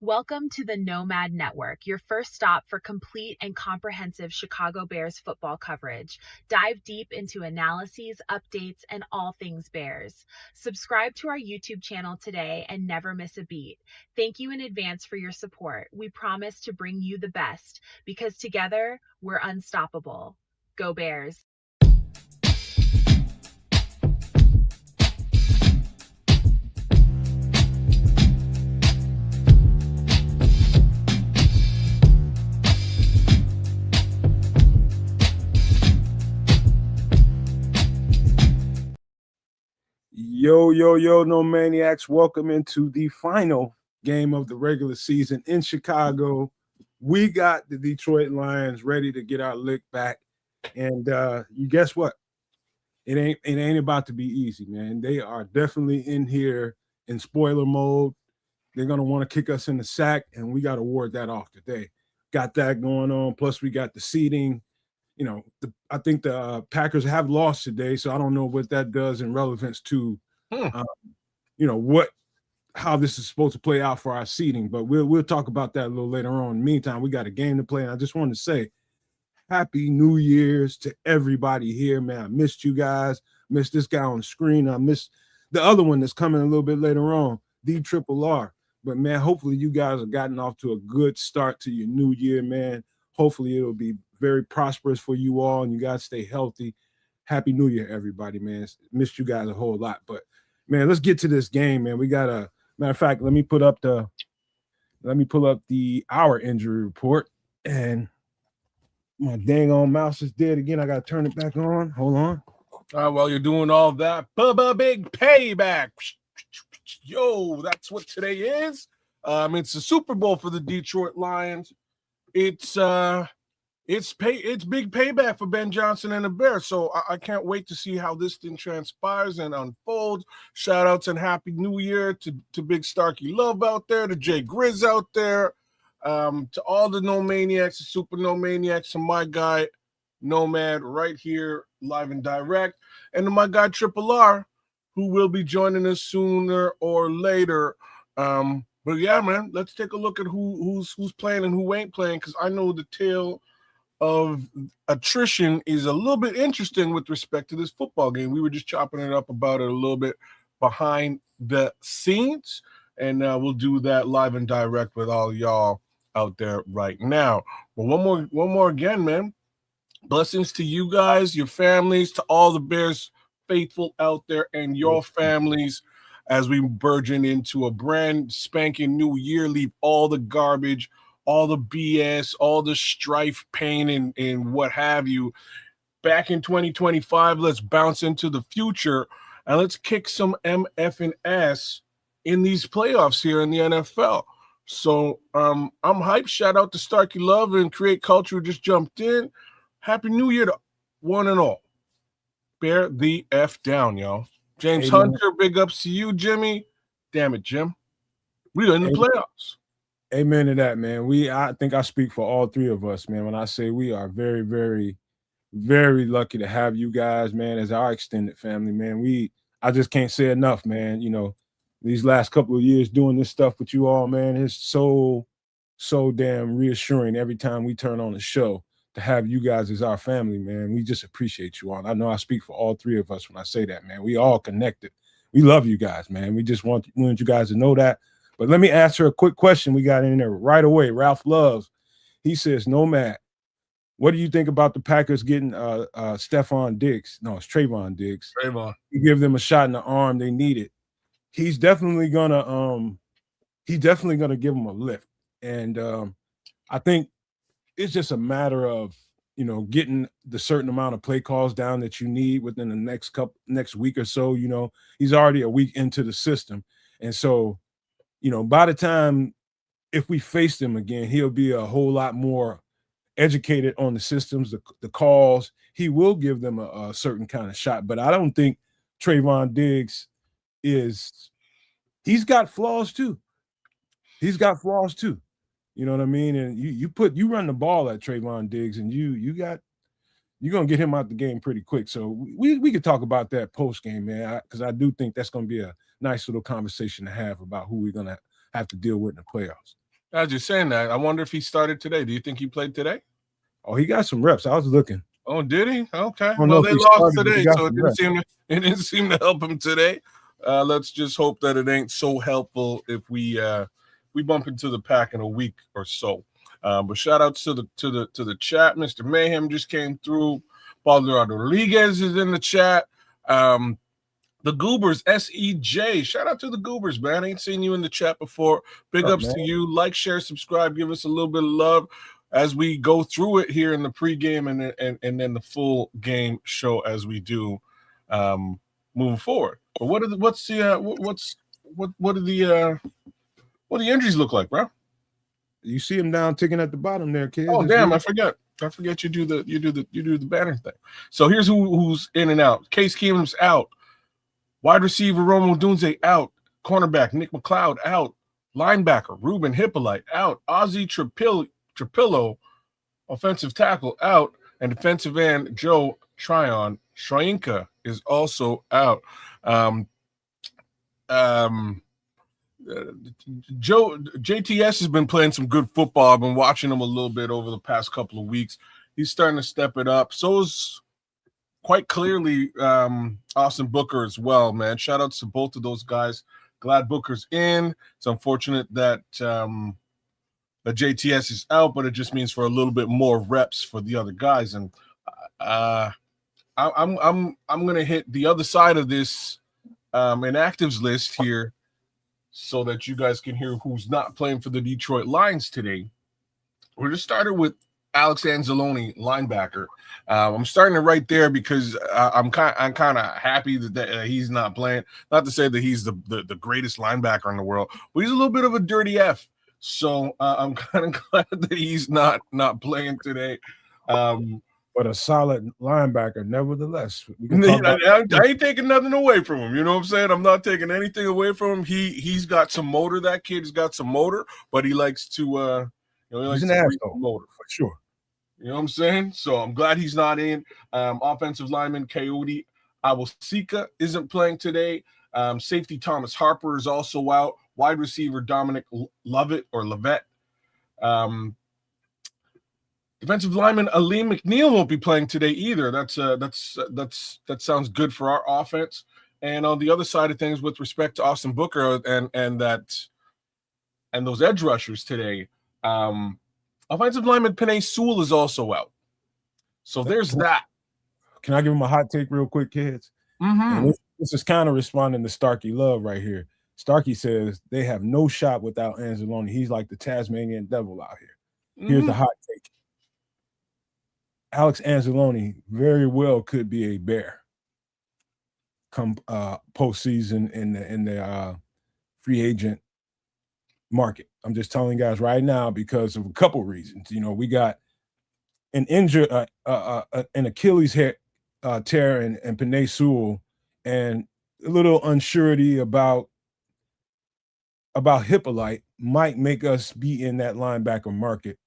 Welcome to the Nomad Network, your first stop for complete and comprehensive Chicago Bears football coverage. Dive deep into analyses, updates, and all things Bears. Subscribe to our YouTube channel today and never miss a beat. Thank you in advance for your support. We promise to bring you the best because together we're unstoppable. Go Bears. Yo, no maniacs. Welcome into the final game of the regular season in Chicago. We got the Detroit Lions ready to get our lick back. And you guess what? It ain't about to be easy, man. They are definitely in here in spoiler mode. They're gonna want to kick us in the sack, and we got to ward that off today. Got that going on. Plus, we got the seeding. I think the Packers have lost today, so I don't know what that does in relevance to, how this is supposed to play out for our seeding. But we'll talk about that a little later on. In the meantime, we got a game to play, and I just want to say, Happy New Year's to everybody here, man. I missed you guys. Missed this guy on the screen. I missed the other one that's coming a little bit later on, D-triple-R. But, man, hopefully you guys have gotten off to a good start to your new year, man. Hopefully it'll be very prosperous for you all, and you guys stay healthy. Happy New Year, everybody, man. Missed you guys a whole lot. But, man, let's get to this game, man. We got a – matter of fact, let me pull up our injury report, and – my dang on mouse is dead again. I got to turn it back on. Hold on. While you're doing all that, big payback. Yo, that's what today is. It's the Super Bowl for the Detroit Lions. It's big payback for Ben Johnson and the Bears. So I can't wait to see how this thing transpires and unfolds. Shout outs and Happy New Year to Big Starkey Love out there, to Jay Grizz out there. To all the No Maniacs, the Super No Maniacs, and my guy Nomad right here live and direct, and to my guy Triple R, who will be joining us sooner or later. But yeah, man, let's take a look at who's playing and who ain't playing, because I know the tale of attrition is a little bit interesting with respect to this football game. We were just chopping it up about it a little bit behind the scenes, and we'll do that live and direct with all y'all out there right now. But one more again, man. Blessings to you guys, your families, to all the Bears faithful out there and your families as we burgeon into a brand spanking new year. Leave all the garbage, all the BS, all the strife, pain, and what have you. Back in 2025, let's bounce into the future and let's kick some MF and S in these playoffs here in the NFL. So I'm hyped. Shout out to Starkey Love and Create Culture who just jumped in. Happy New Year to one and all. Bear the F down, y'all. James Hunter, big ups to you, Jimmy. Damn it, Jim. We're in the playoffs. Amen to that, man. I think I speak for all three of us, man, when I say we are very, very, very lucky to have you guys, man, as our extended family, man. I just can't say enough, man. These last couple of years doing this stuff with you all, man, is so damn reassuring every time we turn on the show to have you guys as our family, man. We just appreciate you all. I know I speak for all three of us when I say that, man. We all connected. We love you guys, man. We just want you guys to know that. But let me answer a quick question we got in there right away. Ralph Loves, he says, Nomad, what do you think about the Packers getting Stephon Diggs? No, it's Trayvon Diggs. You give them a shot in the arm they needed. He's definitely gonna give them a lift, and I think it's just a matter of getting the certain amount of play calls down that you need within the next week or so. He's already a week into the system, and so by the time if we face him again, he'll be a whole lot more educated on the systems, the calls. He will give them a certain kind of shot, but I don't think Trayvon Diggs he's got flaws too. You know what I mean? And you run the ball at Trayvon Diggs, and you're gonna get him out the game pretty quick. So we could talk about that post game, man, because I do think that's gonna be a nice little conversation to have about who we're gonna have to deal with in the playoffs. I was just saying that. I wonder if he started today. Do you think he played today? Oh, he got some reps. I was looking. Oh, did he? Okay. I don't know Well, if they he lost started, but he today, got so some reps. it didn't seem to help him today. Let's just hope that it ain't so helpful if we bump into the pack in a week or so. But shout outs to the chat. Mr. Mayhem just came through. Paulo Rodriguez is in the chat. The Goobers, SEJ. Shout out to the Goobers, man. I ain't seen you in the chat before. Big What's up, ups man? to you. Like, share, subscribe. Give us a little bit of love as we go through it here in the pregame and then the full game show as we do moving forward. But what do the injuries look like, bro? You see him down ticking at the bottom there, kid. Oh, damn, I forget you do the banner thing. So here's who's in and out. Case Keenum's out. Wide receiver Rome Odunze out. Cornerback Nick McLeod out. Linebacker Ruben Hippolyte out. Ozzy Trapilo, offensive tackle out. And defensive end Joe Shryinka is also out. JTS has been playing some good football. I've been watching him a little bit over the past couple of weeks. He's starting to step it up. So is quite clearly Austin Booker as well, man. Shout outs to both of those guys. Glad Booker's in. It's unfortunate that the JTS is out, but it just means for a little bit more reps for the other guys. And I'm gonna hit the other side of this inactives list here so that you guys can hear who's not playing for the Detroit Lions today. We're just started with Alex Anzalone, linebacker. I'm starting it right there because I'm kind of happy that he's not playing. Not to say that he's the greatest linebacker in the world, but he's a little bit of a dirty F. So I'm kind of glad that he's not playing today. But a solid linebacker, nevertheless. I ain't taking nothing away from him. You know what I'm saying? I'm not taking anything away from him. He's got some motor. That kid's got some motor, but he likes to he's an asshole motor for sure. You know what I'm saying? So I'm glad he's not in. Offensive lineman Coyote Awosika isn't playing today. Safety Thomas Harper is also out. Wide receiver Dominic Lovett or Levet. Defensive lineman Alim McNeil won't be playing today either. That sounds good for our offense. And on the other side of things, with respect to Austin Booker and those edge rushers today, offensive lineman Penei Sewell is also out. So there's that. Can I give him a hot take real quick, kids? Mm-hmm. This is kind of responding to Starkey Love right here. Starkey says they have no shot without Anzalone. He's like the Tasmanian devil out here. Here's the hot take. Alex Anzalone very well could be a Bear come postseason in the free agent market. I'm just telling you guys right now because of a couple reasons. You know, we got an injured an Achilles tear and Penei Sewell, and a little unsurety about Hippolyte might make us be in that linebacker market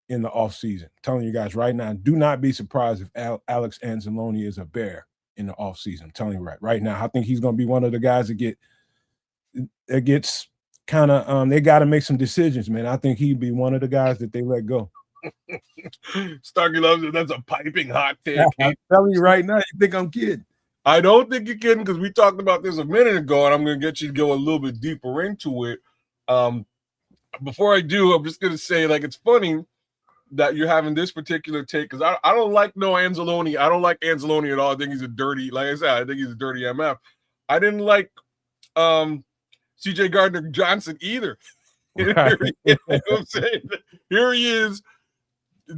in the offseason. Telling you guys right now, do not be surprised if Alex Anzalone is a Bear in the offseason. I'm telling you right now. I think he's going to be one of the guys that gets kind of they got to make some decisions, man. I think he'd be one of the guys that they let go. Starkey loves it. That's a piping hot take. I'm telling you right now, you think I'm kidding? I don't think you're kidding because we talked about this a minute ago, and I'm going to get you to go a little bit deeper into it. Before I do, I'm just going to say, like, it's funny that you're having this particular take because I don't like Anzalone. I don't like Anzalone at all. I think he's a dirty, like I said, I think he's a dirty MF. I didn't like CJ Gardner-Johnson either. Right. You know what I'm saying? Here he is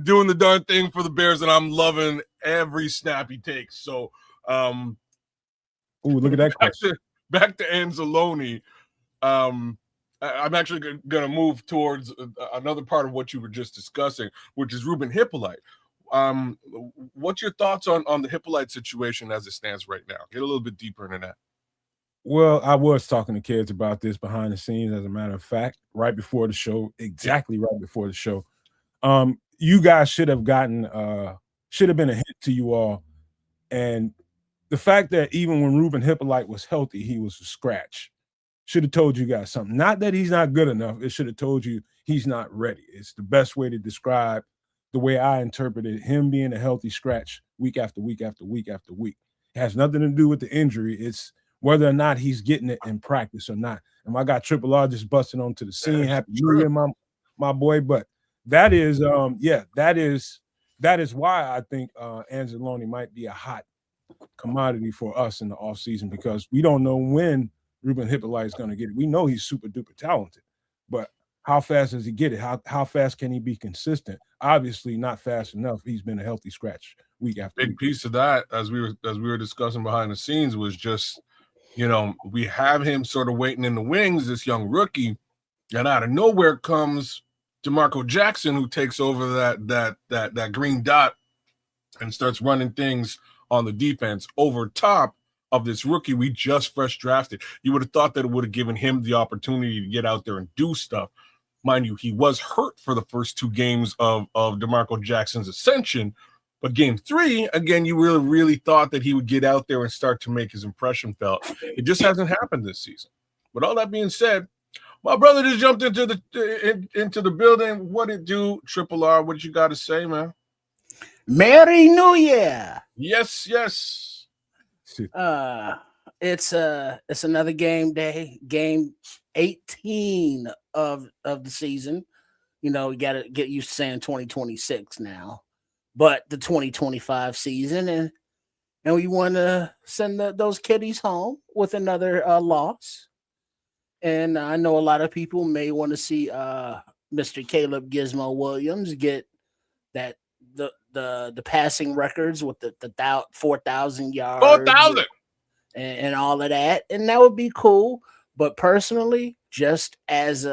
doing the darn thing for the Bears, and I'm loving every snap he takes. So, ooh, look at that question. Back to Anzalone. I'm actually going to move towards another part of what you were just discussing, which is Ruben Hippolyte. What's your thoughts on the Hippolyte situation as it stands right now? Get a little bit deeper into that. Well, I was talking to kids about this behind the scenes, as a matter of fact, right before the show, exactly right before the show. You guys should have been a hint to you all. And the fact that even when Ruben Hippolyte was healthy, he was a scratch. should have told you guys something. Not that he's not good enough. It should have told you he's not ready. It's the best way to describe the way I interpreted him being a healthy scratch week after week after week after week. It has nothing to do with the injury. It's whether or not he's getting it in practice or not. And I got Triple R just busting onto the scene. Happy New Year, my boy. But that is that is why I think Anzalone might be a hot commodity for us in the offseason, because we don't know when Ruben Hippolyte is going to get it. We know he's super duper talented, but how fast does he get it? How fast can he be consistent? Obviously not fast enough. He's been a healthy scratch week after Big week. piece of that, as we were discussing behind the scenes, was just, you know, we have him sort of waiting in the wings, this young rookie, and out of nowhere comes DeMarco Jackson, who takes over that green dot and starts running things on the defense over top of this rookie we just fresh drafted. You would have thought that it would have given him the opportunity to get out there and do stuff. Mind you, he was hurt for the first 2 games of DeMarco Jackson's ascension, but game 3, again, you really thought that he would get out there and start to make his impression felt. It just hasn't happened this season. But all that being said, my brother just jumped into the building. What it do, Triple R? What you got to say, man? Merry New Year. Yes. It's another game day, game 18 of the season. You know, you got to get used to saying 2026 now, but the 2025 season, and we want to send those kiddies home with another loss. And I know a lot of people may want to see Mr. Caleb Gizmo Williams get that the passing records with the 4,000 yards, 4,000, and all of that, and that would be cool. But personally, just as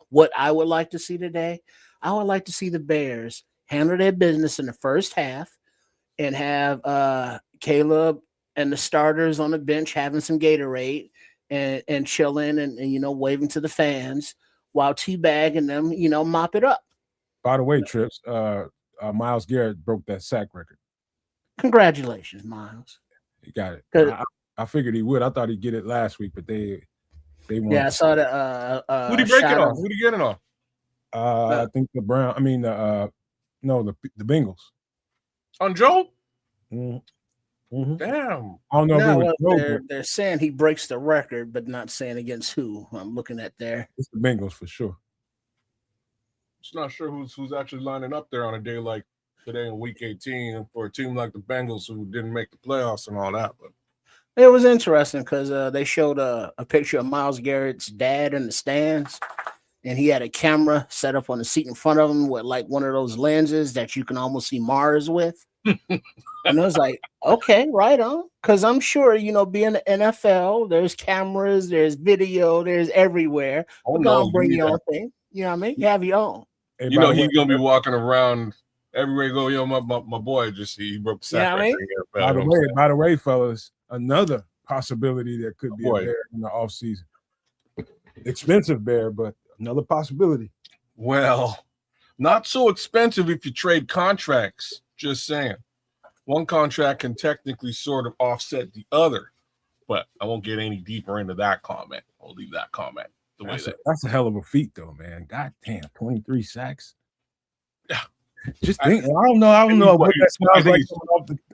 what I would like to see today, I would like to see the Bears handle their business in the first half and have Caleb and the starters on the bench having some Gatorade and chilling and you know, waving to the fans while teabagging them, you know, mop it up. By the way, Trips, Myles Garrett broke that sack record. Congratulations, Myles. He got it. I figured he would. I thought he'd get it last week, but they won. Yeah, I saw the who'd he break it on? Who'd he get it on? I think the Bengals. On Joe? Mm-hmm. Damn. I don't know if it was Joe, they're saying he breaks the record, but not saying against who. I'm looking at there. It's the Bengals for sure. Just not sure who's actually lining up there on a day like today in week 18 and for a team like the Bengals who didn't make the playoffs and all that. But it was interesting because they showed a picture of Myles Garrett's dad in the stands, and he had a camera set up on the seat in front of him with like one of those lenses that you can almost see Mars with. And I was like, okay, right on. Because I'm sure, you know, being the NFL, there's cameras, there's video, there's everywhere. Oh, no, bring your own thing. You know what I mean? You have your own. Hey, you know he's gonna be walking around everywhere. Go, yo, my boy just he broke the sack. By the way, fellas, another possibility that could be a bear in the offseason. Expensive bear, but another possibility. Well, not so expensive if you trade contracts. Just saying. One contract can technically sort of offset the other, but I won't get any deeper into that comment. I'll leave that comment the way that's a hell of a feat, though, man. God damn, 23 sacks. Yeah. Just think, I don't know what that sounds like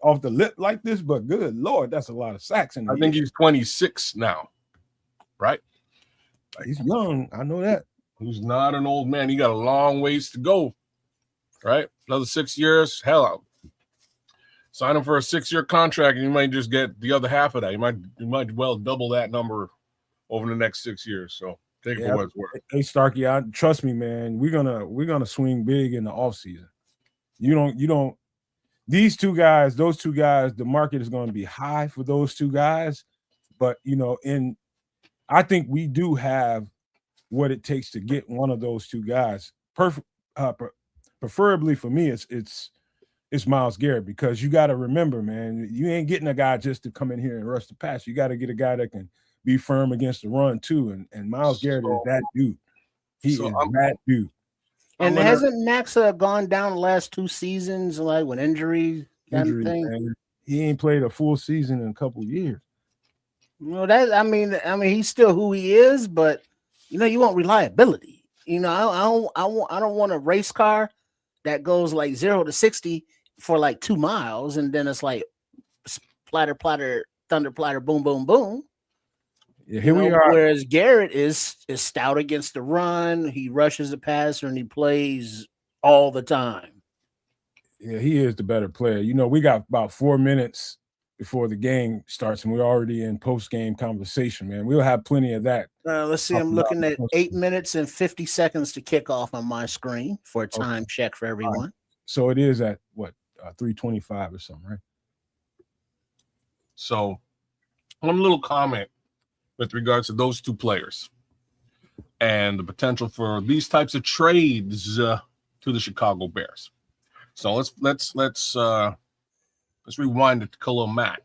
off the lip like this, but good Lord, that's a lot of sacks. I think he's 26 now, right? He's young. I know that. He's not an old man. He got a long ways to go, right? Another 6 years. Hell, I'll sign him for a 6-year contract, and you might just get the other half of that. You might well double that number over the next 6 years. So take it for what it's worth. Hey, Starkey, trust me, man. We're gonna swing big in the offseason. You don't. These two guys, those two guys, the market is going to be high for those two guys. But you know, I think we do have what it takes to get one of those two guys. Preferably for me, it's Myles Garrett, because you got to remember, man, you ain't getting a guy just to come in here and rush the pass. You got to get a guy that can be firm against the run too. And Myles Garrett is that dude. He is that dude. And hasn't Max gone down the last 2 seasons, like with injury thing? Man. He ain't played a full season in a couple of years. No, that I mean, he's still who he is, but you want reliability. I don't want a race car that goes like 0 to 60 for like 2 miles, and then it's like platter, platter, thunder, platter, boom, boom, boom. Yeah, here we are. Whereas Garrett is stout against the run. He rushes the passer and he plays all the time. Yeah, he is the better player. We got about 4 minutes before the game starts, and we're already in post-game conversation, man. We'll have plenty of that. Let's see. I'm looking at 8 minutes and 50 seconds to kick off on my screen for a time check for everyone. Right. So it is at what 3:25 or something, right? So, one little comment with regards to those two players and the potential for these types of trades to the Chicago Bears. So let's rewind it to Khalil Mack.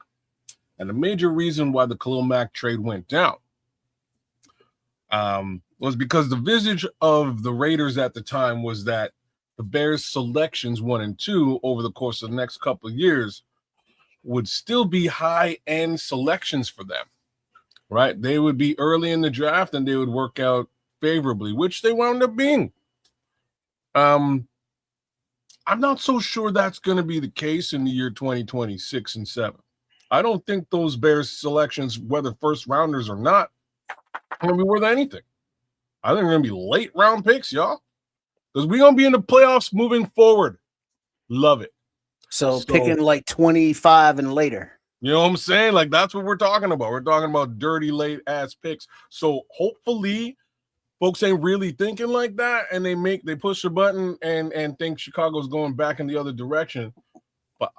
And the major reason why the Khalil Mack trade went down was because the visage of the Raiders at the time was that the Bears' selections 1 and 2 over the course of the next couple of years would still be high-end selections for them, right? They would be early in the draft and they would work out favorably, which they wound up being. I'm not so sure that's going to be the case in the year 2026 and 7. I don't think those Bears selections, whether first rounders or not, are going to be worth anything. I think they're going to be late round picks, y'all, because we're going to be in the playoffs moving forward. Love it. So picking like 25 and later. You know what I'm saying? Like, that's what we're talking about. We're talking about dirty late ass picks. So hopefully folks ain't really thinking like that, and they push a button and think Chicago's going back in the other direction. But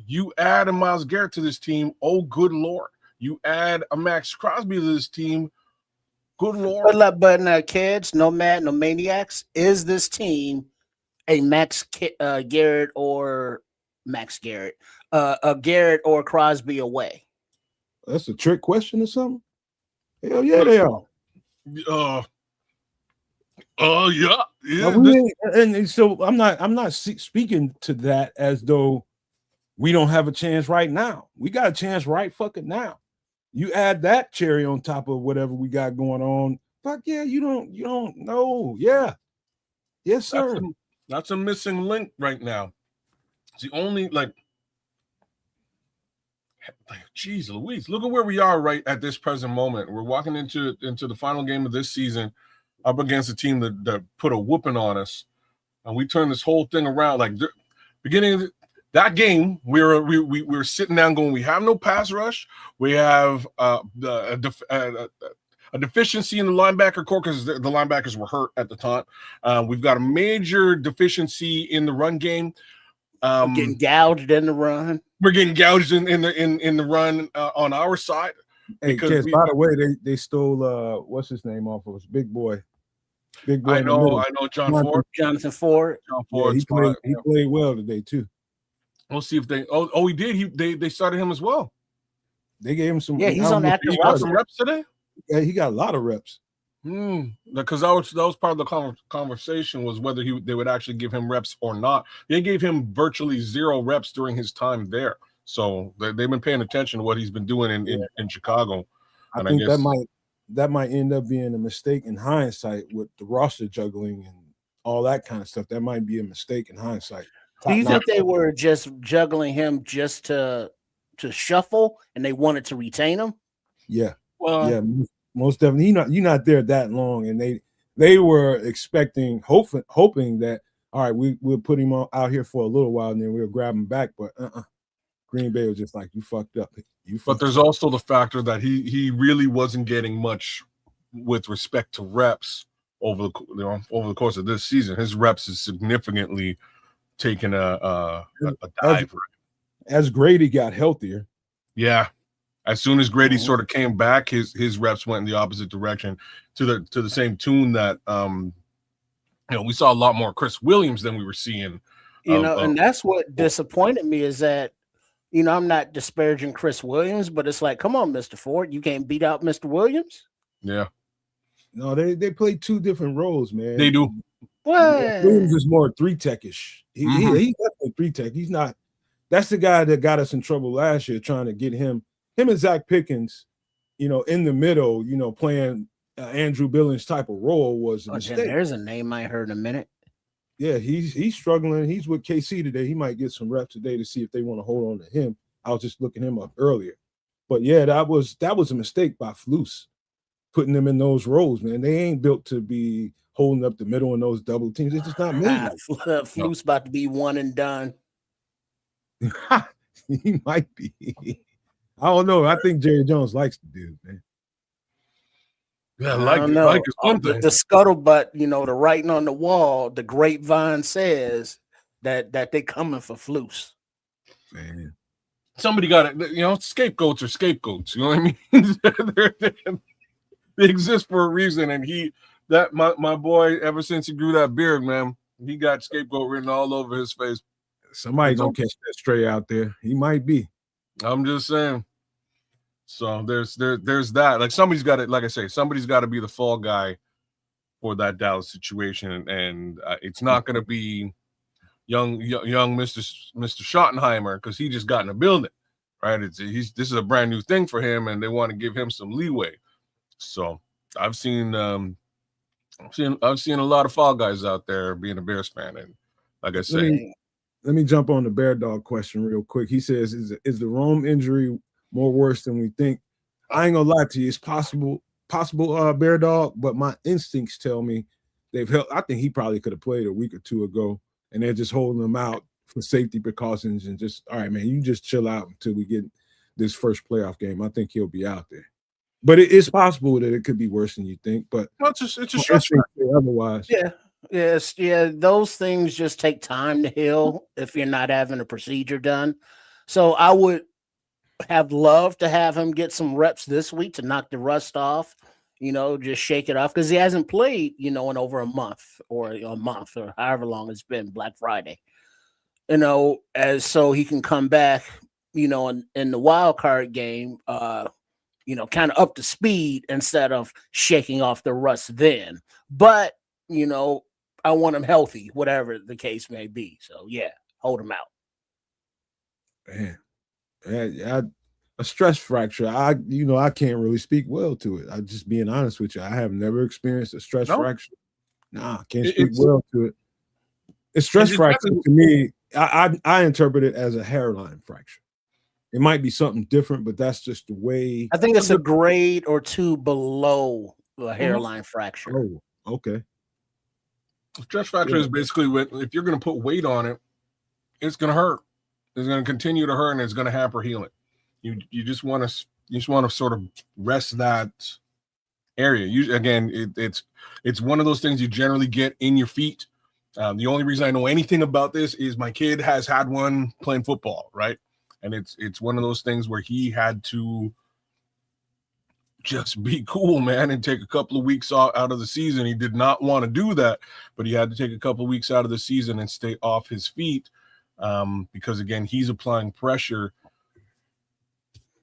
you add a Myles Garrett to this team, oh good Lord. You add a Max Crosby to this team, good Lord. But kids, no maniacs. Is this team a Max Garrett or Max Garrett? A Garrett or Crosby away? That's a trick question or something? Hell yeah, they are. Yeah. And so I'm not speaking to that as though we don't have a chance right now. We got a chance right fucking now. You add that cherry on top of whatever we got going on. Fuck yeah, you don't know. Yeah. Yes, sir. That's a missing link right now. It's the only geez Louise, look at where we are right at this present moment. We're walking into the final game of this season up against a team that put a whooping on us, and we turn this whole thing around. Like, beginning of that game, we were sitting down going, we have no pass rush. We have a deficiency in the linebacker core because the linebackers were hurt at the time. We've got a major deficiency in the run game. We're getting gouged in the run. We're getting gouged in the run on our side. Hey, kids, by the way, they stole what's his name off of us? Big boy. I know, Jonathan Ford. Yeah, he played well today too. We'll see if they. Oh, he did. They started him as well. They gave him some. Yeah, he's on active. He got some reps today. Yeah, he got a lot of reps. Because that was part of the conversation was whether they would actually give him reps or not. They gave him virtually 0 reps during his time there. So they've been paying attention to what he's been doing in Chicago. I think that might end up being a mistake in hindsight with the roster juggling and all that kind of stuff. That might be a mistake in hindsight. Do you think they were just juggling him just to shuffle and they wanted to retain him? Yeah. Well, yeah, most definitely. You're not there that long, and they were expecting, hoping that all right, we'll put him out here for a little while and then we'll grab him back. But Green Bay was just like, you fucked up. But there's also the factor that he really wasn't getting much with respect to reps over the course of this season. His reps is significantly taken a dive. As Grady got healthier. Yeah. As soon as Grady sort of came back, his reps went in the opposite direction to the same tune that we saw a lot more Chris Williams than we were seeing. And that's what disappointed me is that, I'm not disparaging Chris Williams, but it's like, come on, Mr. Ford, you can't beat out Mr. Williams. Yeah. No, they play 2 different roles, man. They do. What? Williams is more 3-techish. He's definitely 3-tech. He's not. That's the guy that got us in trouble last year trying to get him and Zach Pickens, in the middle, playing Andrew Billings type of role was a mistake. There's a name I heard in a minute. Yeah, he's struggling. He's with KC today. He might get some reps today to see if they want to hold on to him. I was just looking him up earlier. But yeah, that was a mistake by Flus, putting them in those roles, man. They ain't built to be holding up the middle in those double teams. It's just not made. Flus about to be one and done. He might be. I don't know. I think Jerry Jones likes the dude, man. Yeah, I don't know. like is something. The scuttlebutt, the writing on the wall, the grapevine says that they coming for Flus. Man. Somebody got it. Scapegoats are scapegoats. You know what I mean? They exist for a reason. And my boy, ever since he grew that beard, man, he got scapegoat written all over his face. Somebody gonna catch that stray out there. He might be. I'm just saying. So there's that. Like somebody's got to, like I say, somebody's got to be the fall guy for that Dallas situation, and it's not going to be young Mr. Schottenheimer, because he just got in the building, right? This is a brand new thing for him, and they want to give him some leeway. So I've seen a lot of fall guys out there being a Bears fan, and like I say, let me jump on the Bear Dog question real quick. He says, "Is the Rome injury more worse than we think?" I ain't gonna lie to you. It's possible, Bear Dog, but my instincts tell me they've held. I think he probably could have played a week or two ago, and they're just holding him out for safety precautions and just, all right, man, you just chill out until we get this first playoff game. I think he'll be out there. But it is possible that it could be worse than you think. But it's a stress factor. Otherwise, yeah. Those things just take time to heal if you're not having a procedure done. So I would have loved to have him get some reps this week to knock the rust off, just shake it off, because he hasn't played, in over a month or however long it's been, Black Friday, as so he can come back, in the wild card game, kind of up to speed instead of shaking off the rust then. But, I want him healthy, whatever the case may be. So yeah, hold him out. Man. A stress fracture. I can't really speak well to it. I'm just being honest with you. I have never experienced a stress fracture. Nah, I can't speak well to it. A stress fracture to me, I interpret it as a hairline fracture. It might be something different, but that's just the way. I think it's a grade or two below a hairline fracture. Oh, okay. Stress fracture is basically if you're going to put weight on it, it's going to hurt. It's going to continue to hurt, and it's going to hamper healing. You just want to sort of rest that area. It's one of those things you generally get in your feet. The only reason I know anything about this is my kid has had one playing football, right? And it's one of those things where he had to just be cool, man, and take a couple of weeks out of the season. He did not want to do that, but he had to take a couple of weeks out of the season and stay off his feet, because again, he's applying pressure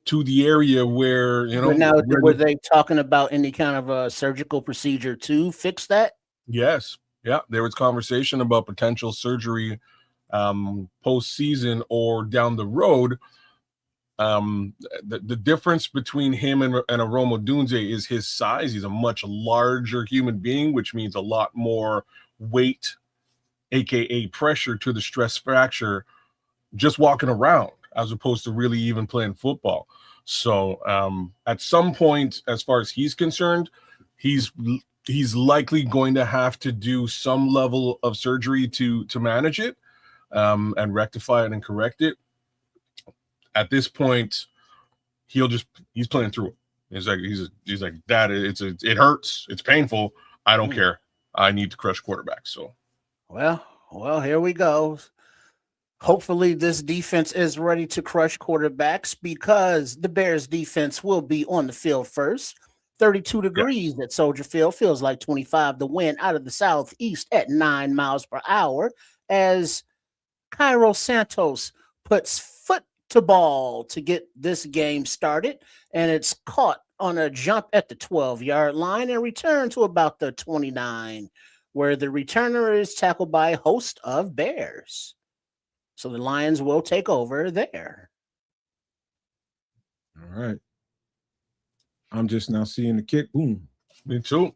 to the area where, Now, were they talking about any kind of a surgical procedure to fix that? Yes. Yeah. There was conversation about potential surgery post-season or down the road. The difference between him and a Rome Odunze is his size. He's a much larger human being, which means a lot more weight, aka pressure, to the stress fracture just walking around, as opposed to really even playing football. So at some point, as far as he's concerned, he's likely going to have to do some level of surgery to manage it, and rectify it and correct it. At this point, he's playing through it. He's like, Dad, it hurts, it's painful. I don't care. I need to crush quarterback. So, well, here we go. Hopefully this defense is ready to crush quarterbacks, because the Bears defense will be on the field first. 32 degrees at Soldier Field, feels like 25. The wind out of the southeast at 9 miles per hour as Cairo Santos puts foot to ball to get this game started, and it's caught on a jump at the 12-yard line and returned to about the 29, where the returner is tackled by a host of Bears. So the Lions will take over there. All right. I'm just now seeing the kick. Boom. Me too.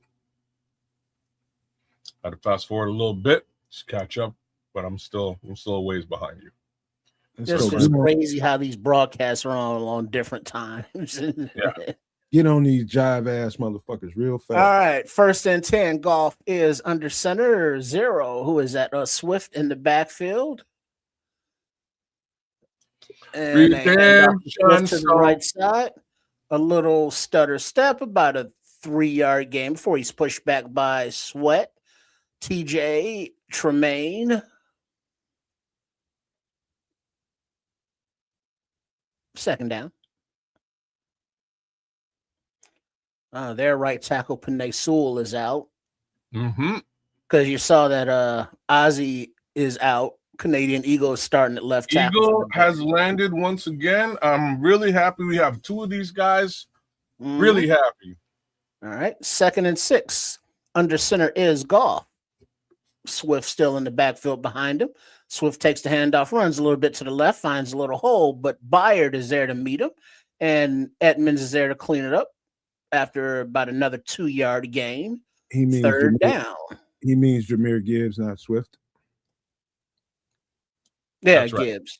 Had to fast forward a little bit, just catch up, but I'm still a ways behind you. It's just crazy how these broadcasts are on different times. Yeah. Get on these jive ass motherfuckers real fast. All right. 1st and 10. Golf is under center. 0. Who is that? Swift in the backfield. And a handoff to the right side. A little stutter step, about a 3-yard gain before he's pushed back by Sweat. TJ Tremaine. Second down. Their right tackle, Penei Sewell, is out. Because you saw that Ozzy is out. Canadian Eagle is starting at left tackle. Eagle has landed once again. I'm really happy we have 2 of these guys. Really happy. All right. 2nd and 6. Under center is Goff. Swift still in the backfield behind him. Swift takes the handoff, runs a little bit to the left, finds a little hole, but Byard is there to meet him, and Edmonds is there to clean it up after about another 2-yard gain. He means 3rd down. He means Jahmyr Gibbs, not Swift. Yeah, that's right. Gibbs.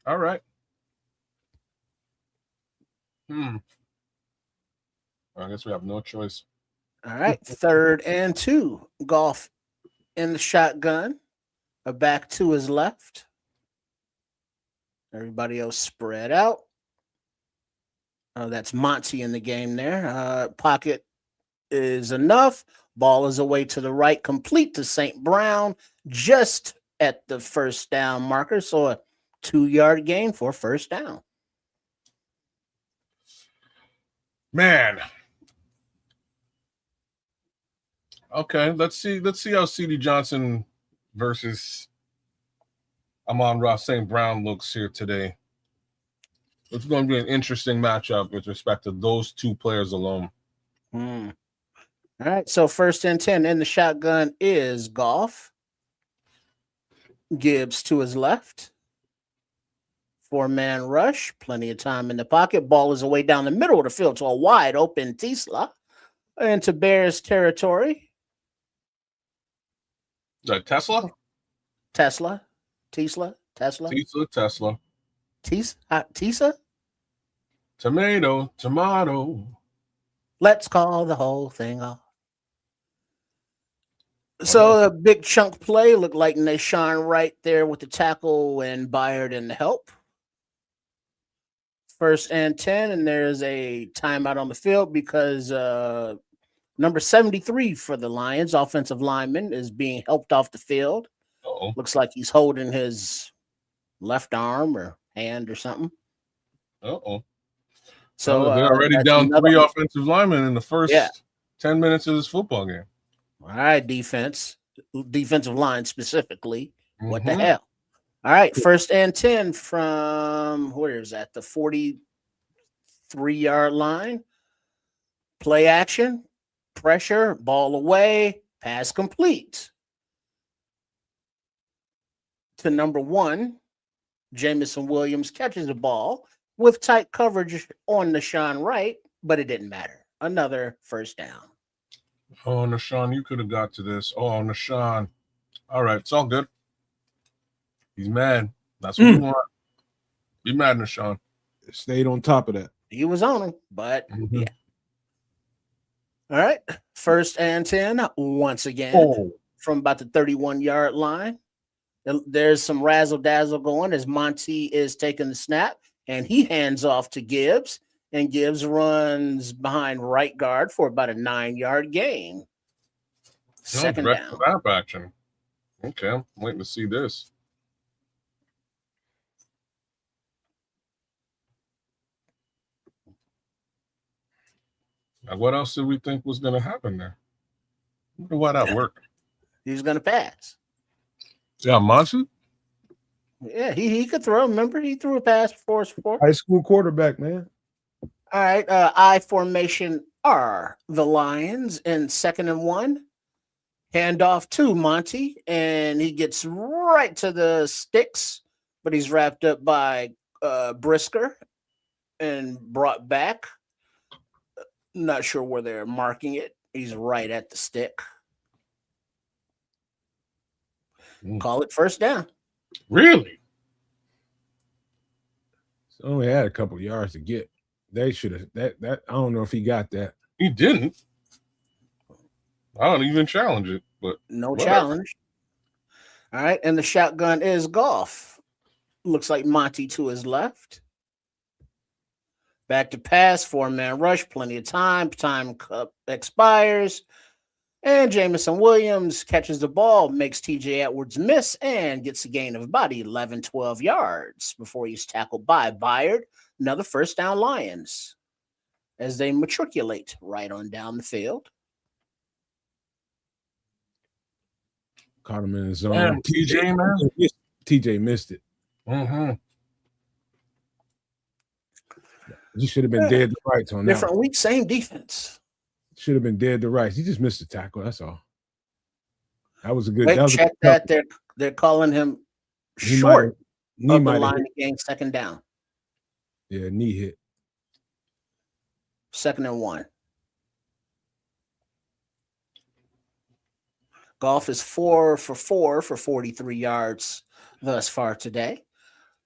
All right. I guess we have no choice. All right. 3rd and 2. Golf in the shotgun. A back to his left. Everybody else spread out. That's Monty in the game there. Pocket is enough. Ball is away to the right, complete to St. Brown, just at the 1st down marker. So a 2-yard gain for 1st down. Man. Okay, let's see how CD Johnson versus Amon-Ra St. Brown looks here today. It's going to be an interesting matchup with respect to those 2 players alone. All right, so 1st and 10 in the shotgun is Goff. Gibbs to his left. 4-man rush, plenty of time in the pocket. Ball is away down the middle of the field to a wide open Tesla into Bears territory. Tesla? Tesla. Tisa? Tomato. Let's call the whole thing off. So a big chunk play looked like Nashawn right there with the tackle and Byard in the help. 1st and 10, and there's a timeout on the field because number 73 for the Lions, offensive lineman, is being helped off the field. Looks like he's holding his left arm or hand or something. So they're already down 3 offensive linemen in the first 10 minutes of this football game. All right, defensive line specifically. What the hell? All right, 1st and 10 from, where is that? The 43-yard line. Play action, pressure, ball away, pass complete. To number 1, Jamison Williams catches the ball with tight coverage on Nashawn Wright, but it didn't matter. Another 1st down. Oh, Nashawn, you could have got to this. Oh, Nashawn. All right, it's all good. He's mad. That's what we want. Be mad, Nashawn. Stayed on top of that. He was on him, but yeah. All right. 1st and 10 once again from about the 31-yard line. There's some razzle-dazzle going as Monty is taking the snap, and he hands off to Gibbs, and Gibbs runs behind right guard for about a 9-yard gain. 2nd down. Snap action. Okay, I'm waiting to see this. Now, what else did we think was going to happen there? I wonder why that worked. He was going to pass. Yeah, Monty? Yeah, he could throw. Remember, he threw a pass before. High school quarterback, man. All right, I formation are the Lions in 2nd and 1. Handoff to Monty, and he gets right to the sticks, but he's wrapped up by Brisker and brought back. Not sure where they're marking it. He's right at the stick. Call it first down. Really? So only had a couple yards to get. They should have that. I don't know if he got that. He didn't. I don't even challenge it, but no whatever. challenge. All right, and the shotgun is Goff. Looks like Monty to his left. Back to pass, 4-man rush, plenty of time. Time expires. And Jamison Williams catches the ball, makes TJ Edwards miss, and gets a gain of about 11, 12 yards before he's tackled by Byard. Another first down Lions as they matriculate right on down the field. Caught him in his zone. Damn, TJ, man. TJ missed it. Mm-hmm. He should have been dead to rights on that. Different week, same defense. Should have been dead to rights. He just missed the tackle. That's all. That was a good. Wait, that was check that. They're calling him short of the line again. Second down. Yeah, knee hit. 2nd and 1. Goff is 4 for 4 for 43 yards thus far today.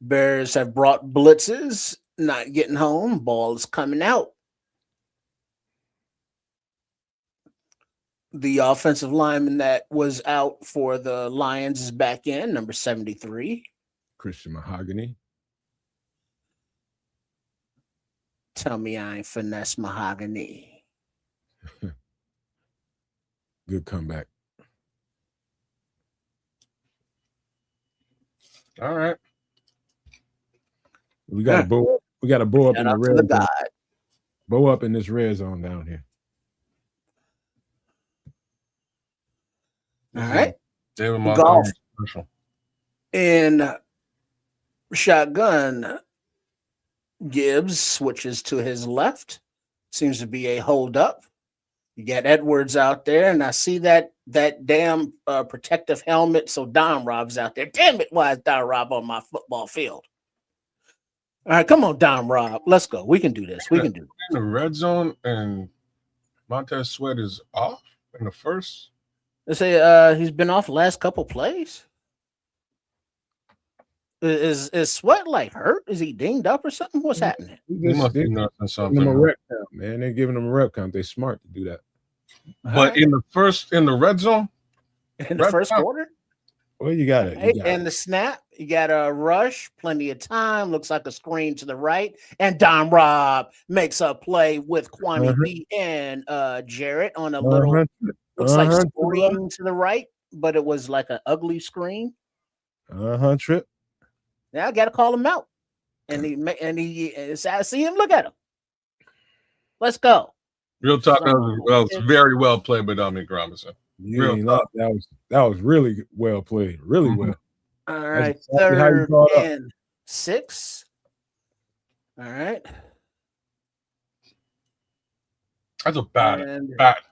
Bears have brought blitzes, not getting home. Ball is coming out. The offensive lineman that was out for the Lions is back in, number 73. Christian Mahogany. Tell me I ain't finesse Mahogany. Good comeback. All right. We got to bow up. We got to bow up in the red zone. Bow up in this red zone down here. All right. David Montgomery. In shotgun, Gibbs switches to his left. Seems to be a hold up. You got Edwards out there, and I see that damn protective helmet. So Don Rob's out there. Damn it, why is Don Rob on my football field? All right, come on, Don Rob. Let's go. We can do this. We can do it. In the red zone, and Montez Sweat is off in the first. They say he's been off the last couple plays. Is Sweat like hurt? Is he dinged up or something? What's happening? He must be nothing something. Them a rep count, man. They're giving them a rep count. They're smart to do that. But in the red zone, in the first quarter. Well, you got it. And the snap, you got a rush, plenty of time. Looks like a screen to the right, and Don Rob makes a play with Kwame B and Jarrett on a little. Looks like screen to the right, but it was like an ugly screen. Trip. Now I got to call him out, and he. I see him. Look at him. Let's go. Real talk. That was very well played by Dominic Robinson. That was really well played. Really well. All right, exactly 3rd and 6. All right. That's a bad,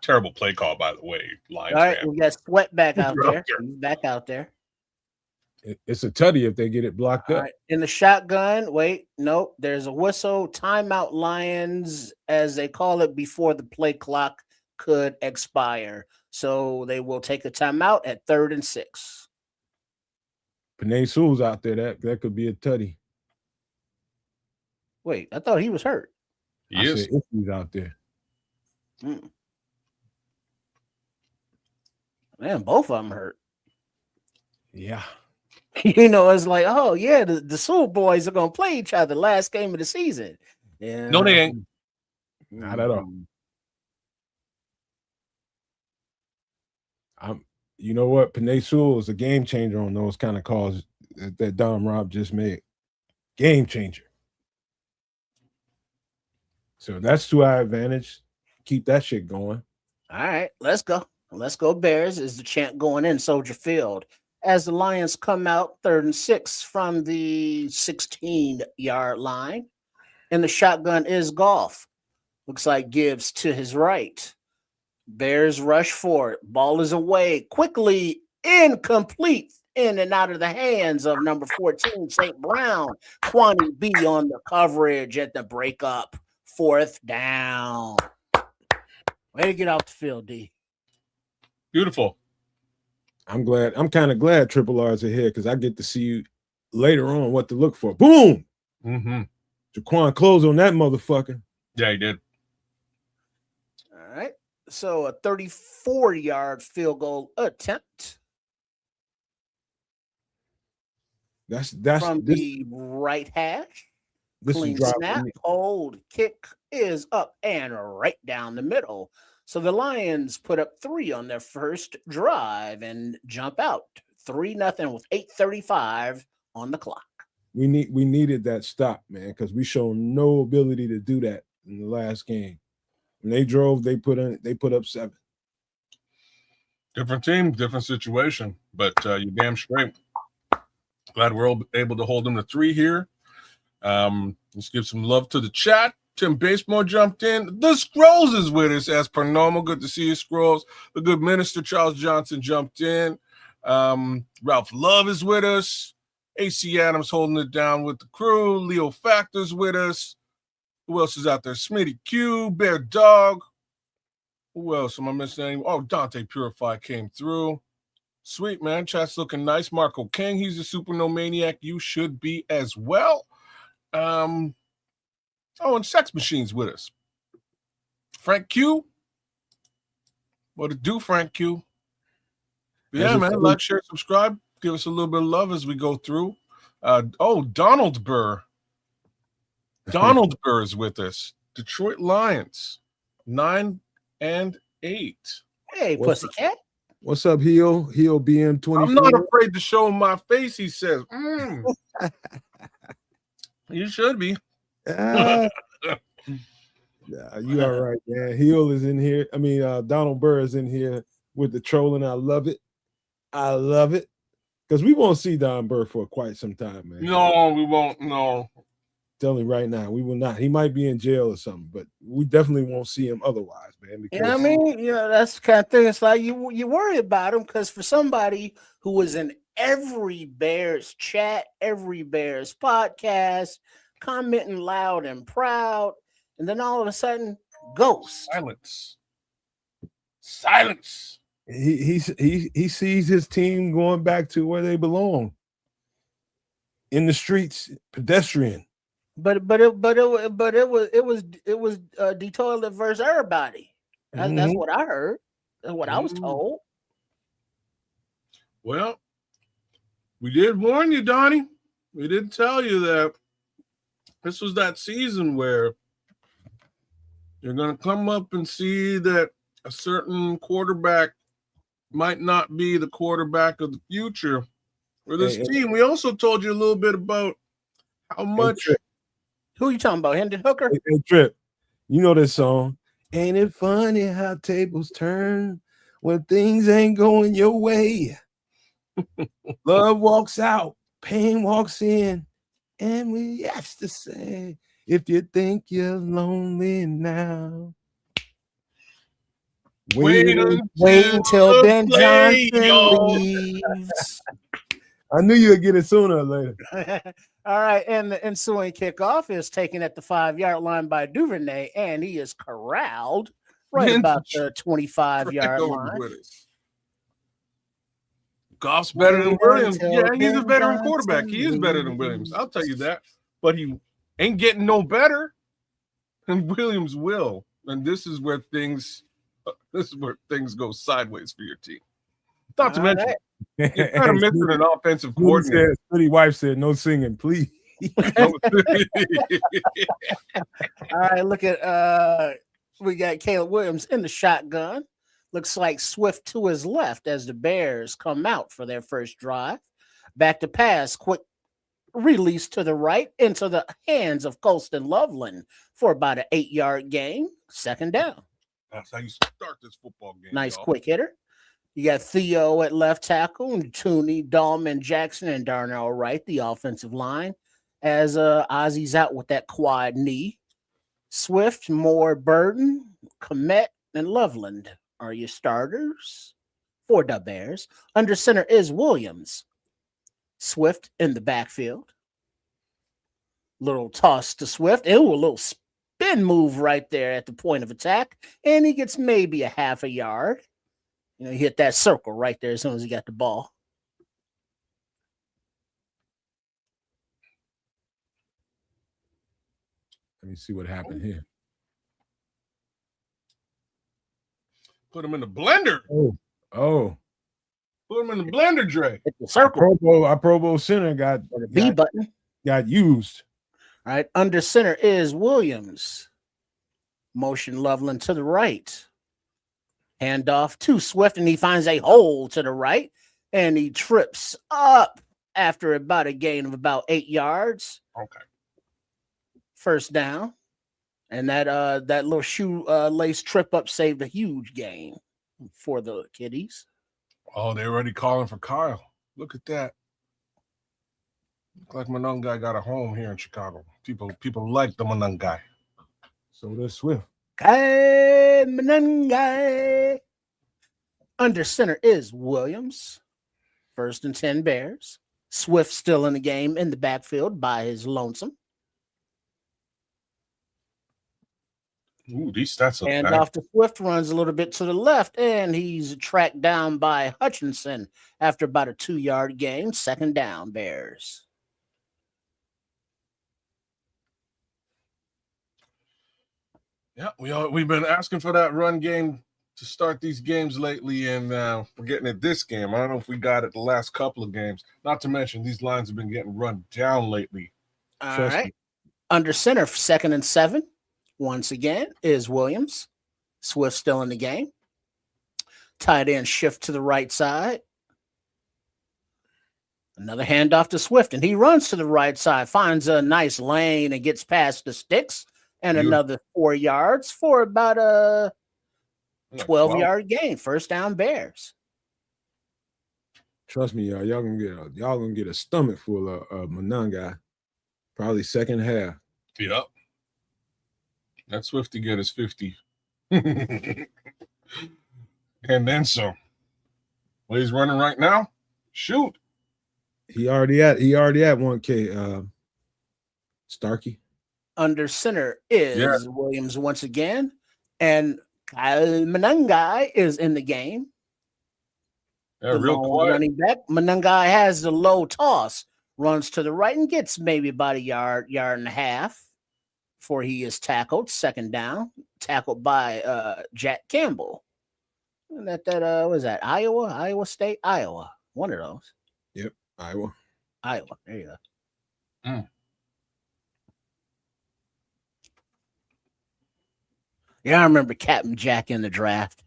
terrible play call, by the way. Lions all right, fan. we got Sweat back out there. He's back out there. It's a tutty if they get it blocked up. Right. In the shotgun, wait, nope. There's a whistle. Timeout Lions, as they call it, before the play clock could expire. So they will take a timeout at 3rd and 6. Penei Sewell's out there. That could be a tutty. Wait, I thought he was hurt. He is. If he's out there. Man, both of them hurt. Yeah. You know, it's like, oh yeah, the Sewell boys are gonna play each other last game of the season. Yeah. No, they ain't. Not at all. You know what? Penei Sewell is a game changer on those kind of calls that Don Rob just made. Game changer. So that's to our advantage. Keep that shit going. All right, let's go. Let's go Bears is the chant going in Soldier Field. As the Lions come out 3rd and 6 from the 16-yard line. And the shotgun is Goff. Looks like Gibbs to his right. Bears rush for it. Ball is away. Quickly incomplete. In and out of the hands of number 14, St. Brown. Kwani B on the coverage at the breakup. 4th down. Way to get off the field, D. Beautiful. I'm kind of glad Triple R's are here because I get to see you later on what to look for. Boom! Mm-hmm. Jaquan closed on that motherfucker. Yeah, he did. All right. So a 34-yard field goal attempt. That's from this, the right hash. this Clean is snap, hold, kick is up and right down the middle. So the Lions put up 3 on their first drive and jump out 3-0 with 8:35 on the clock. We needed that stop, man, because we showed no ability to do that in the last game. When they drove, they put up 7. Different team, different situation, but you're damn straight. Glad we're able to hold them to 3 here. Let's give some love to the chat. Tim Baseball jumped in. The Scrolls is with us as per normal. Good to see you, Scrolls. The good minister Charles Johnson jumped in. Ralph Love is with us. AC Adams holding it down with the crew. Leo Factor's with us. Who else is out there? Smitty Q, Bear Dog. Who else am I missing? Any? Oh, Dante Purify came through. Sweet, man. Chat's looking nice. Marco King, he's a supernomaniac. You should be as well. Oh, and Sex Machine's with us. Frank Q. What it do, Frank Q? But yeah, man. Like, share, subscribe. Give us a little bit of love as we go through. Donald Burr. Donald Burr is with us. Detroit Lions, 9-8. Hey, pussycat. What's up, Heel BM24? I'm not afraid to show him my face, he says. You should be. Yeah, you all right, man. Heel is in here. I mean, Donald Burr is in here with the trolling. I love it. Because we won't see Don Burr for quite some time, man. No, we won't. No. Tell me right now, we will not. He might be in jail or something, but we definitely won't see him otherwise, man. Because, I mean, that's the kind of thing. It's like you worry about him because for somebody who was in every Bears chat, every Bears podcast, commenting loud and proud, and then all of a sudden, ghost. Silence. He sees his team going back to where they belong. In the streets, pedestrian. But it was the toilet versus everybody. That's what I heard. That's what I was told. Well, we did warn you, Donnie. We did tell you that this was that season where you're going to come up and see that a certain quarterback might not be the quarterback of the future for this team. We also told you a little bit about how much. Who are you talking about? Hendon Hooker? Hey, Trip, you know this song. Ain't it funny how tables turn when things ain't going your way? Love walks out, pain walks in, and we have to say, if you think you're lonely now, wait until Ben Johnson leaves. I knew you would get it sooner or later. All right, and the ensuing kickoff is taken at the 5-yard line by Duvernay, and he is corralled right about the 25-yard line. Goff's better than Williams. Yeah, he's a veteran quarterback. He is better than Williams. I'll tell you that. But he ain't getting no better than Williams will. And this is where things go sideways for your team. Not to mention, you're kind of missing an offensive coordinator. Pretty wife said, "No singing, please." All right, look at we got Caleb Williams in the shotgun. Looks like Swift to his left as the Bears come out for their first drive. Back to pass, quick release to the right into the hands of Colston Loveland for about an 8-yard gain. 2nd down. That's how you start this football game. Nice quick hitter. You got Theo at left tackle, and Tooney, Dahlman, Jackson, and Darnell Wright, the offensive line, as Ozzy's out with that quad knee. Swift, Moore, Burton, Komet, and Loveland are your starters for the Bears. Under center is Williams. Swift in the backfield. Little toss to Swift. Ooh, a little spin move right there at the point of attack. And he gets maybe a half a yard. You know, he hit that circle right there as soon as he got the ball. Let me see what happened here. Put him in the blender. Oh. Put him in the blender, Dre. Hit the circle. Our Pro Bowl center got The B button. Got used. All right. Under center is Williams. Motion Loveland to the right. Handoff to Swift, and he finds a hole to the right, and he trips up after about a gain of about 8 yards. Okay. First down. And that little shoe lace trip up saved a huge gain for the kiddies. Oh, they're already calling for Kyle. Look at that. Look like Monangai got a home here in Chicago. People like the Monangai. So does Swift. Manangai. Under center is Williams. 1st and 10 Bears. Swift still in the game in the backfield by his lonesome. Ooh, these stats are And bad. off the Swift runs a little bit to the left, and he's tracked down by Hutchinson after about a 2-yard gain. 2nd down, Bears. Yeah, we've been asking for that run game to start these games lately, and we're getting it this game. I don't know if we got it the last couple of games. Not to mention these lines have been getting run down lately. All right. Under center, 2nd and 7. Once again is Williams. Swift still in the game. Tight end shift to the right side. Another handoff to Swift, and he runs to the right side, finds a nice lane and gets past the sticks, and another 4 yards for about a 12-yard gain. 1st down, Bears. Trust me, y'all. Y'all gonna get a stomach full of Monangai. Probably second half. Yep. That Swifty get his 50. And then some. Well, he's running right now. Shoot. He already at 1K. Starkey. Under center is Williams once again. And Manangai is in the game. Yeah, real quiet. Running back. Manangai has the low toss. Runs to the right and gets maybe about a yard and a half before he is tackled. 2nd down. Tackled by Jack Campbell. And that was that Iowa State? Iowa. One of those. Yep. Iowa. There you go. Yeah, I remember Captain Jack in the draft.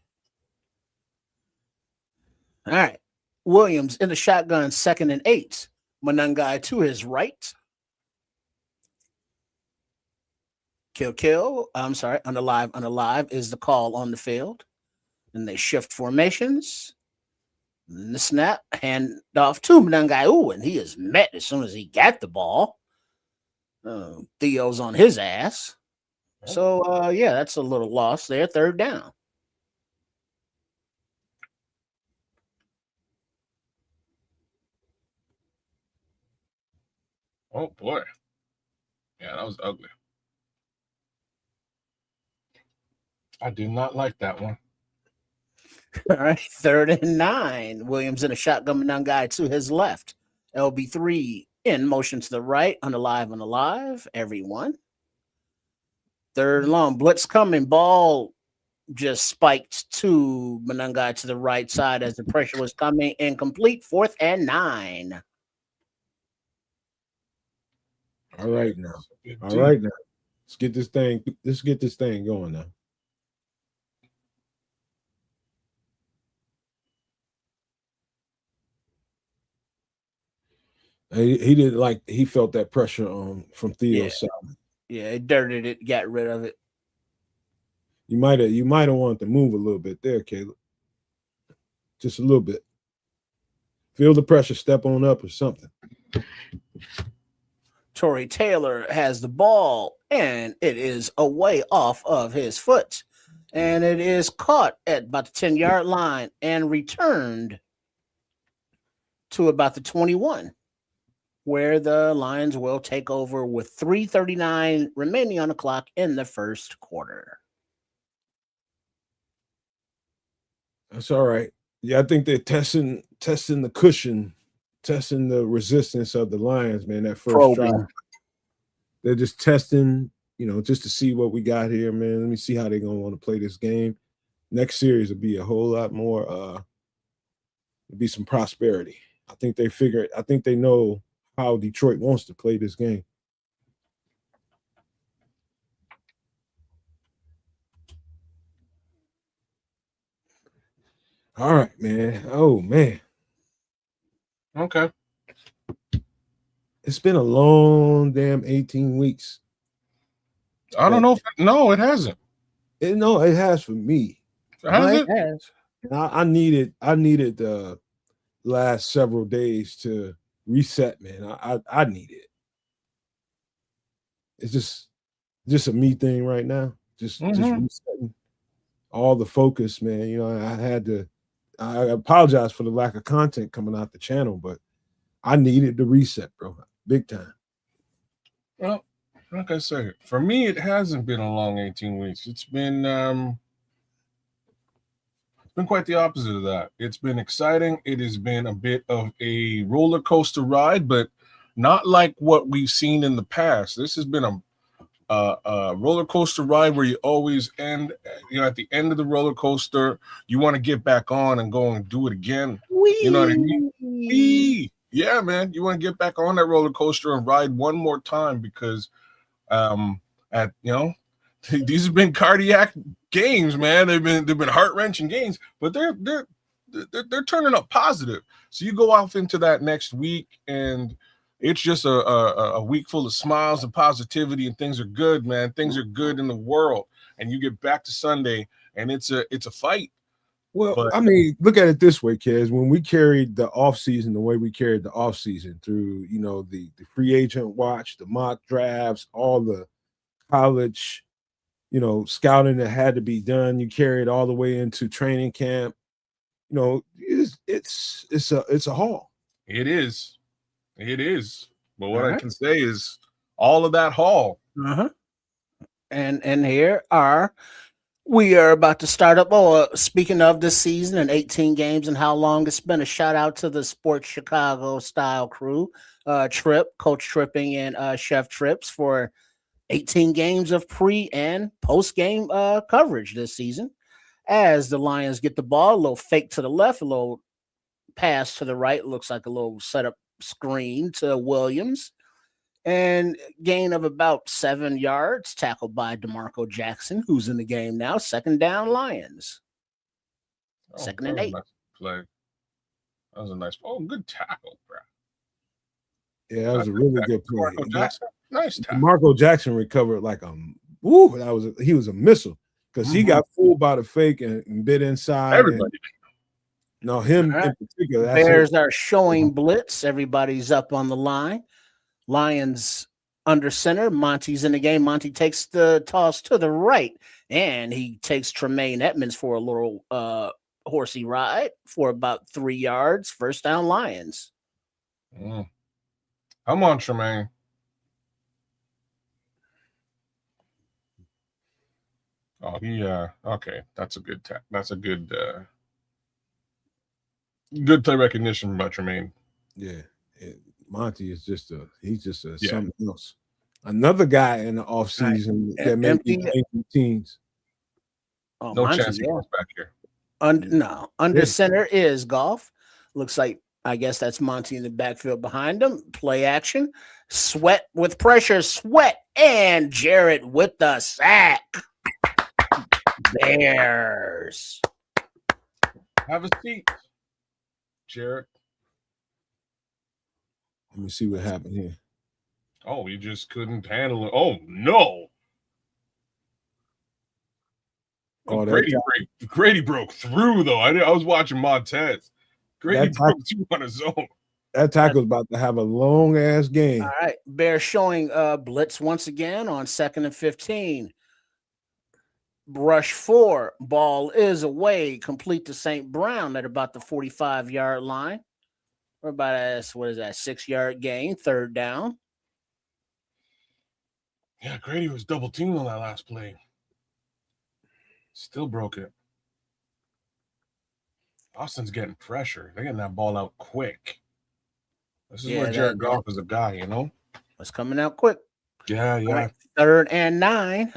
All right. Williams in the shotgun, 2nd and 8. Monangai to his right. Kill. I'm sorry. Unalive is the call on the field. And they shift formations. And the snap, hand off to Monangai. Ooh, and he is met as soon as he got the ball. Theo's on his ass. So, that's a little loss there. 3rd down. Oh, boy. Yeah, that was ugly. I did not like that one. All right. 3rd and 9. Williams in a shotgun Monangai to his left. LB3 in motion to the right. Unalive. Everyone. 3rd and long. Blitz coming. Ball just spiked to Monangai to the right side as the pressure was coming. Incomplete. 4th and 9. All right now. Let's get this thing going now. He did he felt that pressure from Theo's side. Yeah, it dirted it, got rid of it. You might have wanted to move a little bit there, Caleb. Just a little bit. Feel the pressure, step on up or something. Torrey Taylor has the ball, and it is away off of his foot. and it is caught at about the 10-yard line and returned to about the 21, where the Lions will take over with 3:39 remaining on the clock in the first quarter. That's all right. Yeah, I think they're testing the cushion, testing the resistance of the Lions, man. That first drive, Probing. they're just testing, just to see what we got here, man. Let me see how they're gonna want to play this game. Next series will be a whole lot more. There'll be some prosperity. I think they know how Detroit wants to play this game. All right, man. Oh man, Okay. it's been a long damn 18 weeks. I don't know. No, it hasn't. No, it has for me. Has it? Has. I needed the last several days to reset, man. I need it. It's just a me thing right now. Just resetting all the focus, man. I apologize for the lack of content coming out the channel, but I needed the reset, bro. Big time. Well, like I say, for me, it hasn't been a long 18 weeks. It's been quite the opposite of that. It's been exciting. It has been a bit of a roller coaster ride, but not like what we've seen in the past. This has been a roller coaster ride where you always end, at the end of the roller coaster, you want to get back on and go and do it again. Whee! You know what I mean? Whee! Yeah, man. You want to get back on that roller coaster and ride one more time because these have been cardiac games, man. They've been heart-wrenching games, but they're turning up positive. So you go off into that next week and it's just a week full of smiles and positivity, and things are good, man. Things are good in the world, and you get back to Sunday, and it's a fight. Well, I mean, look at it this way, kids. When we carried the offseason the way we carried the offseason through, the free agent watch, the mock drafts, all the college, scouting that had to be done, you carry it all the way into training camp. It's a haul. It is. But what I can say is all of that haul. And here we are about to start up. Speaking of this season and 18 games and how long it's been, a shout out to the Sports Chicago style crew, Trip, Coach Tripping, and Chef Trips for 18 games of pre and post game coverage this season. As the Lions get the ball, a little fake to the left, a little pass to the right, looks like a little setup screen to Williams. And gain of about 7 yards, tackled by DeMarco Jackson, who's in the game now. Second down, Lions. Second and 8. Nice play. That was a nice. Oh, good tackle, bro. Yeah, that was a really good play. Nice tackle. DeMarco Jackson recovered like he was a missile because he got fooled by the fake and bit inside. Everybody. No, him in particular. Bears are showing blitz. Everybody's up on the line. Lions under center. Monty's in the game. Monty takes the toss to the right, and he takes Tremaine Edmonds for a little horsey ride for about 3 yards. First down, Lions. Come on, Tremaine. Oh, okay. That's a good that's a good good play recognition by Tremaine. Yeah. Monty is he's just something else. Another guy in the offseason that made teams. Oh, no Monty, chance he goes back here. Under center is Golf. Looks like, I guess that's Monty in the backfield behind him. Play action. Sweat with pressure. Sweat and Jarrett with the sack. Bears. Have a seat, Jarrett. Let me see what happened here. Oh, he just couldn't handle it. Oh, no. Oh, Grady broke through, though. I was watching Montez. Grady broke through on his own. That tackle's about to have a long-ass game. All right. Bears showing blitz once again on 2nd and 15. Rush 4, ball is away, complete to St. Brown at about the 45-yard line. We're about a, 6-yard gain, third down. Yeah, Grady was double teamed on that last play. Still broke it. Austin's getting pressure. They're getting that ball out quick. This is where Jared Goff is a guy, you know? It's coming out quick. Yeah. Right, 3rd and 9.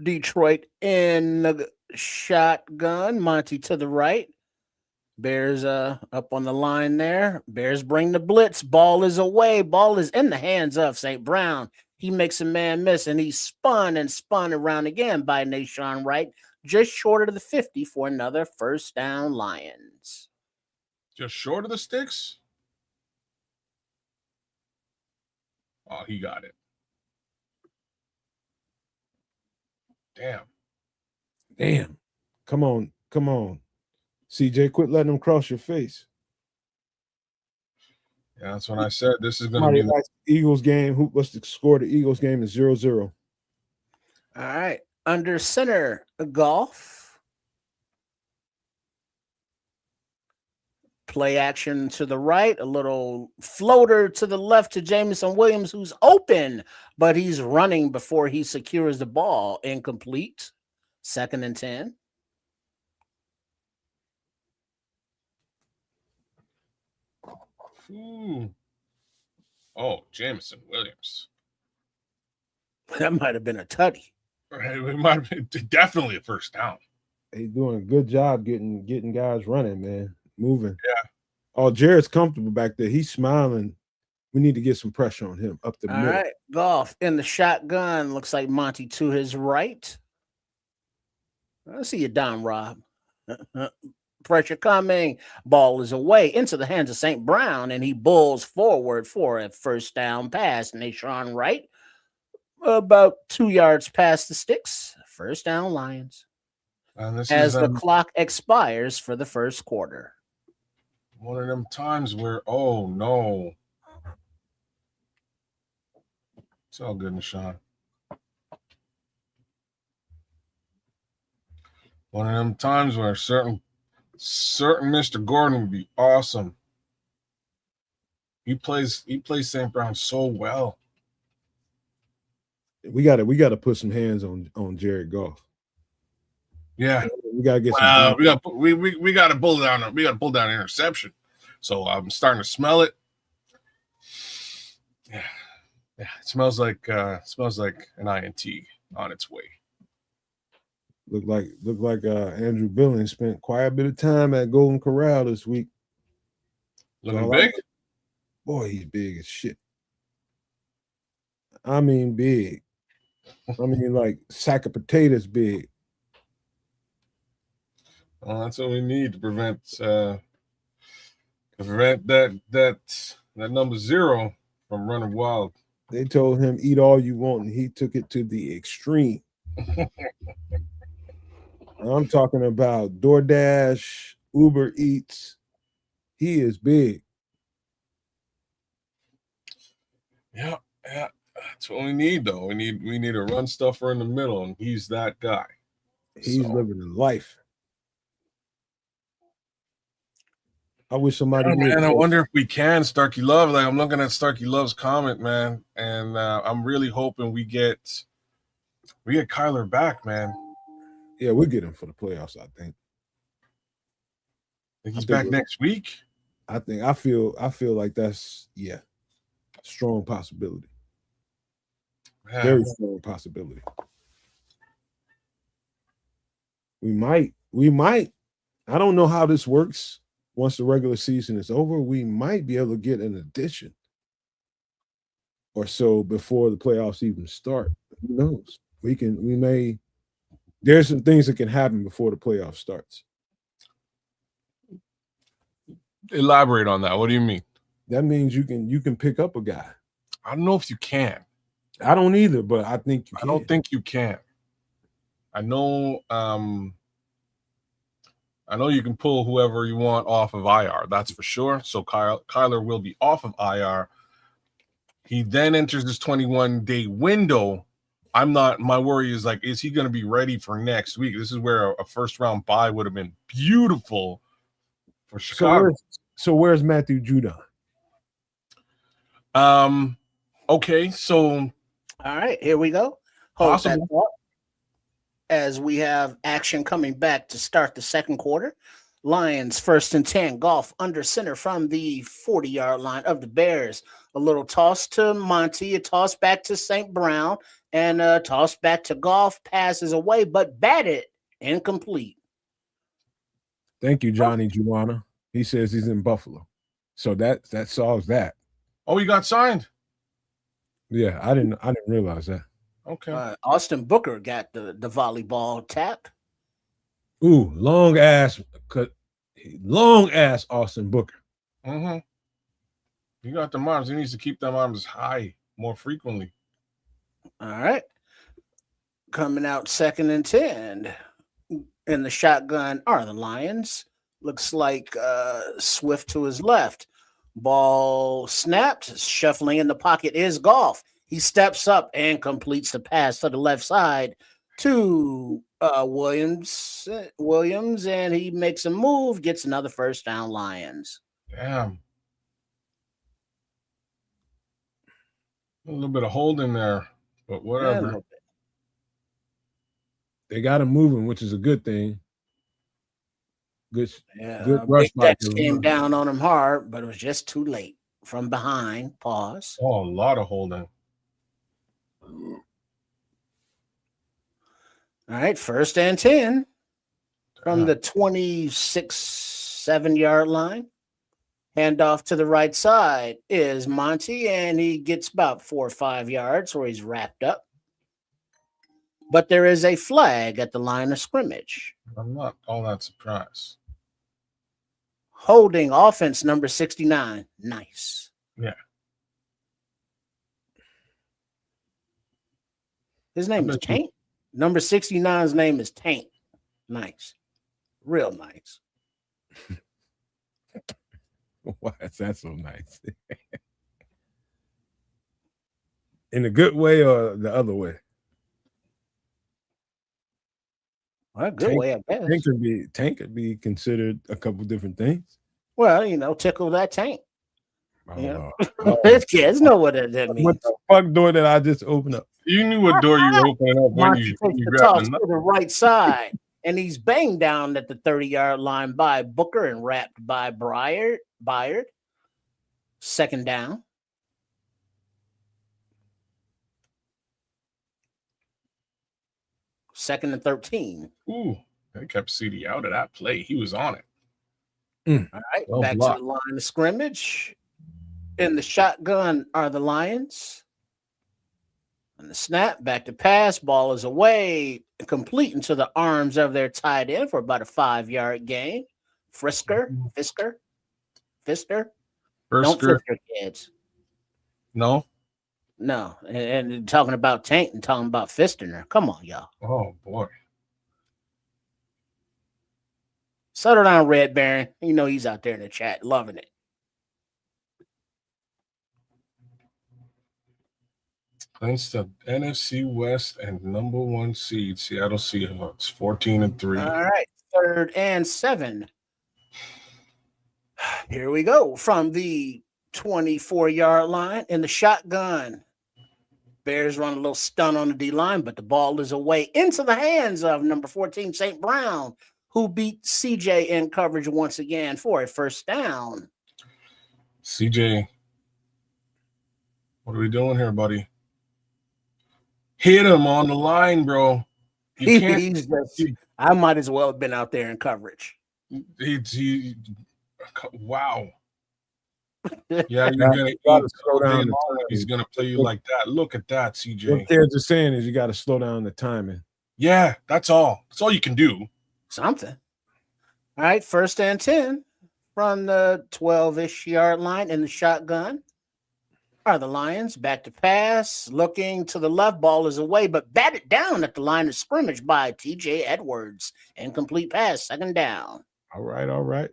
Detroit in the shotgun. Monty to the right. Bears up on the line there. Bears bring the blitz. Ball is away. Ball is in the hands of St. Brown. He makes a man miss, and he's spun around again by Nashawn Wright, just short of the 50 for another first down, Lions. Just short of the sticks? Oh, he got it. Damn. Come on. CJ, quit letting them cross your face. Yeah, that's when I said this is going to be the Eagles game. What's the score of the Eagles game is 0-0. All right. Under center, Goff. Play action to the right, a little floater to the left to Jameson Williams, who's open, but he's running before he secures the ball. Incomplete. 2nd and 10. Oh, Jameson Williams. That might have been a tutty. It might have been definitely a first down. He's doing a good job getting guys running, man. Moving. Yeah. Oh, Jared's comfortable back there. He's smiling. We need to get some pressure on him up the middle. All right. Goff in the shotgun. Looks like Monty to his right. I see you down, Rob. Pressure coming. Ball is away into the hands of St. Brown, and he bulls forward for a first down pass. Nashawn Wright about 2 yards past the sticks. First down, Lions. And this as the clock expires for the first quarter. One of them times where, oh no. It's all good, Nashawn. One of them times where certain Mr. Gordon would be awesome. He plays St. Brown so well. We gotta put some hands on Jared Goff. Yeah, we gotta get some. We gotta pull down. We gotta pull down an interception. So I'm starting to smell it. Yeah, it smells like an INT on its way. Look like Andrew Billings spent quite a bit of time at Golden Corral this week. Looking big? Boy, he's big as shit. I mean big. I mean like sack of potatoes big. Well, that's what we need to prevent that number 0 from running wild. They told him eat all you want, and he took it to the extreme. I'm talking about DoorDash, Uber Eats. He is big. Yeah. That's what we need, though. We need a run stuffer in the middle, and he's that guy. He's living a life. I wish somebody would. Man, I wonder if we can, Starkey Love. Like, I'm looking at Starkey Love's comment, man, and I'm really hoping we get Kyler back, man. Yeah, we'll get him for the playoffs, I think. Think he's back next week? I feel like that's strong possibility. Man. Very strong possibility. We might. I don't know how this works. Once the regular season is over, we might be able to get an addition or so before the playoffs even start. Who knows? There's some things that can happen before the playoff starts. Elaborate on that. What do you mean? That means you can pick up a guy. I don't know if you can. I don't either, but I think you can. I don't think you can. I know you can pull whoever you want off of IR. That's for sure. So Kyler will be off of IR. He then enters this 21-day window I'm not. My worry is like, is he going to be ready for next week? This is where a first round bye would have been beautiful for Chicago. Where's Matthew Judon? Okay, so all right, here we go. Hold that possible. thought as we have action coming back to start the second quarter. Lions 1st and 10, Goff under center from the 40-yard line of the Bears. A little toss to Monty, a toss back to St. Brown, and a toss back to Goff. Passes away, but batted incomplete. Thank you, Johnny Juana. He says he's in Buffalo. So that solves that. Oh, he got signed. Yeah, I didn't realize that. Okay. Austin Booker got the volleyball tap. Ooh, long ass Austin Booker. Mm-hmm. He got them arms. He needs to keep them arms high more frequently. All right. Coming out 2nd and 10. In the shotgun are the Lions. Looks like Swift to his left. Ball snapped. Shuffling in the pocket is Goff. He steps up and completes the pass to the left side to Williams, and he makes a move, gets another first down, Lions. Damn. A little bit of holding there, but whatever. They got him moving, which is a good thing. Good rush. Big Dex came down on him hard, but it was just too late. From behind, pause. Oh, a lot of holding. All right, 1st and 10 from the 26-7-yard line. Handoff to the right side is Monty, and he gets about 4 or 5 yards where he's wrapped up. But there is a flag at the line of scrimmage. I'm not all that surprised. Holding offense number 69. Nice. Yeah. His name is Tank. Number 69's name is Tank. Nice. Real nice. Why is that so nice? In a good way or the other way? Well, a good way, I guess. Tank could be considered a couple different things. Well, tickle that tank. Yeah. Kids know what that means. What the fuck door did I just open up? You knew what door you were opening up when you grabbed the right side, and he's banged down at the 30-yard line by Booker and wrapped by Byard. 2nd down. Second and 13. Ooh, they kept CD out of that play. He was on it. All right, back to the line of scrimmage. In the shotgun are the Lions. And the snap, back to pass, ball is away, complete into the arms of their tight end for about a 5-yard gain. Fister. Don't Fister, kids. No. And talking about Tank and talking about Fister. Come on, y'all. Oh, boy. Settle down, Red Baron. You know he's out there in the chat, loving it. Against the NFC West and number 1 seed, Seattle Seahawks, 14-3. All right, 3rd and 7. Here we go from the 24-yard line in the shotgun. Bears run a little stun on the D-line, but the ball is away into the hands of number 14, St. Brown, who beat CJ in coverage once again for a first down. CJ, what are we doing here, buddy? Hit him on the line, bro. I might as well have been out there in coverage. Wow. Yeah, you're gonna slow down. He's gonna play you like that. Look at that, CJ. What they're just saying is you got to slow down the timing. Yeah, that's all. That's all you can do. Something. All right, 1st and 10 from the 12-ish yard line in the shotgun are the Lions. Back to pass, looking to the left, ball is away, but batted down at the line of scrimmage by TJ Edwards. Incomplete pass, 2nd down. All right.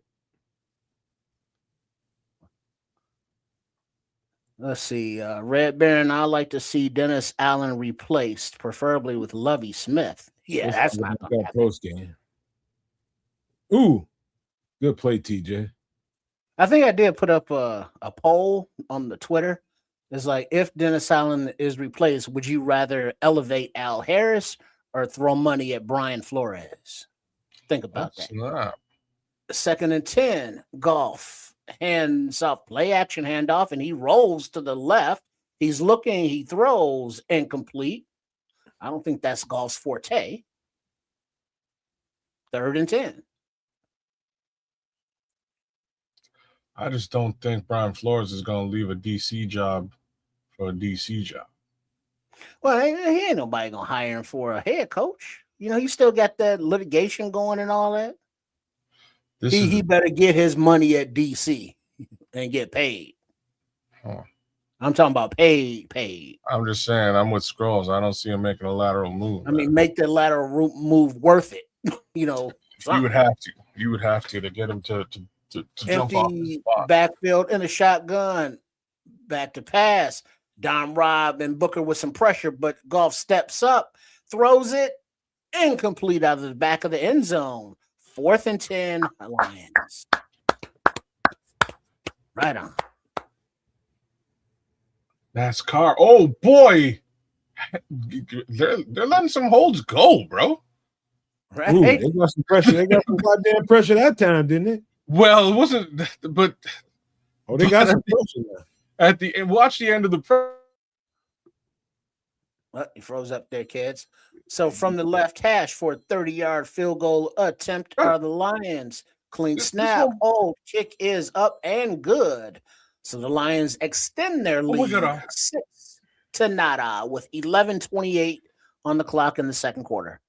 Let's see. Red Baron, I like to see Dennis Allen replaced, preferably with Lovey Smith. Yeah, Let's that's talk not about going to that happen. post game. Ooh, good play, TJ. I think I did put up a poll on the Twitter. It's like, if Dennis Allen is replaced, would you rather elevate Al Harris or throw money at Brian Flores? Think about That's that. not. 2nd and 10, golf. Hands off, play action handoff, and he rolls to the left. He's looking, he throws, incomplete. I don't think that's golf's forte. 3rd and 10. I just don't think Brian Flores is going to leave a DC job for a DC job. Well, he ain't nobody gonna hire him for a head coach. You know, he still got that litigation going and all that. He better get his money at DC and get paid. Huh. I'm talking about paid. I'm just saying, I'm with Scrolls. I don't see him making a lateral move. I mean, make the lateral move worth it. You know, you would have to. You would have to get him to jump off the empty spot. backfield in a shotgun, back to pass. Dom Rob and Booker with some pressure, but Golf steps up, throws it, incomplete out of the back of the end zone. 4th and 10, Lions. Right on. NASCAR. Oh boy, they're letting some holds go, bro. Right? Ooh, they got some pressure. They got some goddamn pressure that time, didn't they? Well, it wasn't, but they got some pressure now. At the end, watch the end of the Well, he froze up there, kids. So from the left hash for a 30-yard field goal attempt are the Lions. Clean snap. Hold. Kick is up and good. So the Lions extend their lead 6-0 with 11:28 on the clock in the second quarter.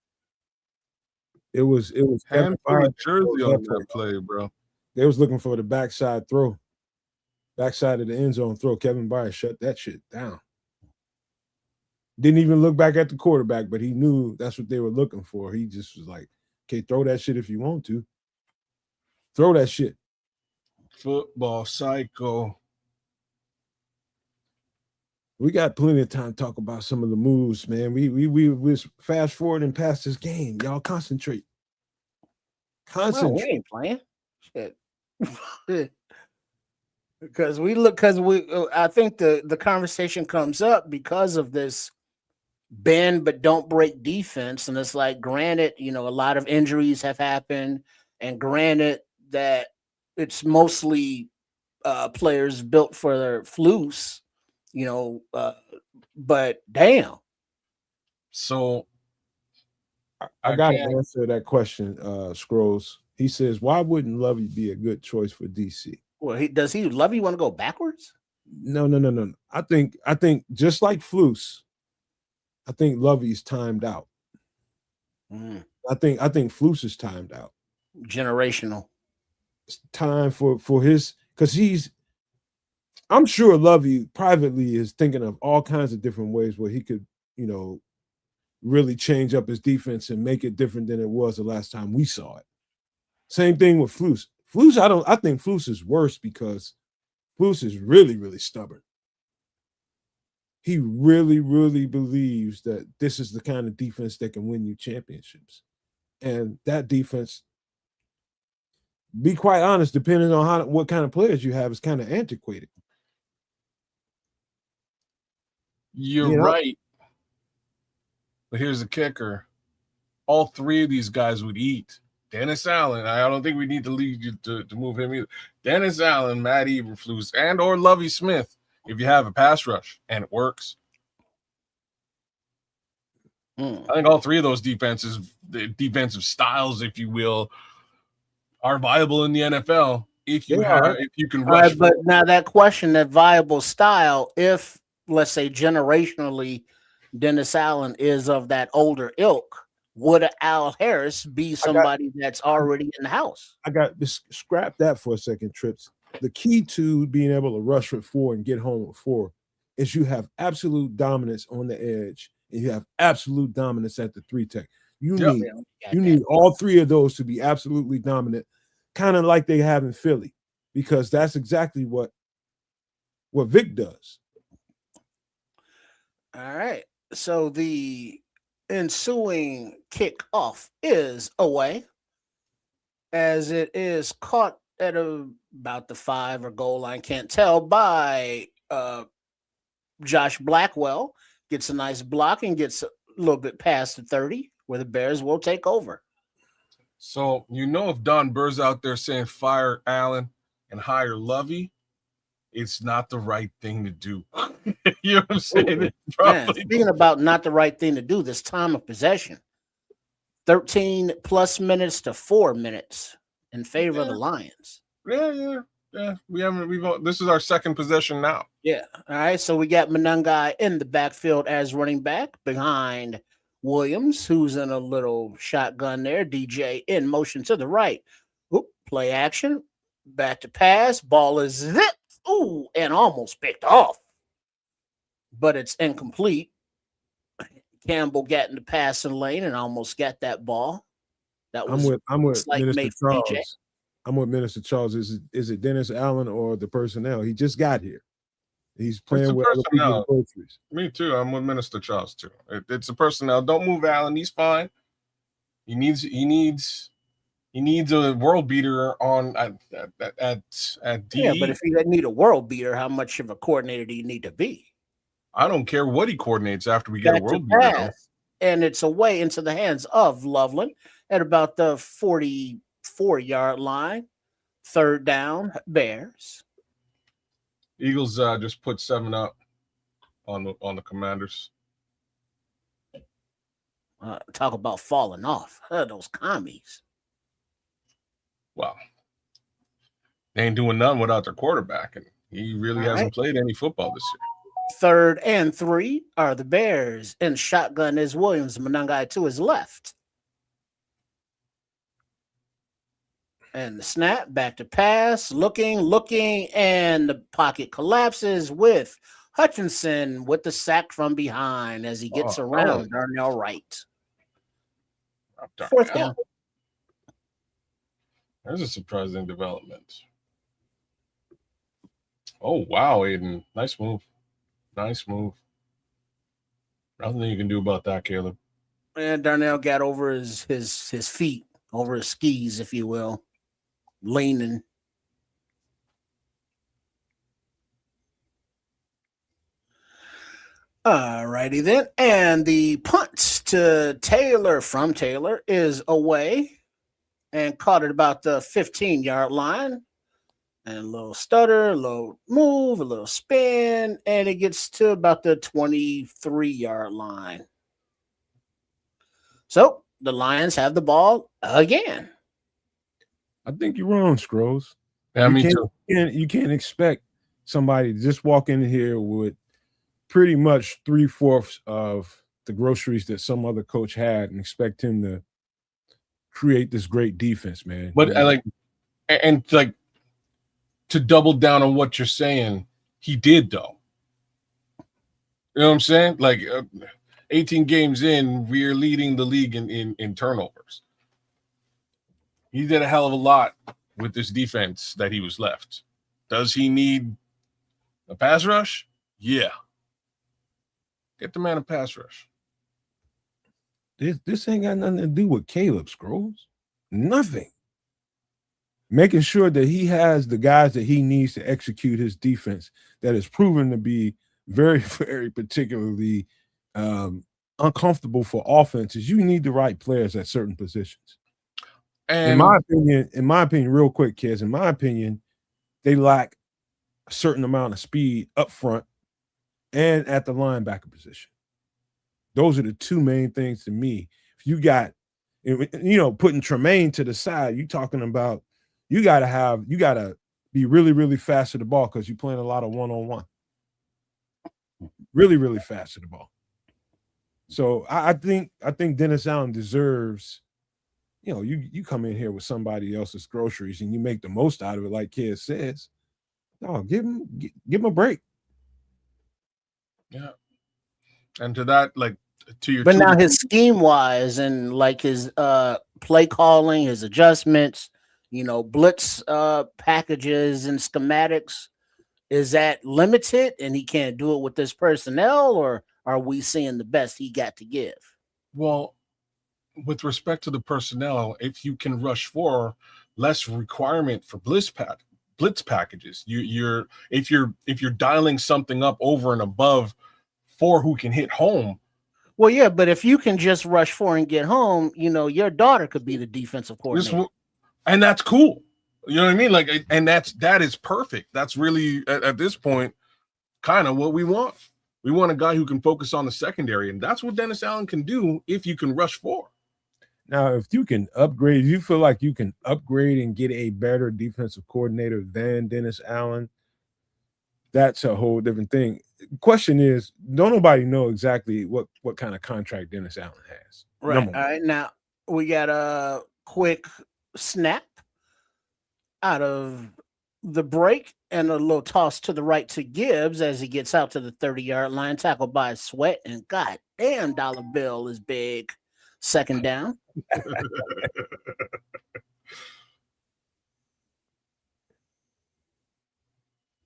It was Kevin Jersey on that play, bro. They was looking for the backside throw. Backside of the end zone throw. Kevin Byard shut that shit down. Didn't even look back at the quarterback, but he knew that's what they were looking for. He just was like, okay, throw that shit if you want to. Throw that shit. Football psycho. We got plenty of time to talk about some of the moves, man. We was fast forwarding past this game. Y'all concentrate. Well, we ain't playing. Shit. Because I think the conversation comes up because of this bend but don't break defense. And it's like, granted, a lot of injuries have happened, and granted that it's mostly players built for their flus, but damn. So I got to answer that question, Scrolls. He says, why wouldn't Lovey be a good choice for DC? Well, Lovey want to go backwards? No. I think just like Flus, I think Lovey's timed out. I think Flus is timed out. Generational. It's time for his, because I'm sure Lovey privately is thinking of all kinds of different ways where he could, really change up his defense and make it different than it was the last time we saw it. Same thing with Flus. I think Flus is worse because Flus is really, really stubborn. He really, really believes that this is the kind of defense that can win you championships. And that defense, be quite honest, depending on what kind of players you have, is kind of antiquated. You're right. But here's the kicker. All three of these guys would eat. Dennis Allen, I don't think we need to lead you to move him either. Dennis Allen, Matt Eberflus, and or Lovey Smith, if you have a pass rush and it works. I think all three of those the defensive styles, if you will, are viable in the NFL if you can rush. Right, but now that question, that viable style, if, let's say, generationally, Dennis Allen is of that older ilk, would Al Harris be somebody that's already in the house? I got this. Scrap that for a second, Trips. The key to being able to rush with 4 and get home with 4 is you have absolute dominance on the edge and you have absolute dominance at the 3 tech. You need all three of those to be absolutely dominant, kind of like they have in Philly, because that's exactly what what Vic does. All right. So the ensuing kickoff is away, as it is caught at about the 5 or goal line. Can't tell by Josh Blackwell. Gets a nice block and gets a little bit past the 30, where the Bears will take over. So, if Don Burr's out there saying fire Allen and hire Lovey, it's not the right thing to do. You know what I'm saying? Man, speaking about not the right thing to do, this time of possession, 13 plus minutes to 4 minutes in favor of the Lions. Yeah. This is our second possession now. Yeah. All right. So we got Menengai in the backfield as running back behind Williams, who's in a little shotgun there. DJ in motion to the right. Oop, play action. Back to pass. Ball is zipped. Ooh, and almost picked off. But it's incomplete. Campbell got in the passing lane and almost got that ball. That was I'm with like Minister Charles. I'm with Minister Charles. Is it Dennis Allen or the personnel? He just got here. He's playing with other people's groceries. Me too. I'm with Minister Charles too. It's the personnel. Don't move Allen. He's fine. He needs a world beater on at D. Yeah, but if you need a world beater, how much of a coordinator do you need to be? I don't care what he coordinates after we get a world beater. And it's away into the hands of Loveland at about the 44-yard line. Third down, Bears. Eagles just put 7 up on the Commanders. Talk about falling off. Those commies. Wow. They ain't doing nothing without their quarterback, and he really hasn't played any football this year. 3rd and 3 are the Bears, and shotgun is Williams. Menengai to his left. And the snap, back to pass, looking, and the pocket collapses with Hutchinson with the sack from behind as he gets around Darnell Wright. 4th down. There's a surprising development. Oh, wow, Aiden. Nice move. Nothing you can do about that, Caleb. And Darnell got over his feet, over his skis, if you will, leaning. All righty then. And the punt to Taylor from Taylor is away and caught at about the 15-yard line. And a little stutter, a little move, a little spin, and it gets to about the 23-yard line. So the Lions have the ball again. I think you're wrong, Scrolls. Yeah, me too. You can't expect somebody to just walk in here with pretty much 3/4 of the groceries that some other coach had and expect him to create this great defense, man. But to double down on what you're saying, he did, though. You know what I'm saying? 18 games in, we're leading the league in turnovers. He did a hell of a lot with this defense that he was left. Does he need a pass rush? Yeah. Get the man a pass rush. This ain't got nothing to do with Caleb, Scrolls. Nothing. Making sure that he has the guys that he needs to execute his defense that is proven to be very, very particularly uncomfortable for offenses. You need the right players at certain positions. And in my opinion, real quick, kids, in my opinion, they lack a certain amount of speed up front and at the linebacker position. Those are the two main things to me. If you got, putting Tremaine to the side, you're talking about you got to be really, really fast to the ball because you're playing a lot of one-on-one. Really, really fast to the ball. So I think Dennis Allen deserves, you come in here with somebody else's groceries and you make the most out of it, like Kid says. No, give him a break. Yeah. And to that, to your. But now his scheme wise and his play calling, his adjustments, blitz packages and schematics, Is that limited and he can't do it with this personnel, or are we seeing the best he got to give? Well, with respect to the personnel, if you can rush 4, less requirement for blitz packages. If you're dialing something up over and above 4 who can hit home. Well, yeah, but if you can just rush 4 and get home, your daughter could be the defensive coordinator. And that's cool. You know what I mean? Like, and that is perfect. That's really at this point kind of what we want. We want a guy who can focus on the secondary, and that's what Dennis Allen can do if you can rush 4. Now, if you can upgrade, you feel like you can upgrade and get a better defensive coordinator than Dennis Allen, that's a whole different thing. Question is, don't nobody know exactly what kind of contract Dennis Allen has. Right. All right. Now we got a quick snap out of the break and a little toss to the right to Gibbs as he gets out to the 30-yard line, tackled by Sweat, and god damn, dollar bill is big. Second down.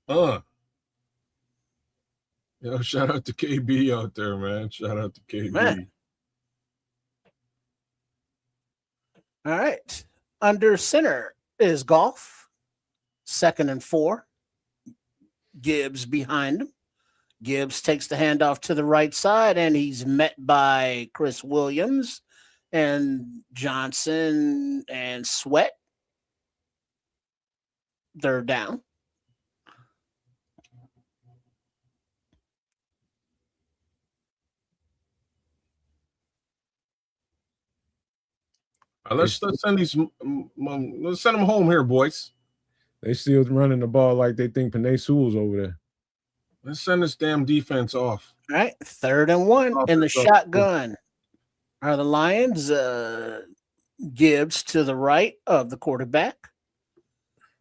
Yo, shout out to KB out there, man. Shout out to KB. Man. All right. Under center is Goff. 2nd and 4. Gibbs behind him. Gibbs takes the handoff to the right side, and he's met by Chris Williams and Johnson and Sweat. 3rd down. Let's send let's send them home here, boys. They still running the ball like they think penei Sewell's over there. Let's send this damn defense off. All right, 3rd and 1 in the shotgun. Are the Lions? Gibbs to the right of the quarterback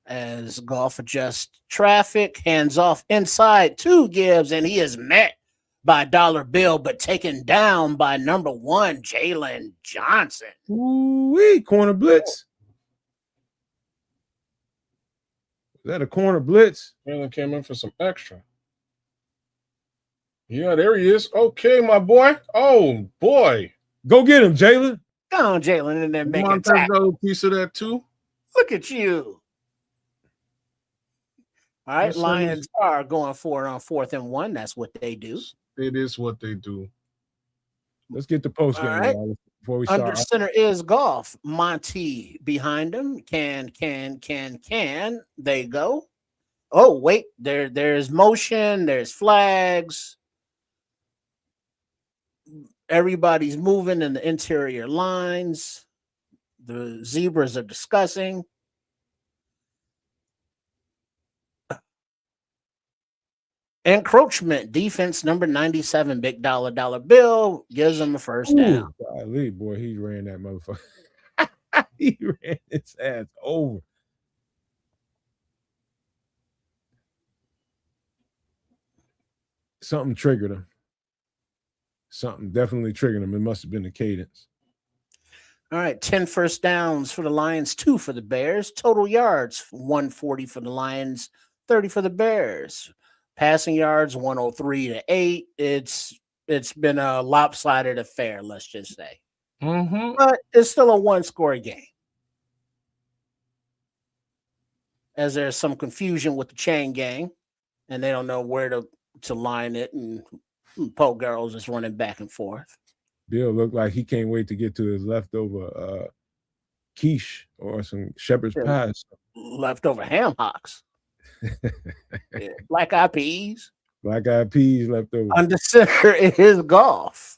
as Goff adjusts traffic, hands off inside to Gibbs, and he is met by dollar bill, but taken down by number 1, Jalen Johnson. Ooh-wee, corner blitz. Is that a corner blitz? Jalen came in for some extra. Yeah, there he is. Okay, my boy. Oh, boy. Go get him, Jalen. Go on, Jalen, and then make a tackle. A piece of that, too. Look at you. All right, Lions are going for it on 4th and 1. That's what they do. It is what they do. Let's get the post game right. Before we start. Under center is Goff. Monty behind him. Can. They go. Oh, wait. There's motion. There's flags. Everybody's moving in the interior lines. The zebras are discussing. Encroachment, defense number 97, big dollar bill, gives him a first down. Golly, boy, he ran that motherfucker. He ran his ass over. Something triggered him. Something definitely triggered him. It must have been the cadence. All right, 10 first downs for the Lions, 2 for the Bears. Total yards, 140 for the Lions, 30 for the Bears. Passing yards, 103 to 8. It's been a lopsided affair, let's just say. But it's still a 1-score game. As there's some confusion with the chain gang, and they don't know where to line it, and Poe Girls is running back and forth. Bill looked like he can't wait to get to his leftover quiche or some shepherd's pies. Leftover ham hocks. Yeah. Black eyed peas. Black eyed peas left over. Under center is Goff.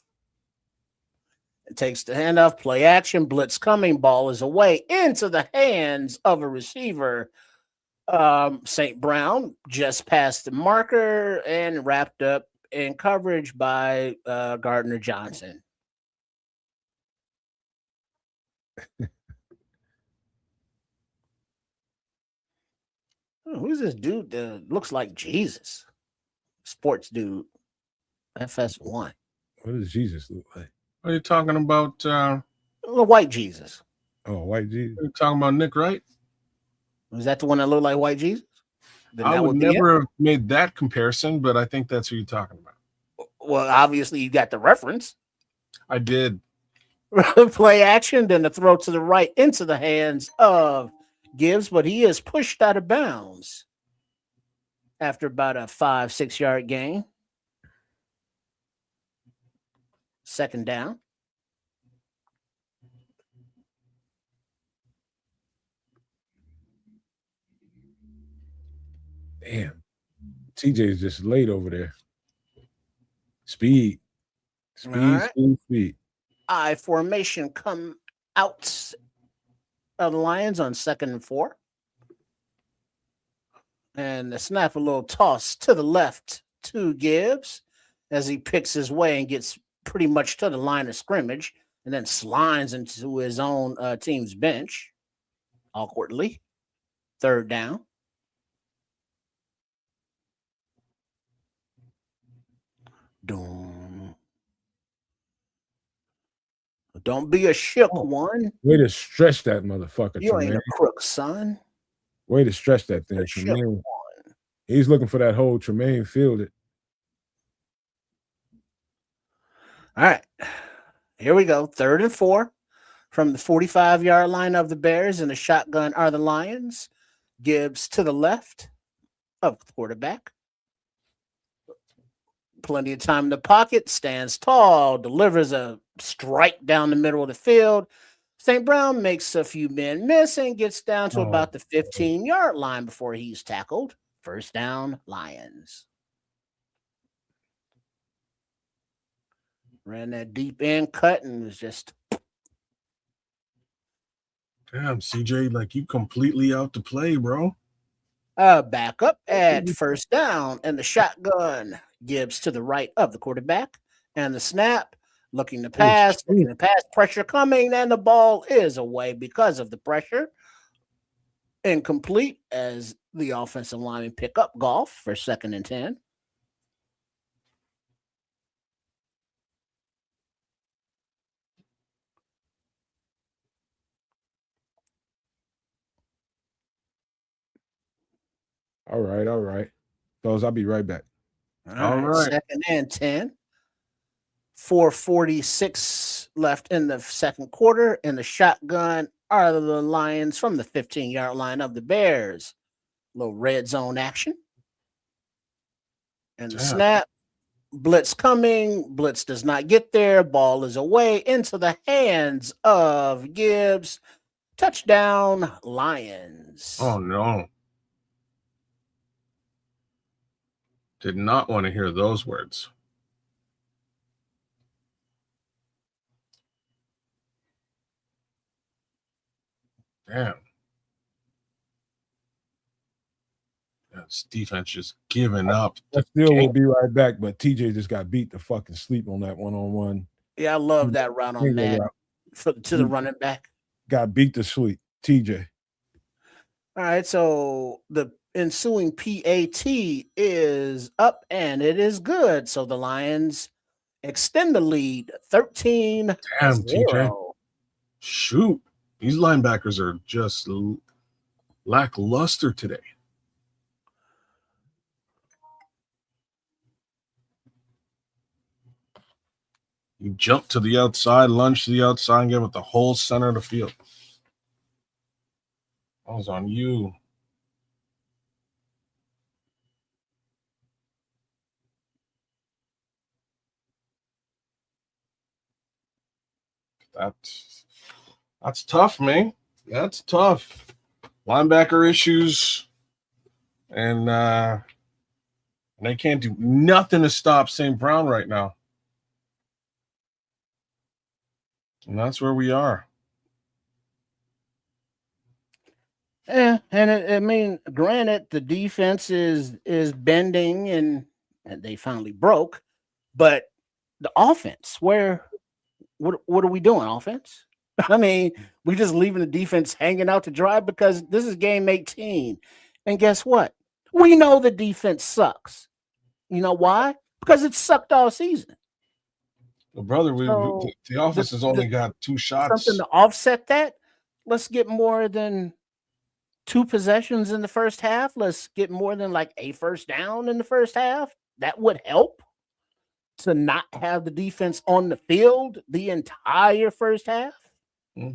It takes the handoff, play action, blitz coming, ball is away into the hands of a receiver. St. Brown just passed the marker and wrapped up in coverage by Gardner Johnson. Who's this dude that looks like Jesus? Sports dude. FS1. What does Jesus look like? Are you talking about? The white Jesus. Oh, white Jesus. Are you talking about Nick Wright? Was that the one that looked like white Jesus? then I that would would be it. never have made that comparison, but I think that's who you're talking about. Well, obviously you got the reference. I did. Play action, then the throw to the right into the hands of Gibbs, but he is pushed out of bounds after about a 5-6 yard gain. Second down. Damn. TJ is just late over there. Speed. All right. Speed. I formation come out of the Lions on 2nd and 4. And the snap, a little toss to the left to Gibbs as he picks his way and gets pretty much to the line of scrimmage and then slides into his own team's bench awkwardly. 3rd down. Don't be a shook one. Way to stretch that motherfucker, You Tremaine. ain't a crook, son. Way to stretch that thing, Tremaine. He's looking for that hole. Tremaine fielded. All right. Here we go. 3rd and 4 from the 45-yard line of the Bears, and the shotgun are the Lions. Gibbs to the left of the quarterback. Plenty of time in the pocket. Stands tall. Delivers a strike down the middle of the field. St. Brown makes a few men miss and gets down to about the 15-yard line before he's tackled. 1st down, Lions. Ran that deep end cut and was just. Damn, CJ, like you completely out to play, bro. Back up at 1st down and the shotgun. Gibbs to the right of the quarterback. And the snap, looking to pass, pressure coming, and the ball is away because of the pressure. Incomplete as the offensive lineman pick up golf for 2nd and 10. All right. Fellas, I'll be right back. All right. 2nd and 10. 4:46 left in the 2nd quarter, and the shotgun are the Lions from the 15-yard line of the Bears. Little red zone action. And the snap, blitz coming. Blitz does not get there. Ball is away into the hands of Gibbs. Touchdown, Lions. Oh, no. Did not want to hear those words. Damn. This defense just giving up. I still will be right back, but TJ just got beat to fucking sleep on that one-on-one. Yeah, I love that route on that to the running back. Got beat to sleep, TJ. All right, so the ensuing PAT is up and it is good. So the Lions extend the lead 13-0. Damn, TJ. Shoot. These linebackers are just lackluster today. You jump to the outside, lunge to the outside, and get with the whole center of the field. That was on you. That's tough, man. That's tough. Linebacker issues, and they can't do nothing to stop St. Brown right now. And that's where we are. Yeah, and I mean, granted, the defense is bending and they finally broke, but the offense, what are we doing, offense? I mean, we just leaving the defense hanging out to dry because this is game 18. And guess what? We know the defense sucks. You know why? Because it sucked all season. Well, brother, the offense has only got 2 shots. Something to offset that. Let's get more than 2 possessions in the first half. Let's get more than like a first down in the first half. That would help to not have the defense on the field the entire first half. Yeah,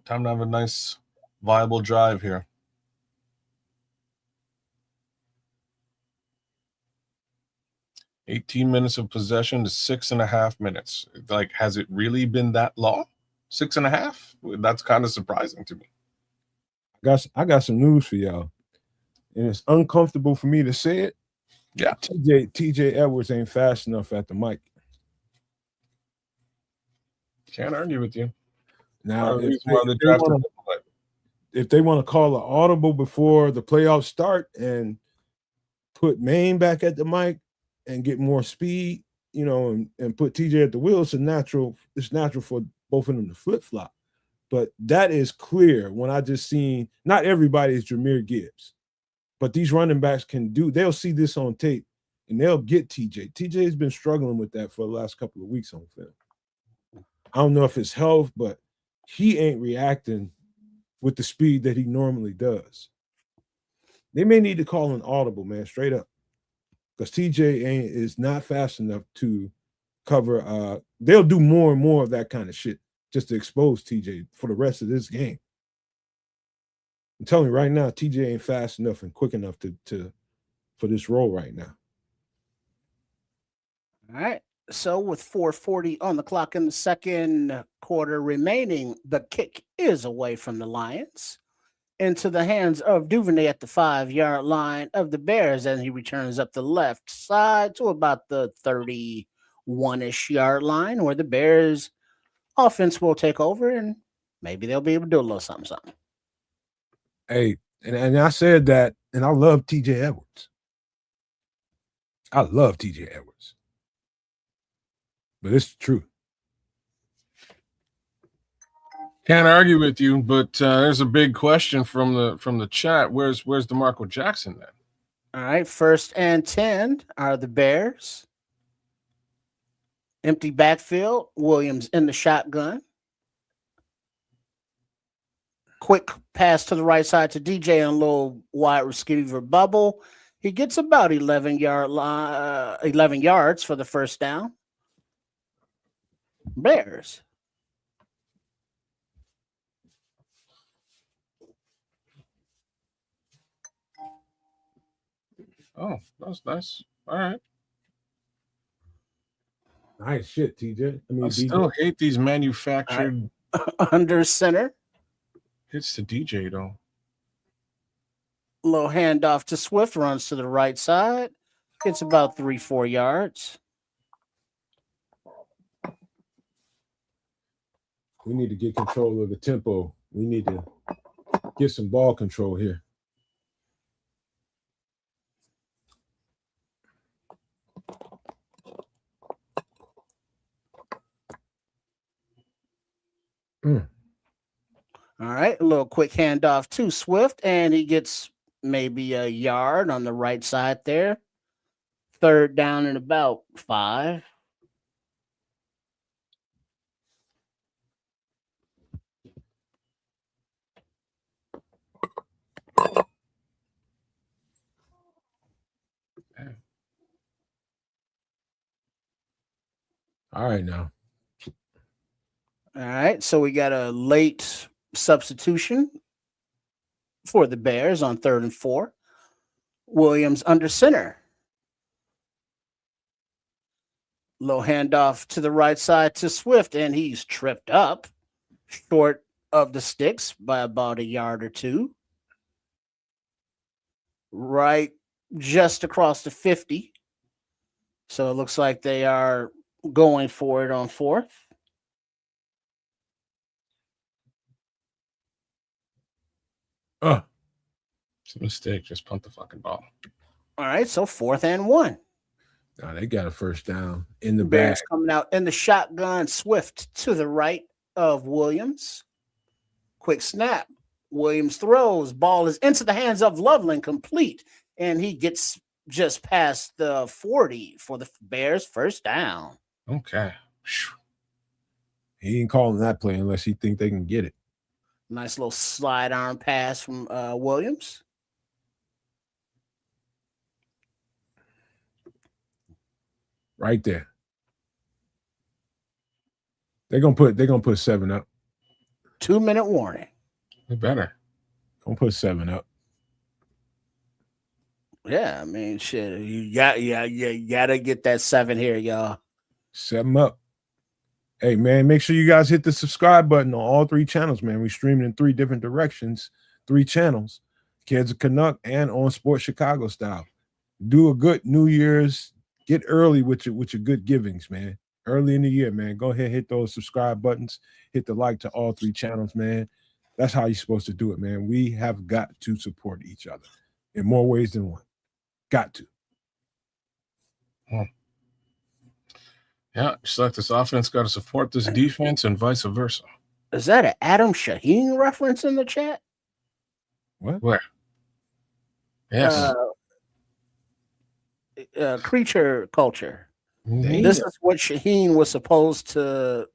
time to have a nice, viable drive here. "18 minutes of possession to 6.5 minutes." Like, has it really been that long? 6.5? That's kind of surprising to me. I got some news for y'all, and it's uncomfortable for me to say it. Yeah. TJ Edwards ain't fast enough at the mic. Can't argue with you. Now, if they want to call an audible before the playoffs start and put Maine back at the mic and get more speed, and put TJ at the wheel, it's natural for both of them to flip-flop. But that is clear when I just seen, not everybody is Jahmyr Gibbs, but these running backs they'll see this on tape and they'll get TJ. TJ has been struggling with that for the last couple of weeks on film. I don't know if it's health, but he ain't reacting with the speed that he normally does. They may need to call an audible, man, straight up. Because TJ is not fast enough to cover. They'll do more and more of that kind of shit just to expose TJ for the rest of this game. I'm telling you right now, TJ ain't fast enough and quick enough for this role right now. All right. So with 4:40 on the clock in the second quarter remaining, the kick is away from the Lions into the hands of Duvernay at the 5-yard line of the Bears, and he returns up the left side to about the 31-ish yard line, where the Bears offense will take over, and maybe they'll be able to do a little something. Hey, and I said that, and I love TJ Edwards. I love TJ Edwards. But it's true. Can't argue with you, but there's a big question from the chat. Where's DeMarco Jackson then? All right, 1st and 10 are the Bears. Empty backfield. Williams in the shotgun. Quick pass to the right side to DJ on a little wide receiver bubble. He gets about 11 yards for the first down. Bears. Oh, that's nice. All right. Nice shit, TJ. I still hate these manufactured under center. Hits to DJ though. Little handoff to Swift, runs to the right side. Gets about 3-4 yards. We need to get control of the tempo. We need to get some ball control here. All right, a little quick handoff to Swift, and he gets maybe a yard on the right side there. 3rd down and about 5. All right, now. All right, so we got a late substitution for the Bears on 3rd and 4. Williams under center. Low handoff to the right side to Swift, and he's tripped up short of the sticks by about a yard or two. Right just across the 50. So it looks like they are going for it on 4th. It's a mistake. Just punt the fucking ball. All right, so 4th and 1. Now they got a first down in the Bears back. coming out in the shotgun. Swift to the right of Williams. Quick snap. Williams throws. Ball is into the hands of Loveland, complete. And he gets just past the 40 for the Bears' first down. Okay. He ain't calling that play unless he think they can get it. Nice little slide arm pass from Williams. Right there. They're gonna put 7 up. 2-minute warning. They better. Gonna put 7 up. Yeah, I mean, shit. You gotta get that 7 here, y'all. 7 up. Hey man, make sure you guys hit the subscribe button on all 3 channels, man. We streaming in 3 different directions, 3 channels. Kids of Canuck and on Sports Chicago style. Do a good New Year's. Get early with your good givings, man. Early in the year, man. Go ahead, hit those subscribe buttons. Hit the like to all 3 channels, man. That's how you're supposed to do it, man. We have got to support each other in more ways than one. Got to. Yeah, just like this offense got to support this defense and vice versa. Is that an Adam Shaheen reference in the chat? What? Where? Yes. Creature culture. Mhm. This is what Shaheen was supposed to.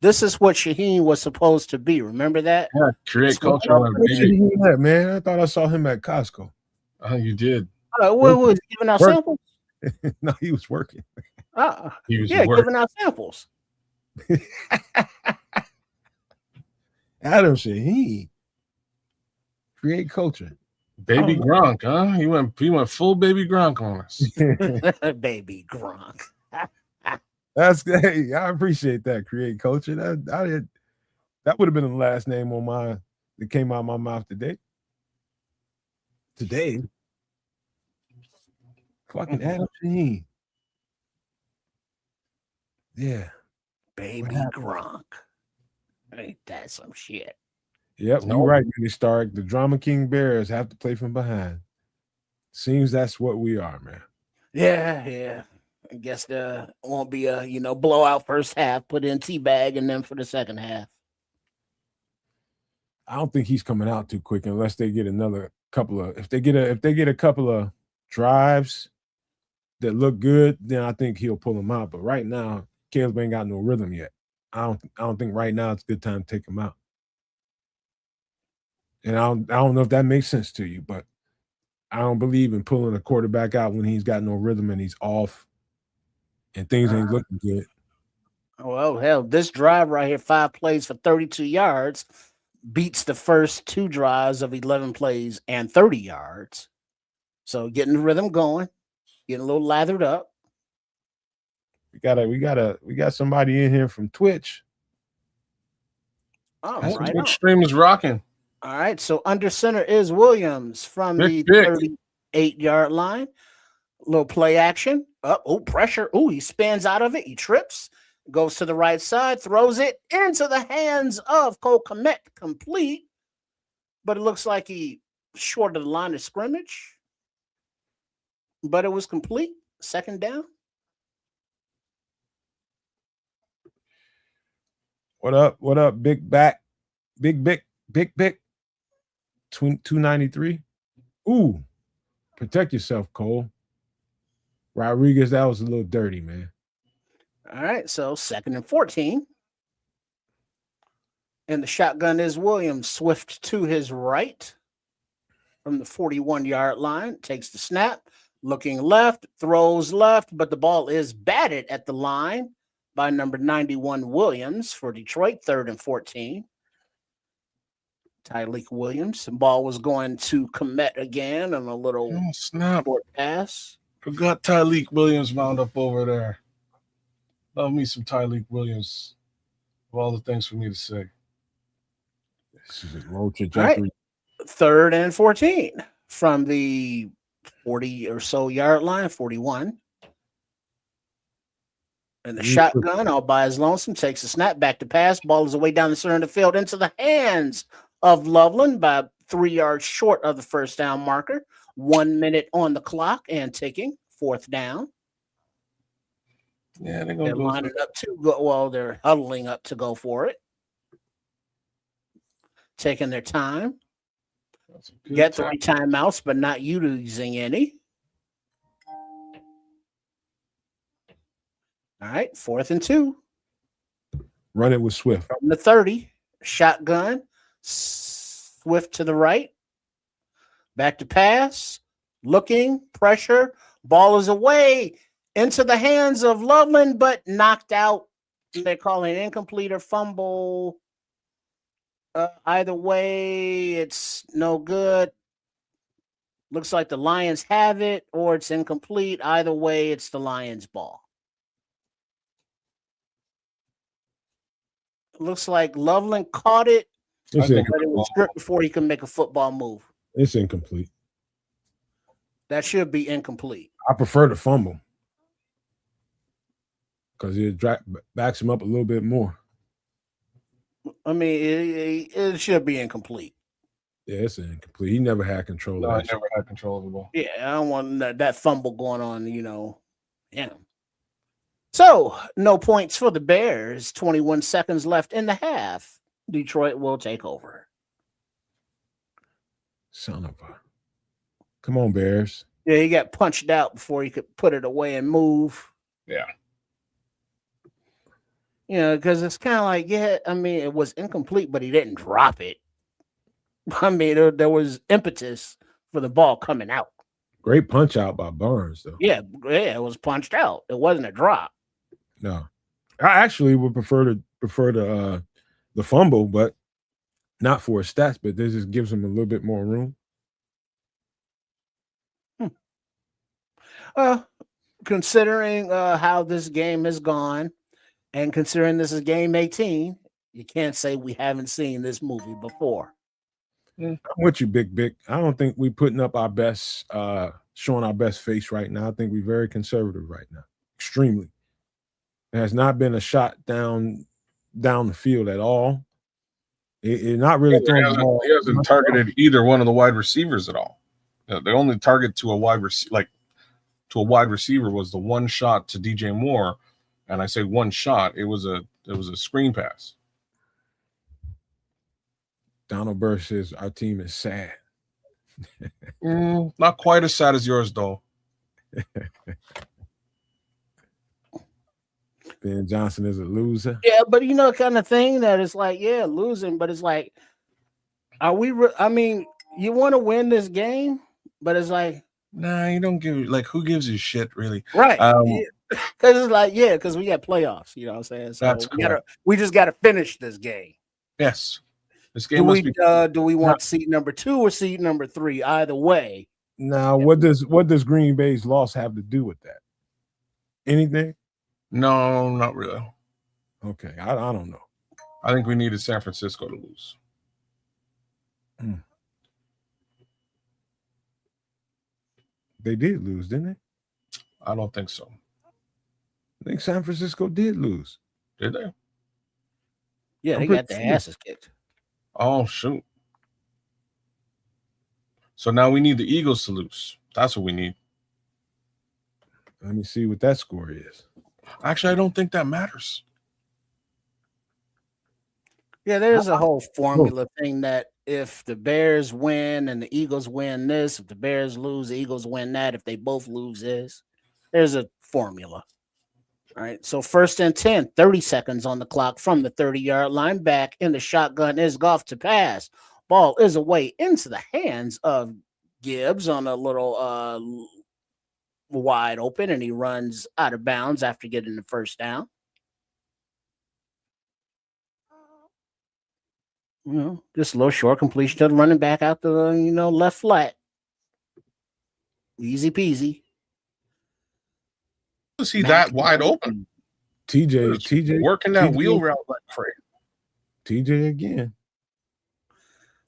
This is what Shaheen was supposed to be. Remember that? Yeah, create That's what- culture on a baby. Man, I thought I saw him at Costco. Oh, you did. What was he giving out Work. samples? No, he was working. He was Yeah, working. giving out samples. Adam Shaheen. Create culture. Baby Gronk, huh? He went full baby Gronk on us. Baby Gronk. That's hey, I appreciate that. Create culture. That would have been the last name on my that came out of my mouth today. Fucking Adam Shaheen. Yeah. Baby Gronk. Ain't that some shit? Yep, you're right, Minnie Stark. The Drama King Bears have to play from behind. Seems that's what we are, man. Yeah. I guess there won't be a blowout first half. Put in teabag and then for the second half. I don't think he's coming out too quick unless they get another couple of if they get a couple of drives that look good, then I think he'll pull them out. But right now, Caleb ain't got no rhythm yet. I don't think right now it's a good time to take him out. And I don't know if that makes sense to you, but I don't believe in pulling a quarterback out when he's got no rhythm and he's off and things ain't looking good. Well, hell, this drive right here, 5 plays for 32 yards, beats the first 2 drives of 11 plays and 30 yards. So getting the rhythm going, getting a little lathered up. We got somebody in here from Twitch. Twitch stream is rocking. All right, so under center is Williams from the 38-yard line. Little play action. Pressure. He spins out of it. He trips. Goes to the right side. Throws it into the hands of Cole Kmet. Complete. But it looks like he short of the line of scrimmage. But it was complete. Second down. What up? What up? Big back. Big. 293. Ooh. Protect yourself, Cole. Rodriguez, that was a little dirty, man. All right, so 2nd and 14. And the shotgun is Williams. Swift to his right from the 41-yard line. Takes the snap. Looking left. Throws left. But the ball is batted at the line by number 91 Williams for Detroit. 3rd and 14. Tyleik Williams. The ball was going to Kmet again on a little snap short pass. Forgot Tyleik Williams wound up over there. Love me some Tyleik Williams. Of all the things for me to say. This is a low trajectory. Right. 3rd and 14 from the 40 or so yard line, 41. And the shotgun all by his lonesome takes a snap back to pass. Ball is away down the center of the field into the hands of Loveland by 3 yards short of the first down marker. 1 minute on the clock and ticking. 4th down. Yeah, they're lining up to go. Well, they're huddling up to go for it. Taking their time. Get 3 timeouts, but not using any. All right, 4th and 2. Run it with Swift. From the 30. Shotgun, swift to the right, back to pass, looking, pressure, ball is away into the hands of Loveland, but knocked out. They call it incomplete or fumble. Either way, it's no good. Looks like the Lions have it, or it's incomplete. Either way, it's the Lions' ball. Looks like Loveland caught it, It's I think but it was stripped before he could make a football move. It's incomplete. That should be incomplete. I prefer the fumble because it backs him up a little bit more. I mean, it should be incomplete. Yeah, it's incomplete. He never had control No, of I that. never had control of the ball. Yeah, I don't want that fumble going on, Yeah. So, no points for the Bears. 21 seconds left in the half. Detroit will take over. Son of a. Come on, Bears. Yeah, he got punched out before he could put it away and move. Yeah. Because it's kind of like, it was incomplete, but he didn't drop it. I mean, there was impetus for the ball coming out. Great punch out by Barnes, though. Yeah, it was punched out. It wasn't a drop. No, I actually would prefer the fumble, but not for his stats. But this just gives him a little bit more room. Considering how this game has gone, and considering this is game 18, you can't say we haven't seen this movie before. I'm with you, Big. I don't think we're putting up our best, showing our best face right now. I think we're very conservative right now, extremely. There has not been a shot down the field at all. It not really throwing the ball. He hasn't targeted either one of the wide receivers at all. The only target to a wide receiver was the one shot to DJ Moore, and I say one shot. It was a screen pass. Donald Burr says our team is sad. Not quite as sad as yours, though. Ben Johnson is a loser. Yeah, but kind of thing that is like, losing, but it's like, are we? You want to win this game, but it's like, nah, you don't give who gives a shit really, right? Because it's like, because we got playoffs. You know what I'm saying? So That's we just gotta finish this game. Yes, this game must be. Do we want seed number 2 or seed number 3? Either way. Now, what does Green Bay's loss have to do with that? Anything? No, not really. Okay, I don't know. I think we needed San Francisco to lose. They did lose, didn't they? I don't think so. I think San Francisco did lose. Did they? Yeah, they got their asses kicked. Oh, shoot. So now we need the Eagles to lose. That's what we need. Let me see what that score is. Actually, I don't think that matters. Yeah, there's a whole formula thing that if the Bears win and the Eagles win this, if the Bears lose, the Eagles win that. If they both lose this, there's a formula. All right, so 1st and 10, 30 seconds on the clock from the 30-yard line. Back in the shotgun is Goff to pass. Ball is away into the hands of Gibbs on a little wide open, and he runs out of bounds after getting the first down. Just a little short completion to the running back out the left flat. Easy peasy. Was he that wide open? TJ working that wheel route like crazy. TJ again.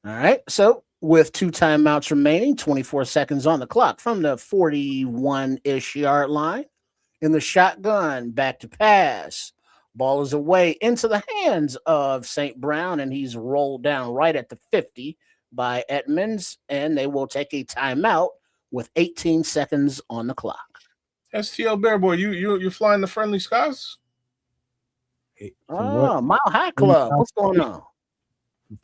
All right. So with 2 timeouts remaining, 24 seconds on the clock from the 41-ish yard line. In the shotgun, back to pass. Ball is away into the hands of St. Brown, and he's rolled down right at the 50 by Edmonds, and they will take a timeout with 18 seconds on the clock. STL Bear Boy, you're flying the friendly skies? Oh, Mile High Club. What's going on?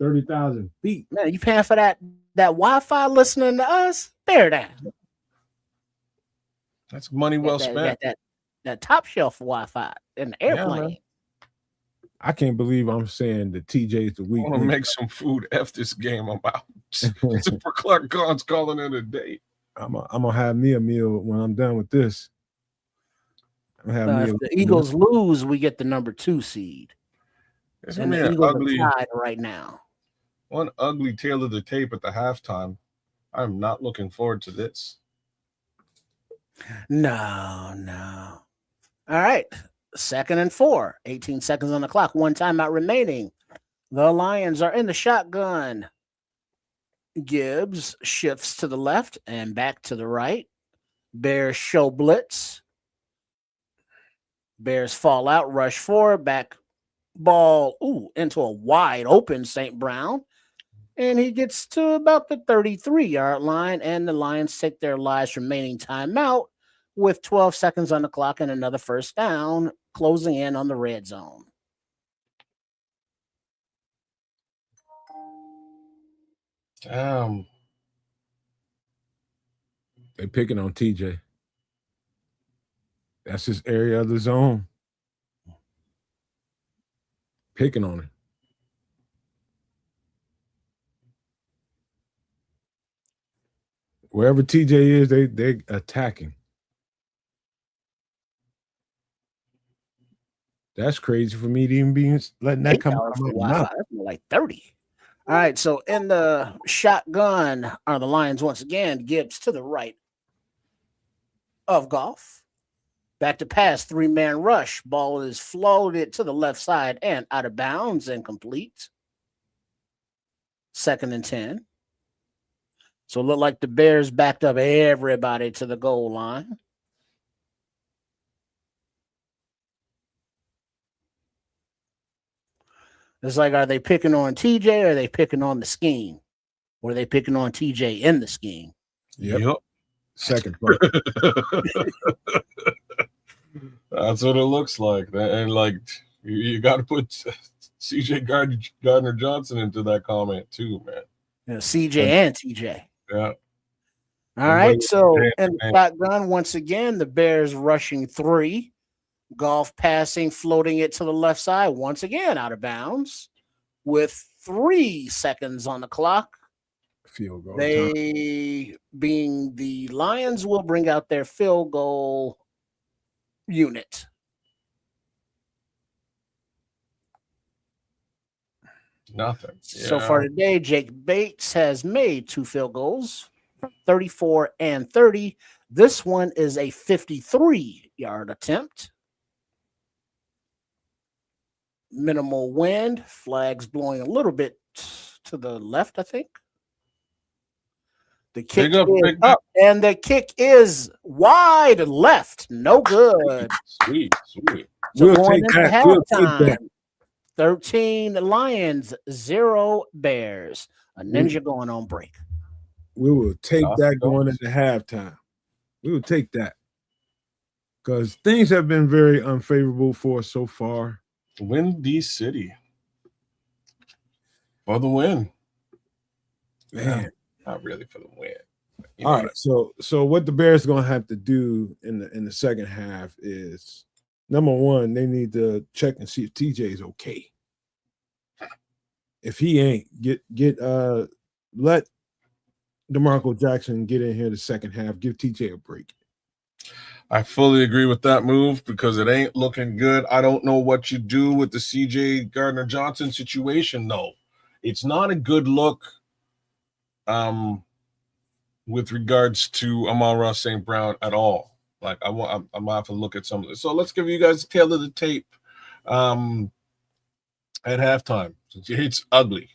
30,000 feet. Man, you paying for that Wi-Fi listening to us? Bear down. That's money well spent. That top shelf Wi-Fi in the airplane. I can't believe I'm saying the TJ is the I weak want to link. make some food. F this game. I'm out. Super Clark Khan's calling it a day. I'm gonna have me a meal when I'm done with this. I'm gonna have me If a the meal. Eagles lose, we get the number 2 seed. It's And gonna the be Eagles are tied right now. one ugly tail of the tape at the halftime. I'm not looking forward to this. No. All right. 2nd and 4. 18 seconds on the clock. 1 timeout remaining. The Lions are in the shotgun. Gibbs shifts to the left and back to the right. Bears show blitz. Bears fall out, rush forward, back ball into a wide open St. Brown. And he gets to about the 33-yard line, and the Lions take their last remaining timeout with 12 seconds on the clock and another first down, closing in on the red zone. Damn. They picking on TJ. That's his area of the zone. Picking on him. Wherever TJ is, they attacking. That's crazy for me to even be letting that come out of my mouth. That's more like 30. All right, so in the shotgun are the Lions once again. Gibbs to the right of Goff. Back to pass, 3-man rush. Ball is floated to the left side and out of bounds and complete. 2nd and 10. So it looked like the Bears backed up everybody to the goal line. It's like, are they picking on TJ or are they picking on the scheme? Or are they picking on TJ in the scheme? Yep. Second part. That's what it looks like. And like you got to put CJ Gardner Johnson into that comment too, man. Yeah, CJ and TJ. Yeah. All right. So in the shotgun, once again, the Bears rushing 3. Goff passing, floating it to the left side. Once again, out of bounds with 3 seconds on the clock. Field goal. They, being the Lions, will bring out their field goal unit. Nothing. So far today, Jake Bates has made 2 field goals, 34 and 30. This one is a 53-yard attempt. Minimal wind, flags blowing a little bit to the left, I think. The kick is up, and the kick is wide left. No good. Sweet. So we'll take that. We'll take that. 13 Lions, 0 Bears. A ninja going on break. We will take that going into halftime. We will take that. Because things have been very unfavorable for us so far. Windy City. For the win. Man. Yeah, not really for the win. All right. So what the Bears are gonna have to do in the second half is, number one, they need to check and see if TJ is okay. If he ain't, let DeMarco Jackson get in here the second half. Give TJ a break. I fully agree with that move because it ain't looking good. I don't know what you do with the CJ Gardner Johnson situation, though. It's not a good look with regards to Amon-Ra St. Brown at all. Like, I'm going to have to look at some of this. So let's give you guys a tail of the tape at halftime. It's ugly.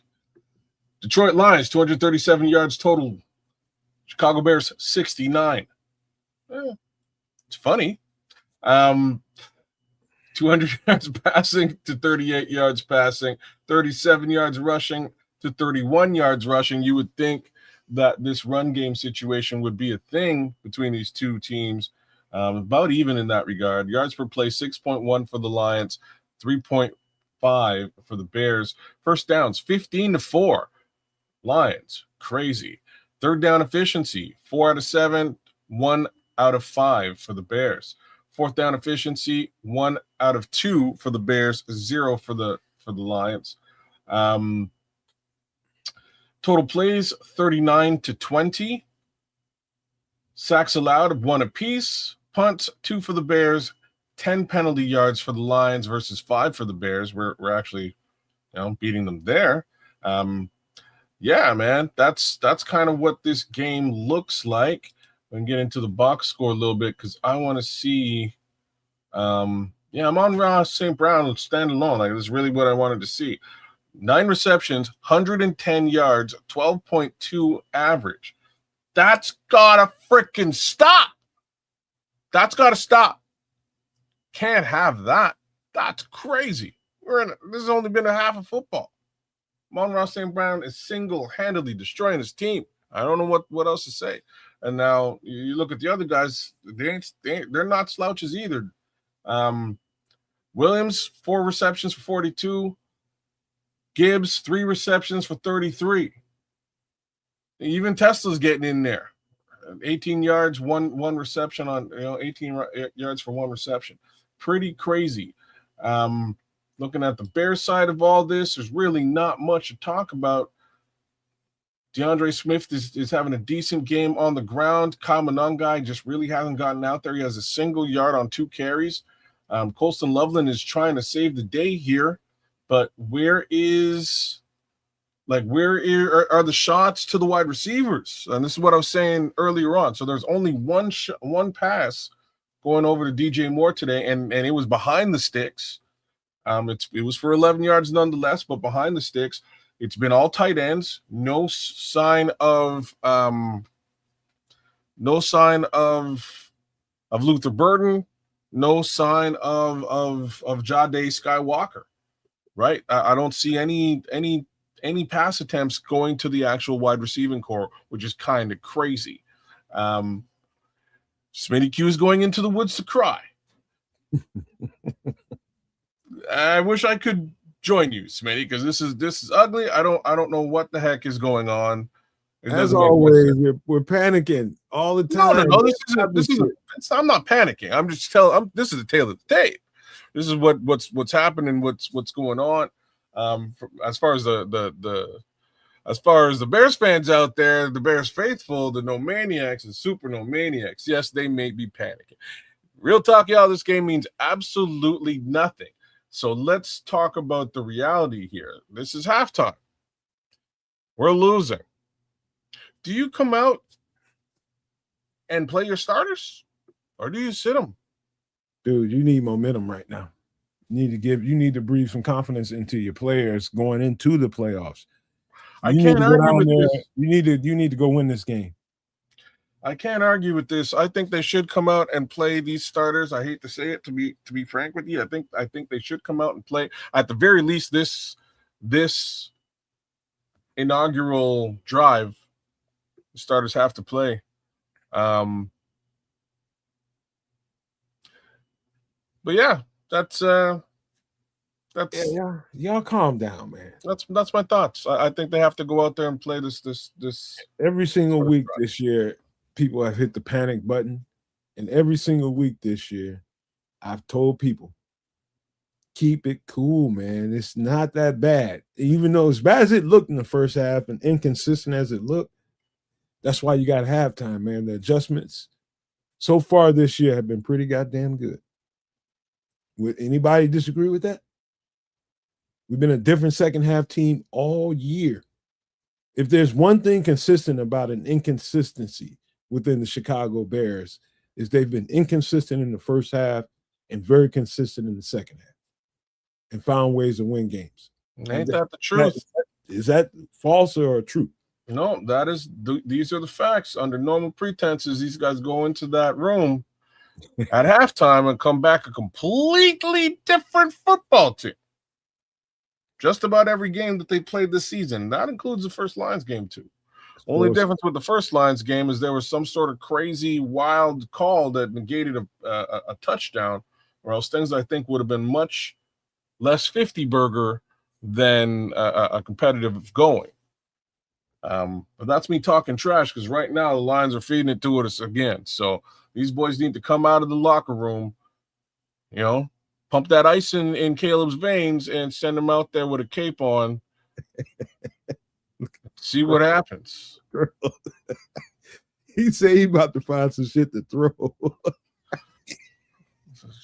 Detroit Lions, 237 yards total. Chicago Bears, 69. It's funny. 200 yards passing to 38 yards passing, 37 yards rushing to 31 yards rushing. You would think that this run game situation would be a thing between these two teams. About even in that regard. Yards per play, 6.1 for the Lions, 3.5 for the Bears. First downs, 15-4. Lions, crazy. Third down efficiency, 4 out of 7, 1 out of 5 for the Bears. Fourth down efficiency, 1 out of 2 for the Bears, 0 for the Lions. Total plays 39-20. Sacks allowed 1 apiece. Punts 2 for the Bears, 10 penalty yards for the Lions versus 5 for the Bears. We're actually, beating them there. Yeah, man, that's kind of what this game looks like. We can get into the box score a little bit because I want to see. Amon-Ra St. Brown stand alone. Like, this is really what I wanted to see. 9 receptions, 110 yards, 12.2 average. That's gotta freaking stop. That's gotta stop. Can't have that. That's crazy. This has only been a half of football. Amon-Ra St. Brown is single-handedly destroying his team. I don't know what else to say. And now you look at the other guys; they're not slouches either. Williams 4 receptions for 42. Gibbs 3 receptions for 33. Even Tesla's getting in there. 18 yards, one reception on 18 yards for 1 reception. Pretty crazy. Looking at the Bears side of all this, there's really not much to talk about. DeAndre Smith is having a decent game on the ground. Kyle Monangai just really hasn't gotten out there. He has a single yard on 2 carries. Colston Loveland is trying to save the day here, but where are the shots to the wide receivers? And this is what I was saying earlier on. So there's only one pass going over to DJ Moore today, and it was behind the sticks. It was for 11 yards nonetheless, but behind the sticks. It's been all tight ends. No sign of Luther Burden. No sign of Jade Skywalker. Right? I don't see any pass attempts going to the actual wide receiving core, which is kind of crazy. vidIQ is going into the woods to cry. I wish I could join you, Smitty, because this is ugly. I don't know what the heck is going on. As always, we're panicking all the time. No, this isn't. I'm not panicking. I'm just telling. This is a tale of the tape. This is what's happening. What's going on. As far as the Bears fans out there, the Bears faithful, the no maniacs and super no maniacs, yes, they may be panicking. Real talk, y'all, this game means absolutely nothing. So let's talk about the reality here. This is halftime. We're losing. Do you come out and play your starters, or do you sit them? Dude, you need momentum right now. You need to breathe some confidence into your players going into the playoffs. You need to go win this game. I can't argue with this. I think they should come out and play these starters. I hate to say it, to be frank with you. I think they should come out and play at the very least this inaugural drive. The starters have to play. But yeah, that's y'all calm down, man. That's my thoughts. I think they have to go out there and play this every single week this year. People have hit the panic button, and every single week this year, I've told people, keep it cool, man. It's not that bad. Even though as bad as it looked in the first half and inconsistent as it looked, that's why you got halftime, man. The adjustments so far this year have been pretty goddamn good. Would anybody disagree with that? We've been a different second half team all year. If there's one thing consistent about an inconsistency within the Chicago Bears, is they've been inconsistent in the first half and very consistent in the second half and found ways to win games. Ain't that the truth? Is that false or true? No, these are the facts. Under normal pretenses, these guys go into that room at halftime and come back a completely different football team. Just about every game that they played this season. That includes the first Lions game, too. Only difference with the first Lions game is there was some sort of crazy, wild call that negated a touchdown, or else things I think would have been much less 50-burger than a competitive going. But that's me talking trash because right now the Lions are feeding it to us again. So these boys need to come out of the locker room You know, pump that ice in Caleb's veins and send him out there with a cape on. See what happens. He said he about to find some shit to throw.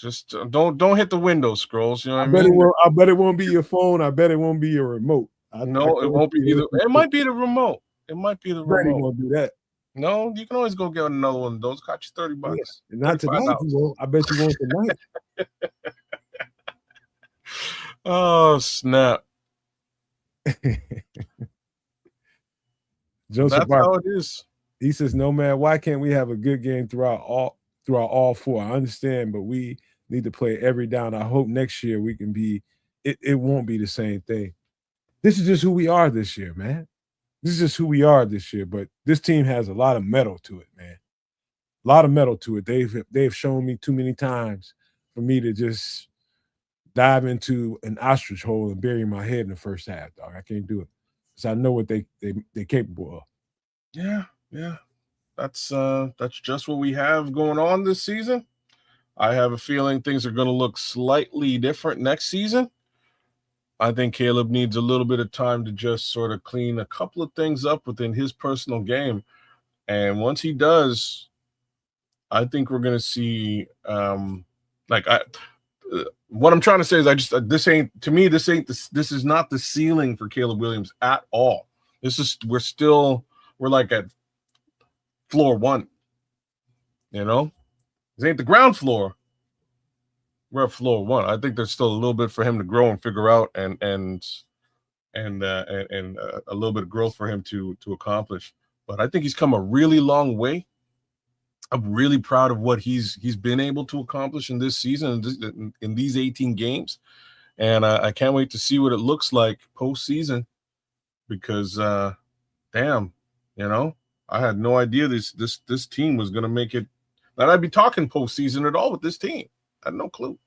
Just don't hit the window, Scrolls. You know what I bet mean? I bet it won't be your phone. I bet it won't be your remote. No, it won't be either. It might be the remote. It might be the Bet he remote. won't do that. No, you can always go get another one of those. Got you $30. Yeah. Not tonight. You won't. I bet you won't tonight. Oh, snap. Joseph That's how it is. He says, "No, man, why can't we have a good game throughout all four? I understand, but we need to play every down. I hope next year we can be it won't be the same thing. This is just who we are this year, man. This is just who we are this year. But this team has a lot of metal to it, man. A lot of metal to it. They've shown me too many times for me to just dive into an ostrich hole and bury my head in the first half, dog. I can't do it. Because I know what they're capable of. Yeah. That's just what we have going on this season. I have a feeling things are going to look slightly different next season. I think Caleb needs a little bit of time to just sort of clean a couple of things up within his personal game. And once he does, I think we're going to see what I'm trying to say is this is not the ceiling for Caleb Williams at all. We're like at floor one. You know, this ain't the ground floor. We're at floor one. I think there's still a little bit for him to grow and figure out, and a little bit of growth for him to accomplish. But I think he's come a really long way. I'm really proud of what he's been able to accomplish in this season, in these 18 games, and I can't wait to see what it looks like postseason. Because, damn, I had no idea this team was going to make it. That I'd be talking postseason at all with this team. I had no clue.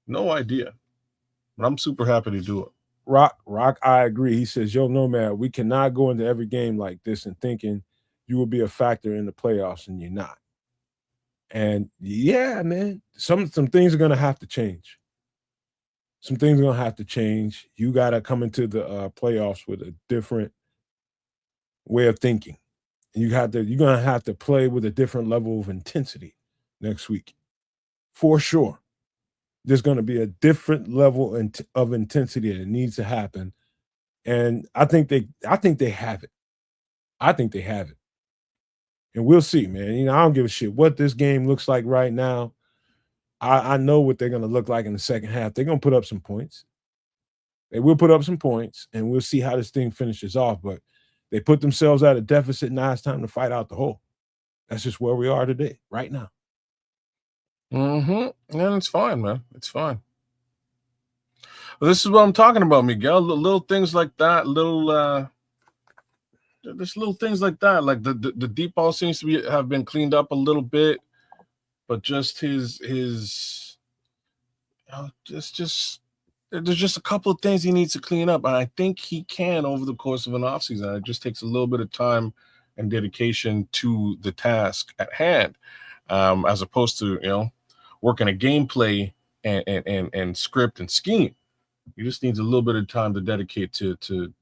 No idea. But I'm super happy to do it. Rock, I agree. He says, "Yo, Nomad, we cannot go into every game like this and thinking you will be a factor in the playoffs, and you're not." And yeah, man, some things are gonna have to change. Some things are gonna have to change. You gotta come into the playoffs with a different way of thinking. You're gonna have to play with a different level of intensity next week, for sure. There's going to be a different level of intensity that needs to happen, and I think they have it. I think they have it, and we'll see, man. I don't give a shit what this game looks like right now. I know what they're going to look like in the second half. They're going to put up some points. They will put up some points, and we'll see how this thing finishes off. But they put themselves at a deficit. Now it's time to fight out the hole. That's just where we are today, right now. And it's fine, man. It's fine. Well, this is what I'm talking about, Miguel. Little things like that, just little things like that. Like the deep ball seems to have been cleaned up a little bit, but just his there's just a couple of things he needs to clean up, and I think he can over the course of an offseason. It just takes a little bit of time and dedication to the task at hand, as opposed to working a gameplay and script and scheme. He just needs a little bit of time to dedicate to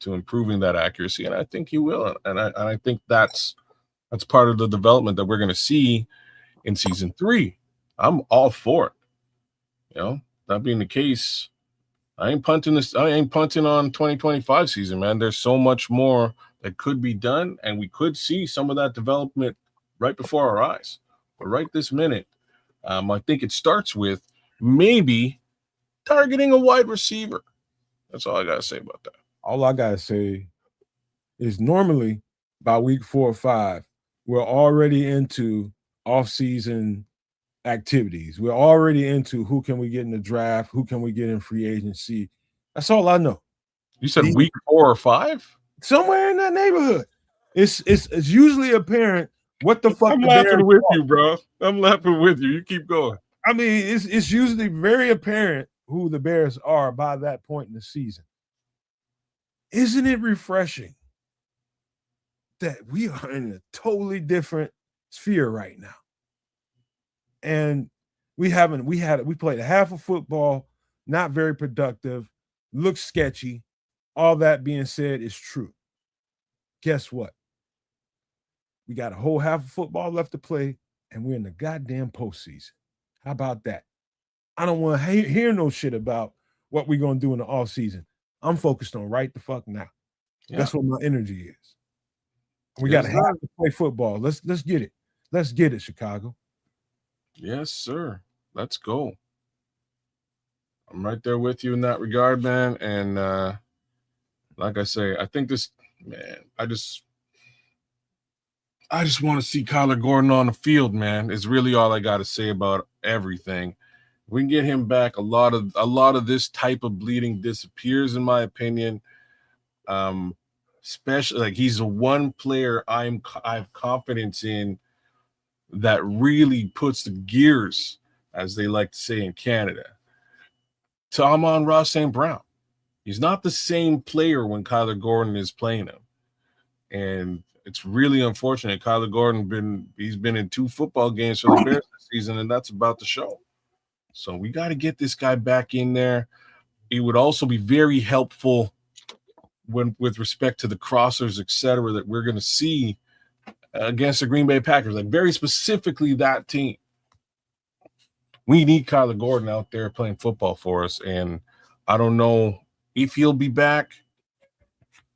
improving that accuracy, and I think he will. And I think that's part of the development that we're going to see in season 3. I'm all for it. That being the case, I ain't punting on 2025 season, man. There's so much more that could be done, and we could see some of that development right before our eyes. But right this minute, I think it starts with maybe targeting a wide receiver. That's all I got to say about that. All I got to say is normally by week 4 or 5, we're already into off-season activities. We're already into who can we get in the draft, who can we get in free agency. That's all I know. You said week 4 or 5? Somewhere in that neighborhood. It's usually apparent what the fuck. I'm laughing with you, bro. I'm laughing with you. You keep going. I mean, it's usually very apparent who the Bears are by that point in the season. Isn't it refreshing that we are in a totally different sphere right now? And We played a half of football, not very productive, looks sketchy. All that being said is true. Guess what? We got a whole half of football left to play, and we're in the goddamn postseason. How about that? I don't want to hear no shit about what we're gonna do in the off season. I'm focused on right the fuck now. Yeah. That's what my energy is. We got to have to play football. Let's get it. Let's get it, Chicago. Yes, sir. Let's go. I'm right there with you in that regard, man. And like I say, I think this, man, I just want to see Kyler Gordon on the field, man. Is really all I got to say about everything. We can get him back. A lot of this type of bleeding disappears, in my opinion. Especially like he's the one player I have confidence in that really puts the gears, as they like to say in Canada, to Amon-Ra St. Brown. He's not the same player when Kyler Gordon is playing him. And it's really unfortunate. Kyler Gordon he's been in 2 football games for the Bears this season, and that's about to show. So we got to get this guy back in there. It would also be very helpful with respect to the crossers, et cetera, that we're going to see against the Green Bay Packers, like very specifically that team. We need Kyler Gordon out there playing football for us, and I don't know if he'll be back.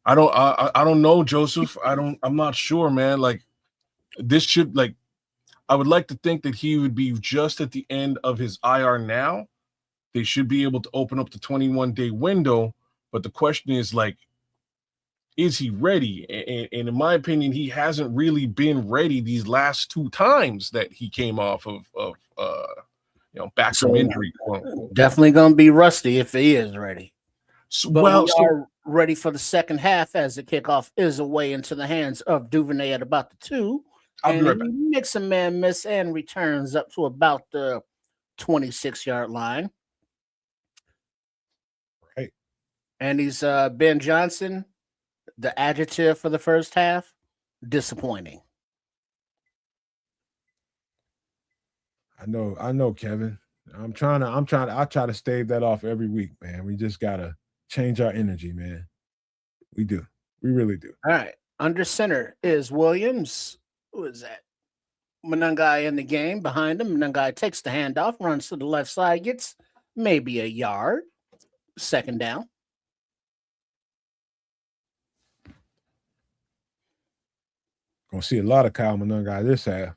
I don't know, Joseph. I'm not sure, man. Like this should I would like to think that he would be just at the end of his IR now. They should be able to open up the 21-day window, but the question is is he ready? And in my opinion, he hasn't really been ready these last 2 times that he came off of back from injury. Definitely going to be rusty if he is ready. But we are ready for the second half as the kickoff is away into the hands of Duvernay at about the 2. I'll be right back. He makes a man miss and returns up to about the 26-yard line. Right. And he's Ben Johnson. The adjective for the first half, disappointing. I know, Kevin. I try to stave that off every week, man. We just gotta change our energy, man. We do. We really do. All right. Under center is Williams. Who is that? Munungai in the game behind him. Munungai takes the handoff, runs to the left side, gets maybe a yard. Second down. Gonna see a lot of Kyle Munungai this half.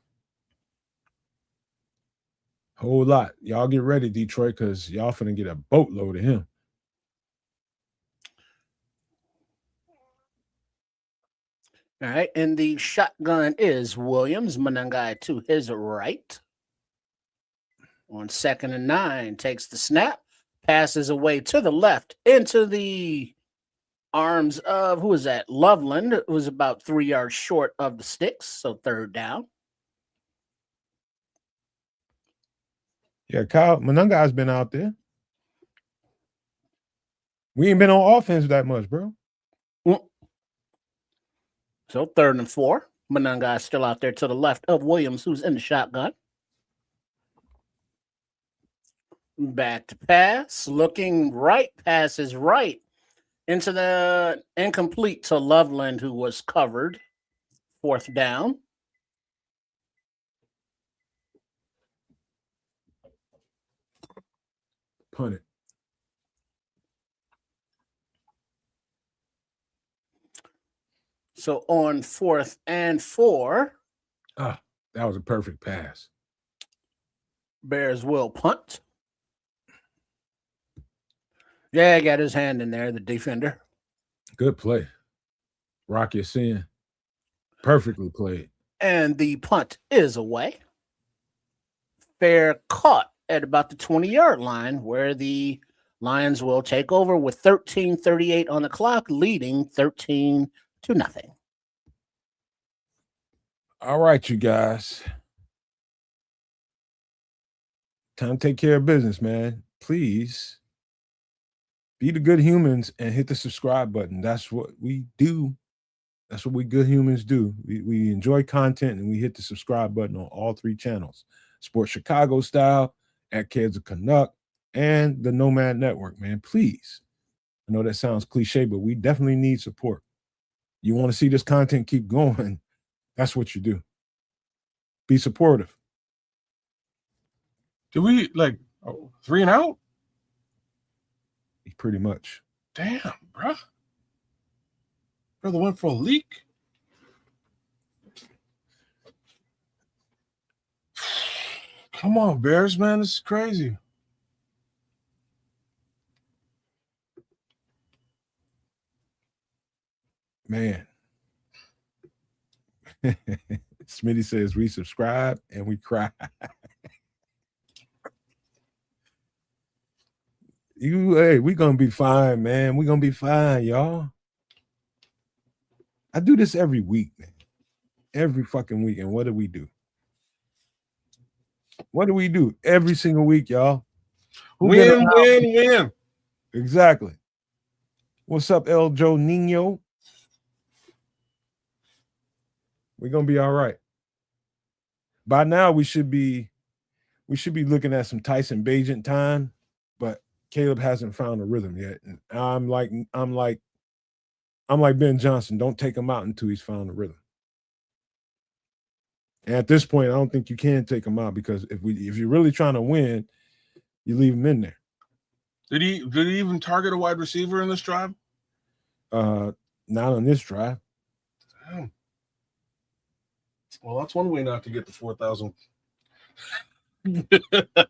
Whole lot. Y'all get ready, Detroit, because y'all finna get a boatload of him. All right. And the shotgun is Williams. Munungai to his right. On 2nd and 9, takes the snap, passes away to the left into the arms of, who is that? Loveland, who was about 3 yards short of the sticks. So 3rd down. Yeah, Kyle Munungai's been out there. We ain't been on offense that much, bro. So 3rd and 4. Munungai still out there to the left of Williams, who's in the shotgun. Back to pass, looking right, passes right into the incomplete to Loveland, who was covered. 4th down. Punt it. So on 4th and 4. That was a perfect pass. Bears will punt. Yeah, got his hand in there, the defender. Good play. Rock your sin. Perfectly played. And the punt is away. Fair caught at about the 20-yard line, where the Lions will take over with 13:38 on the clock, leading 13-0. All right, you guys. Time to take care of business, man. Please be the good humans and hit the subscribe button. That's what we do. That's what we good humans do. We enjoy content and we hit the subscribe button on all 3 channels. Sports Chicago style, at Kids of Canuck, and the Nomad Network, man. Please. I know that sounds cliche, but we definitely need support. You want to see this content keep going, that's what you do. Be supportive. Do we 3 and out? Pretty much. Damn, bruh. Brother went for a leak. Come on, Bears, man. This is crazy. Man. Smitty says we subscribe and we cry. Hey, we gonna be fine, man. We gonna be fine, y'all. I do this every week, man. Every fucking week. And what do we do? What do we do every single week, y'all? Win. Exactly. What's up, El Joe Nino? We're gonna be all right. By now, we should be looking at some Tyson Bagent time, but Caleb hasn't found a rhythm yet. And I'm like Ben Johnson. Don't take him out until he's found a rhythm. And at this point, I don't think you can take him out, because if you're really trying to win, you leave him in there. Did he even target a wide receiver in this drive? Not on this drive. Damn. Well, that's one way not to get the 4,000. I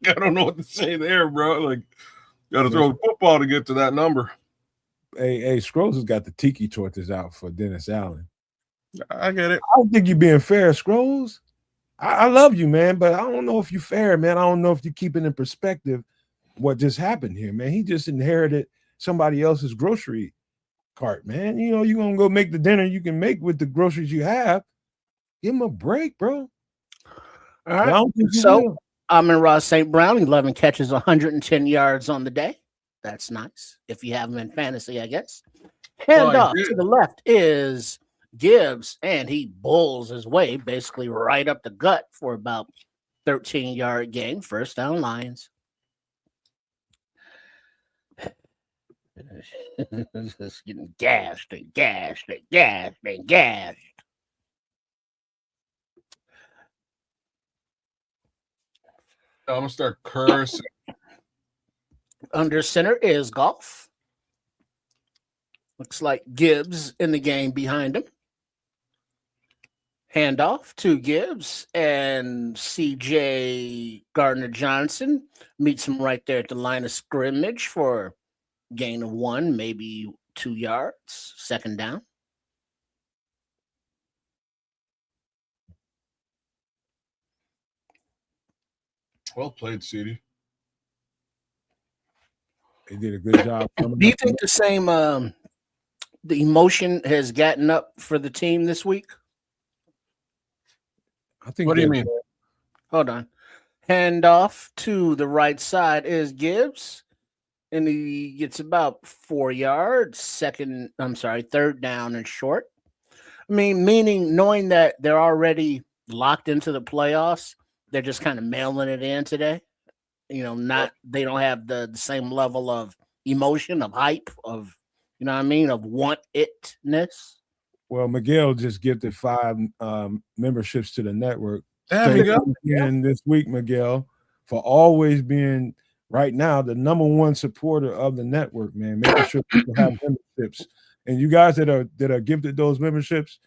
don't know what to say there, bro. Like, got to throw the football to get to that number. Hey, Scrolls has got the tiki torches out for Dennis Allen. I get it. I don't think you're being fair, Scrolls. I love you, man, but I don't know if you're fair, man. I don't know if you're keeping in perspective what just happened here, man. He just inherited somebody else's grocery cart, man. You know, you're going to go make the dinner you can make with the groceries you have. Give him a break, bro. All right. So, amon-ra St. Brown, 11 catches, 110 yards on the day. That's nice. If you have him in fantasy, I guess. Handoff to the left is Gibbs, and he bulls his way basically right up the gut for about 13-yard gain. First down, Lions. Just getting gashed. I'm gonna start cursing. Under center is Golf. Looks like Gibbs in the game behind him. Handoff to Gibbs, and CJ Gardner-Johnson meets him right there at the line of scrimmage for gain of 1, maybe 2 yards. Second down. Well played, CD. They did a good job. Do you think the same the emotion has gotten up for the team this week? I think. What do you mean? Hold on. Handoff to the right side is Gibbs, and he gets about 4 yards. Third down and short. I mean, meaning knowing that they're already locked into the playoffs, they're just kind of mailing it in today. You know, they don't have the same level of emotion, of hype, of, you know what I mean, of want itness. Well, Miguel just gifted 5 memberships to the network. Damn, Miguel. And this week, Miguel, for always being right now the #1 supporter of the network, man. Making sure people have memberships. And you guys that are gifted those memberships,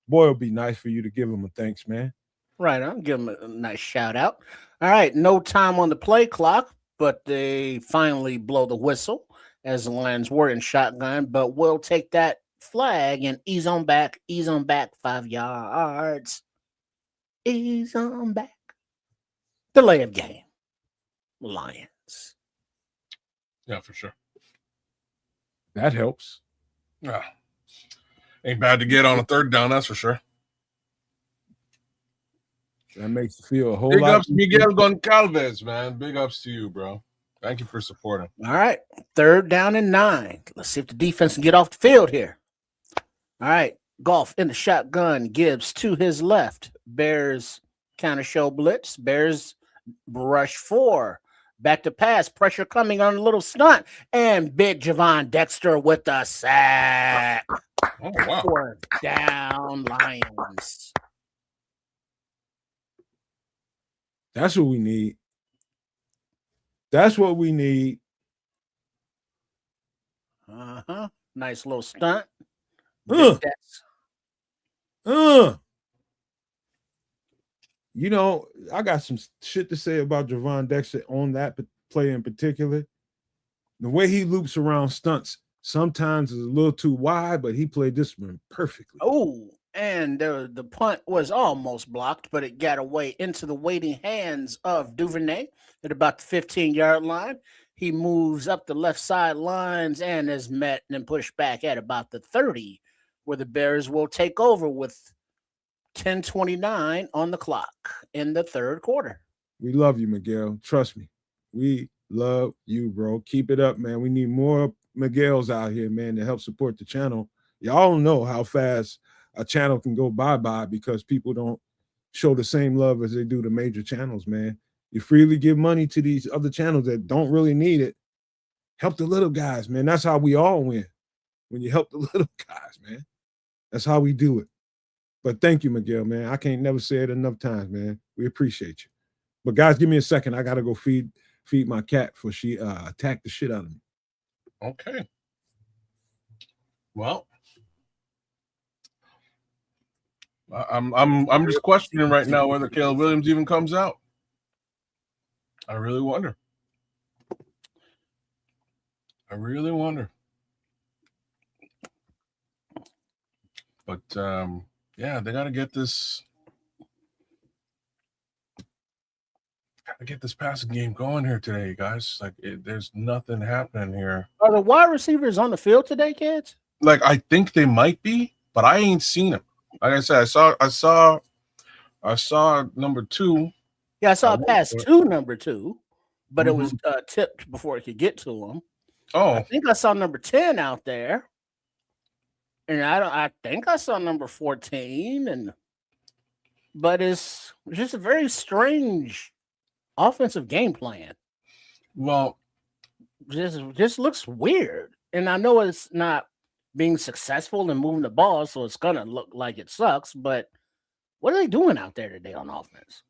boy, it'll be nice for you to give them a thanks, man. Right, I'll give them a nice shout out. All right, no time on the play clock, but they finally blow the whistle as the Lions were in shotgun, but we'll take that flag and ease on back, 5 yards. Ease on back. Delay of game. Lions. Yeah, for sure. That helps. Yeah. Ain't bad to get on a third down, that's for sure. That makes you feel a whole Big lot. ups, Miguel Goncalves, man. Big ups to you, bro. Thank you for supporting. All right, 3rd down and 9. Let's see if the defense can get off the field here. All right, Golf in the shotgun. Gibbs to his left. Bears counter show blitz. Bears rush 4. Back to pass. Pressure coming on a little stunt. And big Javon Dexter with the sack. Oh, wow. 4th down, Lions. That's what we need. That's what we need. Nice little stunt. Uh, Big Dex. You know, I got some shit to say about Javon Dexter on that play in particular. The way he loops around stunts sometimes is a little too wide, but he played this one perfectly. Oh, and the punt was almost blocked, but it got away into the waiting hands of Duvernay at about the 15-yard line. He moves up the left sidelines and is met and pushed back at about the 30, where the Bears will take over with 10:29 on the clock in the 3rd quarter. We love you, Miguel. Trust me. We love you, bro. Keep it up, man. We need more Miguels out here, man, to help support the channel. Y'all don't know how fast a channel can go bye-bye because people don't show the same love as they do the major channels, man. You freely give money to these other channels that don't really need it. Help the little guys, man. That's how we all win. When you help the little guys, man. That's how we do it. But thank you, Miguel, man. I can't never say it enough times, man. We appreciate you. But guys, give me a second. I gotta go feed my cat before she attacked the shit out of me. Okay. Well, I'm just questioning right now whether Caleb Williams even comes out. I really wonder. But yeah, they gotta get this passing game going here today, guys. Like, there's nothing happening here. Are the wide receivers on the field today, kids? Like, I think they might be, but I ain't seen them. Like I said, I saw number 2. Yeah, I saw a pass to number 2, but it was tipped before it could get to him. Oh, I think I saw number 10 out there, and I think I saw number 14, but it's just a very strange offensive game plan. well, Just looks weird, and I know it's not being successful in moving the ball, so it's gonna look like it sucks. But what are they doing out there today on offense?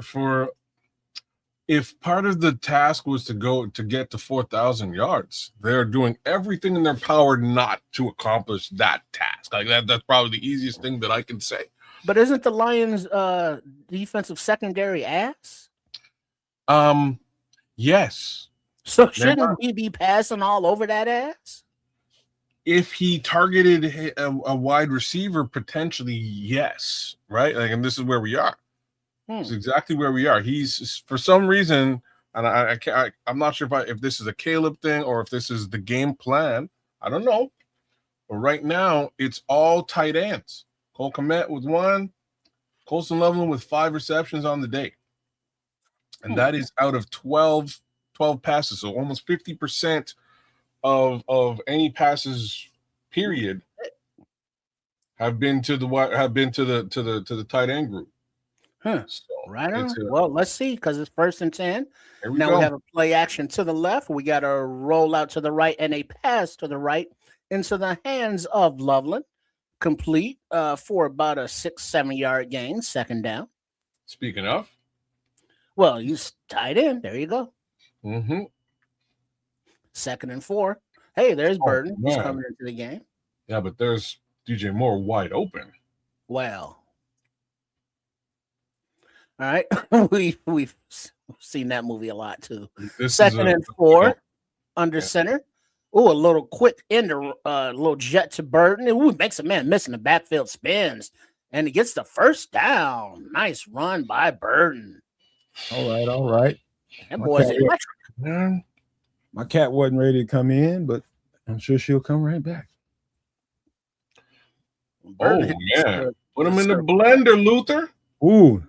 for if part of the task was to get to 4,000 yards, they're doing everything in their power not to accomplish that task. Like that's probably the easiest thing that I can say. But isn't the Lions' defensive secondary ass? Yes. So shouldn't we be passing all over that ass? If he targeted a wide receiver, potentially, yes. Right? Like, and this is where we are. It's exactly where we are. He's, for some reason, and I'm not sure if this is a Caleb thing or if this is the game plan. I don't know. But right now, it's all tight ends. Cole Kmet with 1, Colston Loveland with 5 receptions on the day. And that is out of 12 passes. So almost 50% of any passes, period, have been to the tight end group. So, right on. Well, let's see, because it's 1st and 10. We have a play action to the left. We got a roll out to the right and a pass to the right into the hands of Loveland. Complete for about a 6-7 yard gain, 2nd down. Speaking of, well, you tied in. There you go. 2nd and 4. Hey, there's Burton. He's coming into the game. Yeah, but there's DJ Moore wide open. Well, all right. We've seen that movie a lot too. 2nd and 4 under center. Oh, a little quick little jet to Burton. Ooh, makes a man miss in the backfield, spins, and he gets the 1st down. Nice run by Burton. All right. That boy's electric. My cat wasn't ready to come in, but I'm sure she'll come right back. Burton put him in the blender, Luther. Ooh,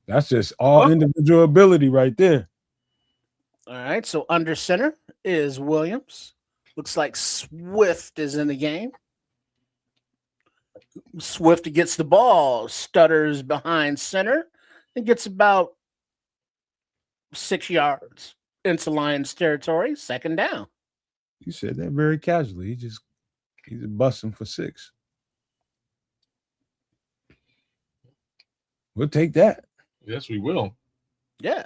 that's just all individual ability right there. All right, so under center is Williams. Looks like Swift is in the game. Swift gets the ball, stutters behind center, and gets about 6 yards into Lions territory, second down. You said that very casually. He's busting for 6. We'll take that. Yes, we will. Yeah.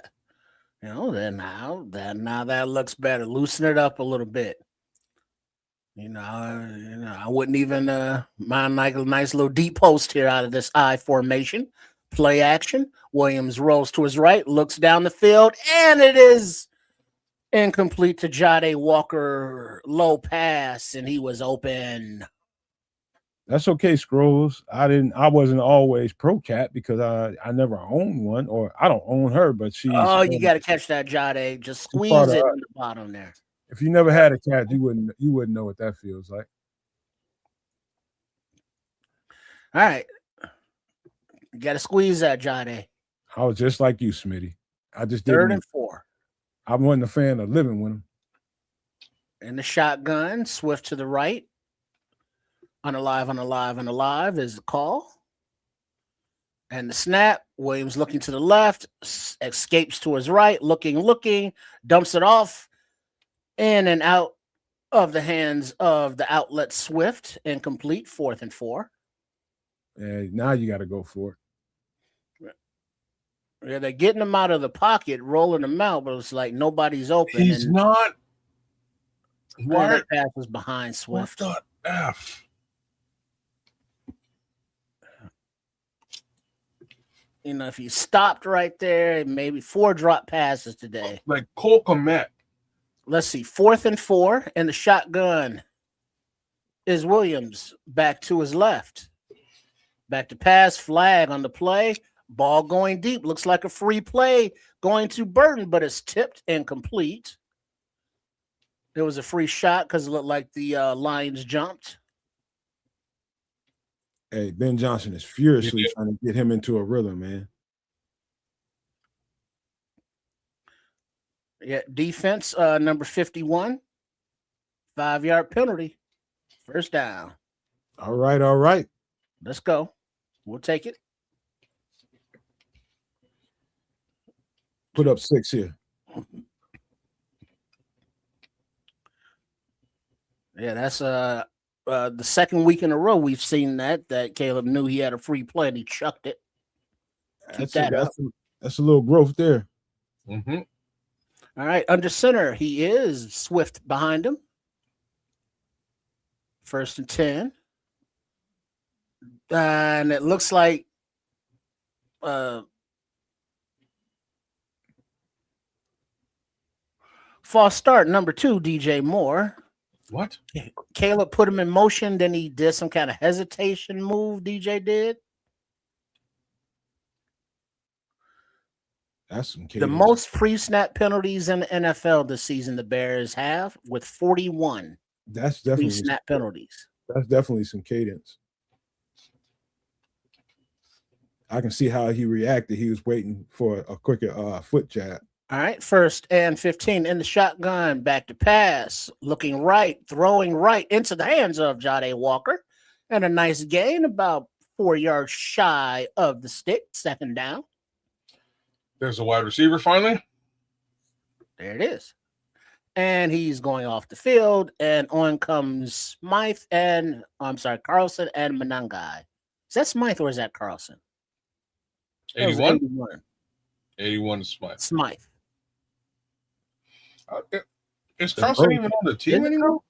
Then now that looks better. Loosen it up a little bit. I wouldn't even mind like a nice little deep post here out of this I formation. Play action. Williams rolls to his right, looks down the field, and it is incomplete to Jade Walker. Low pass, and he was open. That's okay, Scrolls. I wasn't always pro cat because I never owned one, or I don't own her, but she's You got to catch that, Jade. Just squeeze it in the bottom there. If you never had a cat, you wouldn't know what that feels like. All right. You got to squeeze that, Jade. I was just like you, Smitty. I just Third and 4. I wasn't a fan of living with him. In the shotgun, Swift to the right. Unalive is the call. And the snap, Williams looking to the left, escapes to his right, looking, dumps it off, in and out of the hands of the outlet Swift, incomplete, 4th and 4. And now you got to go for it. Yeah, they're getting him out of the pocket, rolling him out, but it's like nobody's open. He's not. Why that pass was behind Swift? What the F? If he stopped right there, maybe 4 drop passes today. Like Cole Komet. Let's see, 4th and 4, and the shotgun is Williams back to his left. Back to pass, flag on the play. Ball going deep. Looks like a free play going to Burton, but it's tipped incomplete. It was a free shot because it looked like the Lions jumped. Hey, Ben Johnson is furiously trying to get him into a rhythm, man. Yeah, defense, number 51. 5-yard penalty. First down. All right. Let's go. We'll take it. Put up 6 here. Yeah, that's the second week in a row we've seen that Caleb knew he had a free play and he chucked it. That's a little growth there. Mm-hmm. All right, under center, he is Swift behind him. 1st and 10. And it looks like false start, number 2, DJ Moore. What? Caleb put him in motion, then he did some kind of hesitation move, DJ did. That's some the most pre-snap penalties in the NFL this season the Bears have, with 41. That's definitely pre-snap penalties. That's definitely some cadence. I can see how he reacted. He was waiting for a quicker foot jab. All right, 1st and 15 in the shotgun, back to pass, looking right, throwing right into the hands of Jade Walker, and a nice gain, about 4 yards shy of the stick, 2nd down. There's a wide receiver finally. There it is. And he's going off the field, and on comes Carlson and Manangai. Is that Smythe or is that Carlson? 81? 81 is Smythe. Is Carlson even on the team anymore?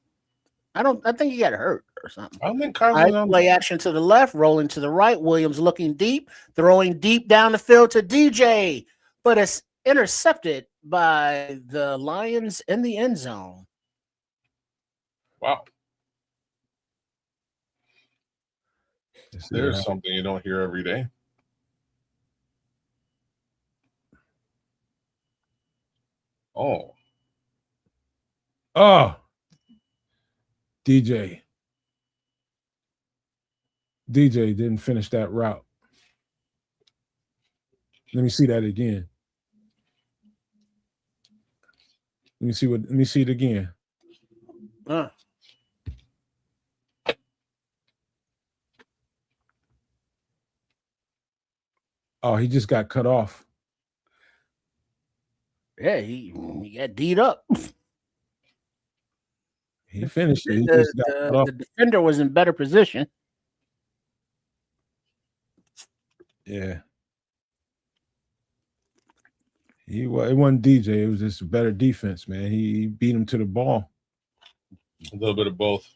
I think he got hurt or something. I don't think Carlson on play action to the left, rolling to the right. Williams looking deep, throwing deep down the field to DJ, but it's intercepted by the Lions in the end zone. Wow. There's something you don't hear every day. Oh, DJ didn't finish that route. Let me see that again. Let me see it again. Oh, he just got cut off. Yeah, he got D'd up. He finished it. He just got cut off. The defender was in better position. Yeah. It wasn't DJ. It was just a better defense, man. He beat him to the ball. A little bit of both.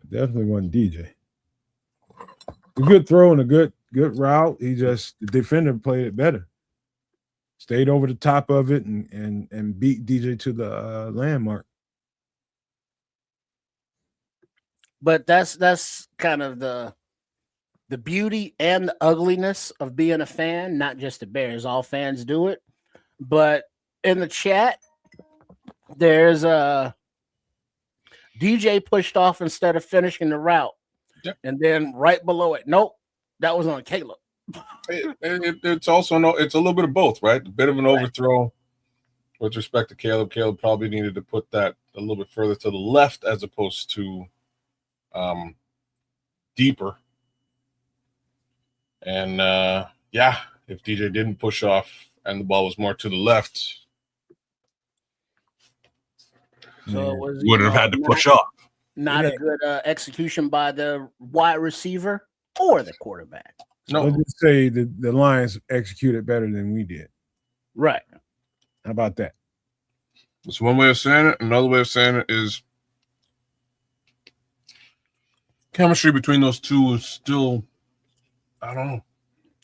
Definitely wasn't DJ. A good throw and a good route. The defender played it better. Stayed over the top of it and beat DJ to the landmark. But that's kind of the beauty and the ugliness of being a fan, not just the Bears. All fans do it. But in the chat, there's a DJ pushed off instead of finishing the route. Yep. And then right below it, nope, that was on Caleb. It's also it's a little bit of both, right? A bit of an overthrow with respect to Caleb. Caleb probably needed to put that a little bit further to the left as opposed to deeper. And if DJ didn't push off and the ball was more to the left, so it was, would have had to push off. Not a good execution by the wide receiver or the quarterback. No, let's just say the Lions executed better than we did. Right. How about that? That's one way of saying it. Another way of saying it is chemistry between those two is still, I don't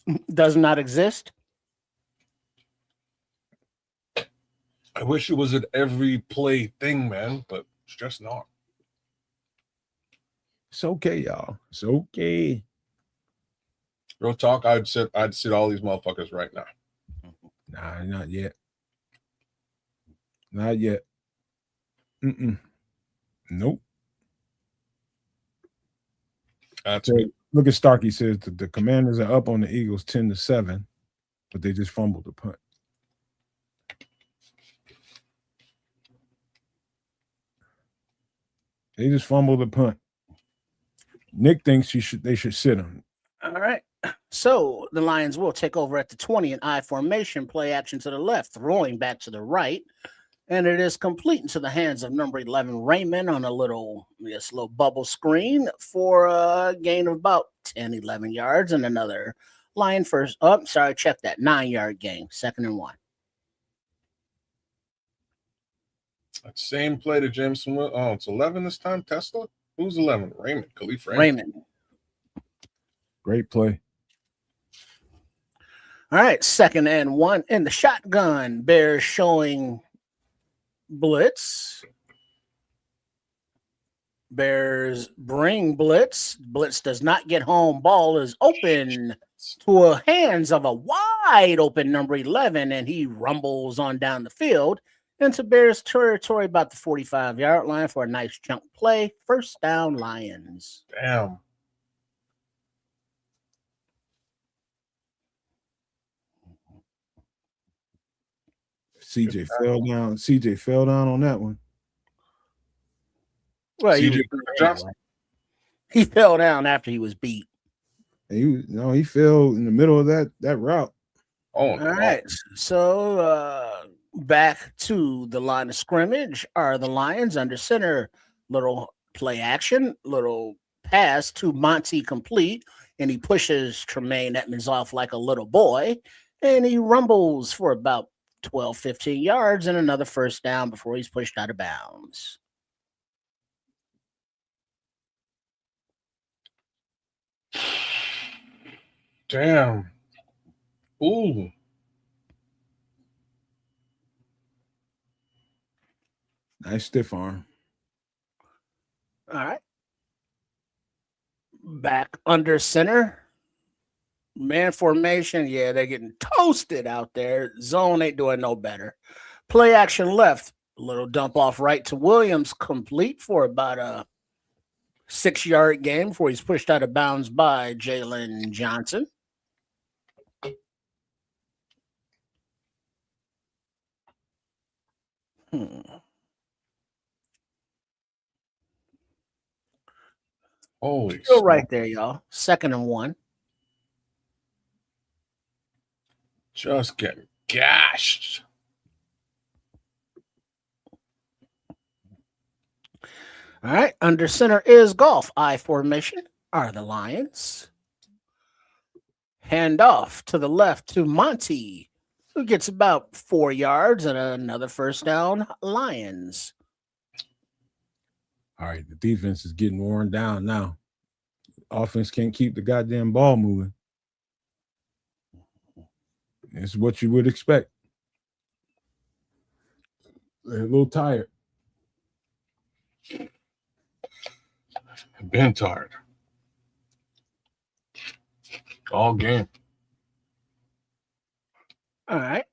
know. Does not exist. I wish it was an every play thing, man, but it's just not. It's okay, y'all. It's okay. Real talk, I'd sit all these motherfuckers right now. Nah, not yet. Not yet. Nope. That's so, look at Starkey says that the Commanders are up on the Eagles 10-7, but they just fumbled the punt. They just fumbled the punt. Nick thinks they should sit him. All right. So the Lions will take over at the 20 in I formation, play action to the left, throwing back to the right. And it is complete into the hands of number 11, Raymond, on a little bubble screen for a gain of about 10, 11 yards and another Lion first. Oh, sorry, check that. 9-yard gain, 2nd and 1. That same play to Jameson. Oh, it's 11 this time. Tesla? Who's 11? Raymond. Khalif Raymond. Great play. All right, 2nd and 1 in the shotgun. Bears showing blitz. Bears bring blitz. Blitz does not get home. Ball is open to the hands of a wide open number 11, and he rumbles on down the field into Bears territory about the 45-yard line for a nice jump play. 1st down, Lions. Damn. CJ fell down. CJ fell down on that one. Well, he fell down after he was beat. He fell in the middle of that route. Oh, all right. So back to the line of scrimmage are the Lions under center. Little play action, little pass to Monty complete, and he pushes Tremaine Edmonds off like a little boy, and he rumbles for about 12, 15 yards and another 1st down before he's pushed out of bounds. Damn. Ooh. Nice stiff arm. All right. Back under center. Man formation. Yeah, they're getting toasted out there. Zone ain't doing no better. Play action left. A little dump off right to Williams. Complete for about a 6-yard gain before he's pushed out of bounds by Jalen Johnson. Holy Still right there, y'all. 2nd and 1. Just getting gashed. All right. Under center is golf. I formation are the Lions. Hand off to the left to Monty, who gets about 4 yards and another first down. Lions. All right, the defense is getting worn down now. Offense can't keep the goddamn ball moving. It's what you would expect. They're a little tired. Been tired all game. All right.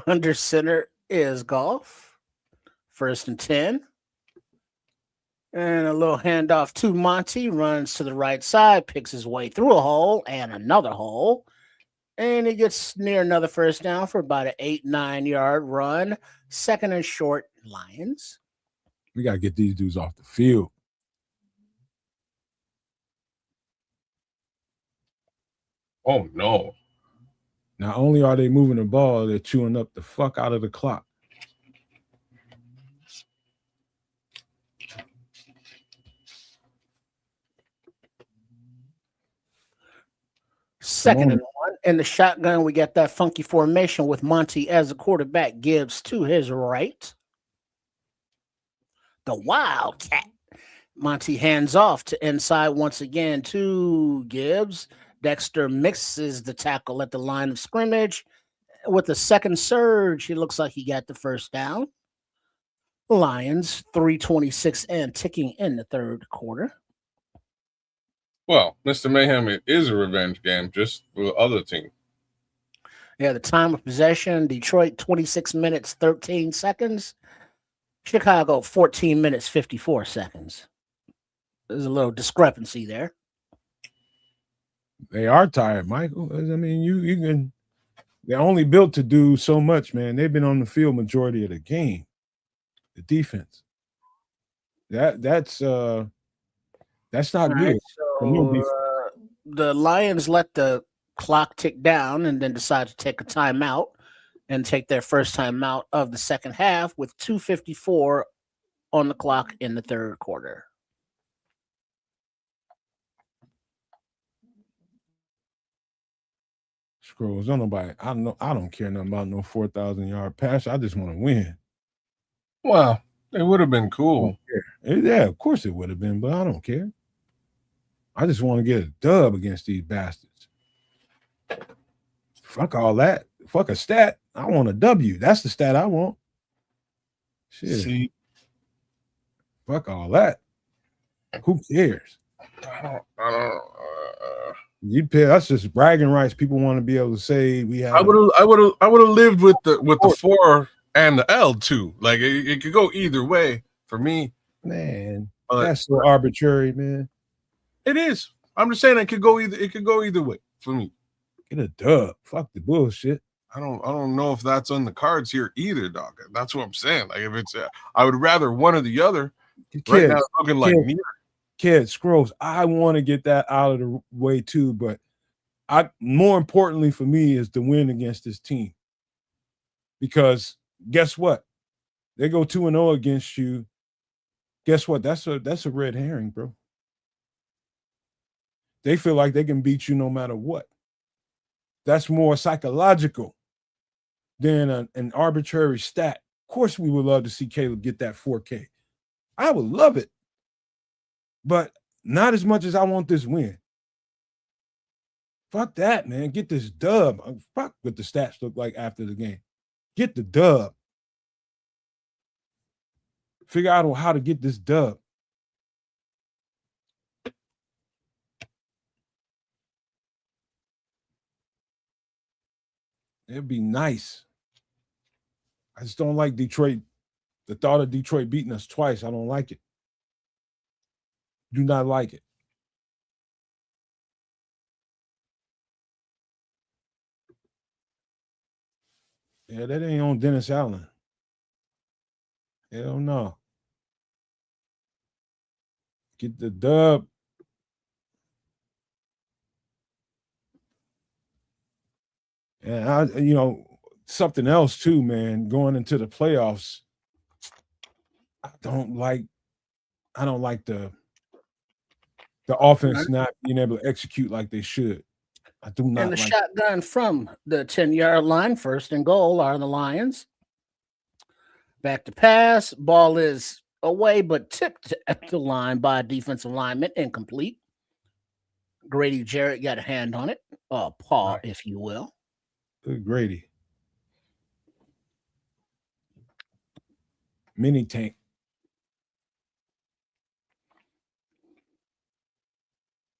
Under center is golf. 1st and 10. And a little handoff to Monty. Runs to the right side, picks his way through a hole and another hole. And he gets near another first down for about an 8-9 yard run. 2nd and short, Lions. We got to get these dudes off the field. Oh, no. Not only are they moving the ball, they're chewing up the fuck out of the clock. Second and 1. In the shotgun, we got that funky formation with Monty as the quarterback. Gibbs to his right. The Wildcat. Monty hands off to inside once again to Gibbs. Dexter mixes the tackle at the line of scrimmage. With the second surge, he looks like he got the first down. Lions, 3:26 and ticking in the third quarter. Well, Mr. Mayhem, it is a revenge game, just for the other team. Yeah, the time of possession, Detroit, 26 minutes, 13 seconds. Chicago, 14 minutes, 54 seconds. There's a little discrepancy there. They are tired, Michael. I mean, you can. They're only built to do so much, man. They've been on the field majority of the game. The defense. That's not All good. right, so the Lions let the clock tick down and then decide to take a timeout and take their first timeout of the second half with 2:54 on the clock in the third quarter. Scrolls. Don't nobody. I don't care nothing about no 4,000 yard pass. I just want to win. Well, it would have been cool. Yeah, of course it would have been, but I don't care. I just want to get a dub against these bastards. Fuck all that. Fuck a stat. I want a W. That's the stat I want. Shit. See, fuck all that. Who cares? I don't. You pay. That's just bragging rights. People want to be able to say we have. I would have lived with the 4 and the L too. Like it could go either way for me. Man, that's so arbitrary, man. It is. I'm just saying it could go either way for me. Get a dub. Fuck the bullshit. I don't know if that's on the cards here either, dog. That's what I'm saying. Like if it's, I would rather one or the other. Kids, right now, it's looking like neither. Kid Scrolls. I want to get that out of the way too, but more importantly for me is the win against this team. Because guess what? They go 2-0 against you. Guess what? That's a red herring, bro. They feel like they can beat you no matter what. That's more psychological than an arbitrary stat. Of course, we would love to see Caleb get that 4K. I would love it. But not as much as I want this win. Fuck that, man. Get this dub. Fuck what the stats look like after the game. Get the dub. Figure out how to get this dub. It'd be nice. I just don't like Detroit. The thought of Detroit beating us twice, I don't like it. Do not like it. Yeah, that ain't on Dennis Allen. Hell no. Get the dub. And something else too, man, going into the playoffs, I don't like the offense not being able to execute like they should. I do not And the like shotgun from the 10-yard line, 1st and goal, are the Lions. Back to pass. Ball is away, but tipped at the line by a defensive lineman. Incomplete. Grady Jarrett got a hand on it. Paw, if you will. Good Grady. Mini tank.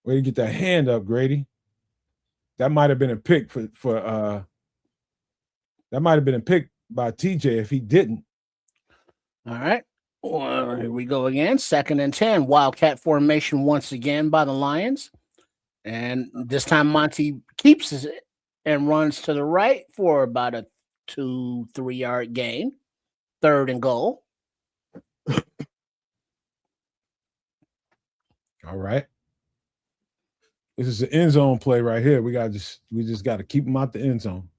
Way to get that hand up, Grady. That might have been a pick that might have been a pick by TJ if he didn't. All right. Well, here we go again. 2nd and 10. Wildcat formation once again by the Lions. And this time Monty keeps it and runs to the right for about a 2-3 yard gain. 3rd and goal. All right. This is an end zone play right here. We just got to keep them out the end zone.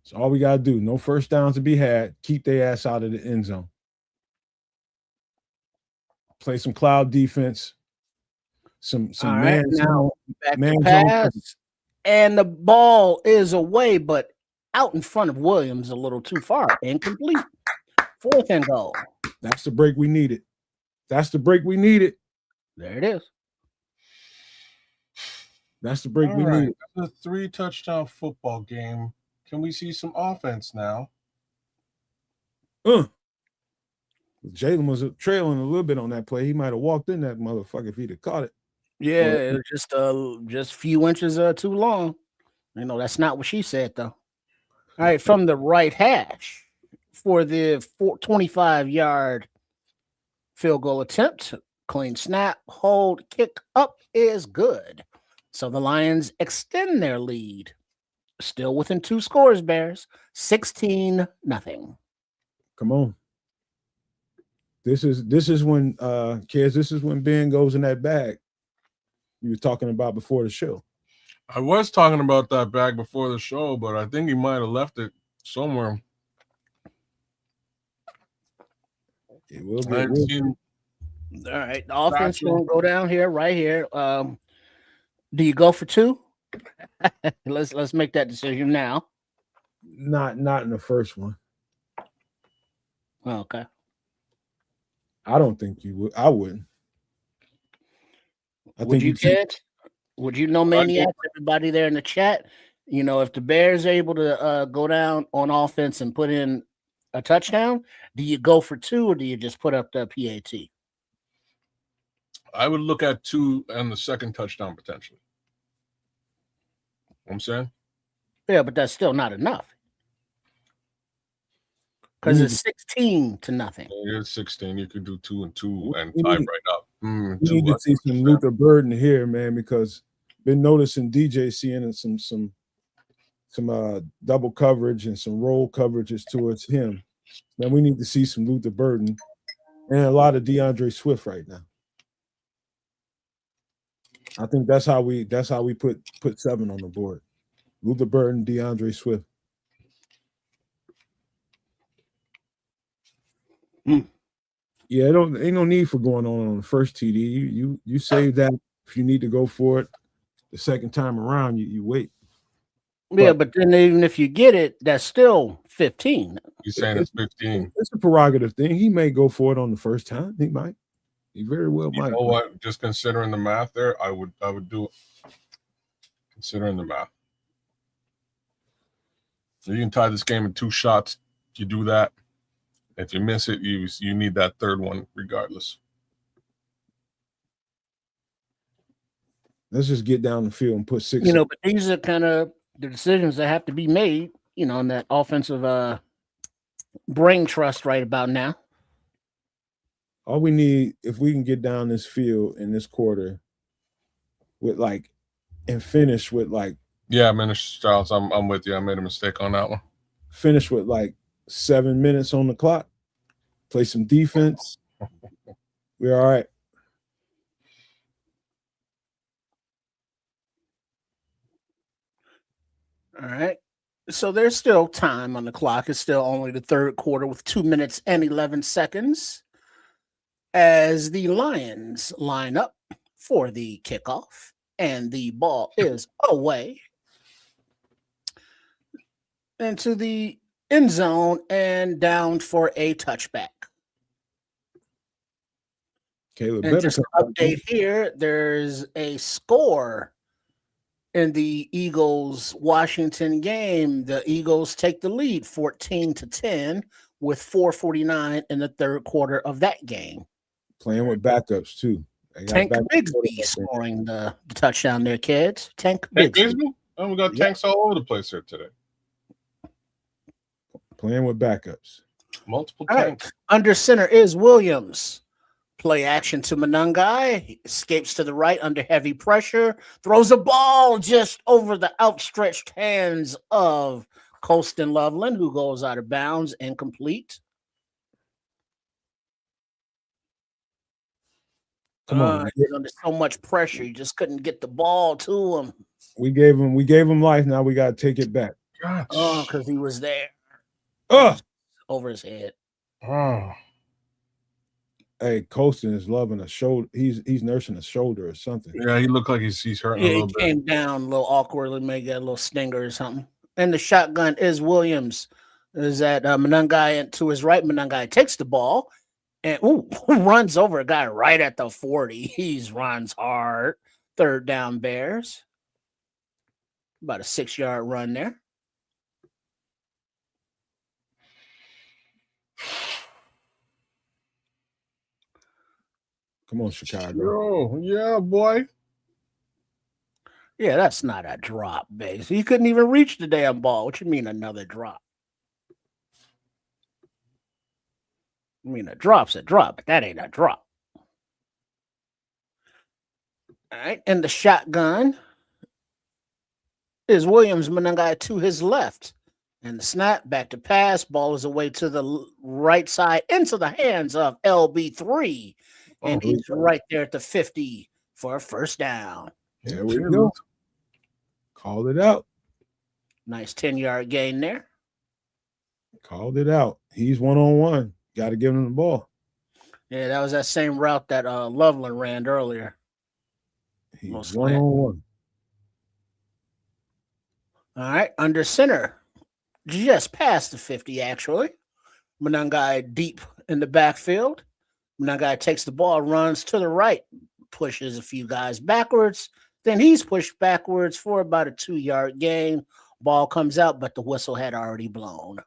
That's all we got to do. No first downs to be had. Keep their ass out of the end zone. Play some cloud defense. Some man zone. Back to pass. And the ball is away, but out in front of Williams a little too far. Incomplete. 4th and goal. That's the break we needed. That's the break we needed. There it is. That's the break we needed. That's a 3-touchdown football game. Can we see some offense now? Jalen was trailing a little bit on that play. He might have walked in that motherfucker if he'd have caught it. Yeah, it was just a few inches too long. That's not what she said, though. All right, from the right hash for the 25-yard field goal attempt. Clean snap, hold, kick up is good. So the Lions extend their lead. Still within 2 scores, Bears. 16-0. Come on. This is when kids, this is when Ben goes in that bag you were talking about before the show. I was talking about that bag before the show, but I think he might have left it somewhere. It will be. All right, the offense will go down here, right here. Do you go for 2? let's make that decision now. Not in the first one. Okay. I don't think you would. I wouldn't. Would you, kids? Would you know, Maniacs, everybody there in the chat? If the Bears are able to go down on offense and put in a touchdown, do you go for 2 or do you just put up the PAT? I would look at 2 and the second touchdown potentially. You know what I'm saying? Yeah, but that's still not enough. Because it's 16-0. It is 16. You could do 2 and 2 and tie right up. We need to see some Luther Burden here, man, because been noticing DJ seeing some double coverage and some roll coverages towards him. Now we need to see some Luther Burden and a lot of DeAndre Swift right now. I think that's how we put 7 on the board. Luther Burden, DeAndre Swift. Yeah, ain't no need for going on the first TD. You save that if you need to go for it the second time around. You wait. Yeah, but then even if you get it, that's still 15. You're saying it's 15. It's a prerogative thing. He may go for it on the first time. He might. He very well might. You know what? Just considering the math there, I would do it. Considering the math. So you can tie this game in 2 shots. You do that. If you miss it, you need that third one regardless. Let's just get down the field and put 6. But these are kind of the decisions that have to be made, in that offensive brain trust right about now. All we need, if we can get down this field in this quarter with and finish with Yeah, Minister Charles, I'm with you. I made a mistake on that one. Finish with 7 minutes on the clock. Play some defense. We're all right. All right. So there's still time on the clock. It's still only the third quarter with 2 minutes and 11 seconds as the Lions line up for the kickoff, and the ball is away into the end zone and down for a touchback. Caleb And better just an come. update here, there's a score in the Eagles Washington game. The Eagles take the lead 14-10 with 4:49 in the third quarter of that game. Playing with backups too. They got Tank backup Bigsby quarterbacks in. scoring the touchdown there, kids. Tank Tank Bigsby. Bigsby? Oh, we got Yep. tanks all over the place here today. Playing with backups. Multiple All right. tanks. Under center is Williams. Play action to Monangai. He escapes to the right under heavy pressure. Throws a ball just over the outstretched hands of Colston Loveland, who goes out of bounds, incomplete. Come on. He's under so much pressure, he just couldn't get the ball to him. We gave him life. Now we gotta take it back. Gosh. Oh, because he was there over his head. Oh. Hey, Colston is loving a shoulder. He's nursing a shoulder or something. Yeah, he looked like he's hurting a Yeah, little he bit. came down a little awkwardly, maybe got a little stinger or something. And the shotgun is Williams. Is that Monangai to his right? Monangai takes the ball and runs over a guy right at the 40. He runs hard. Third down Bears. About a 6-yard run there. Come on, Chicago. Oh, yeah, boy. Yeah, that's not a drop, base. He couldn't even reach the damn ball. What you mean another drop? I mean, a drop's a drop, but that ain't a drop. All right, and the shotgun is Williams Monangai to his left. And the snap, back to pass. Ball is away to the right side into the hands of LB3. And he's right there at the 50 for a first down. There we go. Called it out. Nice 10-yard gain there. Called it out. He's one-on-one. Got to give him the ball. Yeah, that was that same route that Loveland ran earlier. He's one-on-one. All right, under center. Just past the 50, actually. Monangai deep in the backfield. Monangai takes the ball, runs to the right, pushes a few guys backwards. Then he's pushed backwards for about a 2-yard gain. Ball comes out, but the whistle had already blown.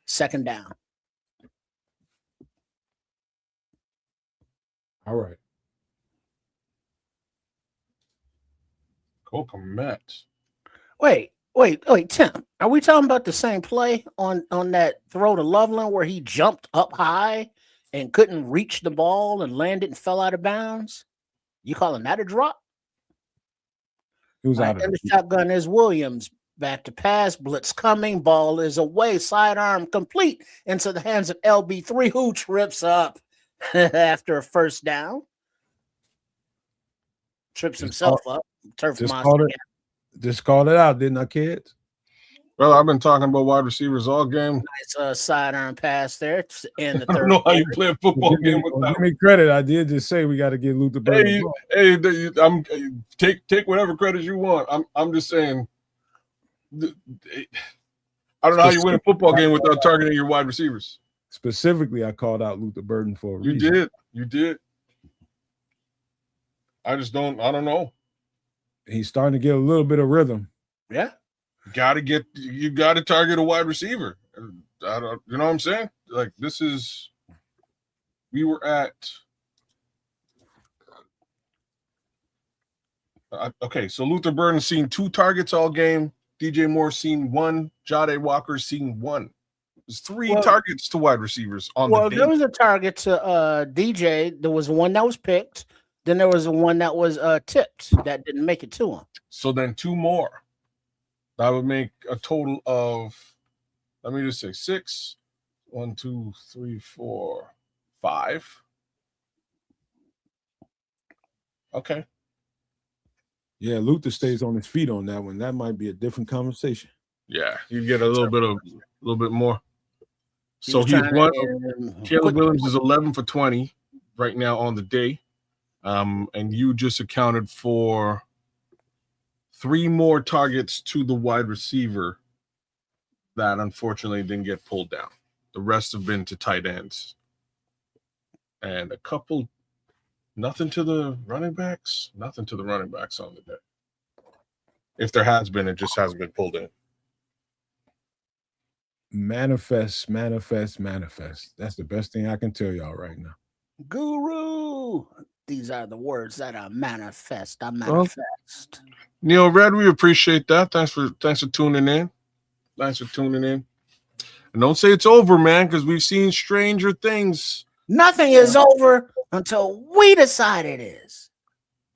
Second down. All right. Cocomet. Wait, Tim. Are we talking about the same play on that throw to Loveland where he jumped up high and couldn't reach the ball and landed and fell out of bounds? You calling that a drop? He was out of and the shotgun is Williams. Back to pass, blitz coming, ball is away, sidearm complete into the hands of LB3, who trips up after a first down. Trips himself up. Turf monster. Just called it out, didn't I, kids? Well, I've been talking about wide receivers all game. Nice sidearm pass there in the third. I don't know how you play a football game with that. Give me credit. I did just say we got to get Luther Burden. Take whatever credit you want. I'm just saying. I don't know how you win a football game without targeting your wide receivers. Specifically, I called out Luther Burden for a reason. You did. I don't know. He's starting to get a little bit of rhythm. Yeah. You got to target a wide receiver. You know what I'm saying? Like we were at okay, so Luther Burden seen 2 targets all game. DJ Moore seen 1. Jade Walker seen 1. There's 3 targets to wide receivers on the day. There was a target to DJ. There was one that was picked. Then there was one that was tipped that didn't make it to him. So then 2 more. That would make a total of, let me just say 6. 1, 2, 3, 4, 5. Okay. Yeah, Luther stays on his feet on that one. That might be a different conversation. Yeah, you get a little bit more. So He's he's trying one. to Caleb Williams is 11 for 20 right now on the day. And you just accounted for 3 more targets to the wide receiver that unfortunately didn't get pulled down. The rest have been to tight ends. And a couple, nothing to the running backs. Nothing to the running backs on the day. If there has been, it just hasn't been pulled in. Manifest. That's the best thing I can tell y'all right now. Guru. These are the words that I manifest. I manifest. Neil Red, we appreciate that. Thanks for tuning in. Thanks for tuning in. And don't say it's over, man, because we've seen stranger things. Nothing is over until we decide it is.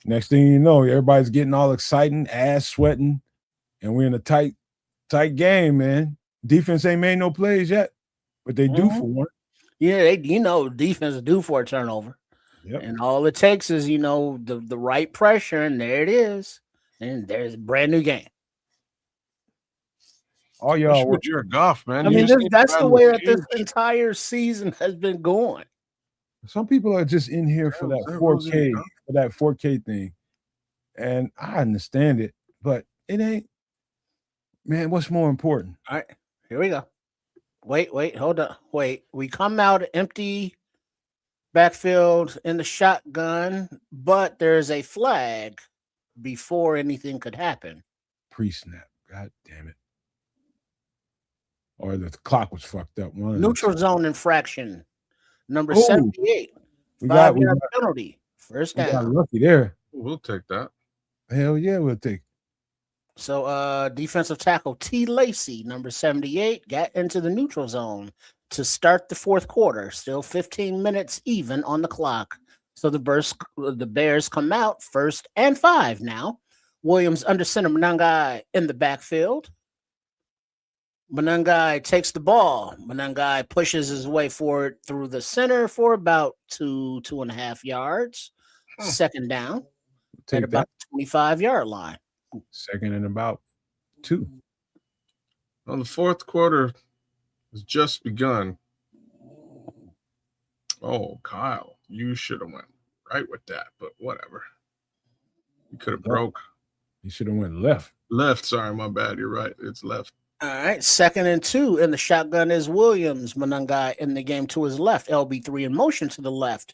Next thing you know, everybody's getting all exciting, ass sweating, and we're in a tight game, man. Defense ain't made no plays yet, but they do for one. Yeah, defense is due for a turnover. Yep. And all it takes is, the right pressure, and there it is. And there's a brand new game. Oh, y'all, you're a Goff, man. I mean, that's the way that this entire season has been going. Some people are just in here for that 4K thing. And I understand it, but it ain't, man, what's more important? All right, here we go. Wait, hold up. Wait, we come out empty backfield in the shotgun, but there's a flag before anything could happen. Pre-snap. God damn it. Or the clock was fucked up. Neutral zone infraction. Number 78. We got penalty. First down. We got lucky there. We'll take that. Hell yeah, we'll take it. So defensive tackle T. Lacey, number 78, got into the neutral zone to start the fourth quarter. Still 15 minutes even on the clock. So the Bears come out 1st and 5 now. Williams under center, Monangai in the backfield. Monangai takes the ball. Monangai pushes his way forward through the center for about 2.5 yards. Second down at about the 25-yard line. Second and about 2. Well, the fourth quarter has just begun. Oh, Kyle, you should have went right with that, but whatever. You could have broke. You should have went left. Left, sorry, my bad. You're right. It's left. All right, 2nd and 2 in the shotgun is Williams. Monangai in the game to his left. LB3 in motion to the left.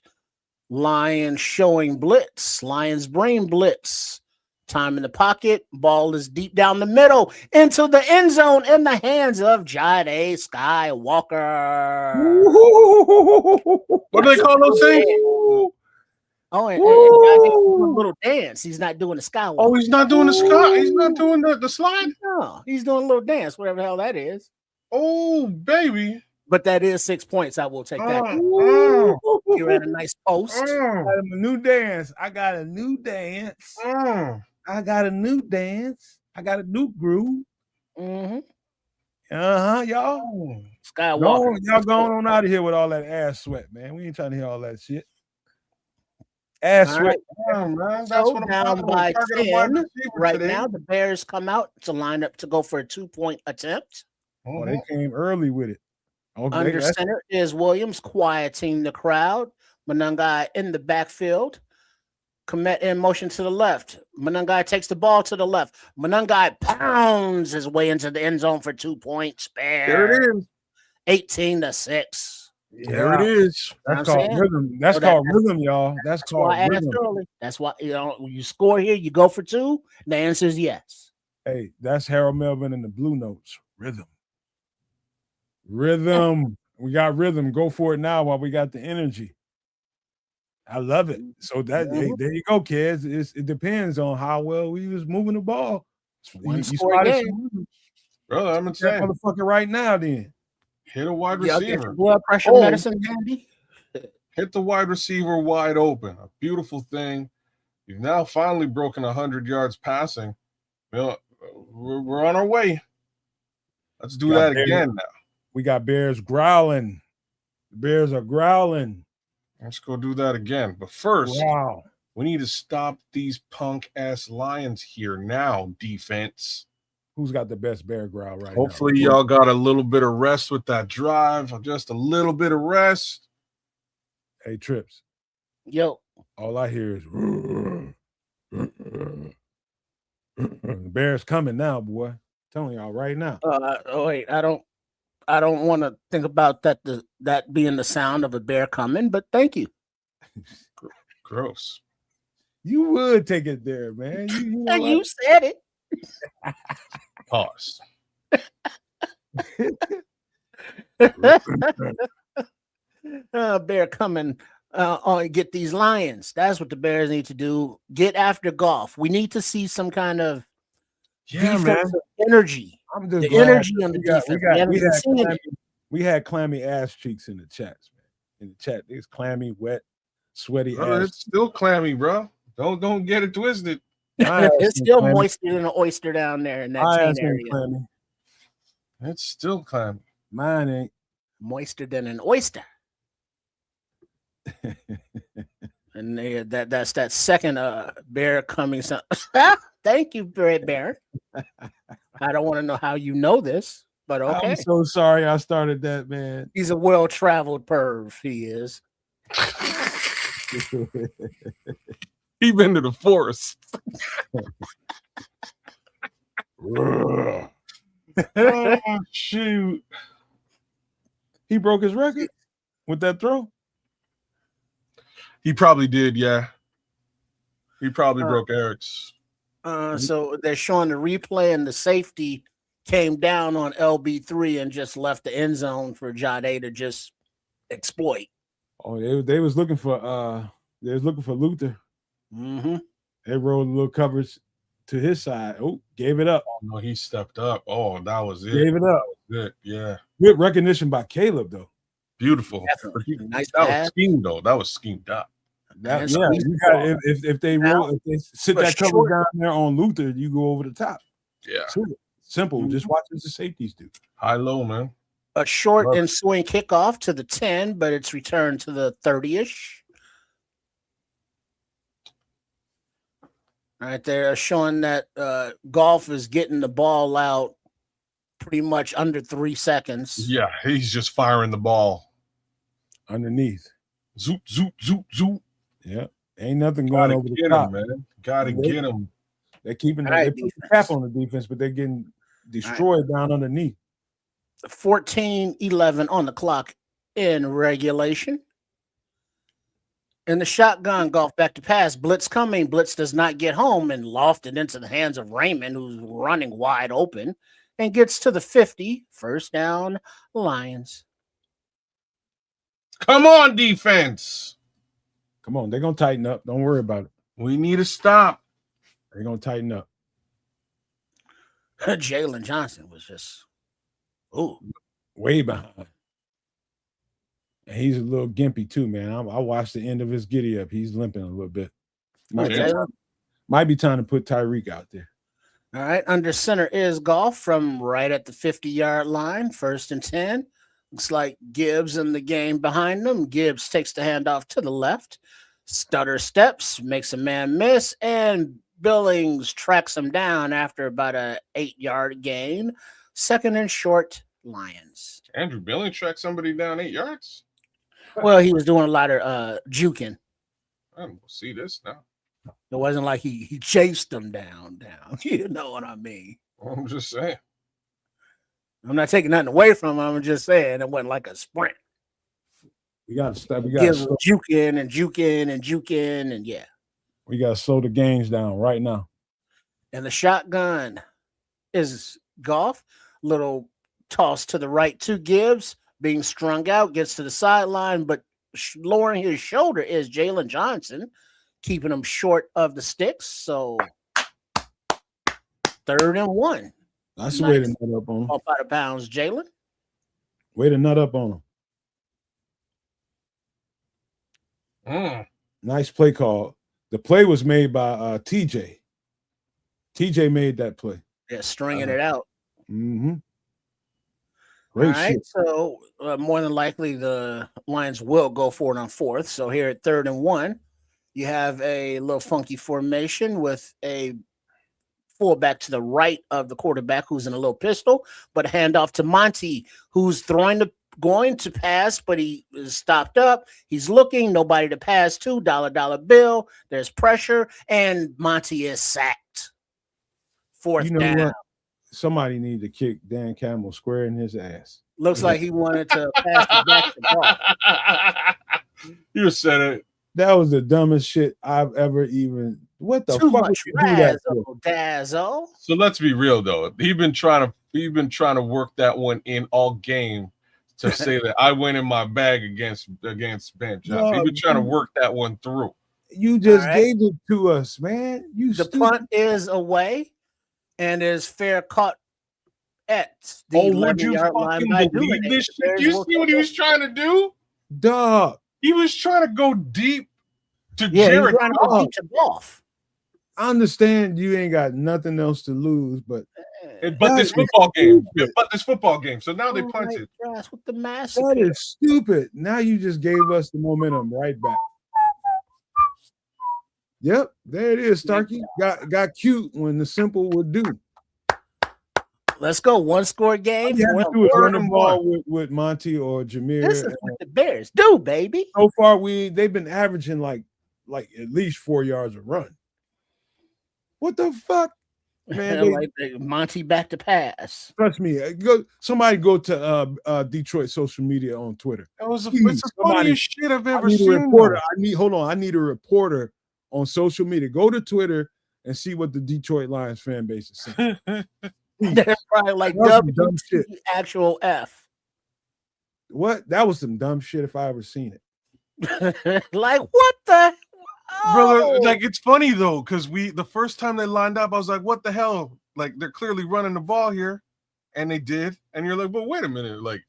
Lions showing blitz. Lions brain blitz. Time in the pocket. Ball is deep down the middle into the end zone in the hands of Jade Skywalker. What do they call those things? Oh, and Jade doing a little dance. He's not doing the Skywalker. Oh, he's not doing the sky. He's not doing the slide. No, he's doing a little dance, whatever the hell that is. Oh, baby. But that is 6 points. I will take that. You're at a nice post. I got him a new dance. I got a new dance. I got a new groove. Mm-hmm. Y'all. Skywalker. Y'all going on out of here with all that ass sweat, man. We ain't trying to hear all that shit. Ass sweat. Right. Man. That's So what down by 10. Right today. now, the Bears come out to line up to go for a 2-point attempt. Oh, they came early with it. Okay, Under center is Williams quieting the crowd. Monangai in the backfield. Komet in motion to the left. Monangai takes the ball to the left. Monangai pounds his way into the end zone for 2 points. There it is. 18-6. There it is. That's called rhythm. That's called rhythm, y'all. That's called rhythm. That's why you score here, you go for 2. The answer is yes. Hey, that's Harold Melvin and the Blue Notes. Rhythm. We got rhythm. Go for it now while we got the energy. I love it. So that there you go, kids. It depends on how well we was moving the ball. You spotted brother, I'm saying motherfucker right now. Then hit a wide receiver. Blood pressure medicine handy. Hit the wide receiver wide open. A beautiful thing. You've now finally broken 100 yards passing. We're on our way. Let's do that again now. We got Bears growling. The Bears are growling. Let's go do that again. But first, we need to stop these punk-ass Lions here now, defense. Who's got the best bear growl right Hopefully, now? y'all got a little bit of rest with that drive. Just a little bit of rest. Hey, Trips. Yo. All I hear is the bear's coming now, boy. I'm telling y'all right now. Wait, I don't want to think about that being the sound of a bear coming, but thank you. Gross. You would take it there, man. You know, You said it. Pause. Bear coming on get these lions. That's what the Bears need to do. Get after Goff. We need to see some kind of defensive energy. I'm just the glad energy on the defense. We had clammy ass cheeks in the chats, man. In the chat, it's clammy, wet, sweaty Brother, ass. it's still clammy, bro. Don't get it twisted. It's still moister than an oyster down there in that chain area. Clammy. It's still clammy. Mine ain't. Moister than an oyster. And that's that second bear coming. Thank you, Bear. I don't want to know how you know this, but okay. I'm so sorry I started that, man. He's a well-traveled perv. He is. He been to the forest. Oh, shoot. He broke his record with that throw? He probably did, yeah. He probably broke Eric's. So they're showing the replay, and the safety came down on LB3 and just left the end zone for Jade to just exploit. Oh, they was looking for Luther. Mm-hmm. They rolled a little coverage to his side. Oh, gave it up. Oh, no, he stepped up. Oh, that was it. Gave it up. Good, yeah. Good recognition by Caleb, though. Beautiful. Nice that pass. was schemed, though. That was schemed up. If they sit that cover down there on Luther, you go over the top. Yeah. Simple. Mm-hmm. Just watch what the safeties do. High low, man. A short and swing kickoff to the 10, but it's returned to the 30-ish. Right there, showing that Goff is getting the ball out pretty much under 3 seconds. Yeah, he's just firing the ball underneath. Zoop, zoop, zoop, zoop. Yeah, ain't nothing going over the top, man. Gotta get him. They're keeping they put the cap on the defense, but they're getting destroyed down underneath. 14-11 on the clock in regulation. In the shotgun, Goff back to pass. Blitz coming. Blitz does not get home and lofted into the hands of Raymond, who's running wide open, and gets to the 50. First down, Lions. Come on, defense. Come on. They're going to tighten up. Don't worry about it. We need to stop. They're going to tighten up. Jalen Johnson was just, way behind. And he's a little gimpy too, man. I watched the end of his giddy up. He's limping a little bit. Might be time to put Tyreek out there. All right. Under center is Goff from right at the 50-yard line. 1st and 10. Looks like Gibbs in the game behind them. Gibbs takes the handoff to the left. Stutter steps, makes a man miss, and Billings tracks him down after about a 8-yard gain. 2nd and short, Lions. Andrew Billings tracked somebody down 8 yards? Well, he was doing a lot of juking. I don't see this now. It wasn't like he chased them down. You know what I mean? I'm just saying. I'm not taking nothing away from him. I'm just saying it wasn't like a sprint. We got to stop. We got to juking and yeah. We got to slow the games down right now. And the shotgun is Goff. Little toss to the right to Gibbs. Being strung out, gets to the sideline, but lowering his shoulder is Jalen Johnson, keeping him short of the sticks. So 3rd and 1. That's the way to nut up on him. Up out of bounds, Jalen. Way to nut up on him. Nice play call. The play was made by TJ. TJ made that play. Yeah, stringing it out. Mm-hmm. Great. All right, so more than likely the Lions will go for it on 4th. So here at 3rd and 1, you have a little funky formation with a fullback to the right of the quarterback, who's in a little pistol, but a handoff to Monty, who's going to pass, but he is stopped up. He's looking, nobody to pass to, dollar bill. There's pressure, and Monty is sacked. Fourth down. What? Somebody need to kick Dan Campbell square in his ass. Looks like he wanted to pass it back to Goff. You said it. That was the dumbest shit I've ever even. What the Too fuck much would you do that for? Dazzle. So let's be real though. He's been trying to work that one in all game to say that I went in my bag against Ben Johnson. No, He's been trying to work that one through. You just gave it to us, man. The punt is away, and is fair caught at the would you 11-yard fucking line. believe this shit? You see what he was trying to do? Dog. He was trying to go deep to Yeah, Jared. he's trying to go deep to Goff. I understand you ain't got nothing else to lose, but this football game. So now they punted. With the that is stupid. Now you just gave us the momentum right back. Yep, there it is. Starkey got cute when the simple would do. Let's go. One score game. You have to do is run the ball with Monty or Jameer. This is what the Bears do, baby. So far, they've been averaging like at least 4 yards a run. What the fuck, man? Monty back to pass. Trust me. Somebody go to Detroit social media on Twitter. That was the funniest shit I've ever seen. I need a reporter on social media. Go to Twitter and see what the Detroit Lions fan base is saying. They're probably like dumb shit. Actual F. What? That was some dumb shit if I ever seen it. Like what the brother? Like it's funny though, because the first time they lined up, I was like, what the hell? Like they're clearly running the ball here, and they did. And you're like, well, wait a minute, like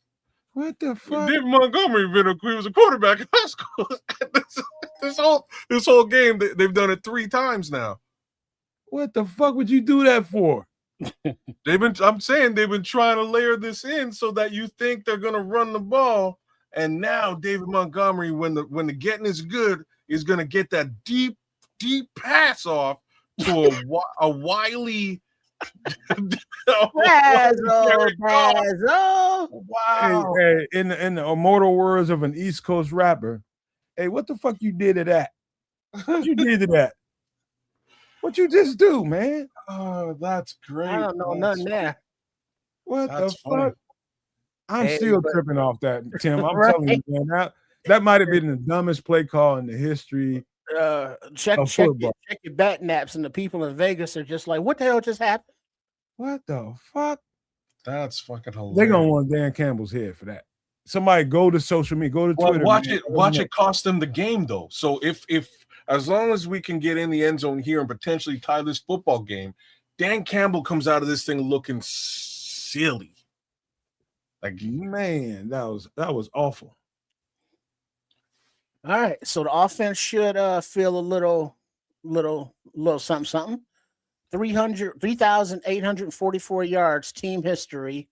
what the fuck? David Montgomery was a quarterback in high school. this whole game, they've done it 3 times now. What the fuck would you do that for? I'm saying they've been trying to layer this in so that you think they're gonna run the ball, and now David Montgomery, when the getting is good, is gonna get that deep pass off to a wily. Wow! Hey, in the immortal words of an East Coast rapper, hey, what the fuck you did to that? What you did to that? What you just do, man? Oh, that's great. I don't know nothing there. What the fuck? I'm still tripping off that, Tim. I'm telling you, man. That might have been the dumbest play call in the history. Check your bat naps, and the people in Vegas are just like, "What the hell just happened?" What the fuck? That's fucking hilarious. They're gonna want Dan Campbell's head for that. Somebody go to social media, go to Twitter. Watch it cost them the game though. So if as long as we can get in the end zone here and potentially tie this football game, Dan Campbell comes out of this thing looking silly. Like, man, that was awful. All right, so the offense should feel a little something. 3,844 yards, team history.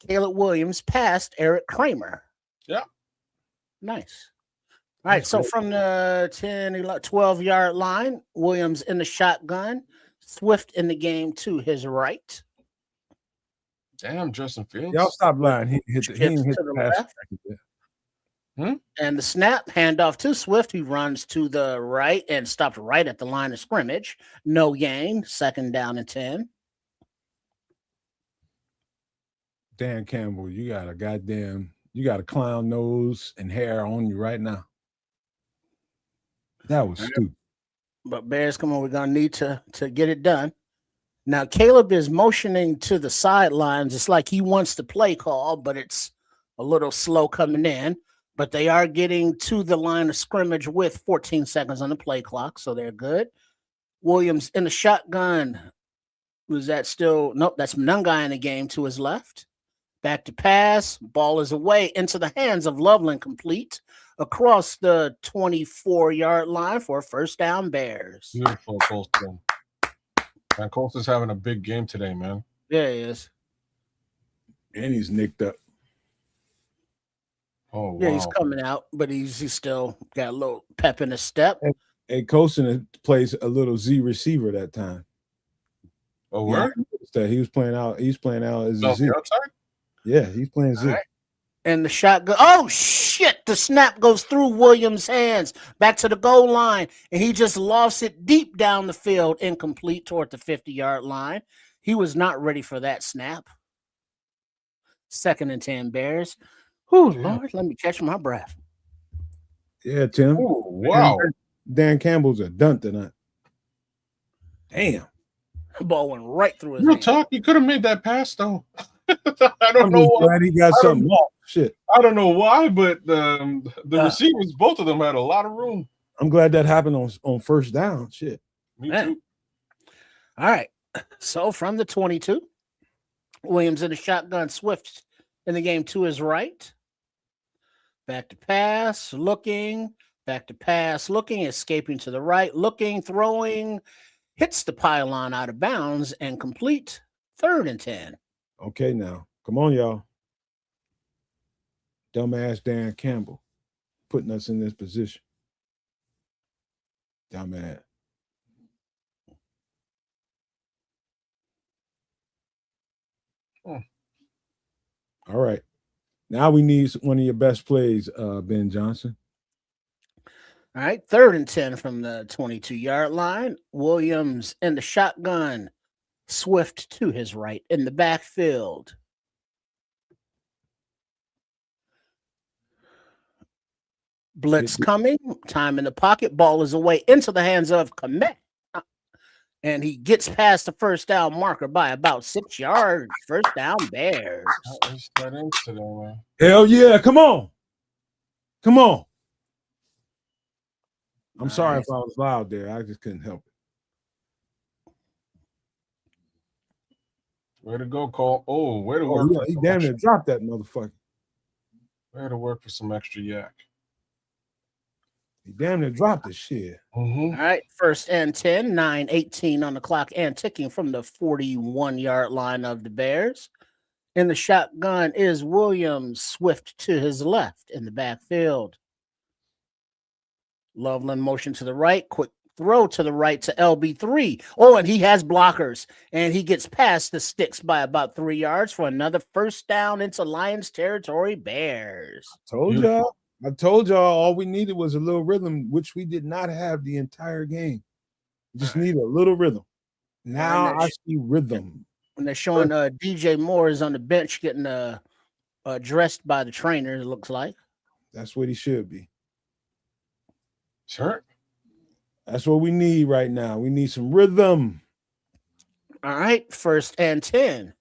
Caleb Williams passed Eric Kramer. Yeah. Nice. All right, so from the 12-yard line, Williams in the shotgun, Swift in the game to his right. Damn, Justin Fields. Y'all stop lying. He didn't hit the pass. And the snap, handoff to Swift, who runs to the right and stopped right at the line of scrimmage. No gain, 2nd down and 10. Dan Campbell, you got a clown nose and hair on you right now. That was stupid. But Bears, come on, we're gonna need to get it done. Now Caleb is motioning to the sidelines. It's like he wants the play call, but it's a little slow coming in. But they are getting to the line of scrimmage with 14 seconds on the play clock, so they're good. Williams in the shotgun. Was that still? Nope, that's Mungai in the game to his left. Back to pass. Ball is away into the hands of Loveland, complete across the 24-yard line for a 1st down, Bears. Beautiful, Colston. Man, Colston's having a big game today, man. Yeah, he is. And he's nicked up. Oh, wow. Yeah, he's coming out, but he's still got a little pep in his step. Hey, Colston plays a little Z receiver that time. Oh, Yeah, word? that he was playing out. He's playing out as a Off Z. the outside? Yeah, he's playing Z. All right. And the shotgun. Oh shit! The snap goes through Williams' hands back to the goal line, and he just lost it deep down the field, incomplete toward the 50-yard line. He was not ready for that snap. 2nd and 10 Bears. Oh Lord, let me catch my breath. Yeah, Tim. Oh, wow. Dan Campbell's a dunk tonight. Damn. Ball went right through his Real hand. talk, you could have made that pass though. I I'm don't know just why. glad he got I don't- something off. Shit. I don't know why, but the receivers, both of them had a lot of room. I'm glad that happened on first down. Shit. Me Man. too. All right. So from the 22, Williams in the shotgun, Swift in the game to his right. Back to pass, looking, back to pass, looking, escaping to the right, looking, throwing, hits the pylon out of bounds and complete. 3rd and 10. Okay, now. Come on, y'all. Dumbass Dan Campbell putting us in this position. Dumbass. Hmm. All right. Now we need one of your best plays, Ben Johnson. All right, 3rd and 10 from the 22-yard line. Williams in the shotgun. Swift to his right in the backfield. Blitz coming. Time in the pocket. Ball is away into the hands of Komet. And he gets past the first down marker by about 6 yards. First down, Bears. Let's start into today, man. Hell yeah. Come on. Come on. I'm sorry if I was loud there. I just couldn't help it. Way to go, Cole. Oh, way to work. Yeah, he damn near dropped that motherfucker. Way to work for some extra yak. He damn near dropped the shit. Mm-hmm. All right, 1st and 10, 9:18 on the clock and ticking from the 41-yard line of the Bears. In the shotgun is Williams, Swift to his left in the backfield. Loveland motion to the right, quick throw to the right to LB3. Oh, and he has blockers, and he gets past the sticks by about 3 yards for another first down into Lions territory, Bears. I told y'all all we needed was a little rhythm, which we did not have the entire game. We just need a little rhythm. Now I see rhythm. And they're showing DJ Moore is on the bench getting dressed by the trainer, it looks like. That's what he should be. Sure. That's what we need right now. We need some rhythm. All right, 1st and 10.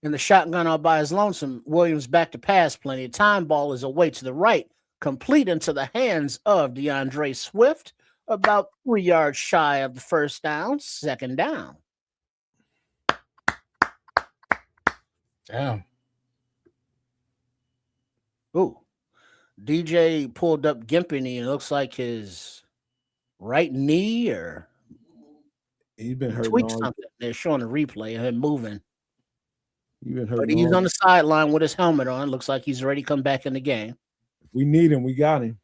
In the shotgun all by his lonesome, Williams back to pass, plenty of time. Ball is away to the right, complete into the hands of DeAndre Swift, about 3 yards shy of the first down, 2nd down. Damn. Ooh, DJ pulled up Gimpany, and it looks like his right knee or he's been hurt. Tweaked something. They're showing a replay of him moving. But he's on the sideline with his helmet on. Looks like he's ready to come back in the game. If we need him, we got him.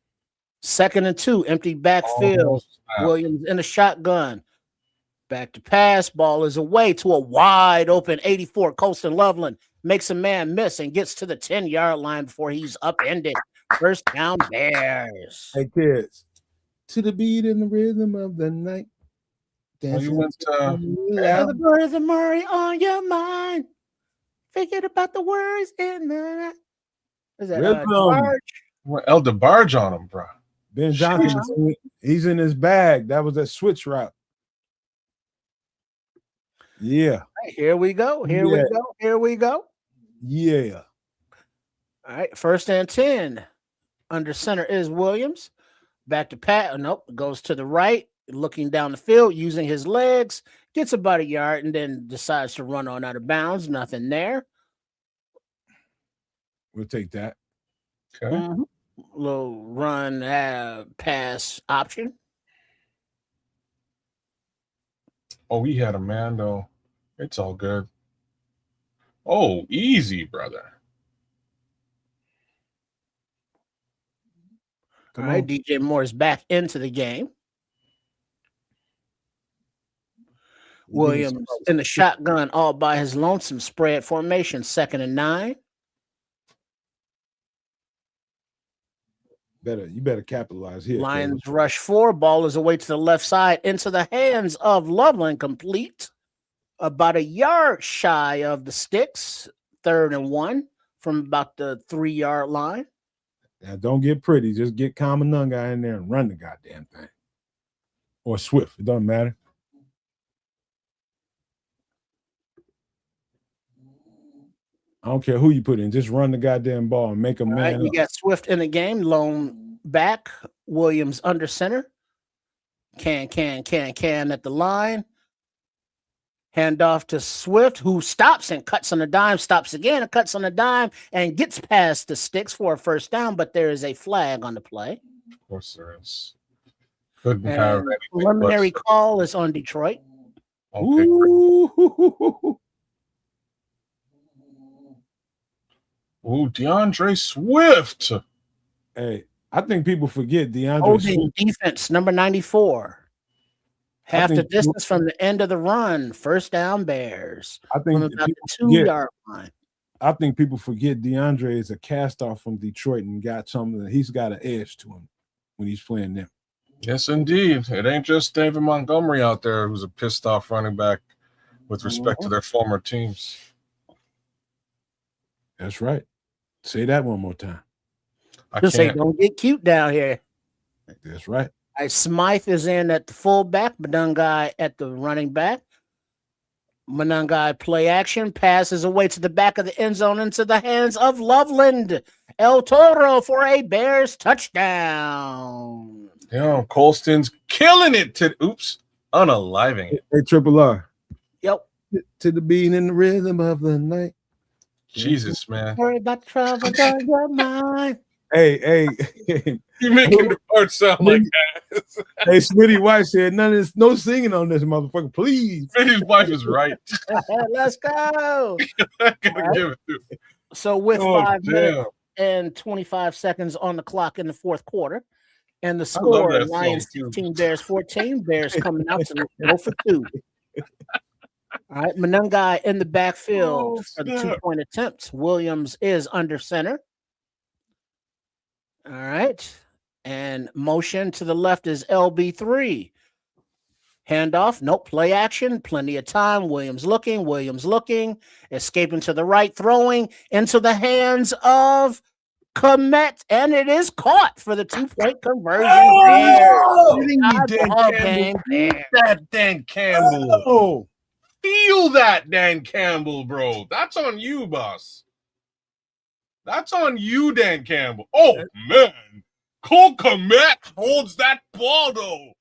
2nd and 2, empty backfield. Williams in the shotgun. Back to pass. Ball is away to a wide open 84. Colston Loveland makes a man miss and gets to the 10-yard line before he's upended. First down, Bears. Hey, kids. To the beat and the rhythm of the night. You went the birds of Murray on your mind. Thinking about the words in the night. Is that El DeBarge on him, bro? Ben Johnson, he's in his bag. That was a switch route. Yeah. Right, here we go. Here we go. Yeah. All right. 1st and 10. Under center is Williams. Back to Pat. Nope. Goes to the right. Looking down the field, using his legs. Gets about a yard and then decides to run on out of bounds. Nothing there. We'll take that. Okay. Mm-hmm. Little run pass option. Oh, he had a man, though. It's all good. Oh, easy, brother. All right, DJ Moore is back into the game. Williams in the shotgun all by his lonesome, spread formation, 2nd and 9. You better capitalize here. Lions rush 4. Ball is away to the left side into the hands of Loveland, complete. About a yard shy of the sticks, 3rd and 1 from about the 3-yard line. Now, don't get pretty. Just get Kamanunga in there and run the goddamn thing. Or Swift. It doesn't matter. I don't care who you put in. Just run the goddamn ball and make a man You up. got Swift in the game. Lone back. Williams under center. Can at the line. Hand off to Swift, who stops and cuts on a dime, stops again and cuts on a dime, and gets past the sticks for a 1st down, but there is a flag on the play. Of course there is. Couldn't have anything. Preliminary call is on Detroit. Okay. Ooh, DeAndre Swift. Hey, I think people forget DeAndre Holding Swift. defense, number 94. Half the distance from the end of the run. 1st down, Bears. I think from about the 2-yard line. I think people forget DeAndre is a cast off from Detroit and got something that he's got an edge to him when he's playing them. Yes, indeed. It ain't just David Montgomery out there who's a pissed off running back with respect to their former teams. That's right. Say that one more time. Just say, don't get cute down here. That's right. Smythe is in at the fullback, Manungai at the running back. Manungai play action, passes away to the back of the end zone into the hands of Loveland. El Toro for a Bears touchdown. Yeah, Colston's killing it unaliving it. Hey, Triple R. Yep. To the beat and the rhythm of the night. Jesus, man. Worry about the trouble on your mind. Hey. You're making the part sound like that. Hey, Smitty's wife said no singing on this motherfucker, please. Smitty's wife is right. Let's go. I gotta give it to him. So with 5 minutes and 25 seconds on the clock in the 4th quarter, and the score, Lions 15, Bears 14. Bears coming out to go for 2. All right, Manungai in the backfield for the 2-point attempt. Williams is under center. All right. And motion to the left is LB3. Handoff, nope, play action, plenty of time. Williams looking, escaping to the right, throwing into the hands of Komet, and it is caught for the 2-point conversion. That Dan Campbell. Oh. Feel that, Dan Campbell, bro. That's on you, boss. That's on you, Dan Campbell. Oh, man. Cole Komet holds that ball, though.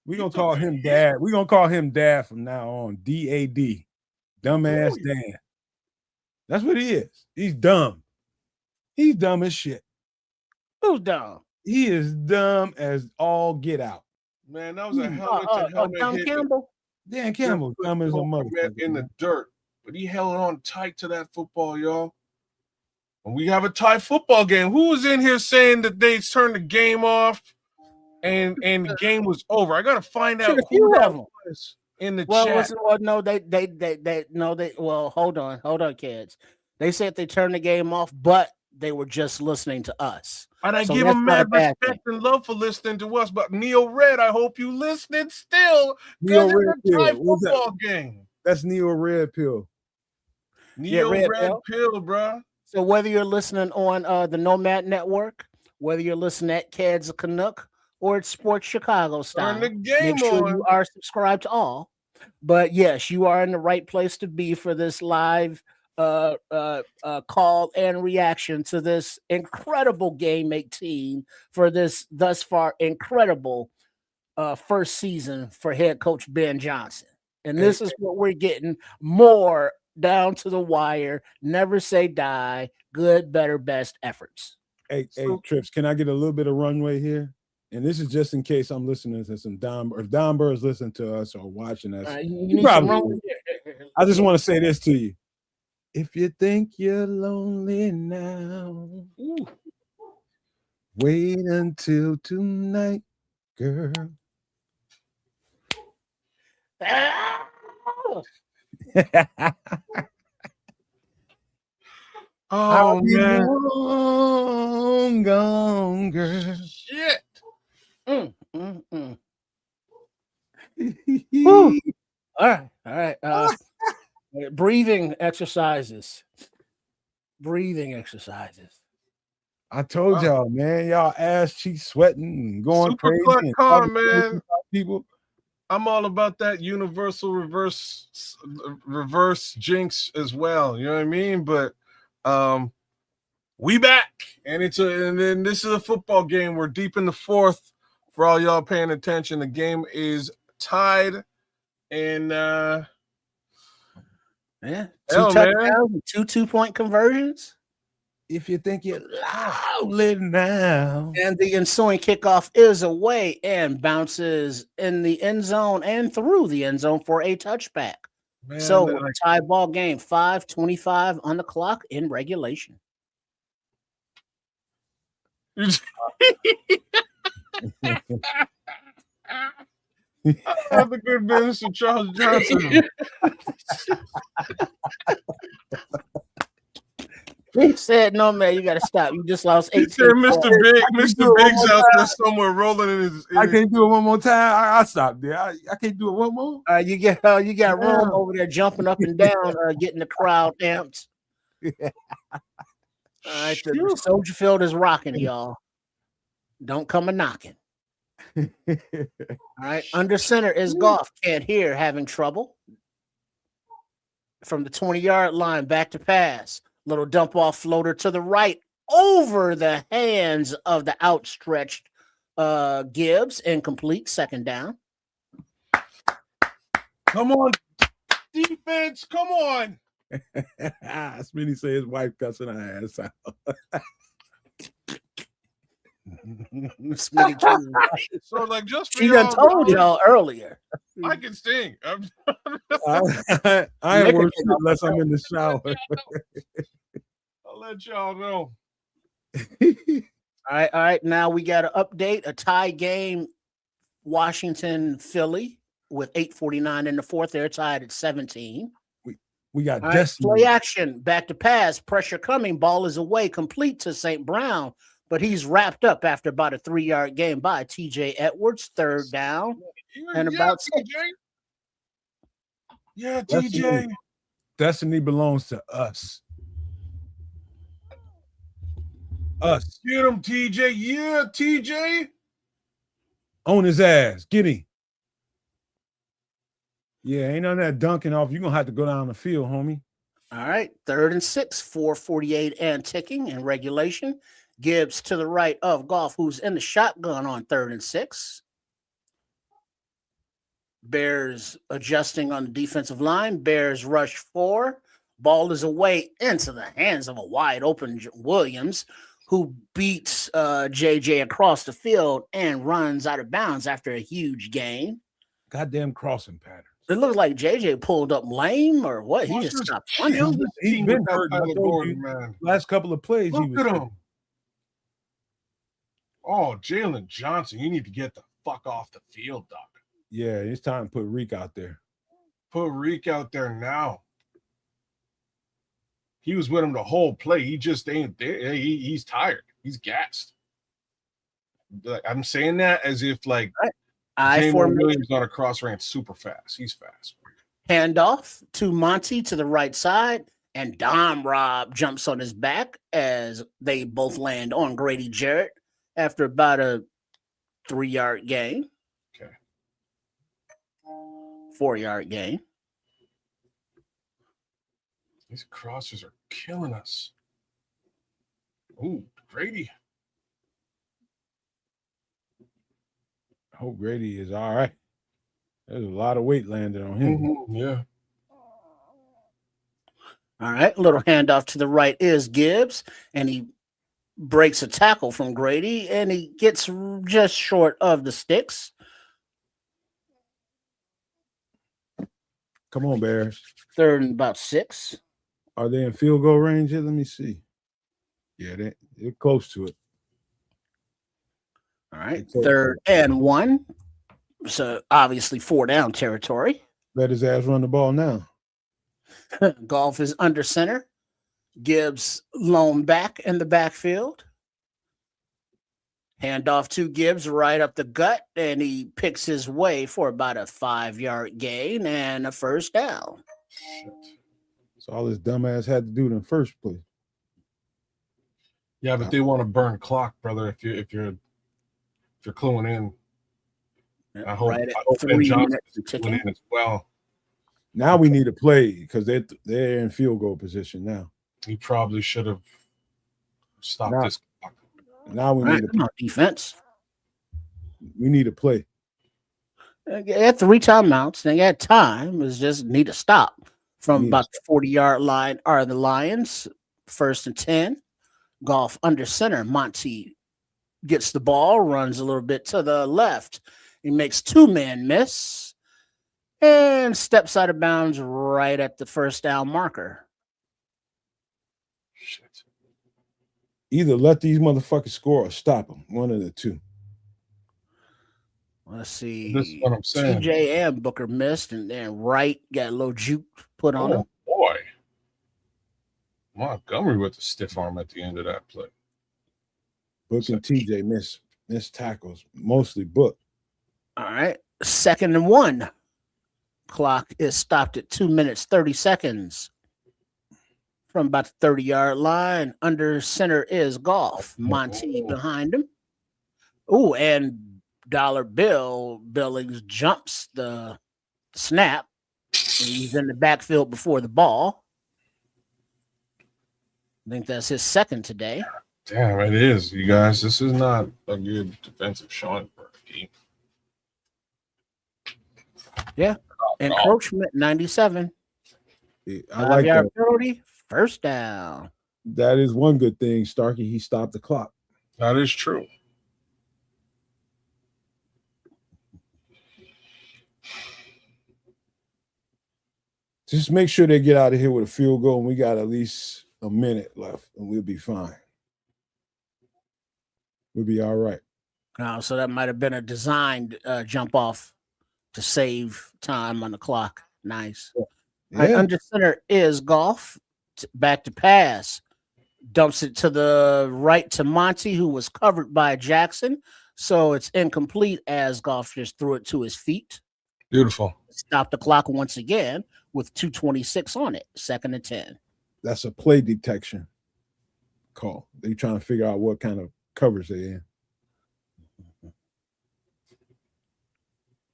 We're going to call him Dad. We're going to call him Dad from now on. D-A-D. Dumbass Dan. That's what he is. He's dumb. He's dumb as shit. Who's dumb? He is dumb as all get out. Man, that was a helmet-to-helmet Dan hit. Campbell? Dan Campbell, dumb as a motherfucker. In the dirt. But he held on tight to that football, y'all. And we have a tie football game. Who was in here saying that they turned the game off and the game was over? I gotta find out who that was in the chat. Hold on, kids. They said they turned the game off, but they were just listening to us. And I give them mad respect and love for listening to us. But Neo Red, I hope you listening still. Neo Red it's a tie football game. That's Neo Red Pill. Neo Red Pill, bro. So whether you're listening on the Nomad Network, whether you're listening at Ceds Canuck or it's Sports Chicago style, make sure you are subscribed to all. But yes, you are in the right place to be for this live call and reaction to this incredible Game 18 for this thus far incredible first season for head coach Ben Johnson. And this is what we're getting, more down to the wire, never say die, good, better, best efforts. Hey, Trips, can I get a little bit of runway here? And this is just in case I'm listening to some Don, or if Don Burr is listening to us or watching us. I just want to say this to you. If you think you're lonely now, wait until tonight, girl. Oh man. Long gone, girl. Shit. Whew. All right. Breathing exercises. I told y'all, man, y'all ass cheeks sweating and going Super crazy Clark and Khan, talking man. about people. I'm all about that universal reverse jinx as well. You know what I mean? But we back, and then this is a football game. We're deep in the fourth. For all y'all paying attention, the game is tied, and Two man. touchdowns, 2-2-point conversions. If you think you're loudly now. And the ensuing kickoff is away and bounces in the end zone and through the end zone for a touchback. Man, So tie ball game, 5:25 on the clock in regulation. Have a good business of Charles Johnson. He said, "No, man, you got to stop. You just lost 18." He said, Mr. Big's out there somewhere rolling in his. I can't do it one more time. I stopped there. I can't do it one more. You got Rome over there jumping up and down, getting the crowd amped. All right, the Soldier Field is rocking, y'all. Don't come a knocking. All right, under center is Goff. Can't hear, having trouble. From the 20-yard line, back to pass. Little dump off floater to the right over the hands of the outstretched Gibbs. Incomplete, second down. Come on, defense, come on. Smitty say his wife cussing her ass out. So, like, just for she done told y'all earlier. I can sing. I ain't working unless I'm in the shower. I'll let y'all know. All right. Now we got to update a tie game. Washington, Philly, with 8:49 in the fourth. They're tied at 17. We got play action, back to pass, pressure coming. Ball is away, complete to St. Brown, but he's wrapped up after about a 3-yard gain by TJ Edwards. Third down and about TJ. Yeah, TJ. Destiny belongs to us. Us. Get him, TJ. Yeah, TJ. On his ass. Get him. Yeah, ain't none of that dunking off. You're going to have to go down the field, homie. All right. 3rd and 6, 4:48 and ticking in regulation. Gibbs to the right of Goff, who's in the shotgun on 3rd and 6. Bears adjusting on the defensive line. Bears rush 4. Ball is away into the hands of a wide open Williams, who beats JJ across the field and runs out of bounds after a huge gain. Goddamn crossing pattern. It looks like JJ pulled up lame or what? He just stopped running. He's been hurt. Man. Last couple of plays. Look at him. Oh, Jalen Johnson, you need to get the fuck off the field, Doc. Yeah, it's time to put Reek out there. Put Reek out there now. He was with him the whole play. He just ain't there. He's tired. He's gassed. I'm saying that as if like Williams on a cross ran super fast. He's fast. Handoff to Monty to the right side, and Dom Rob jumps on his back as they both land on Grady Jarrett after about a 3-yard gain. Okay. 4-yard gain. These crossers are killing us. Ooh, Grady. I hope Grady is all right. There's a lot of weight landed on him. Mm-hmm. Yeah. All right. A little handoff to the right is Gibbs, and he breaks a tackle from Grady, and he gets just short of the sticks. Come on, Bears. 3rd and about 6. Are they in field goal range yet? Let me see. Yeah, they're close to it. All right. 3rd and 1. So obviously 4 down territory. Let his ass run the ball now. Golf is under center. Gibbs lone back in the backfield. Handoff to Gibbs right up the gut, and he picks his way for about a 5-yard gain and a first down. Shit. That's all his dumb ass had to do in the first place. Yeah, but they want to burn clock, brother. If you're cluing in, I hope, Right at I hope 3 Ben Johnson minutes is ticking. cluing in as well. Now we need to play because they're in field goal position now. He probably should have stopped this clock. Now we Right, need to come on, defense. we need to play. They had 3 timeouts. They had time. It's just need to stop from about the 40-yard line are the Lions. 1st and 10. Golf under center. Monty gets the ball, runs a little bit to the left. He makes 2-man miss and steps out of bounds right at the first down marker. Shit. Either let these motherfuckers score or stop them. One of the two. Let's see. This is what I'm saying. TJ and Booker missed, and then Wright got a little juke put on him. Oh boy, Montgomery with the stiff arm at the end of that play. Book and TJ miss tackles, mostly Book. All right. 2nd and 1. Clock is stopped at 2 minutes, 30 seconds. From about the 30-yard line. Under center is Golf. Monty behind him. Oh, and Dollar Bill Billings jumps the snap. And he's in the backfield before the ball. I think that's his 2nd today. Damn, it is, you guys. This is not a good defensive showing for a team. Yeah. Encroachment 97. I like that. Penalty, first down. That is one good thing, Starkey. He stopped the clock. That is true. Just make sure they get out of here with a field goal, and we got at least a minute left, and we'll be fine. We'll be all right. So that might have been a designed jump off to save time on the clock. Nice. Yeah. Right, under center is Golf. Back to pass. Dumps it to the right to Monty, who was covered by Jackson. So it's incomplete as Golf just threw it to his feet. Beautiful. Stop the clock once again with 2:26 on it. 2nd and 10. That's a play detection call. They're trying to figure out what kind of coverage they're in.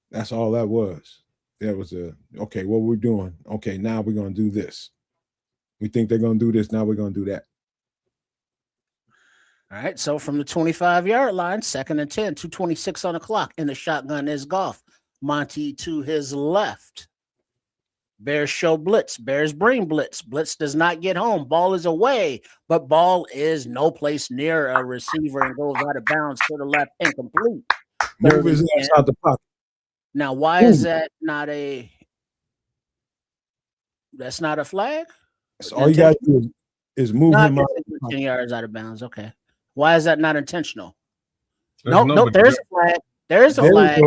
That's all that was. That was okay, what we're doing. Okay, now we're going to do this. We think they're going to do this. Now we're going to do that. All right, so from the 25-yard line, 2nd and 10, 2:26 on the clock. In the shotgun is Golf. Monty to his left. Bears show blitz. Bears bring blitz. Blitz does not get home. Ball is away, but ball is no place near a receiver and goes out of bounds to the left, incomplete. Move his ass out the pocket. Now, why is that not a? That's not a flag. So all you got to do is move him out. 10 yards out of bounds. Okay. Why is that not intentional? There's No, there's a flag. There's a flag.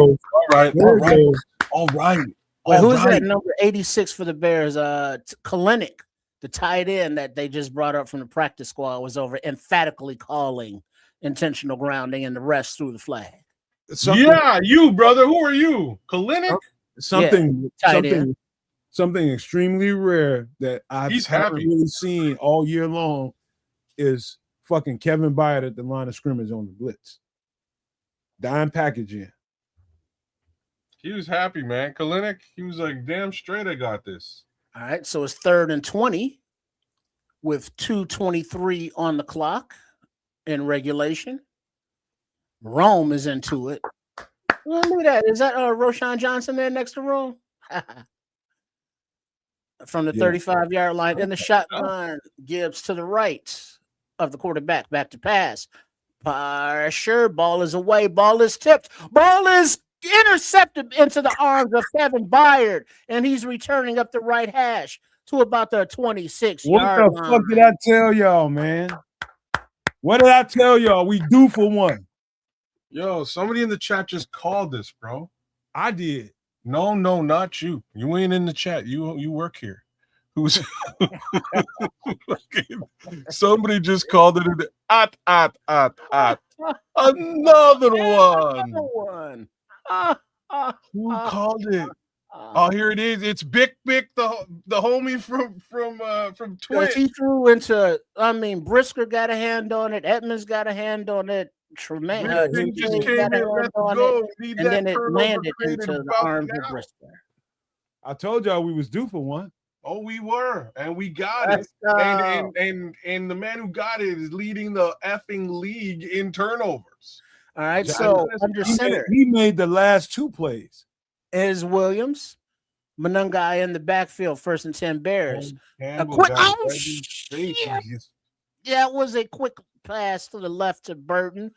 All right. Wait, who is that number 86 for the Bears? Kalinick, the tight end that they just brought up from the practice squad, was over emphatically calling intentional grounding, and the refs threw the flag. Yeah, you, brother. Who are you? Kalinick? Something extremely rare that I've haven't really seen all year long is fucking Kevin Byard at the line of scrimmage on the blitz. Dime package in. He was happy, man. Kalinick, he was like, damn straight, I got this. All right, so it's 3rd and 20 with 2:23 on the clock in regulation. Rome is into it. Well, look at that. Is that Roshan Johnson there next to Rome? From the 35-yard line in the shotgun, Gibbs to the right of the quarterback, back to pass. Pressure, ball is away, ball is tipped, ball is intercepted into the arms of Kevin Byard, and he's returning up the right hash to about the 26-yard line. What the fuck did I tell y'all, man? What did I tell y'all? We due for one. Yo, somebody in the chat just called this, bro. I did. No, not you. You ain't in the chat. You work here. Who's somebody just called it an at. Another one. Another one. Who called it? Oh, here it is. It's Bic, the homie from Twitch. He threw into. I mean, Brisker got a hand on it. Edmonds got a hand on it. Tremaine just came got a in. hand Let's on go. it, and then it landed into the arms of Brisker. I told y'all we was due for one. Oh, we were, and we got it. And the man who got it is leading the effing league in turnovers. All right, so under center, he made the last 2 plays. Is Williams, Manungai in the backfield, 1st and 10 Bears. A quick, yeah, it was a quick pass to the left to Burton,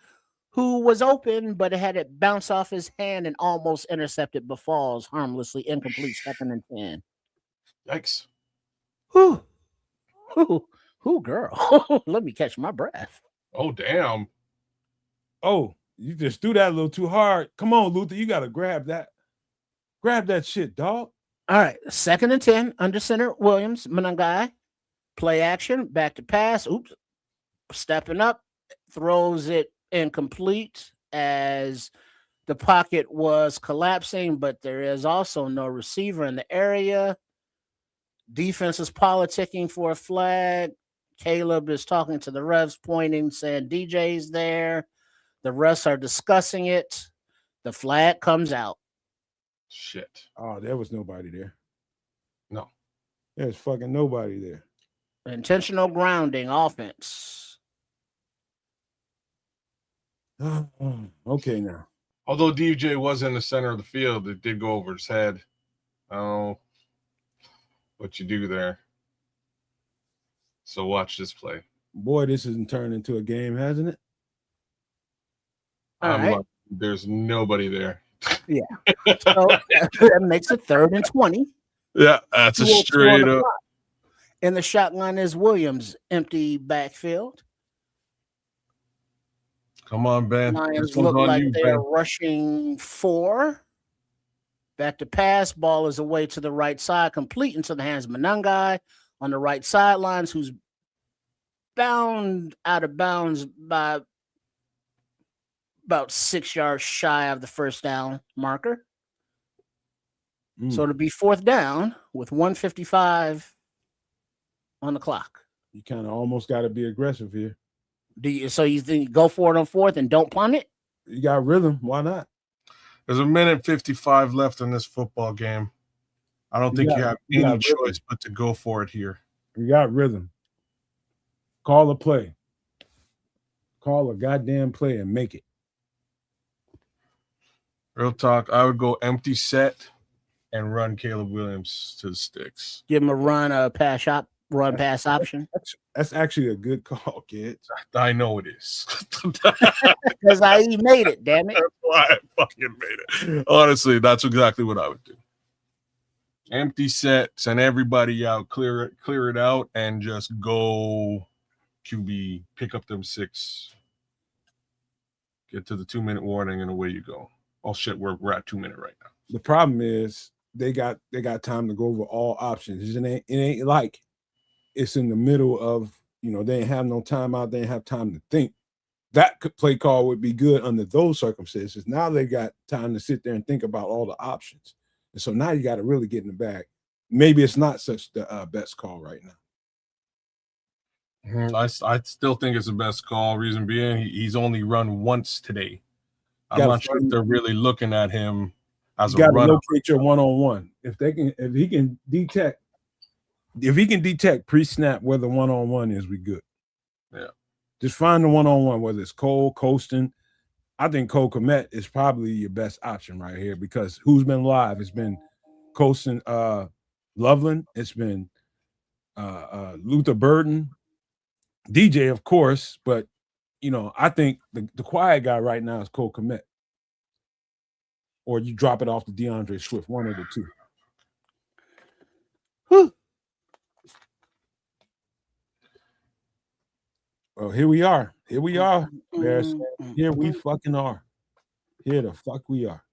who was open, but it had it bounce off his hand and almost intercepted Befalls, harmlessly incomplete, 2nd and 10. Yikes. Whew, girl. Let me catch my breath. Oh, damn. Oh, you just threw that a little too hard. Come on, Luther. You got to grab that. Grab that shit, dog. All right. 2nd and 10, under center, Williams, Manungai. Play action, back to pass. Oops. Stepping up, throws it incomplete as the pocket was collapsing, but there is also no receiver in the area. Defense is politicking for a flag. Caleb is talking to the refs, pointing, saying DJ's there. The refs are discussing it. The flag comes out. Shit. Oh, there was nobody there. No. There's fucking nobody there. Intentional grounding offense. Okay, now. Although DJ was in the center of the field, it did go over his head. I don't know what you do there. So watch this play. Boy, this isn't turned into a game, hasn't it? There's nobody there. Yeah. So that makes it 3rd and 20. Yeah, that's a straight up. In the shotgun is Williams, empty backfield. Come on, Ben. Lions look like they're rushing 4. Back to pass. Ball is away to the right side, complete into the hands of Manungai on the right sidelines, who's bound out of bounds by about 6 yards shy of the 1st down marker. So to be 4th down with 1:55 on the clock. You kind of almost got to be aggressive here. So you think go for it on 4th and don't punt it? You got rhythm. Why not? There's 1:55 left in this football game. I don't think you have any choice but to go for it here. You got rhythm. Call a play. Call a goddamn play and make it. Real talk, I would go empty set and run Caleb Williams to the sticks. Give him a run pass option. That's actually a good call, kid. I know it is. Because I made it, damn it. That's why I fucking made it. Honestly, that's exactly what I would do. Empty set, send everybody out, clear it out, and just go QB, pick up them 6. Get to the 2-minute warning, and away you go. Oh shit, we're at 2 minute right now. The problem is they got time to go over all options. It ain't like it's in the middle of, they ain't have no timeout, they ain't have time to think. That play call would be good under those circumstances. Now they got time to sit there and think about all the options. And so now you got to really get in the bag. Maybe it's not such the best call right now. I still think it's the best call. Reason being, he's only run once today. I'm not sure if they're really looking at him as a runner. You got to locate your one-on-one. If he can detect pre-snap where the one-on-one is, we good. Yeah. Just find the one-on-one, whether it's Cole, Colston. I think Cole Kmet is probably your best option right here because who's been live? It's been Colston Loveland. It's been Luther Burden. DJ, of course, but I think the quiet guy right now is Cole Kmet. Or you drop it off to DeAndre Swift, one of the two. Whew. Well, here we are. Bears. Here we fucking are. Here the fuck we are.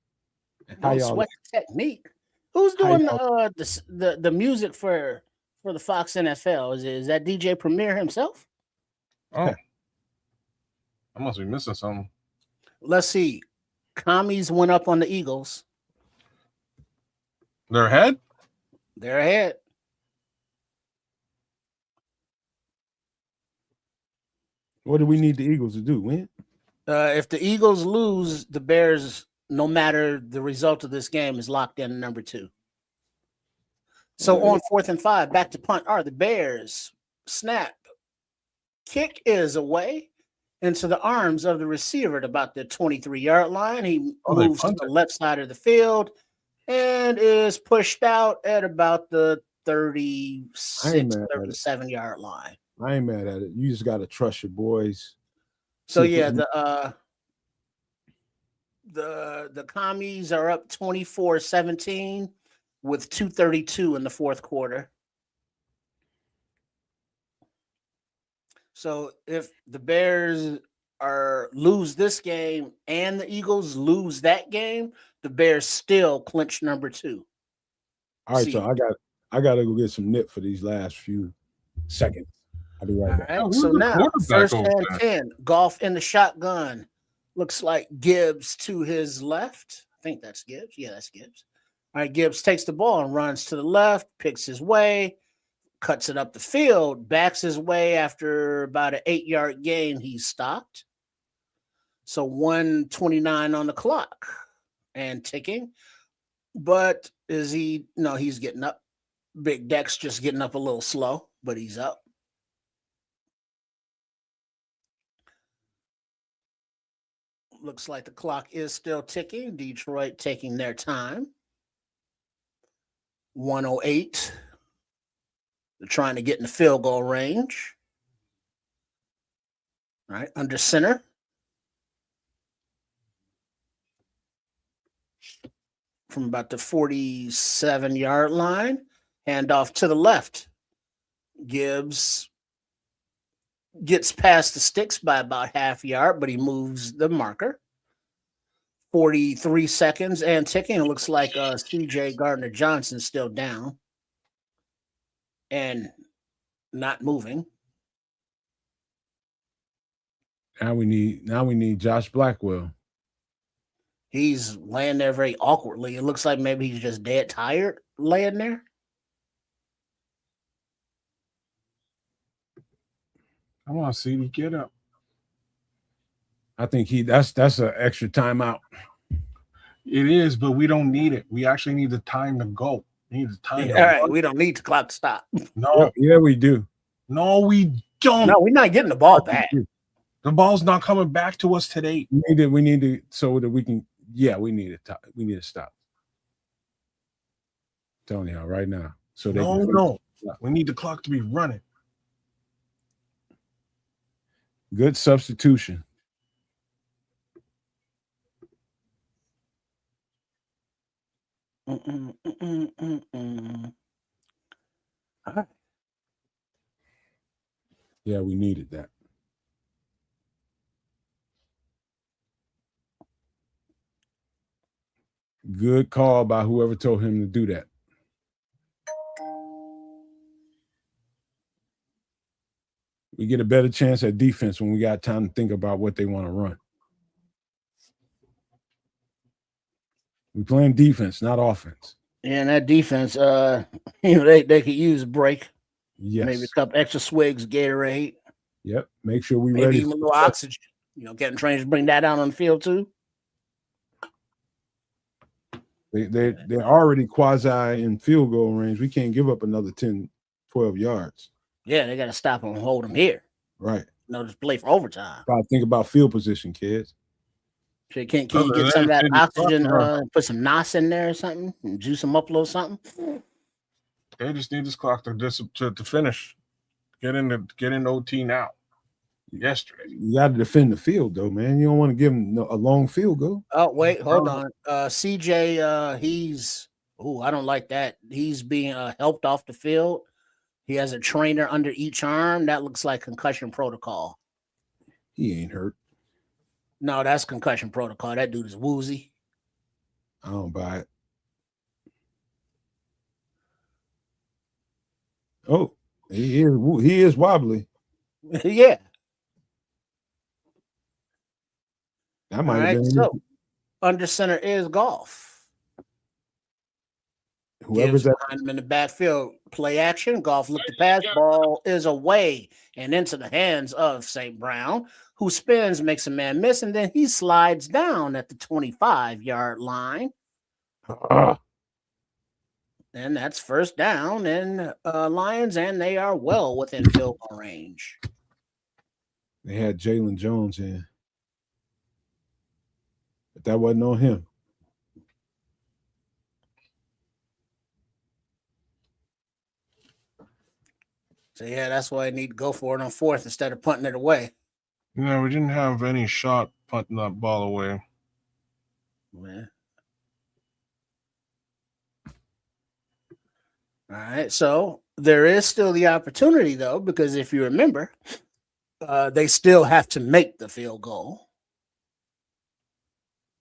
How Don't y'all? sweat the technique. Who's How doing y'all? the music for the Fox NFL? Is that DJ Premier himself? Oh, I must be missing something. Let's see. Commies went up on the Eagles. They're ahead? They're ahead. What do we need the Eagles to do? Win? If the Eagles lose, the Bears, no matter the result of this game, is locked in number 2. So on 4th and 5, back to punt are the Bears. Snap. Kick is away into the arms of the receiver at about the 23-yard line. He moves to the left side of the field and is pushed out at about the 36, 37-yard line. I ain't mad at it. You just got to trust your boys. So yeah, the commies are up 24-17 with 2:32 in the fourth quarter. So if the Bears lose this game and the Eagles lose that game, the Bears still clinch number 2. All right, so I got to go get some nip for these last few seconds. I'll be right back. Right, so now, first and 10, Goff in the shotgun. Looks like Gibbs to his left. I think that's Gibbs. Yeah, that's Gibbs. All right, Gibbs takes the ball and runs to the left, picks his way, cuts it up the field, backs his way after about an 8-yard gain. He's stopped. So 1:29 on the clock and ticking. But is he? No, he's getting up. Big Deck's just getting up a little slow, but he's up. Looks like the clock is still ticking. Detroit taking their time. 1:08. They're trying to get in the field goal range. All right, under center. From about the 47-yard line. Handoff to the left. Gibbs gets past the sticks by about half yard, but he moves the marker. 43 seconds and ticking. It looks like CJ Gardner-Johnson's still down and not moving. Now we need Josh Blackwell. He's laying there very awkwardly. It looks like maybe he's just dead tired laying there. Come on, CD, get up. I think that's an extra timeout. It is, but we don't need it. We actually need the time to go. We need the time. All right, we don't need the clock to stop. No, yeah, we do. No, we don't. No, we're not getting the ball back. The ball's not coming back to us today. We need to so that we can. Yeah, we need it. We need to stop. I'm telling you right now. So no. We need the clock to be running. Good substitution. All right. Yeah, we needed that. Good call by whoever told him to do that. We get a better chance at defense when we got time to think about what they want to run. We're playing defense, not offense. Yeah, and that defense, they could use a break. Yes. Maybe a couple extra swigs, Gatorade. Yep. Make sure we're maybe ready. Even a little oxygen. Getting trainers bring that out on the field too. They're already quasi in field goal range. We can't give up another 10, 12 yards. Yeah, they got to stop them and hold them here. Right. Just play for overtime. Gotta think about field position, kids. So can you get some of that oxygen, put some NOS in there or something, and juice them up a little something? They just need this clock to finish. Get in OT now. Yesterday. You got to defend the field, though, man. You don't want to give him a long field goal. Oh, wait, hold on. CJ, I don't like that. He's being helped off the field. He has a trainer under each arm. That looks like concussion protocol. He ain't hurt. No, that's concussion protocol. That dude is woozy. I don't buy it. Oh, he is wobbly. Yeah. That All might have right. been So under center is Golf. whoever's Gibbs that. behind him in the backfield. Play action. Golf look to pass. Ball is away and into the hands of St. Brown, who spins, makes a man miss, and then he slides down at the 25-yard line. And that's first down and Lions, and they are well within field goal range. They had Jalen Jones in. But that wasn't on him. So, yeah, that's why I need to go for it on fourth instead of punting it away. No, we didn't have any shot punting that ball away. Yeah. All right. So there is still the opportunity, though, because if you remember, they still have to make the field goal.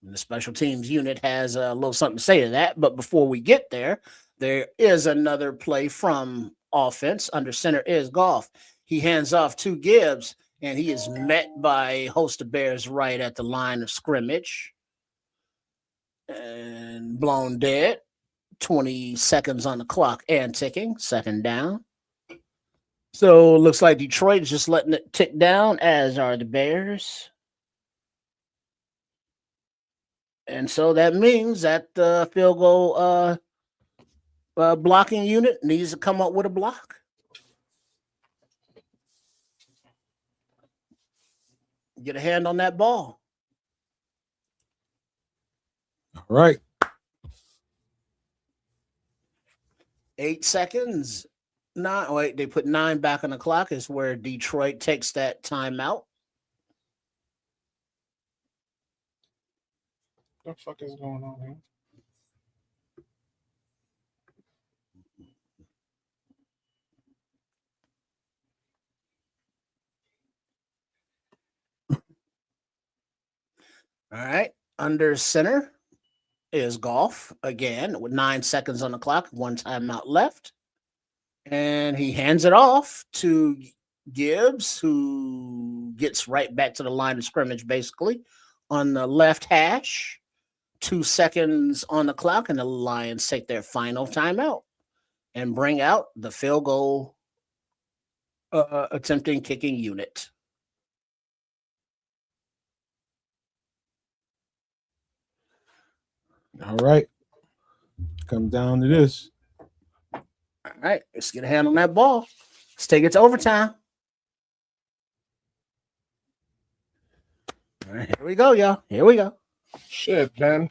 And the special teams unit has a little something to say to that. But before we get there, there is another play from offense. Under center is Golf. He hands off to Gibbs, and he is met by a host of Bears right at the line of scrimmage and blown dead. 20 seconds on the clock and ticking. Second down. So it looks like Detroit is just letting it tick down, as are the Bears. And so that means that the field goal blocking unit needs to come up with a block. Get a hand on that ball. All right. 8 seconds. They put 9 back on the clock is where Detroit takes that timeout. What the fuck is going on here? All right. Under center is Golf again with 9 seconds on the clock, 1 timeout left. And he hands it off to Gibbs, who gets right back to the line of scrimmage, basically, on the left hash. 2 seconds on the clock, and the Lions take their final timeout and bring out the field goal attempting kicking unit. All right. Come down to this. All right, let's get a hand on that ball. Let's take it to overtime. All right, here we go, y'all. Here we go. Shit, man.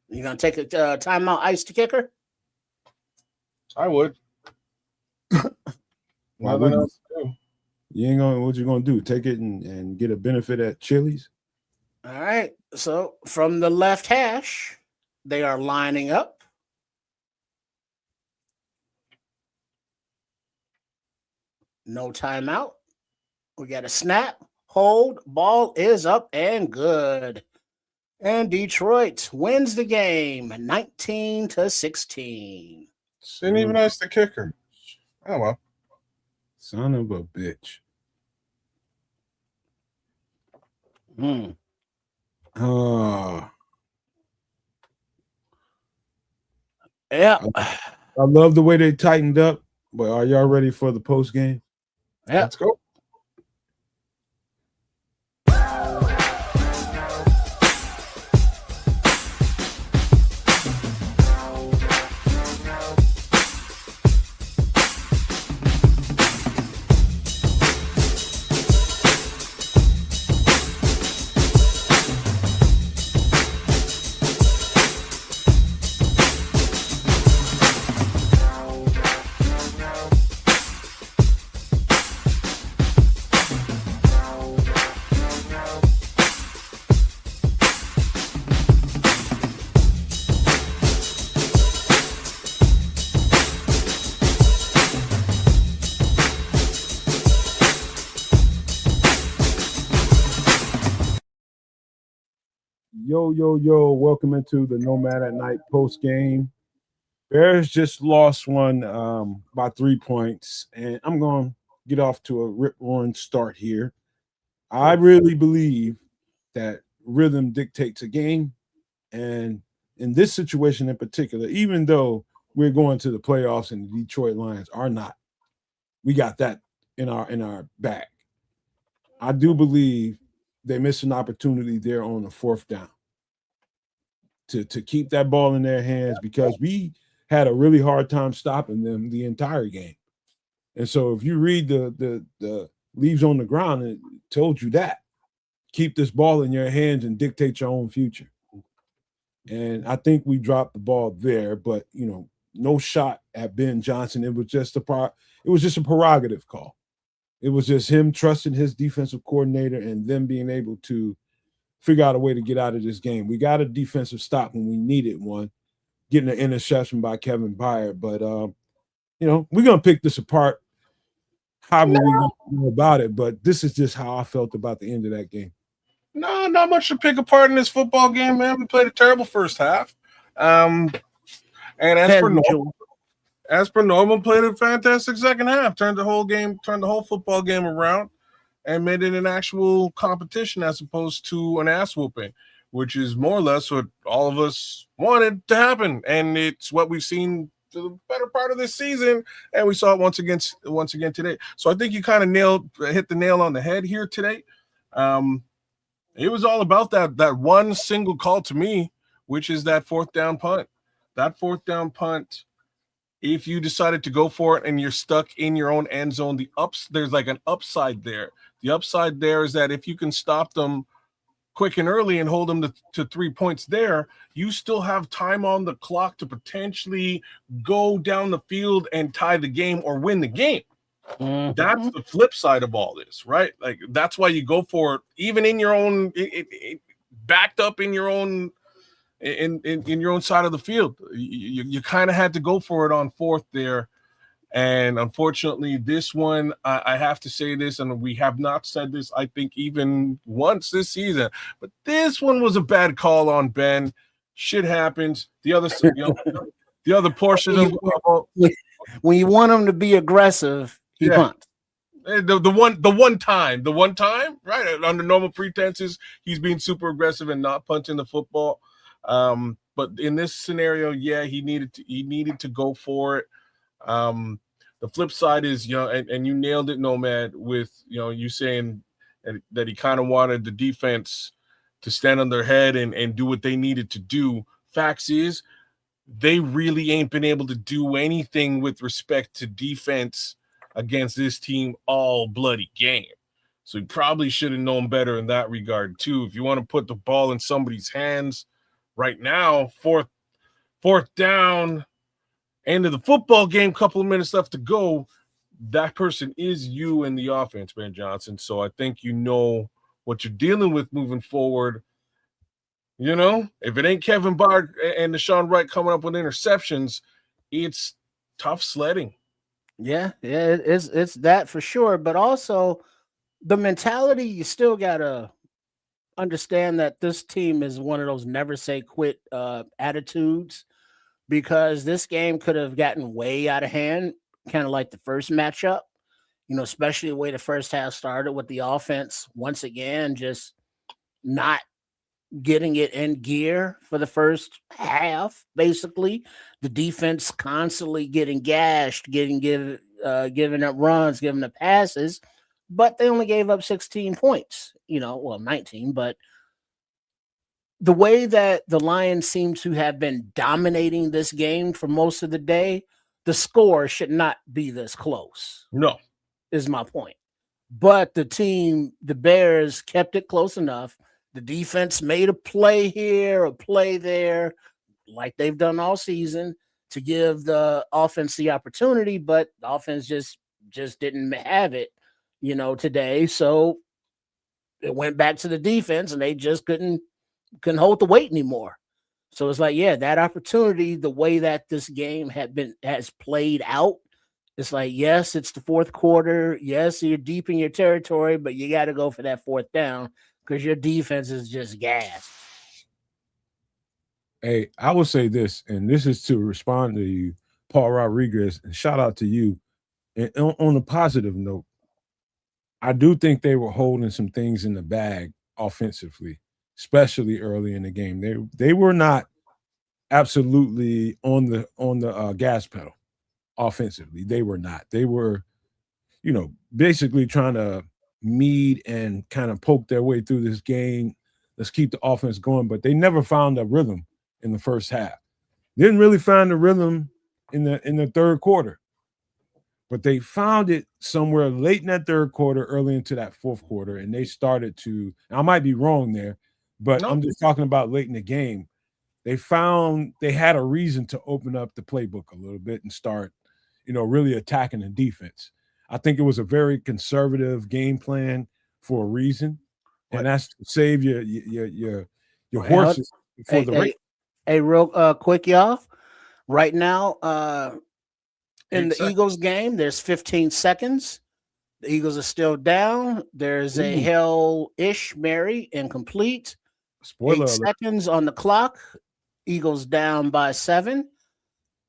You gonna take a timeout, ice to kicker? I would. Why Nothing wouldn't else to do. you ain't gonna what you gonna do? Take it and get a benefit at Chili's? All right, so from the left hash, they are lining up. No timeout. We got a snap, hold, ball is up and good. And Detroit wins the game 19-16. Didn't even ask the kicker. Oh, well. Son of a bitch. Oh, Yeah. I love the way they tightened up, but are y'all ready for the post game? Yeah. Let's go. Yo. Welcome into the Nomad at Night post game. Bears just lost one by 3 points, and I'm going to get off to a rip-roaring start here. I really believe that rhythm dictates a game, and in this situation in particular, even though we're going to the playoffs and the Detroit Lions are not, we got that in our bag. I do believe they missed an opportunity there on the fourth down to keep that ball in their hands because we had a really hard time stopping them the entire game. And so if you read the leaves on the ground, it told you that. Keep this ball in your hands and dictate your own future. And I think we dropped the ball there, but no shot at Ben Johnson. It was just a prerogative call. It was just him trusting his defensive coordinator and them being able to figure out a way to get out of this game. We got a defensive stop when we needed one, getting an interception by Kevin Byard. But we're gonna pick this apart however we want to know about it. But this is just how I felt about the end of that game. No, not much to pick apart in this football game, man. We played a terrible first half. And as per normal, played a fantastic second half. Turned the whole football game around and made it an actual competition as opposed to an ass whooping, which is more or less what all of us wanted to happen. And it's what we've seen for the better part of this season. And we saw it once again today. So I think you kind of hit the nail on the head here today. It was all about that one single call to me, which is that fourth down punt. That fourth down punt, if you decided to go for it and you're stuck in your own end zone, there's like an upside there. The upside there is that if you can stop them quick and early and hold them to 3 points there, you still have time on the clock to potentially go down the field and tie the game or win the game. Mm-hmm. That's the flip side of all this, right? Like that's why you go for it, even in your own, backed up in your own, in your own side of the field. You kind of had to go for it on fourth there, and unfortunately, this one I have to say this, and we have not said this, I think, even once this season, but this one was a bad call on Ben. Shit happens. The other portion of when you want him to be aggressive. He punts. The one time, right? Under normal pretenses, he's being super aggressive and not punting the football. But in this scenario, he needed to go for it. The flip side is, and you nailed it, Nomad, with you saying that he kind of wanted the defense to stand on their head and do what they needed to do. Facts is, they really ain't been able to do anything with respect to defense against this team all bloody game. So he probably should have known better in that regard too. If you want to put the ball in somebody's hands right now, fourth down, end of the football game, couple of minutes left to go, that person is you in the offense, Ben Johnson. So I think you know what you're dealing with moving forward. If it ain't Kevin Byard and Deshaun Wright coming up with interceptions, it's tough sledding. Yeah, it's that for sure. But also the mentality, you still gotta understand that this team is one of those never say quit attitudes, because this game could have gotten way out of hand, kind of like the first matchup, especially the way the first half started with the offense once again just not getting it in gear for the first half. Basically, the defense constantly getting gashed, giving up runs, giving up passes, but they only gave up 16 points. 19, but the way that the Lions seem to have been dominating this game for most of the day, the score should not be this close. No, is my point. But the Bears kept it close enough. The defense made a play here, a play there, like they've done all season, to give the offense the opportunity, but the offense just didn't have it, today. So it went back to the defense, and they just couldn't hold the weight anymore. So it's like, that opportunity, the way that this game has played out, it's like, yes, it's the fourth quarter. Yes, you're deep in your territory, but you got to go for that fourth down, because your defense is just gassed. Hey, I will say this, and this is to respond to you, Paul Rodriguez, and shout out to you. And on a positive note, I do think they were holding some things in the bag offensively, especially early in the game. They were not absolutely on the gas pedal offensively. They were not. They were, basically trying to meet and kind of poke their way through this game. Let's keep the offense going, but they never found a rhythm in the first half. Didn't really find the rhythm in the third quarter, but they found it somewhere late in that third quarter, early into that fourth quarter, and they started to. I might be wrong there, but No, I'm just talking about late in the game. They found they had a reason to open up the playbook a little bit and start, really attacking the defense. I think it was a very conservative game plan for a reason, and What? that's to save your Hey, horses before hey, the race. hey, hey, real quick, y'all. Right now, in 8 the seconds. Eagles game, there's 15 seconds. The Eagles are still down. There's a Ooh. Hell-ish Mary incomplete. Spoiler 8 alert. seconds on the clock. Eagles down by 7,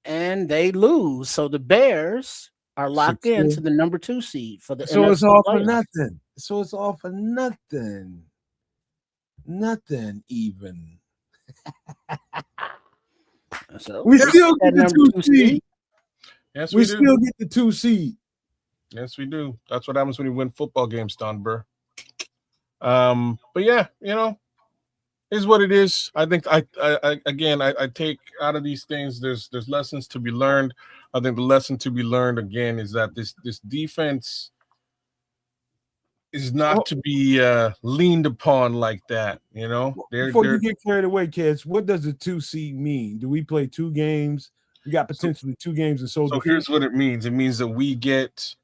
and they lose. So the Bears are locked into the number 2 seed for the So it's NFC all for playoffs. nothing. So it's all for nothing. Nothing even. So We they still that get the number 2 2 seed. seed. Yes, We we do. still get the 2 seed. Yes, we do. That's what happens when you win football games, Don Burr. But yeah, is what it is. I think I take out of these things. There's lessons to be learned. I think the lesson to be learned again is that this defense is not to be leaned upon like that. Before you get carried away, kids, what does the 2 seed mean? Do we play 2 games? We got potentially 2 games in Soldier So Field. here's what it means. It means that we get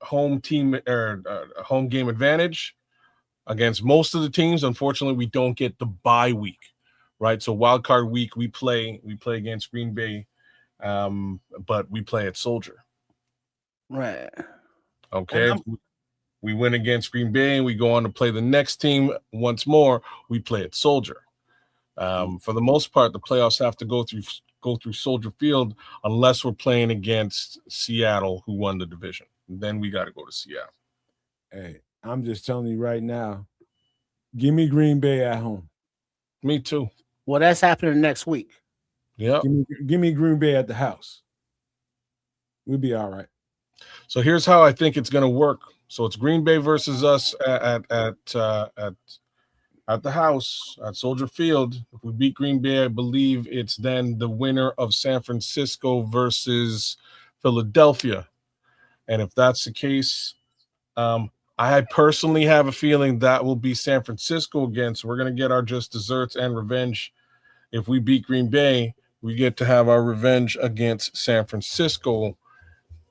home team or home game advantage against most of the teams. Unfortunately, we don't get the bye week, right? So wild card week we play against Green Bay, but we play at Soldier. Right. Okay. If we win against Green Bay and we go on to play the next team once more, we play at Soldier. For the most part, the playoffs have to go through Soldier Field unless we're playing against Seattle, who won the division. Then we got to go to Seattle. Hey, I'm just telling you right now, give me Green Bay at home. Me too. Well, that's happening next week. Yeah. Give me Green Bay at the house. We'll be all right. So here's how I think it's going to work. So it's Green Bay versus us at the house at Soldier Field. If we beat Green Bay, I believe it's then the winner of San Francisco versus Philadelphia. And if that's the case, I personally have a feeling that will be San Francisco again. So we're going to get our just desserts and revenge. If we beat Green Bay, we get to have our revenge against San Francisco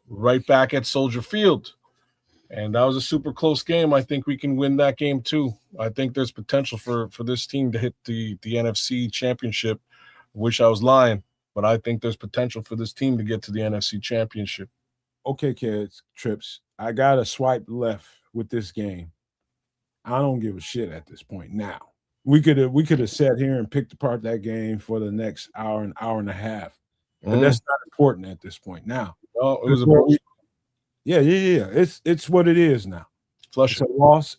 right back at Soldier Field. And that was a super close game. I think we can win that game too. I think there's potential for this team to hit the NFC championship. Wish I was lying, but I think there's potential for this team to get to the NFC championship. Okay, kids, Trips. I got to swipe left with this game. I don't give a shit at this point now. We could have sat here and picked apart that game for the next hour and a half. But that's not important at this point now. No, it was a yeah. It's what it is now. Flush.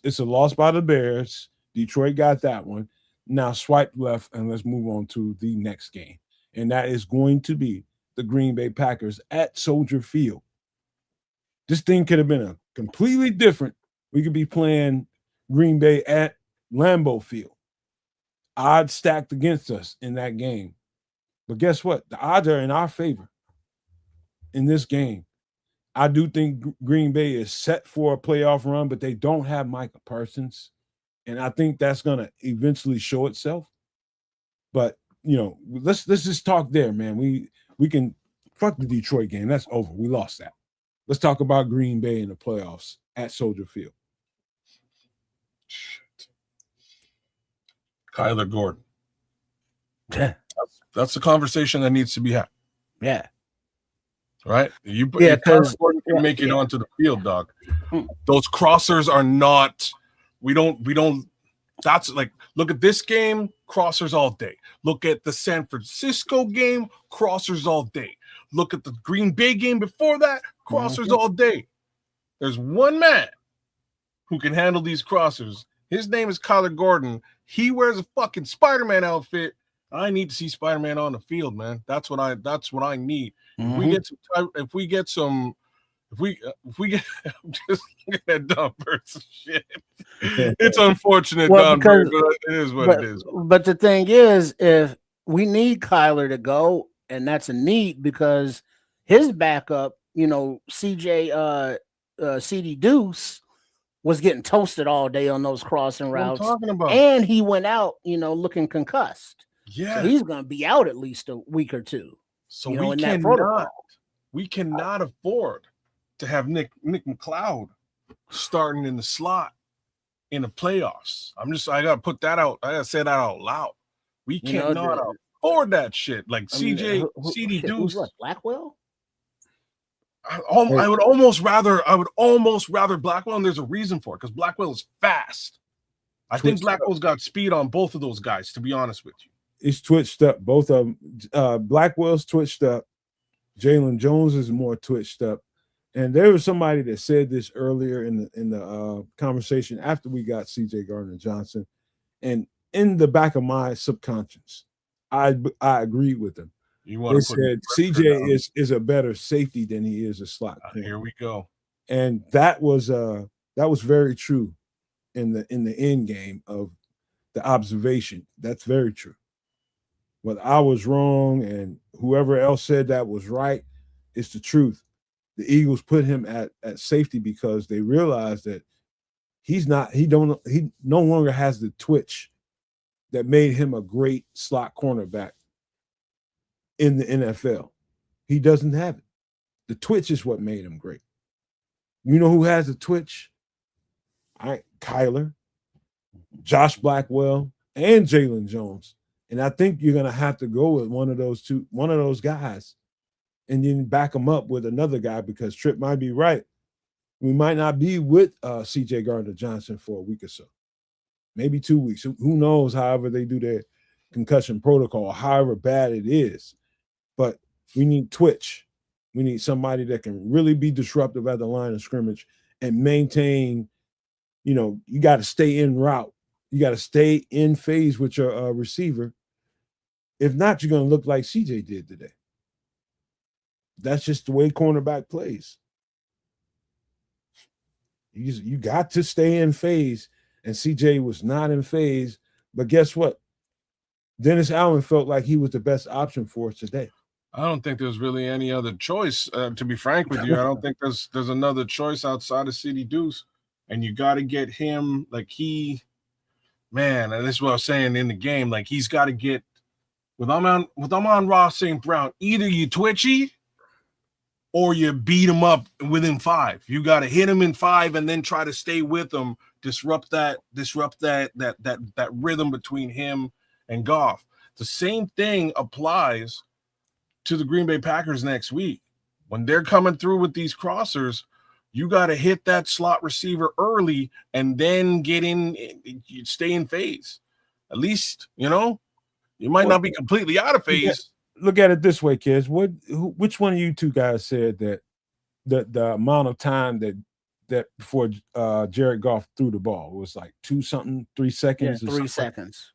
It's a loss by the Bears. Detroit got that one. Now swipe left and let's move on to the next game. And that is going to be the Green Bay Packers at Soldier Field. This thing could have been a completely different. We could be playing Green Bay at Lambeau Field. Odds stacked against us in that game. But guess what? The odds are in our favor in this game. I do think Green Bay is set for a playoff run, but they don't have Micah Parsons. And I think that's going to eventually show itself. But, let's just talk there, man. We can fuck the Detroit game. That's over. We lost that. Let's talk about Green Bay in the playoffs at Soldier Field. Shit. Kyler Gordon. That's the conversation that needs to be had. Yeah. Right? Kyler Gordon can make it onto the field, dog. Those crossers are not. We don't That's like, look at this game, crossers all day. Look at the San Francisco game, crossers all day. Look at the Green Bay game before that, crossers all day. There's one man who can handle these crossers. His name is Kyler Gordon. He wears a fucking Spider-Man outfit. I need to see Spider-Man on the field, man. That's what I need. If we get some I'm just looking at Don Burke's shit. It's unfortunate, Don Burke, but it is what it is. But the thing is, if we need Kyler to go, and that's a need because his backup, CJ CD Deuce was getting toasted all day on those crossing routes. What I'm talking about. And he went out, looking concussed. Yeah. So he's going to be out at least a week or two. So we cannot afford to have Nick McLeod starting in the slot in the playoffs. I gotta put that out. I gotta say that out loud. We cannot afford that shit. Like CD Deuce. What, Blackwell? I would almost rather Blackwell, and there's a reason for it, because Blackwell is fast. I think Blackwell's got speed on both of those guys, to be honest with you. He's twitched up. Both of them. Blackwell's twitched up. Jalen Jones is more twitched up. And there was somebody that said this earlier in the conversation after we got CJ Gardner-Johnson, and in the back of my subconscious, I agreed with them. They said CJ is a better safety than he is a slot corner. Here we go. And that was very true in the end game of the observation. That's very true. But I was wrong, and whoever else said that was right, it's the truth. The Eagles put him at safety because they realized that he no longer has the twitch that made him a great slot cornerback in the NFL. He doesn't have it. The twitch is what made him great. You know who has the twitch? Kyler, Josh Blackwell, and Jalen Jones. And I think you're gonna have to go with one of those guys, and then back them up with another guy, because Tripp might be right. We might not be with CJ Gardner-Johnson for a week or so, maybe 2 weeks. Who knows? However they do their concussion protocol, however bad it is. But we need twitch. We need somebody that can really be disruptive at the line of scrimmage and maintain. You got to stay in route. You got to stay in phase with your receiver. If not, you're going to look like CJ did today. That's just the way cornerback plays. You got to stay in phase, and CJ was not in phase. But guess what? Dennis Allen felt like he was the best option for us today. I don't think there's really any other choice. To be frank with you, I don't think there's another choice outside of CD Deuce, and you got to get him and this is what I was saying in the game. Like, he's got to get with Amon-Ra St. Brown. Either you twitchy, or you beat him up within 5. You got to hit him in 5 and then try to stay with him, disrupt that rhythm between him and Goff. The same thing applies to the Green Bay Packers next week. When they're coming through with these crossers, you got to hit that slot receiver early and then stay in phase. At least, you might not be completely out of phase. Look at it this way, kids. Which one of you two guys said that the amount of time that before Jared Goff threw the ball was like 3 seconds? Yeah, 3 seconds.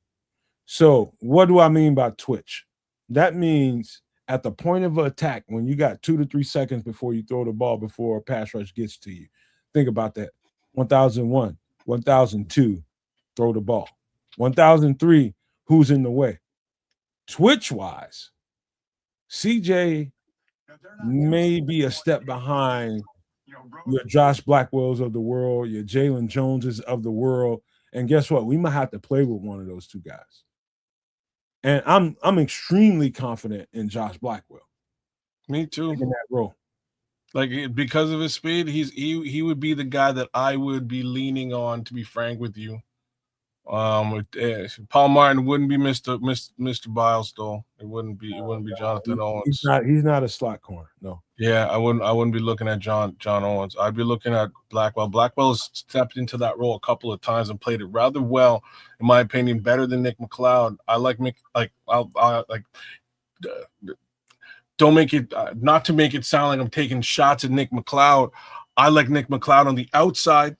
So what do I mean by twitch? That means at the point of attack, when you got 2 to 3 seconds before you throw the ball, before a pass rush gets to you. Think about that. 1001, 1002, throw the ball. 1003, who's in the way? Twitch-wise, CJ may be a step behind your Josh Blackwells of the world, your Jalen Joneses of the world. And guess what? We might have to play with one of those two guys. And I'm extremely confident in Josh Blackwell. Me too. In that role. Like, because of his speed, he would be the guy that I would be leaning on, to be frank with you. Paul Martin wouldn't be Mr. Biles though. It wouldn't be Jonathan Owens. He's not a slot corner. No. Yeah, I wouldn't be looking at John Owens. I'd be looking at Blackwell. Blackwell has stepped into that role a couple of times and played it rather well, in my opinion, better than Nick McLeod. I like don't make it not to make it sound like I'm taking shots at Nick McLeod. I like Nick McLeod on the outside.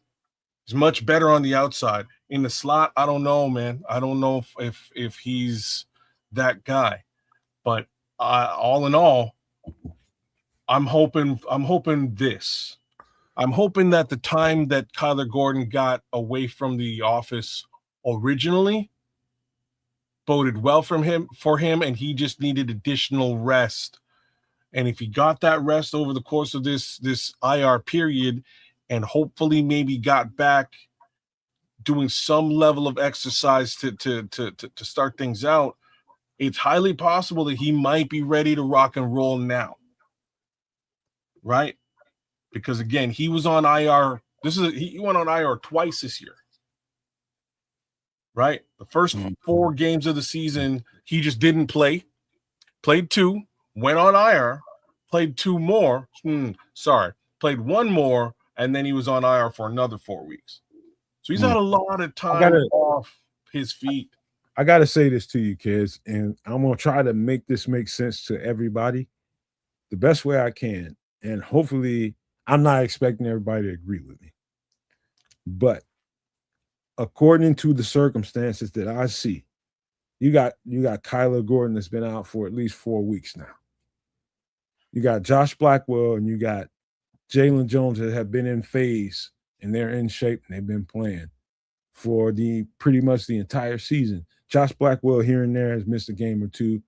He's much better on the outside. In the slot, I don't know, man. I don't know if he's that guy. But all in all, I'm hoping this. I'm hoping that the time that Kyler Gordon got away from the office originally boded well for him, and he just needed additional rest. And if he got that rest over the course of this IR period, and hopefully maybe got back doing some level of exercise to start things out, it's highly possible that he might be ready to rock and roll now. Right? Because again, he was on IR. He went on IR twice this year. Right? The first 4 games of the season, he just didn't play. Played 2, went on IR, played 2 more. Played 1 more, and then he was on IR for another 4 weeks. So he's had a lot of time off his feet. I got to say this to you, kids, and I'm going to try to make this make sense to everybody the best way I can. And hopefully, I'm not expecting everybody to agree with me. But according to the circumstances that I see, you got Kyler Gordon that's been out for at least 4 weeks now. You got Josh Blackwell and you got Jalen Jones that have been in phase and they're in shape and they've been playing for pretty much the entire season. Josh Blackwell here and there has missed a game or 2,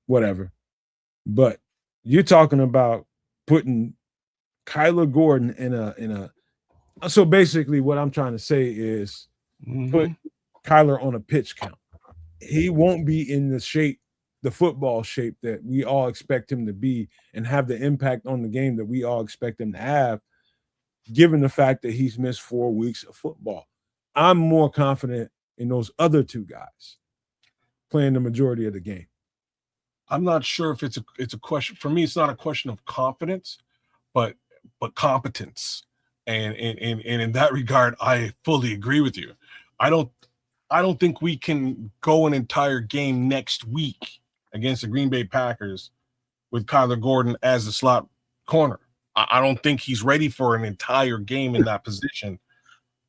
whatever. But you're talking about putting Kyler Gordon in a so basically what I'm trying to say is put Kyler on a pitch count. He won't be in the football shape that we all expect him to be and have the impact on the game that we all expect him to have, given the fact that he's missed 4 weeks of football. I'm more confident in those other 2 guys playing the majority of the game. I'm not sure if it's a question. For me, it's not a question of confidence, but competence. And in that regard, I fully agree with you. I don't think we can go an entire game next week against the Green Bay Packers with Kyler Gordon as the slot corner. I don't think he's ready for an entire game in that position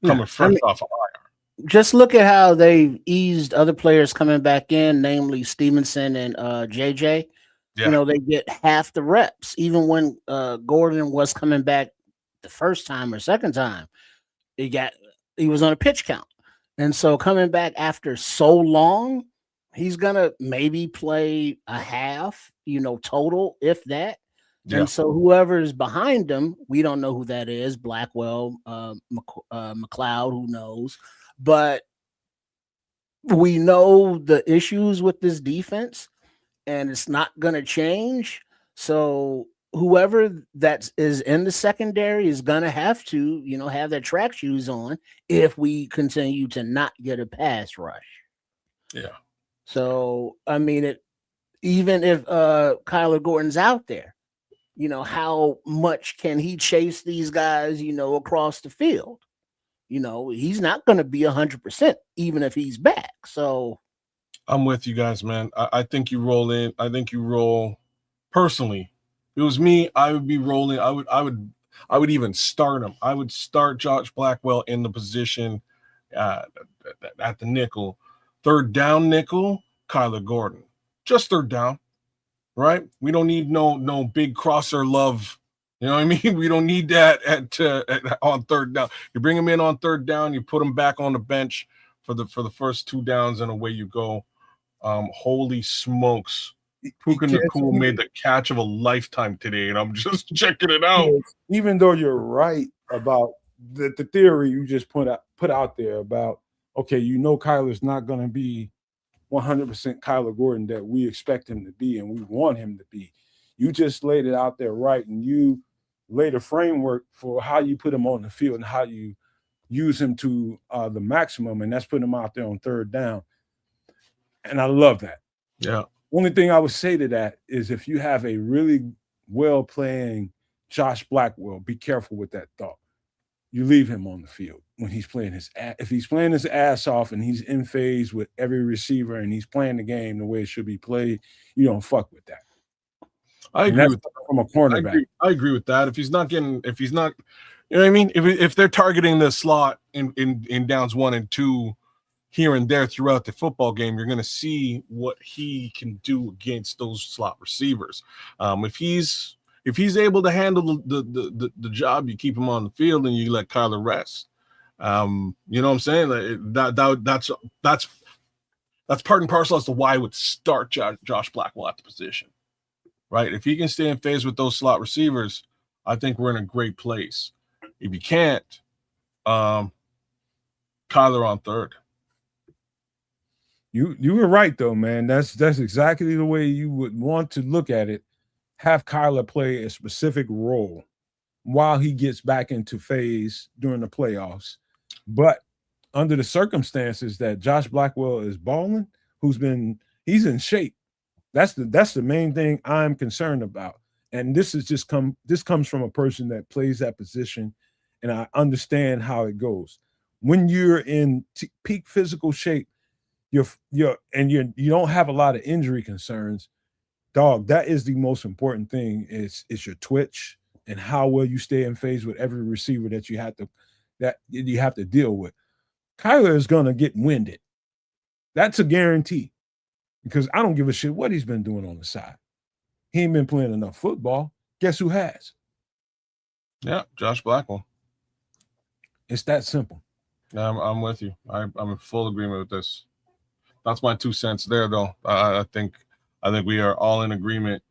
coming fresh off of IR. Just look at how they eased other players coming back in, namely Stevenson and JJ. Yeah. You know, they get half the reps. Even when Gordon was coming back the first time or second time, he was on a pitch count. And so coming back after so long, he's gonna maybe play a half, total, if that. Yeah. And so whoever's behind him, we don't know who that is. Blackwell, McLeod, who knows? But we know the issues with this defense, and it's not gonna change. So whoever that is in the secondary is gonna have to, have their track shoes on if we continue to not get a pass rush. Yeah. So I mean, even if Kyler Gordon's out there, how much can he chase these guys, across the field? He's not going to be 100%, even if he's back. So I'm with you guys, man. I think you roll in. I think you roll. Personally, if it was me, I would be rolling. I would even start him. I would start Josh Blackwell in the position at the nickel. Third down nickel, Kyler Gordon. Just third down, right? We don't need no big crosser love. You know what I mean? We don't need that on third down. You bring him in on third down, you put him back on the bench for the first 2 downs, and away you go. Holy smokes. Puka Nacua made the catch of a lifetime today, and I'm just checking it out. Even though you're right about the theory you just put out there about, okay, Kyler's not going to be 100% Kyler Gordon that we expect him to be and we want him to be. You just laid it out there right, and you laid a framework for how you put him on the field and how you use him to the maximum, and that's putting him out there on third down. And I love that. Yeah. Only thing I would say to that is if you have a really well playing Josh Blackwell, be careful with that thought. You leave him on the field when he's playing if he's playing his ass off and he's in phase with every receiver and he's playing the game the way it should be played, you don't fuck with that. I agree with that. From a cornerback. I agree with that. If he's not, you know what I mean? If they're targeting the slot in downs 1 and 2 here and there throughout the football game, you're going to see what he can do against those slot receivers. If he's able to handle the job, you keep him on the field and you let Kyler rest. You know what I'm saying? That's part and parcel as to why I would start Josh Blackwell at the position, right? If he can stay in phase with those slot receivers, I think we're in a great place. If you can't, Kyler on third. You were right though, man. That's exactly the way you would want to look at it. Have Kyler play a specific role while he gets back into phase during the playoffs. But under the circumstances that Josh Blackwell is balling, he's in shape. That's the main thing I'm concerned about. And this comes from a person that plays that position, and I understand how it goes. When you're in peak physical shape, you don't have a lot of injury concerns. Dog, that is the most important thing. Is your twitch and how well you stay in phase with every receiver that you have to deal with. Kyler is gonna get winded. That's a guarantee, because I don't give a shit what he's been doing on the side. He ain't been playing enough football. Guess who has? Yeah, Josh Blackwell. It's that simple. I'm with you. I'm in full agreement with this. That's my 2 cents there, though. I think we are all in agreement.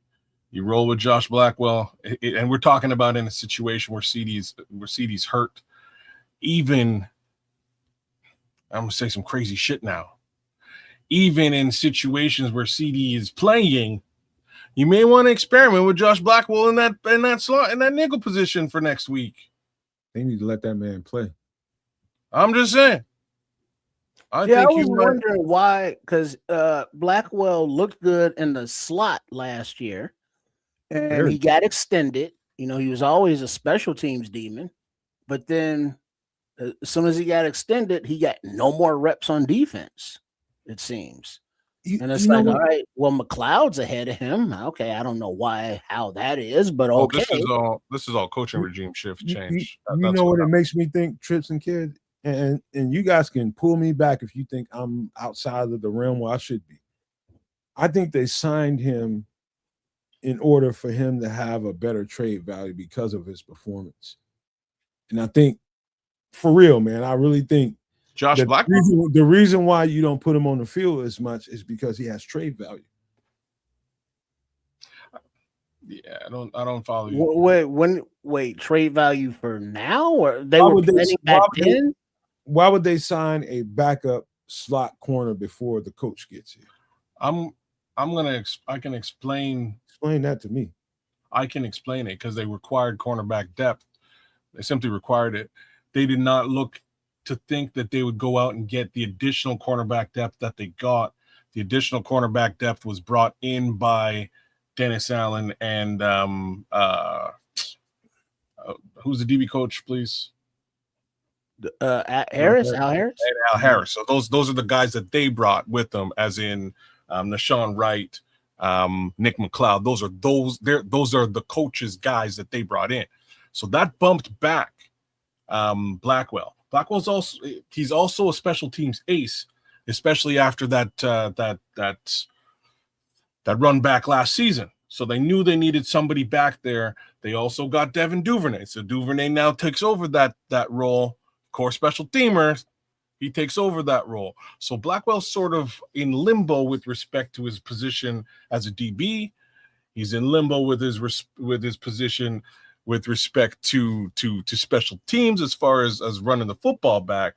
You roll with Josh Blackwell, and we're talking about in a situation where CD's hurt. Even, I'm gonna say some crazy shit now. Even in situations where CD is playing, you may want to experiment with Josh Blackwell in that slot, in that nickel position for next week. They need to let that man play. I'm just saying. I was wondering why, because Blackwell looked good in the slot last year, and he got extended. You know, he was always a special teams demon, but then as soon as he got extended, he got no more reps on defense, it seems. And it's like, all right, well, McLeod's ahead of him. Okay, I don't know how that is, but okay. This is all coaching regime shift change. You know what it makes me think, Trips and Kid? And you guys can pull me back if you think I'm outside of the realm where I should be. I think they signed him in order for him to have a better trade value because of his performance. And I think, for real, man, I really think Josh Blackwell, the reason why you don't put him on the field as much is because he has trade value. Yeah, I don't follow you. Wait, trade value for now, or they were planning back then? Why would they sign a backup slot corner before the coach gets here? I can explain that to me. I can explain it because they required cornerback depth. They simply required it. They did not look to think that they would go out and get the additional cornerback depth that they got. The additional cornerback depth was brought in by Dennis Allen and who's the DB coach, please? Al Harris. And Al Harris. So those are the guys that they brought with them, as in Nashawn Wright, Nick McLeod. Those are the coaches' guys that they brought in. So that bumped back Blackwell. Blackwell's also a special teams ace, especially after that run back last season. So they knew they needed somebody back there. They also got Devin Duvernay. So Duvernay now takes over that role. Core special teamer, he takes over that role. So Blackwell's sort of in limbo with respect to his position as a DB. He's in limbo with his position with respect to special teams as far as running the football back.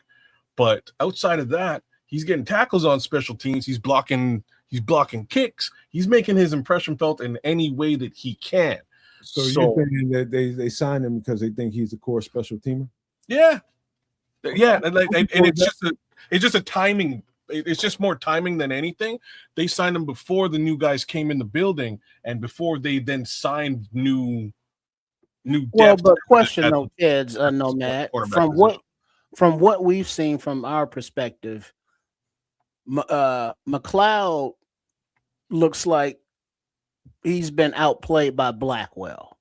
But outside of that, he's getting tackles on special teams. He's blocking kicks. He's making his impression felt in any way that he can. So you're saying that they signed him because they think he's a core special teamer? Yeah. Yeah, and it's just a timing. It's just more timing than anything. They signed him before the new guys came in the building, and before they then signed new Well, depth but question at though, kids, the Nomad, quarterback position. from what we've seen from our perspective, McLeod looks like he's been outplayed by Blackwell.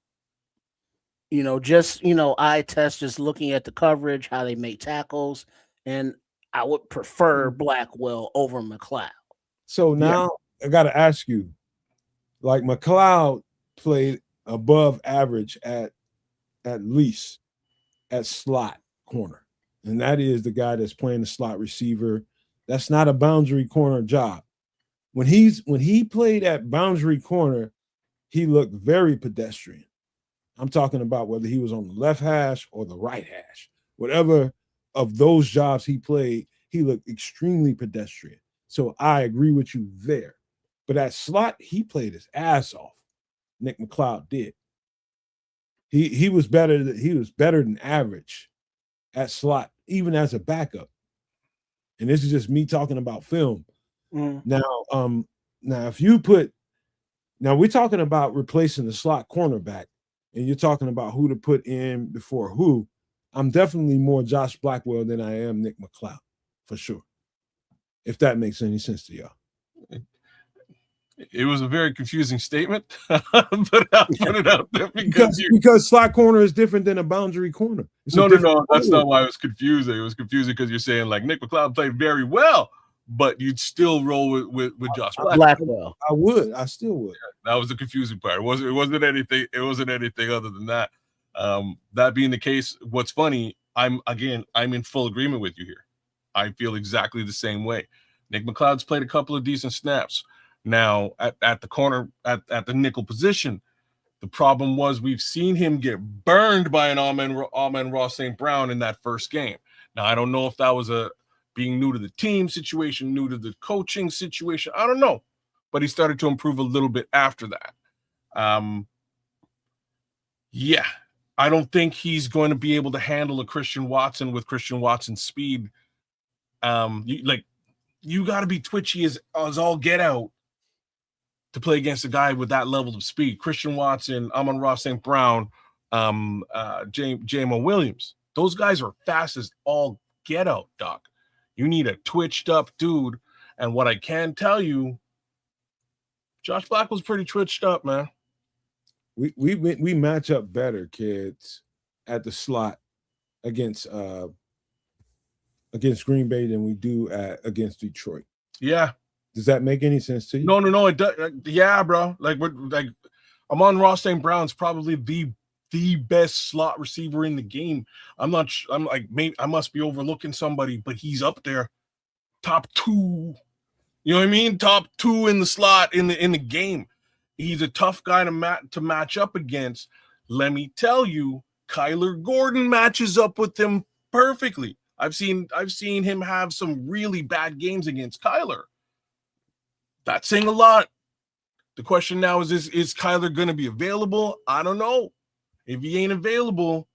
Just eye test, just looking at the coverage, how they make tackles, and I would prefer Blackwell over McLeod. So now I got to ask you, like McLeod played above average at least at slot corner, and that is the guy that's playing the slot receiver. That's not a boundary corner job. When he played at boundary corner, he looked very pedestrian. I'm talking about whether he was on the left hash or the right hash. Whatever of those jobs he played, he looked extremely pedestrian. So I agree with you there. But at slot, he played his ass off. Nick McLeod did. He was better than average at slot, even as a backup. And this is just me talking about film. Now if you put we're talking about replacing the slot cornerback, and you're talking about who to put in before who. I'm definitely more Josh Blackwell than I am Nick McLeod, for sure. If that makes any sense to y'all. It was a very confusing statement, but I'll put it out there because slot corner is different than a boundary corner. No, that's not why I was confusing. It was confusing because you're saying like Nick McLeod played very well, but you'd still roll with Josh Blackwell. I still would. That was the confusing part. It wasn't anything other than that. That being the case, what's funny, I'm in full agreement with you here. I feel exactly the same way. Nick McLeod's played a couple of decent snaps. Now at the corner, at the nickel position, the problem was we've seen him get burned by an Amon-Ra St. Brown in that first game. Now I don't know if that was a being new to the team situation, new to the coaching situation. I don't know, but he started to improve a little bit after that. Yeah, I don't think he's going to be able to handle a Christian Watson with Christian Watson's speed. You got to be twitchy as all get out to play against a guy with that level of speed. Christian Watson, Amon-Ra St. Brown, Jamo Williams. Those guys are fast as all get out, Doc. You need a twitched up dude. And what I can tell you, Josh Black was pretty twitched up, man. We match up better, kids, at the slot against Green Bay than we do against Detroit. Yeah. Does that make any sense to you? No, it does. Yeah, bro. Amon-Ra St. Brown's probably the best slot receiver in the game. I'm maybe I must be overlooking somebody, but he's up there, top 2. You know what I mean? Top 2 in the slot in the game. He's a tough guy to match up against. Let me tell you, Kyler Gordon matches up with him perfectly. I've seen him have some really bad games against Kyler. That's saying a lot. The question now is Kyler going to be available? I don't know. If he ain't available,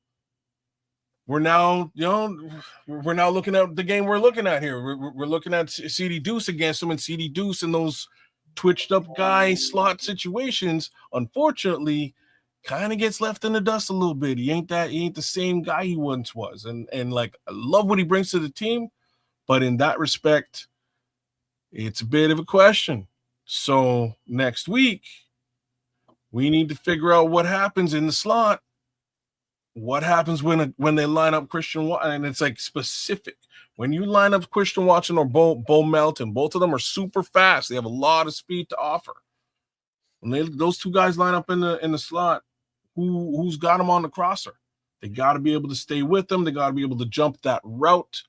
we're now looking at the game we're looking at here. We're looking at CD Deuce against him, and CD Deuce in those twitched up guy slot situations, unfortunately, kind of gets left in the dust a little bit. He ain't the same guy he once was. And like, I love what he brings to the team, but in that respect, it's a bit of a question. So next week, we need to figure out what happens in the slot. What happens when they line up Christian Watson? And it's like specific. When you line up Christian Watson or Bo Melton, both of them are super fast. They have a lot of speed to offer. When those two guys line up in the slot, who's got them on the crosser? They got to be able to stay with them. They got to be able to jump that route.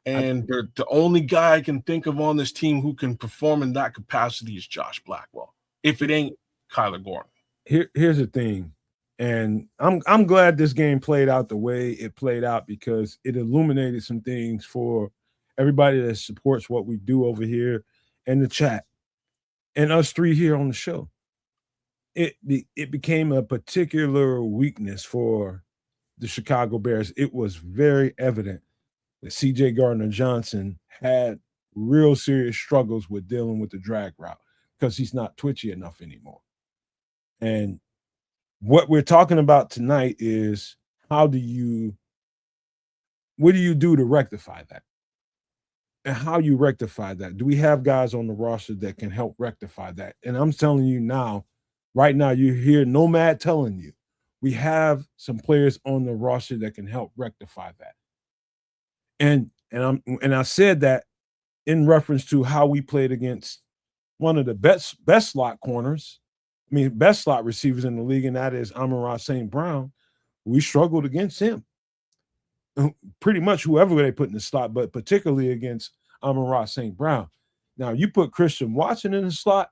And the only guy I can think of on this team who can perform in that capacity is Josh Blackwell. If it ain't Kyler Gordon. Here's the thing. And I'm glad this game played out the way it played out, because it illuminated some things for everybody that supports what we do over here in the chat and us three here on the show. It became a particular weakness for the Chicago Bears, it was very evident that C.J. Gardner-Johnson had real serious struggles with dealing with the drag route because he's not twitchy enough anymore. And what we're talking about tonight is what do you do to rectify that? And how you rectify that? Do we have guys on the roster that can help rectify that? And I'm telling you now, right now, you hear Nomad telling you, we have some players on the roster that can help rectify that. And I said that in reference to how we played against one of the best slot corners, best slot receivers in the league, and that is Amon-Ra St. Brown. We struggled against him. Pretty much whoever they put in the slot, but particularly against Amon-Ra St. Brown. Now, you put Christian Watson in the slot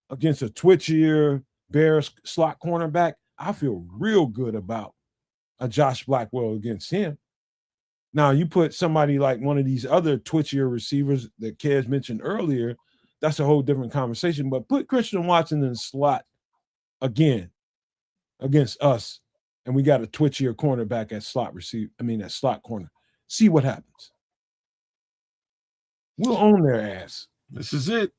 against a twitchier Bears slot cornerback, I feel real good about a Josh Blackwell against him. Now, you put somebody like one of these other twitchier receivers that Kez mentioned earlier, that's a whole different conversation. But put Christian Watson in the slot again against us, and we got a twitchier cornerback at at slot corner. See what happens. We'll own their ass. This is it.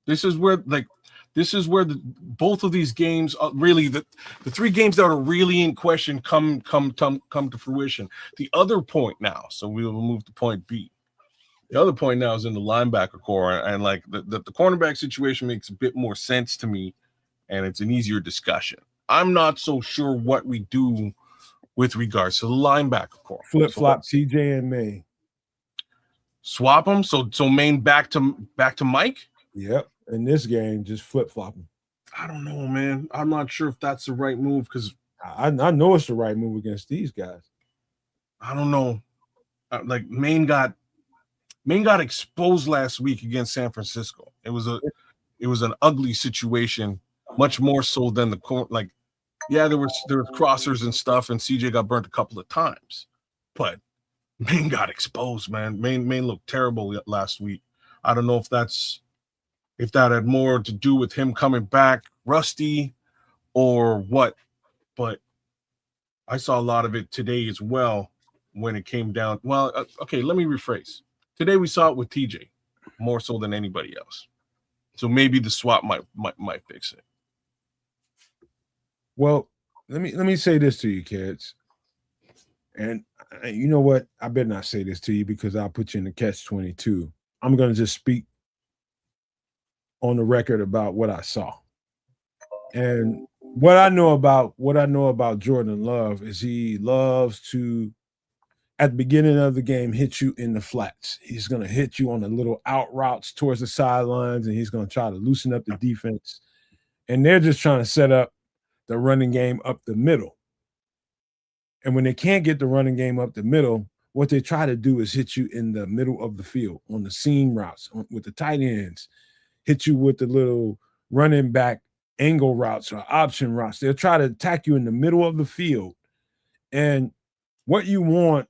This is where both of these games really the three games that are really in question come to fruition. The other point now, so we will move to point B. The other point now is in the linebacker core, and like the cornerback situation makes a bit more sense to me, and it's an easier discussion. I'm not so sure what we do with regards to the linebacker core. Flip-flop TJ and May. Swap them. So Maine back to Mike? Yep. In this game, just flip-flop them. I don't know, man. I'm not sure if that's the right move because I know it's the right move against these guys. I don't know. Like Maine got exposed last week against San Francisco. It was an ugly situation, much more so than there were crossers and stuff, and CJ got burnt a couple of times, but Maine got exposed, man. Maine looked terrible last week. I don't know if that had more to do with him coming back rusty or what, but I saw a lot of it today as well when it came down. Well, okay, let me rephrase. Today we saw it with TJ more so than anybody else. So maybe the swap might fix it. Well, let me say this to you, kids. And you know what? I better not say this to you because I'll put you in the catch-22. I'm going to just speak on the record about what I saw. And what I know about Jordan Love is he loves to, at the beginning of the game, hit you in the flats. He's going to hit you on the little out routes towards the sidelines, and he's going to try to loosen up the defense. And they're just trying to set up the running game up the middle. And when they can't get the running game up the middle, what they try to do is hit you in the middle of the field on the seam routes with the tight ends, hit you with the little running back angle routes or option routes. They'll try to attack you in the middle of the field. And what you want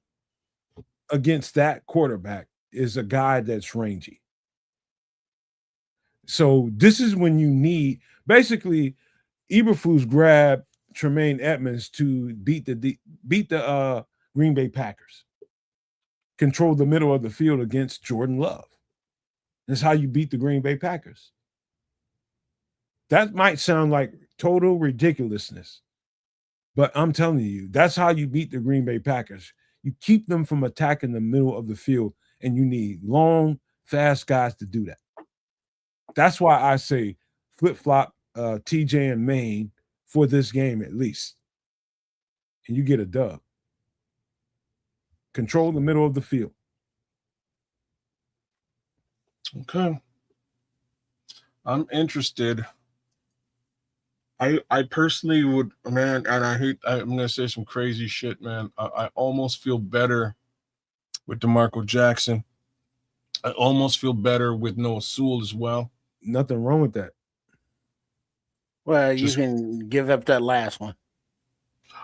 against that quarterback is a guy that's rangy. So this is when you need, basically, Eberflus grabbed Tremaine Edmonds to beat the Green Bay Packers. Control the middle of the field against Jordan Love. That's how you beat the Green Bay Packers. That might sound like total ridiculousness, but I'm telling you, that's how you beat the Green Bay Packers. You keep them from attacking the middle of the field, and you need long, fast guys to do that. That's why I say flip-flop TJ and Maine for this game at least, and you get a dub. Control the middle of the field. Okay. I'm interested. I personally would, man, and I'm going to say some crazy shit, man. I almost feel better with DeMarco Jackson. I almost feel better with Noah Sewell as well. Nothing wrong with that. Well, you can give up that last one.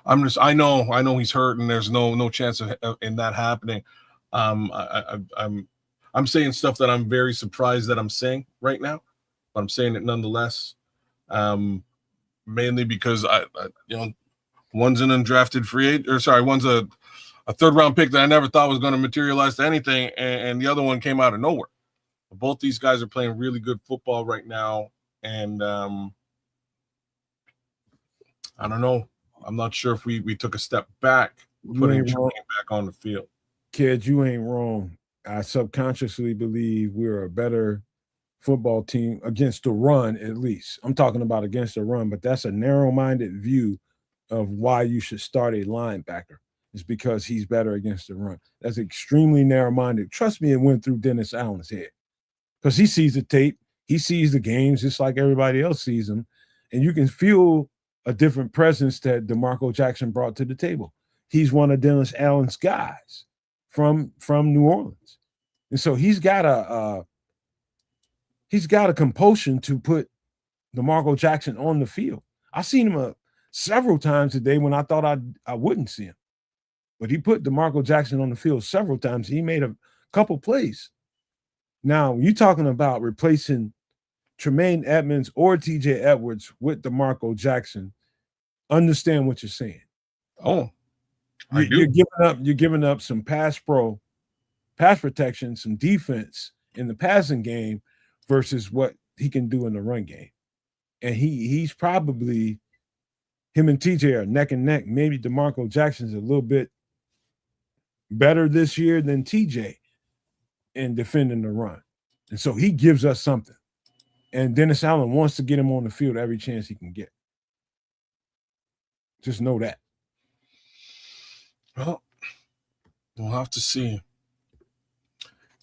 I know he's hurt, and there's no chance of in that happening. I'm saying stuff that I'm very surprised that I'm saying right now, but I'm saying it nonetheless. Mainly because I One's an undrafted free agent, or sorry, one's a third-round pick that I never thought was going to materialize to anything, and the other one came out of nowhere. Both these guys are playing really good football right now, and I don't know. I'm not sure if we took a step back, putting Tremaine back on the field. Kid, you ain't wrong. I subconsciously believe we're a better football team against the run, at least. I'm talking about against the run, but that's a narrow-minded view of why you should start a linebacker. It's because he's better against the run. That's extremely narrow-minded. Trust me, it went through Dennis Allen's head because he sees the tape, he sees the games just like everybody else sees them, and you can feel a different presence that DeMarco Jackson brought to the table. He's one of Dennis Allen's guys from New Orleans, and so he's got a compulsion to put DeMarco Jackson on the field. I've seen him several times today when I thought I wouldn't see him. But he put DeMarco Jackson on the field several times. He made a couple plays. Now, you're talking about replacing Tremaine Edmonds or TJ Edwards with DeMarco Jackson. Understand what you're saying. Oh, I do. You're giving up some pass protection, some defense in the passing game versus what he can do in the run game. And he's probably, him and TJ are neck and neck. Maybe DeMarco Jackson's a little bit better this year than TJ in defending the run. And so he gives us something. And Dennis Allen wants to get him on the field every chance he can get. Just know that. Well, we'll have to see.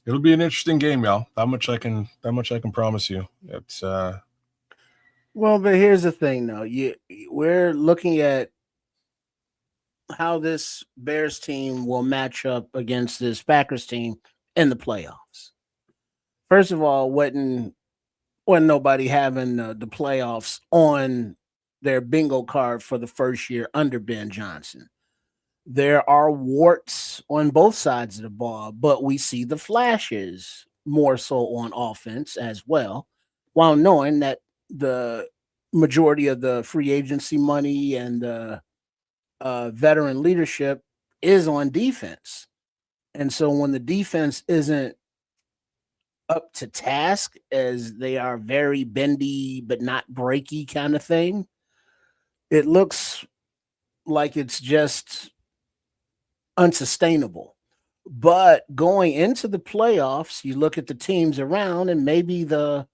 It'll be an interesting game, y'all. That much I can promise you. It's well, but here's the thing though. We're looking at how this Bears team will match up against this Packers team in the playoffs. First of all, wasn't nobody having the playoffs on their bingo card for the first year under Ben Johnson. There are warts on both sides of the ball, but we see the flashes more so on offense as well, while knowing that the majority of the free agency money and the veteran leadership is on defense. And so when the defense isn't up to task, as they are very bendy but not breaky kind of thing, it looks like it's just unsustainable. But going into the playoffs, you look at the teams around, and maybe the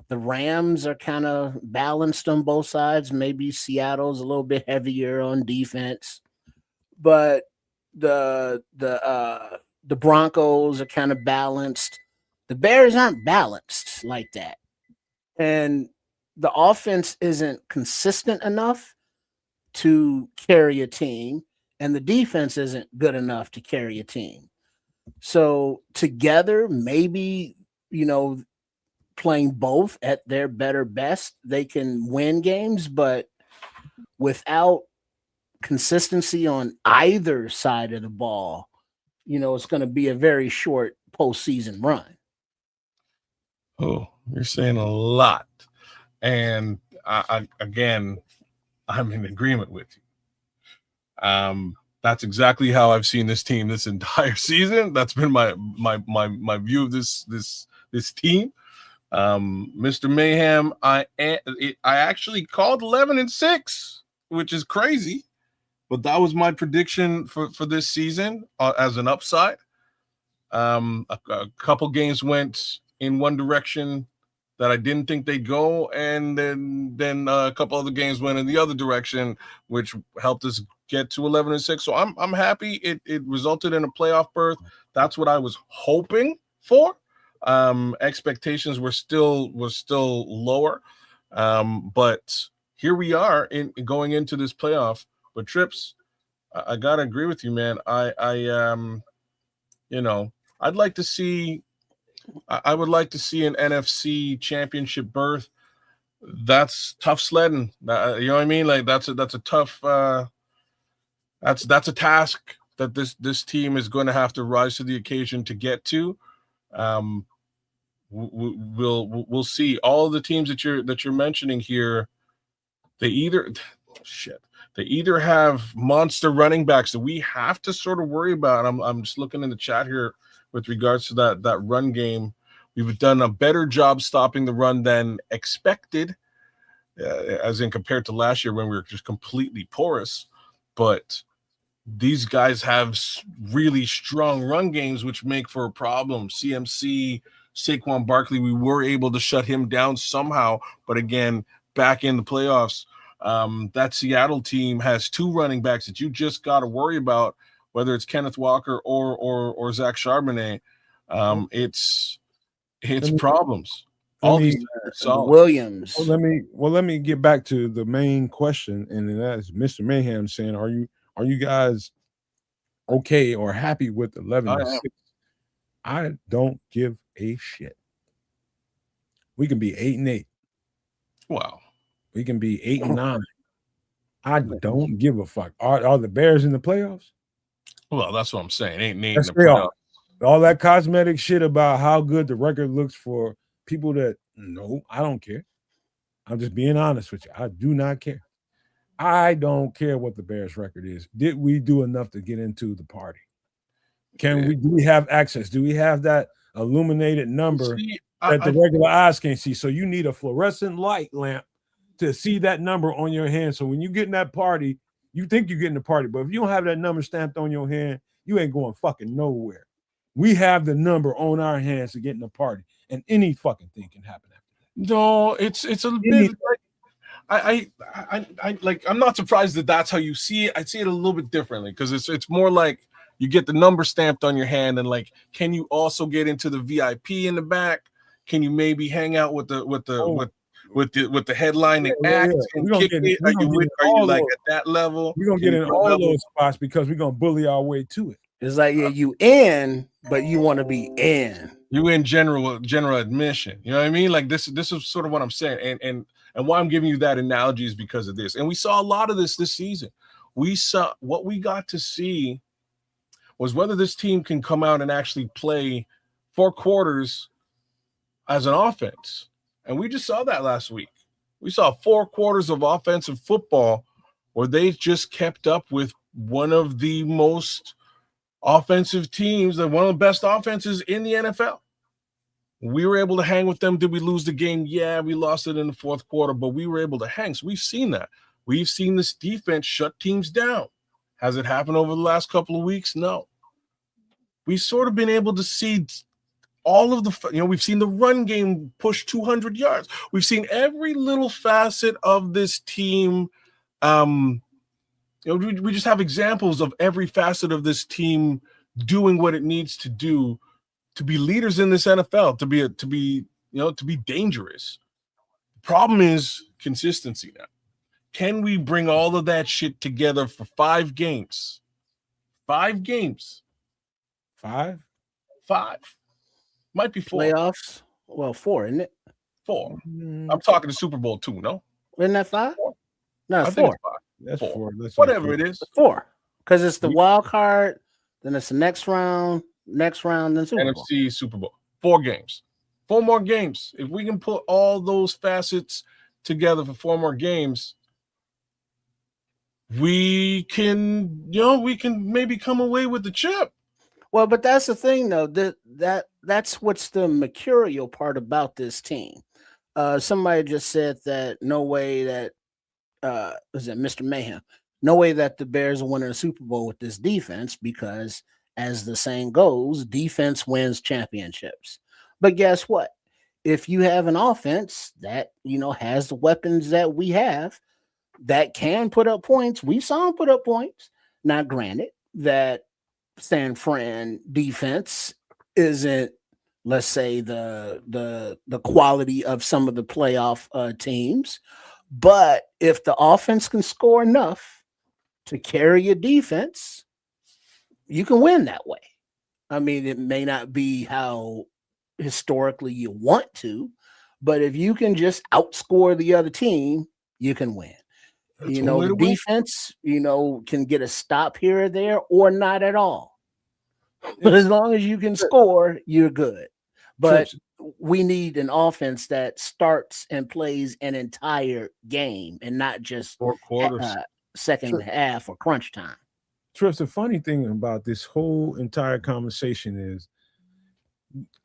Rams are kind of balanced on both sides. Maybe Seattle's a little bit heavier on defense, but the Broncos are kind of balanced. The Bears aren't balanced like that, and the offense isn't consistent enough to carry a team, and the defense isn't good enough to carry a team. So together, maybe, playing both at their better best, they can win games, but without consistency on either side of the ball, it's going to be a very short postseason run. Oh, you're saying a lot. And again, I'm in agreement with you. That's exactly how I've seen this team this entire season. That's been my view of this team. Mr. Mayhem, I actually called 11-6, which is crazy, but that was my prediction for this season as an upside. A couple games went in one direction that I didn't think they'd go, and then a couple other games went in the other direction, which helped us get to 11-6. So I'm happy it resulted in a playoff berth. That's what I was hoping for. Expectations were still lower, but here we are in going into this playoff. But Trips, I gotta agree with you, man. I'd like to see. I would like to see an NFC championship berth. That's tough sledding. You know what I mean? Like that's a tough. That's a task that this team is going to have to rise to the occasion to get to. We'll see. All the teams that you're mentioning here, they either They either have monster running backs that we have to sort of worry about. I'm just looking in the chat here with regards to that run game. We've done a better job stopping the run than expected, as in compared to last year when we were just completely porous. But these guys have really strong run games, which make for a problem. CMC, Saquon Barkley, we were able to shut him down somehow. But again, back in the playoffs, that Seattle team has 2 running backs that you just got to worry about, whether it's Kenneth Walker or Zach Charbonnet. It's problems. All these teams are the solid. Williams. Let me get back to the main question, and that's Mr. Mayhem saying, are you guys okay or happy with 11-6? I don't give a shit. We can be 8-8. Wow. We can be 8-9. I don't give a fuck. Are the Bears in the playoffs? Well, that's what I'm saying. 8-8 in the Yes, they playoffs. are. All that cosmetic shit about how good the record looks for people that no, I don't care. I'm just being honest with you. I do not care. I don't care what the Bears record is. Did we do enough to get into the party? Do we have access? Do we have that illuminated number that the regular eyes can't see? So you need a fluorescent light lamp to see that number on your hand. So when you get in that party, you think you're getting the party, but if you don't have that number stamped on your hand, you ain't going fucking nowhere. We have the number on our hands to get in the party, and any fucking thing can happen after that. No, it's a bit like I'm not surprised that that's how you see it. I see it a little bit differently because it's more like you get the number stamped on your hand, and like, can you also get into the VIP in the back? Can you maybe hang out with the headlining act and kick it? Are you like at that level? We're gonna get in all those spots because we're gonna bully our way to it. It's like you in, but you want to be in. You in general admission. You know what I mean? Like this is sort of what I'm saying, and why I'm giving you that analogy is because of this. And we saw a lot of this season. We saw what we got to see was whether this team can come out and actually play 4 quarters as an offense. And we just saw that last week. We saw 4 quarters of offensive football where they just kept up with one of the most offensive teams and one of the best offenses in the NFL. We were able to hang with them. Did we lose the game? Yeah, we lost it in the 4th quarter, but we were able to hang. So we've seen that. We've seen this defense shut teams down. Has it happened over the last couple of weeks? No. We've sort of been able to see all of the, we've seen the run game push 200 yards. We've seen every little facet of this team. We just have examples of every facet of this team doing what it needs to do to be leaders in this NFL, to be dangerous. The problem is consistency now. Can we bring all of that shit together for 5 games? 5 games. 5? Might be 4. Playoffs? Well, 4, isn't it? 4. I'm talking the Super Bowl 2, no? Isn't that 5? No, it's 4. Think it's 5. That's 4. Whatever it is. 4. Because it's the wild card, then it's the next round, then Super Bowl. NFC Super Bowl. 4 games. 4 more games. If we can put all those facets together for 4 more games, we can maybe come away with the chip. Well, but that's the thing, though. That's what's the mercurial part about this team. Somebody just said that no way that was it Mr. Mayhem? No way that the Bears will win a Super Bowl with this defense because, as the saying goes, defense wins championships. But guess what? If you have an offense that has the weapons that we have that can put up points, we saw them put up points. Now, granted, that San Fran defense isn't, let's say, the quality of some of the playoff teams, but if the offense can score enough to carry a defense, you can win that way. I mean, it may not be how historically you want to, but if you can just outscore the other team, you can win. The defense, can get a stop here or there or not at all. But as long as you can score, you're good. But we need an offense that starts and plays an entire game and not just 4 quarters. second half or crunch time. Trips, the funny thing about this whole entire conversation is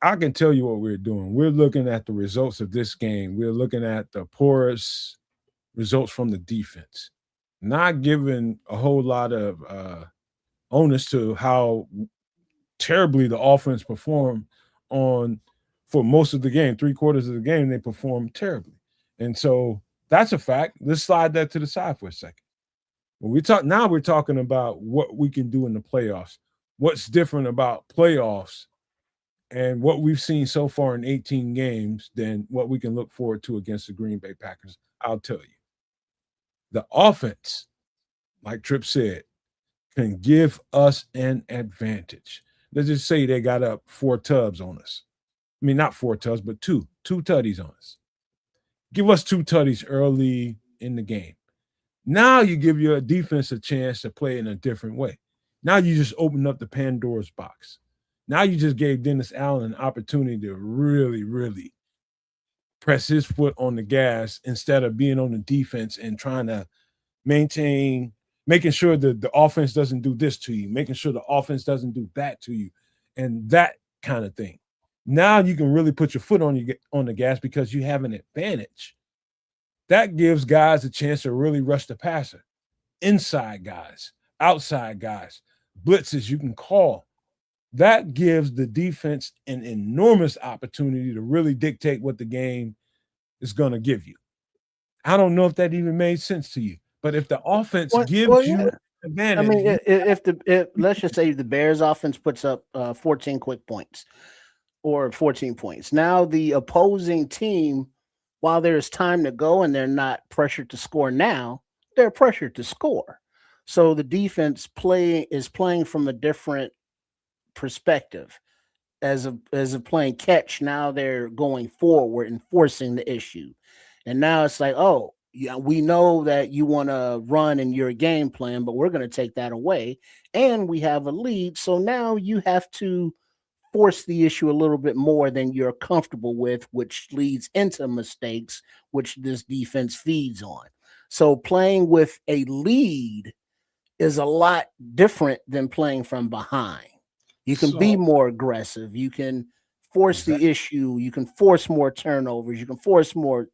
I can tell you what we're doing. We're looking at the results of this game. We're looking at the poorest results from the defense, not giving a whole lot of onus to how terribly the offense performed on for most of the game. 3/4 of the game, they performed terribly. And so that's a fact. Let's slide that to the side for a second. When we talk now, we're talking about what we can do in the playoffs. What's different about playoffs and what we've seen so far in 18 games than what we can look forward to against the Green Bay Packers? I'll tell you. The offense, like Tripp said, can give us an advantage. Let's just say they got up 4 tubs on us. I mean, not 4 tubs, but two tutties on us. Give us 2 tutties early in the game. Now you give your defense a chance to play in a different way. Now you just open up the Pandora's box. Now you just gave Dennis Allen an opportunity to really, really press his foot on the gas instead of being on the defense and trying to making sure that the offense doesn't do this to you, making sure the offense doesn't do that to you, and that kind of thing. Now you can really put your foot on the gas because you have an advantage. That gives guys a chance to really rush the passer. Inside guys, outside guys, blitzes you can call. That gives the defense an enormous opportunity to really dictate what the game is going to give you. I don't know if that even made sense to you, but if the offense gives you an advantage, I mean, if let's just say the Bears offense puts up 14 quick points or 14 points, now the opposing team, while there's time to go and they're not pressured to score now, they're pressured to score. So the defense is playing from a different perspective. As of playing catch, now they're going forward and forcing the issue. And now it's like, oh, yeah, we know that you want to run in your game plan, but we're going to take that away. And we have a lead. So now you have to force the issue a little bit more than you're comfortable with, which leads into mistakes, which this defense feeds on. So playing with a lead is a lot different than playing from behind. You can be more aggressive. You can force the issue. You can force more turnovers. You can force more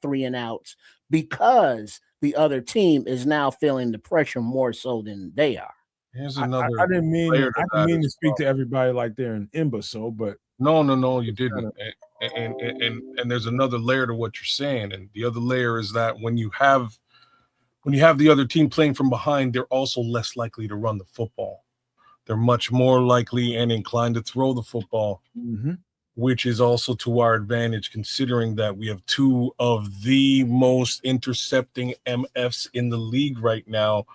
3 and outs because the other team is now feeling the pressure more so than they are. Here's another. I didn't mean to speak to everybody like they're an imbecile, but no, you didn't. And there's another layer to what you're saying, and the other layer is that when you have the other team playing from behind, they're also less likely to run the football. They're much more likely and inclined to throw the football, which is also to our advantage, considering that we have 2 of the most intercepting MFs in the league right now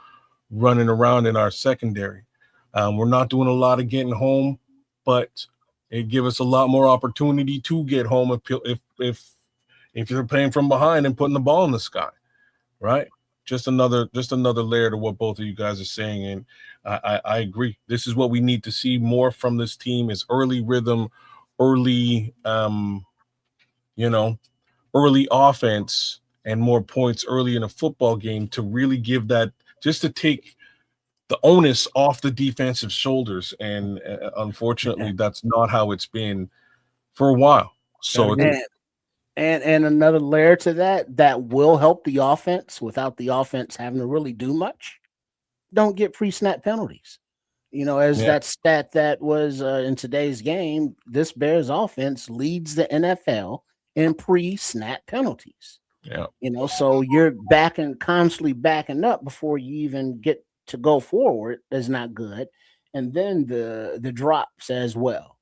running around in our secondary. We're not doing a lot of getting home, but it gives us a lot more opportunity to get home if you're playing from behind and putting the ball in the sky, right? Just another layer to what both of you guys are saying, and I agree. This is what we need to see more from this team: is early rhythm, early offense, and more points early in a football game to really give that, just to take the onus off the defensive shoulders. And unfortunately, that's not how it's been for a while. So and another layer to that will help the offense without the offense having to really do much. Don't get pre-snap penalties. That stat that was in today's game, this Bears offense leads the NFL in pre-snap penalties. Yeah. So you're constantly backing up before you even get to go forward is not good. And then the drops as well.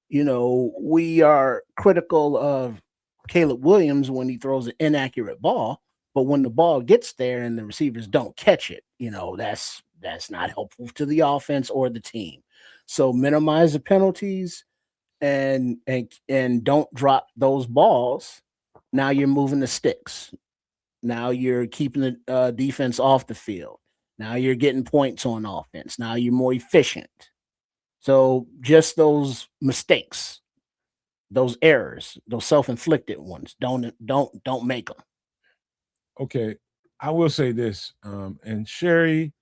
We are critical of Caleb Williams when he throws an inaccurate ball, but when the ball gets there and the receivers don't catch it, that's not helpful to the offense or the team. So minimize the penalties and don't drop those balls. Now you're moving the sticks. Now you're keeping the defense off the field. Now you're getting points on offense. Now you're more efficient. So just those mistakes, those errors, those self-inflicted ones, don't make them. Okay, I will say this, and Sherry,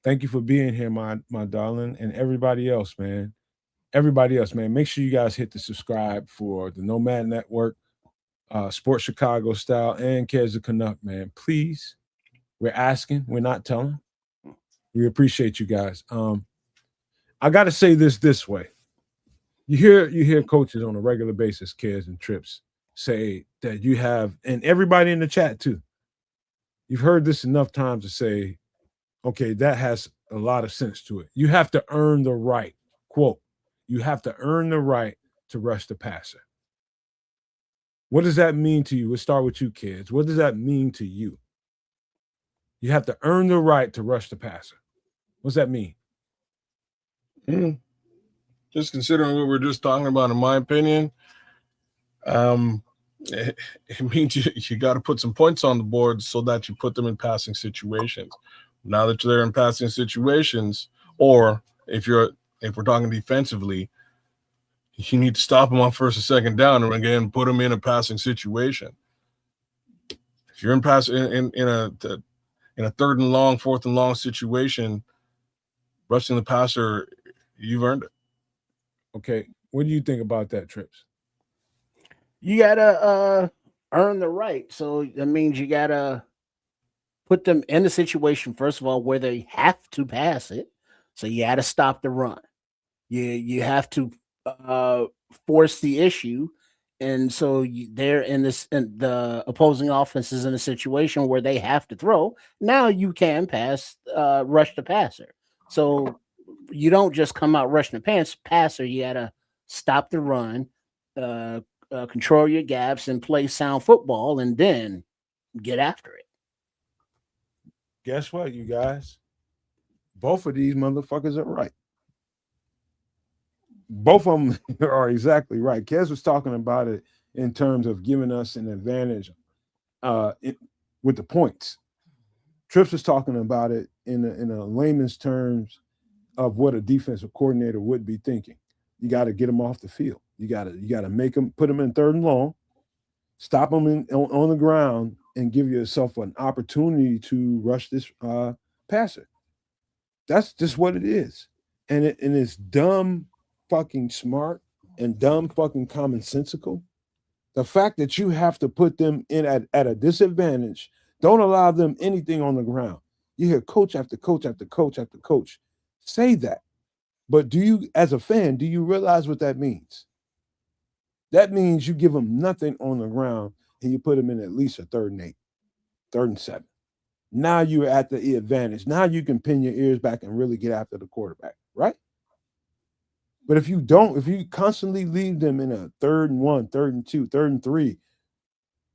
thank you for being here, my darling, and everybody else, man. Everybody else, man. Make sure you guys hit the subscribe for the Nomad Network, Sports Chicago Style, and Kez the Canuck, man. Please, we're asking, we're not telling. We appreciate you guys. I got to say this way. You hear coaches on a regular basis, Kez and Trips, say that you have, and everybody in the chat too. You've heard this enough times to say, okay, that has a lot of sense to it. You have to earn the right, quote, you have to earn the right to rush the passer. What does that mean to you? Let's start with you, kids. What does that mean to you? You have to earn the right to rush the passer. What's that mean? Just considering what we're just talking about, in my opinion, it means you got to put some points on the board so that you put them in passing situations. Now that they're in passing situations, or if we're talking defensively, you need to stop them on first or second down, and again put them in a passing situation. If you're in a third and long, fourth and long situation, rushing the passer, you've earned it. Okay, what do you think about that, Trips? You gotta earn the right. So that means you gotta put them in a situation, first of all, where they have to pass it. So you gotta stop the run. You have to force the issue. And so they're in the opposing offense is in a situation where they have to throw. Now you can rush the passer. So you don't just come out rushing the passer. You gotta stop the run, control your gaps, and play sound football, and then get after it. Guess what, you guys? Both of these motherfuckers are right. Both of them are exactly right. Kez was talking about it in terms of giving us an advantage with the points. Trips was talking about it in a layman's terms of what a defensive coordinator would be thinking. You got to get them off the field. You got to make them, put them in third and long, stop them on the ground, and give yourself an opportunity to rush this passer. That's just what it is, and it's dumb fucking smart and dumb fucking commonsensical. The fact that you have to put them in at a disadvantage, don't allow them anything on the ground. You hear coach after coach after coach after coach say that. But do you, as a fan, do you realize what that means? That means you give them nothing on the ground and you put them in at least a 3rd and 8, 3rd and 7. Now you're at the advantage. Now you can pin your ears back and really get after the quarterback, right? But if you don't, if you constantly leave them in a 3rd and 1, 3rd and 2, 3rd and 3,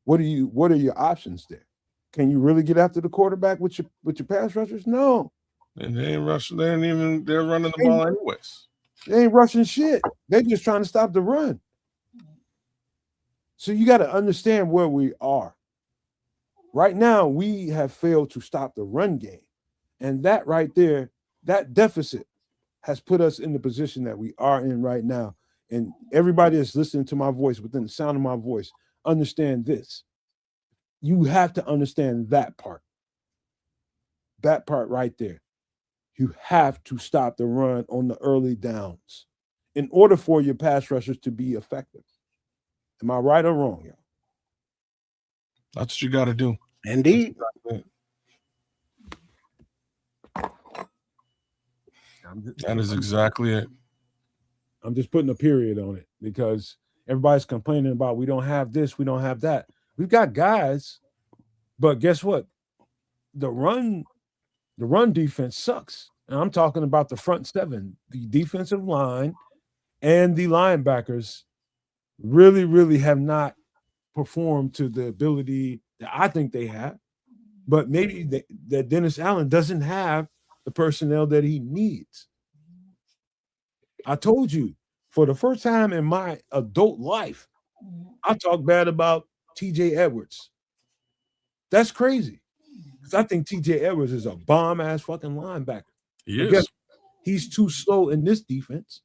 what are your options there? Can you really get after the quarterback with your pass rushers? No. And they ain't rushing. They're running the ball anyways. They ain't rushing shit. They're just trying to stop the run. So you got to understand where we are. Right now, we have failed to stop the run game. And that right there, that deficit has put us in the position that we are in right now. And everybody that's listening to my voice, within the sound of my voice, understand this. You have to understand that part. That part right there. You have to stop the run on the early downs in order for your pass rushers to be effective. Am I right or wrong, y'all? That's what you got to do. Indeed. That is exactly it. I'm just putting a period on it because everybody's complaining about we don't have this, we don't have that. We've got guys, but guess what? The run defense sucks. And I'm talking about the front 7, the defensive line and the linebackers really, really have not performed to the ability that I think they have. But maybe that Dennis Allen doesn't have the personnel that he needs. I told you, for the first time in my adult life, I talk bad about TJ Edwards. That's crazy. Because I think TJ Edwards is a bomb-ass fucking linebacker. He is. He's too slow in this defense.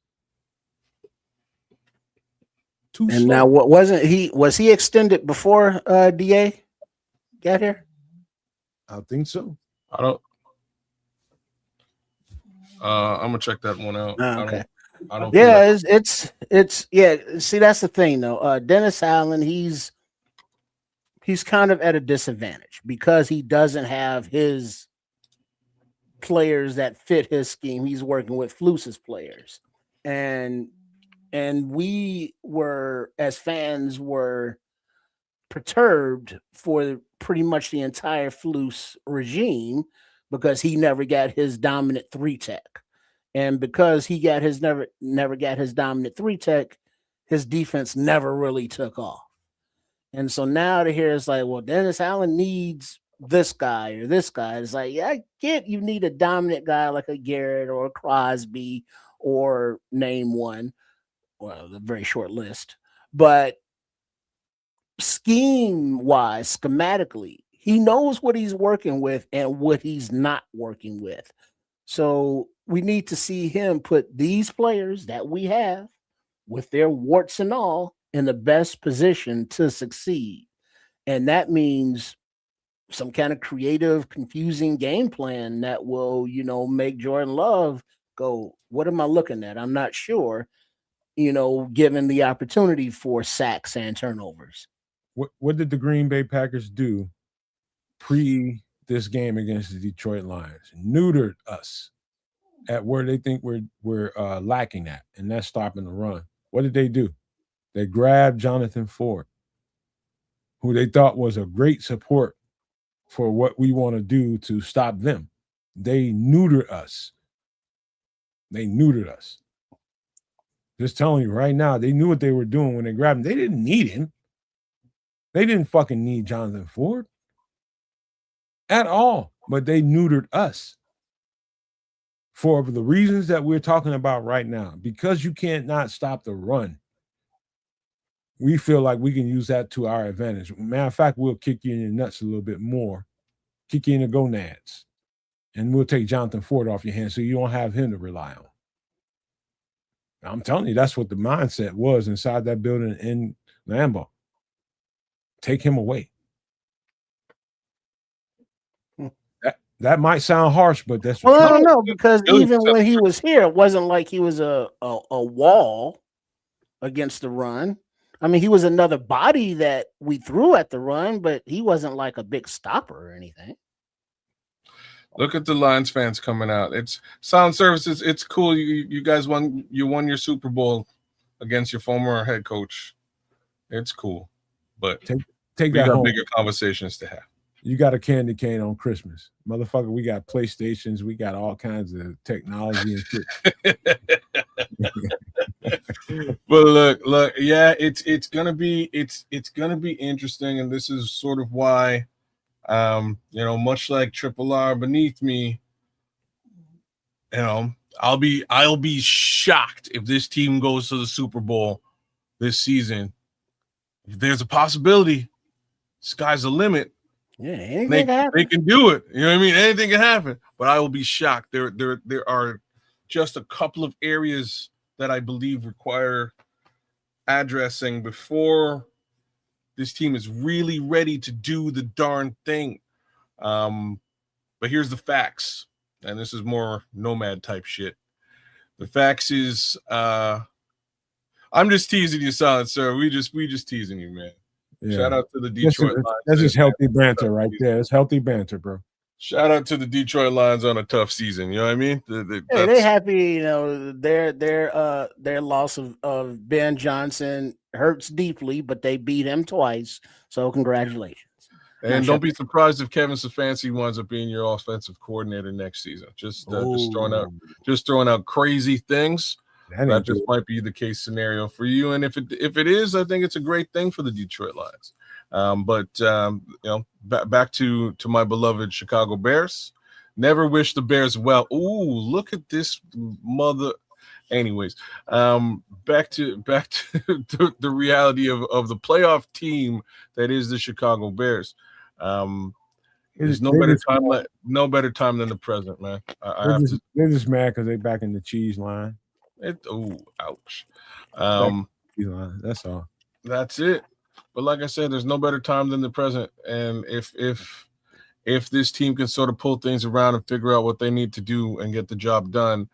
Too slow. Now, was he extended before DA got here? I think so. I don't. I'm gonna check that one out. Okay. I don't feel Yeah, like it's yeah. See, that's the thing though. Dennis Allen, he's kind of at a disadvantage because he doesn't have his players that fit his scheme. He's working with Fluce's players, and we were as fans were perturbed for pretty much the entire Fluce regime because he never got his dominant 3-tech. And because he got his never got his dominant 3-tech, his defense never really took off. And so now to hear it's like, well, Dennis Allen needs this guy or this guy. It's like, yeah, I get you need a dominant guy like a Garrett or a Crosby or name one. Well, a very short list. But scheme wise, schematically, he knows what he's working with and what he's not working with. So we need to see him put these players that we have with their warts and all in the best position to succeed. And that means some kind of creative, confusing game plan that will, make Jordan Love go, what am I looking at? I'm not sure, given the opportunity for sacks and turnovers. What did the Green Bay Packers do pre this game against the Detroit Lions? Neutered us at where they think we're lacking at, and that's stopping the run. What did they do? They grabbed Jonathan Ford, who they thought was a great support for what we want to do to stop them. They neutered us. They neutered us. Just telling you right now, they knew what they were doing when they grabbed him. They didn't need him. They didn't fucking need Jonathan Ford at all, but they neutered us for the reasons that we're talking about right now. Because you can't not stop the run, we feel like we can use that to our advantage. Matter of fact, we'll kick you in your nuts a little bit more, kick you in the gonads, and we'll take Jonathan Ford off your hands so you don't have him to rely on. I'm telling you, that's what the mindset was inside that building in Lambeau. Take him away. That might sound harsh, but that's well, I don't know, because even when he was here, it wasn't like he was a wall against the run. I mean, he was another body that we threw at the run, but he wasn't like a big stopper or anything. Look at the Lions fans coming out. It's Sound Services. It's cool. You guys won your Super Bowl against your former head coach. It's cool, but take we that got home. bigger conversations to have. You got a candy cane on Christmas, motherfucker. We got PlayStations. We got all kinds of technology and shit. But look, yeah, it's gonna be interesting, and this is sort of why, much like Triple R beneath me, I'll be shocked if this team goes to the Super Bowl this season. If there's a possibility, sky's the limit. Yeah, they can do it. You know what I mean? Anything can happen. But I will be shocked. There are just a couple of areas that I believe require addressing before this team is really ready to do the darn thing. But here's the facts, and this is more nomad type shit. The facts is, I'm just teasing you, Silent Sir. We just teasing you, man. Yeah. Shout out to the Detroit Lions. That's just healthy banter right there. It's healthy banter, bro. Shout out to the Detroit Lions on a tough season. You know what I mean? They're happy. Their loss of Ben Johnson hurts deeply, but they beat him twice. So congratulations. And don't be surprised if Kevin Stefanski winds up being your offensive coordinator next season. Just throwing out crazy things. That just might be the case scenario for you. And if it is, I think it's a great thing for the Detroit Lions. Back to my beloved Chicago Bears. Never wish the Bears well. Ooh, look at this mother. Anyways, back to the reality of the playoff team that is the Chicago Bears. There's no better time than the present, man. They're just mad because they're back in the cheese line. Ouch. That's all. That's it. But like I said, there's no better time than the present. And if if this team can sort of pull things around and figure out what they need to do and get the job done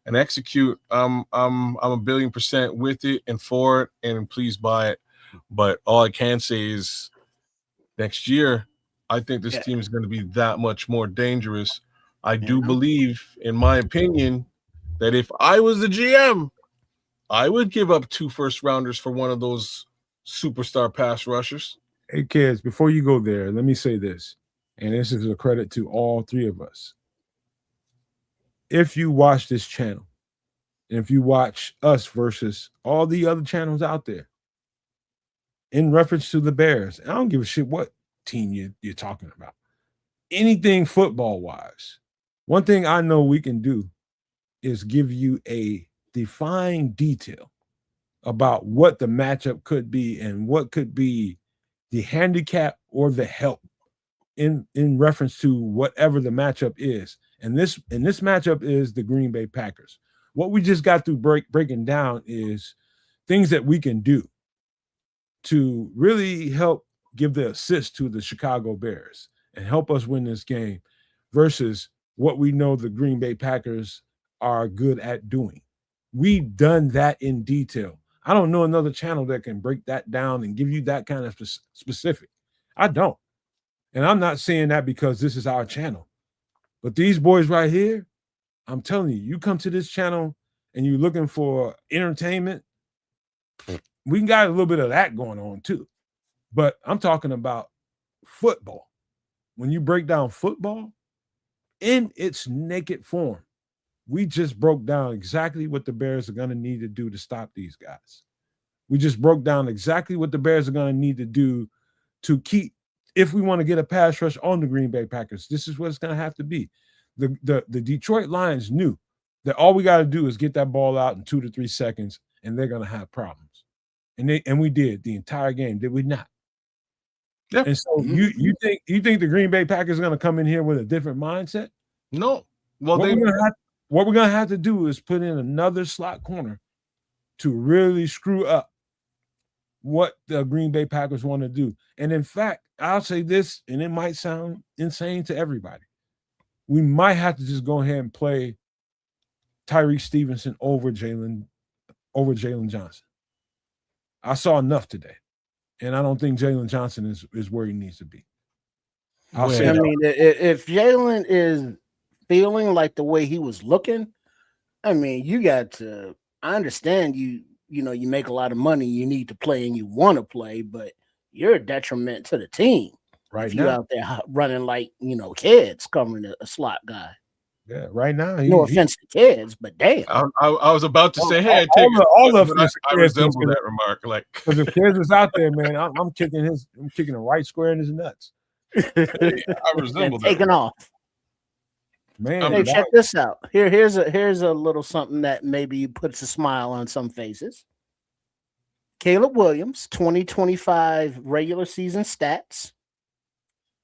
and execute, I'm 1,000,000,000% with it and for it, and please buy it. But all I can say is next year, I think this team is going to be that much more dangerous. I do believe, in my opinion, that if I was the GM, I would give up 2 first-rounders for one of those superstar pass rushers. Hey, kids, before you go there, let me say this, and this is a credit to all three of us. If you watch this channel, and if you watch us versus all the other channels out there, in reference to the Bears, I don't give a shit what team you're talking about. Anything football-wise, one thing I know we can do is give you a defined detail about what the matchup could be and what could be the handicap or the help in reference to whatever the matchup is. And this matchup is the Green Bay Packers. What we just got through breaking down is things that we can do to really help give the assist to the Chicago Bears and help us win this game versus what we know the Green Bay Packers are good at doing. We've done that in detail. I don't know another channel that can break that down and give you that kind of specific. I don't. And I'm not saying that because this is our channel. But these boys right here, I'm telling you, you come to this channel and you're looking for entertainment, we got a little bit of that going on too. But I'm talking about football. When you break down football in its naked form, we just broke down exactly what the Bears are going to need to do to stop these guys. We just broke down exactly what the Bears are going to need to do to keep, if we want to get a pass rush on the Green Bay Packers, this is what it's going to have to be. The Detroit Lions knew that all we got to do is get that ball out in 2 to 3 seconds, and they're going to have problems. And we did the entire game, did we not? Yep. And so you think the Green Bay Packers are going to come in here with a different mindset? No. Well, what we're going to have to do is put in another slot corner to really screw up what the Green Bay Packers want to do. And in fact, I'll say this, and it might sound insane to everybody. We might have to just go ahead and play Tyreek Stevenson over Jalen Johnson. I saw enough today, and I don't think Jalen Johnson is where he needs to be. If Jalen is feeling like the way he was looking, I mean, you got to. I understand you make a lot of money, you need to play and you want to play, but you're a detriment to the team right if now. You out there running like kids covering a slot guy. Yeah, right now. No offense to kids, but damn. I was about to say, hey, I resemble that remark. Like, because if kids is out there, man, I'm kicking a right square in his nuts. Hey, I resemble that. Taking off. Man, hey, check this out. Here's a little something that maybe puts a smile on some faces. Caleb Williams, 2025 regular season stats: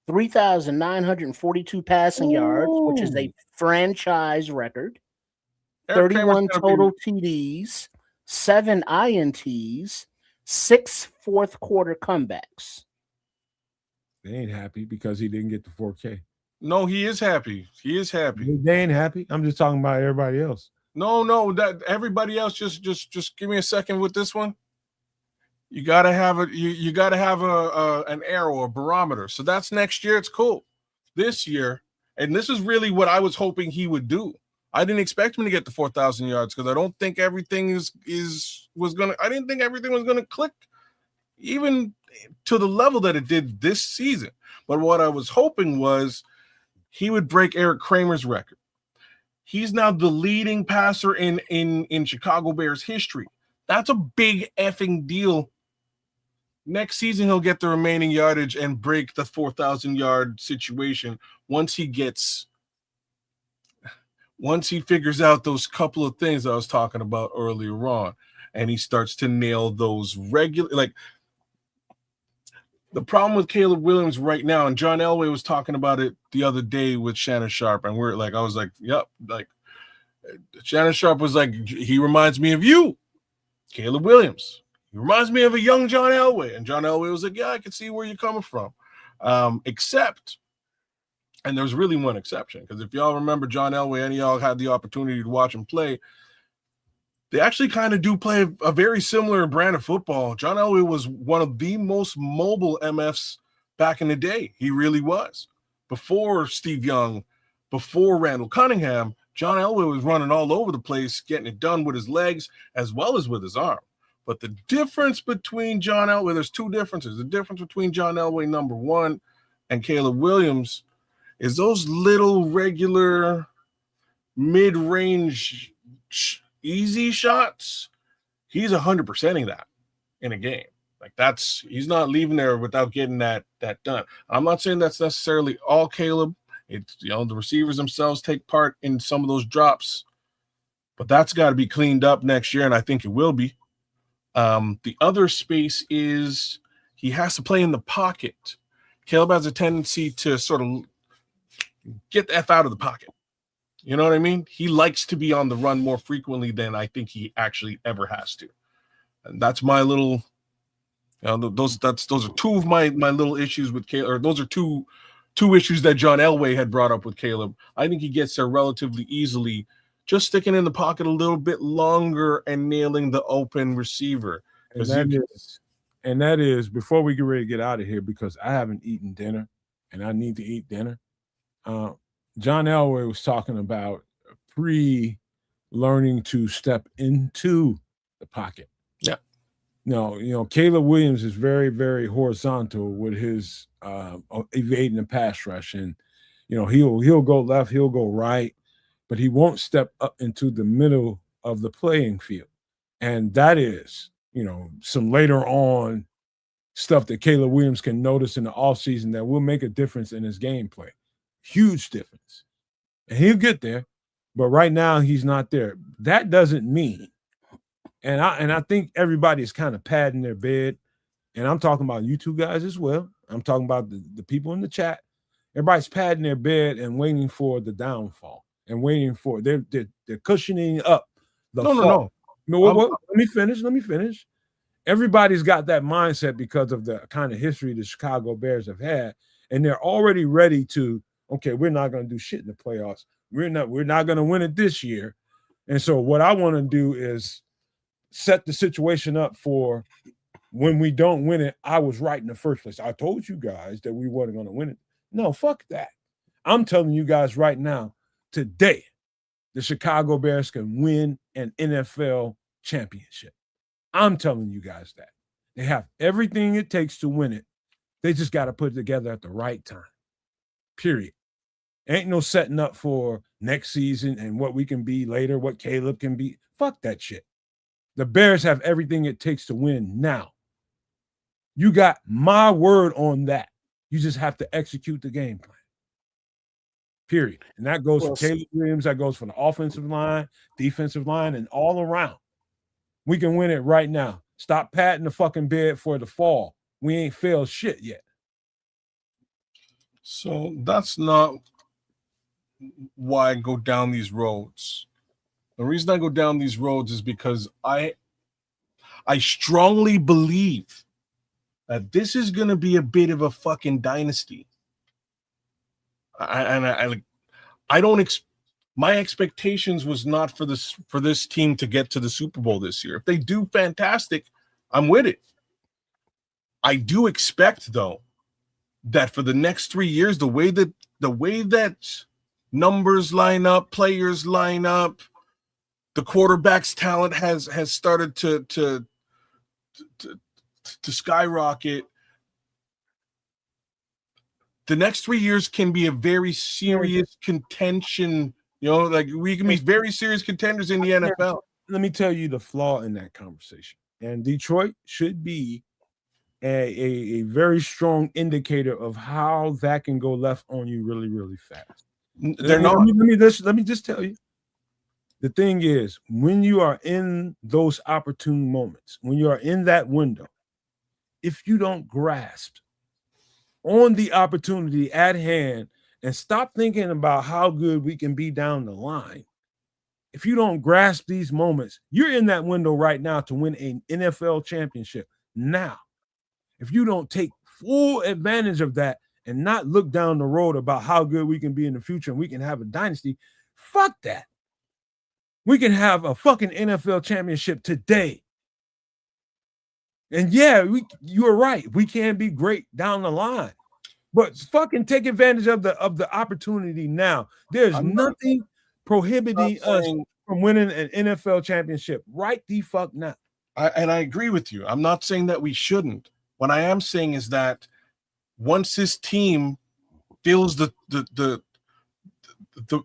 3,942 passing yards, which is a franchise record. 31 total TDs, 7 INTs, 6 fourth quarter comebacks. They ain't happy because he didn't get the 4K. No, he is happy. He is happy. They ain't happy. I'm just talking about everybody else. No, that everybody else just give me a second with this one. You gotta have an arrow, a barometer. So that's next year. It's cool. This year, and this is really what I was hoping he would do. I didn't expect him to get to 4,000 yards because I don't think everything I didn't think everything was gonna click, even to the level that it did this season. But what I was hoping was he would break Eric Kramer's record. He's now the leading passer in Chicago Bears history. That's a big effing deal. Next season, he'll get the remaining yardage and break the 4,000-yard situation once he figures out those couple of things I was talking about earlier on, and he starts to nail those regular, like the problem with Caleb Williams right now, and John Elway was talking about it the other day with Shannon Sharp, and I was like, yep, like Shannon Sharp was like, he reminds me of you, Caleb Williams. He reminds me of a young John Elway. And John Elway was like, yeah, I can see where you're coming from. Except And there's really one exception, because if y'all remember John Elway, any of y'all had the opportunity to watch him play, they actually kind of do play a very similar brand of football. John Elway was one of the most mobile MFs back in the day. He really was. Before Steve Young, before Randall Cunningham, John Elway was running all over the place, getting it done with his legs as well as with his arm. But the difference between John Elway, there's two differences. The difference between John Elway, number one, and Caleb Williams is those little regular mid-range easy shots. He's 100%ing that in a game. Like, he's not leaving there without getting that done. I'm not saying that's necessarily all Caleb. It's, the receivers themselves take part in some of those drops, but that's got to be cleaned up next year, and I think it will be. The other space is he has to play in the pocket. Caleb has a tendency to sort of get the F out of the pocket. You know what I mean? He likes to be on the run more frequently than I think he actually ever has to. And that's my little, those are two of my little issues with Caleb, or those are two issues that John Elway had brought up with Caleb. I think he gets there relatively easily, just sticking in the pocket a little bit longer and nailing the open receiver. And that is before we get ready to get out of here, because I haven't eaten dinner and I need to eat dinner. John Elway was talking about learning to step into the pocket. Yeah. No, Caleb Williams is very, very horizontal with his evading the pass rush, and he'll go left, he'll go right, but he won't step up into the middle of the playing field. And that is, some later on stuff that Caleb Williams can notice in the offseason that will make a difference in his gameplay. Huge difference. And he'll get there, but right now he's not there. That doesn't mean, and I think everybody is kind of padding their bed, and I'm talking about you two guys as well. I'm talking about the people in the chat. Everybody's padding their bed and waiting for the downfall and waiting for they're cushioning up the fall. No. Let me finish. Everybody's got that mindset because of the kind of history the Chicago Bears have had, and they're already ready to, okay, we're not going to do shit in the playoffs. We're not going to win it this year. And so what I want to do is set the situation up for when we don't win it. I was right in the first place. I told you guys that we weren't going to win it. No, fuck that. I'm telling you guys right now, today, the Chicago Bears can win an NFL championship. I'm telling you guys that. They have everything it takes to win it. They just got to put it together at the right time. Period. Ain't no setting up for next season and what we can be later, what Caleb can be. Fuck that shit. The Bears have everything it takes to win now. You got my word on that. You just have to execute the game plan. Period. And that goes for Caleb Williams. That goes for the offensive line, defensive line, and all around. We can win it right now. Stop patting the fucking bed for the fall. We ain't failed shit yet. So that's not why I go down these roads. The reason I go down these roads is because I strongly believe that this is going to be a bit of a fucking dynasty. My expectations was not for this team to get to the Super Bowl this year. If they do, fantastic. I'm with it. I do expect, though, that for the next 3 years, the way that numbers line up, players line up, the quarterback's talent has started to skyrocket. The next 3 years can be a very serious contention. Like, we can be very serious contenders in the NFL. Let me tell you the flaw in that conversation. And Detroit should be a very strong indicator of how that can go left on you really, really fast. They're not. Let me just tell you. The thing is, when you are in those opportune moments, when you are in that window, if you don't grasp on the opportunity at hand and stop thinking about how good we can be down the line, if you don't grasp these moments, you're in that window right now to win an NFL championship. Now, if you don't take full advantage of that and not look down the road about how good we can be in the future and we can have a dynasty. Fuck that. We can have a fucking NFL championship today. And yeah, you're right. We can be great down the line. But fucking take advantage of the opportunity now. There's nothing prohibiting us from winning an NFL championship right the fuck now. And I agree with you. I'm not saying that we shouldn't. What I am saying is that once his team fills the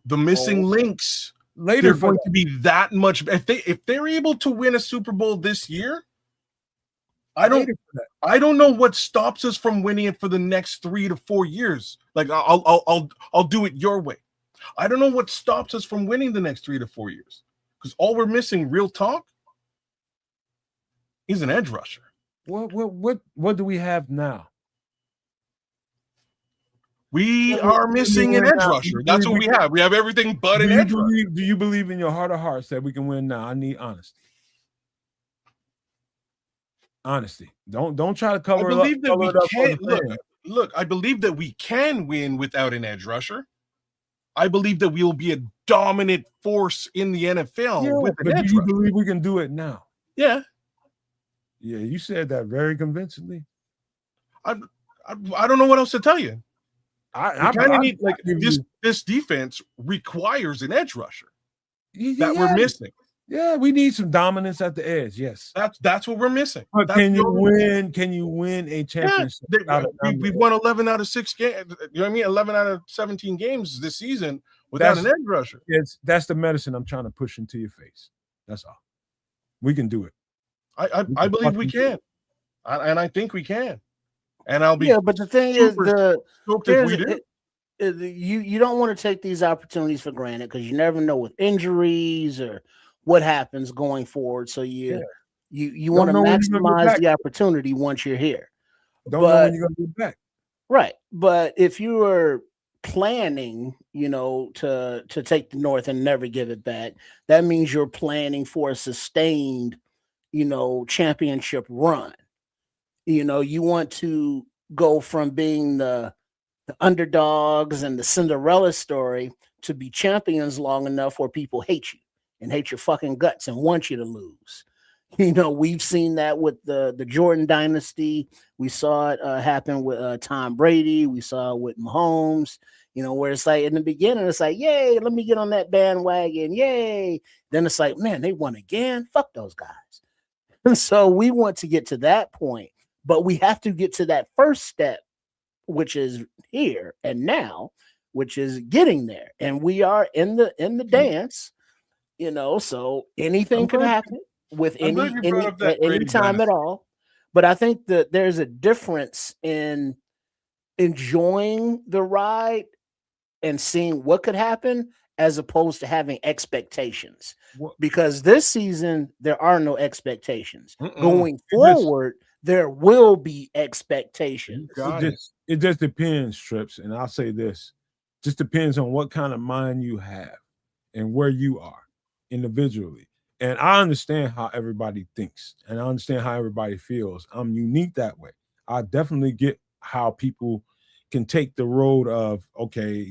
missing links, later they're going to be that much. If they're able to win a Super Bowl this year, I don't know what stops us from winning it for the next 3 to 4 years. Like I'll do it your way. I don't know what stops us from winning the next 3 to 4 years, because all we're missing, real talk, is an edge rusher. What do we have now? We are missing an edge rusher. That's what we have. We have everything but an edge rusher. Do you believe in your heart of hearts that we can win now? I need honesty. Honesty. Don't try to cover it up. I believe that we can. Look, I believe that we can win without an edge rusher. I believe that we will be a dominant force in the NFL with an edge rusher. Do you believe we can do it now? Yeah. Yeah, you said that very convincingly. I don't know what else to tell you. I kind of need, like, this defense requires an edge rusher that we're missing. Yeah, we need some dominance at the edge. Yes, that's what we're missing. But can you win? Can you win a championship? Yeah, we've won 11 out of 6 games. You know what I mean? 11 out of 17 games this season without an edge rusher. That's the medicine I'm trying to push into your face. That's all. We can do it. I believe we can, and I think we can. And I'll be but the thing is, you don't want to take these opportunities for granted, because you never know with injuries or what happens going forward. So you want to maximize the opportunity once you're here. Don't know when you're going to get back. Right. But if you are planning, to take the North and never give it back, that means you're planning for a sustained, championship run. You want to go from being the underdogs and the Cinderella story to be champions long enough where people hate you and hate your fucking guts and want you to lose. We've seen that with the Jordan dynasty. We saw it happen with Tom Brady. We saw it with Mahomes, where it's like in the beginning, it's like, yay, let me get on that bandwagon. Yay. Then it's like, man, they won again. Fuck those guys. And so we want to get to that point, but we have to get to that first step, which is here and now, which is getting there. And we are in the dance, so anything could happen with any time at all. But I think that there's a difference in enjoying the ride and seeing what could happen, as opposed to having expectations. Because this season, there are no expectations. Going forward, there will be expectations. It just depends, Trips. And I'll say this. Just depends on what kind of mind you have and where you are individually. And I understand how everybody thinks, and I understand how everybody feels. I'm unique that way. I definitely get how people can take the road of, okay,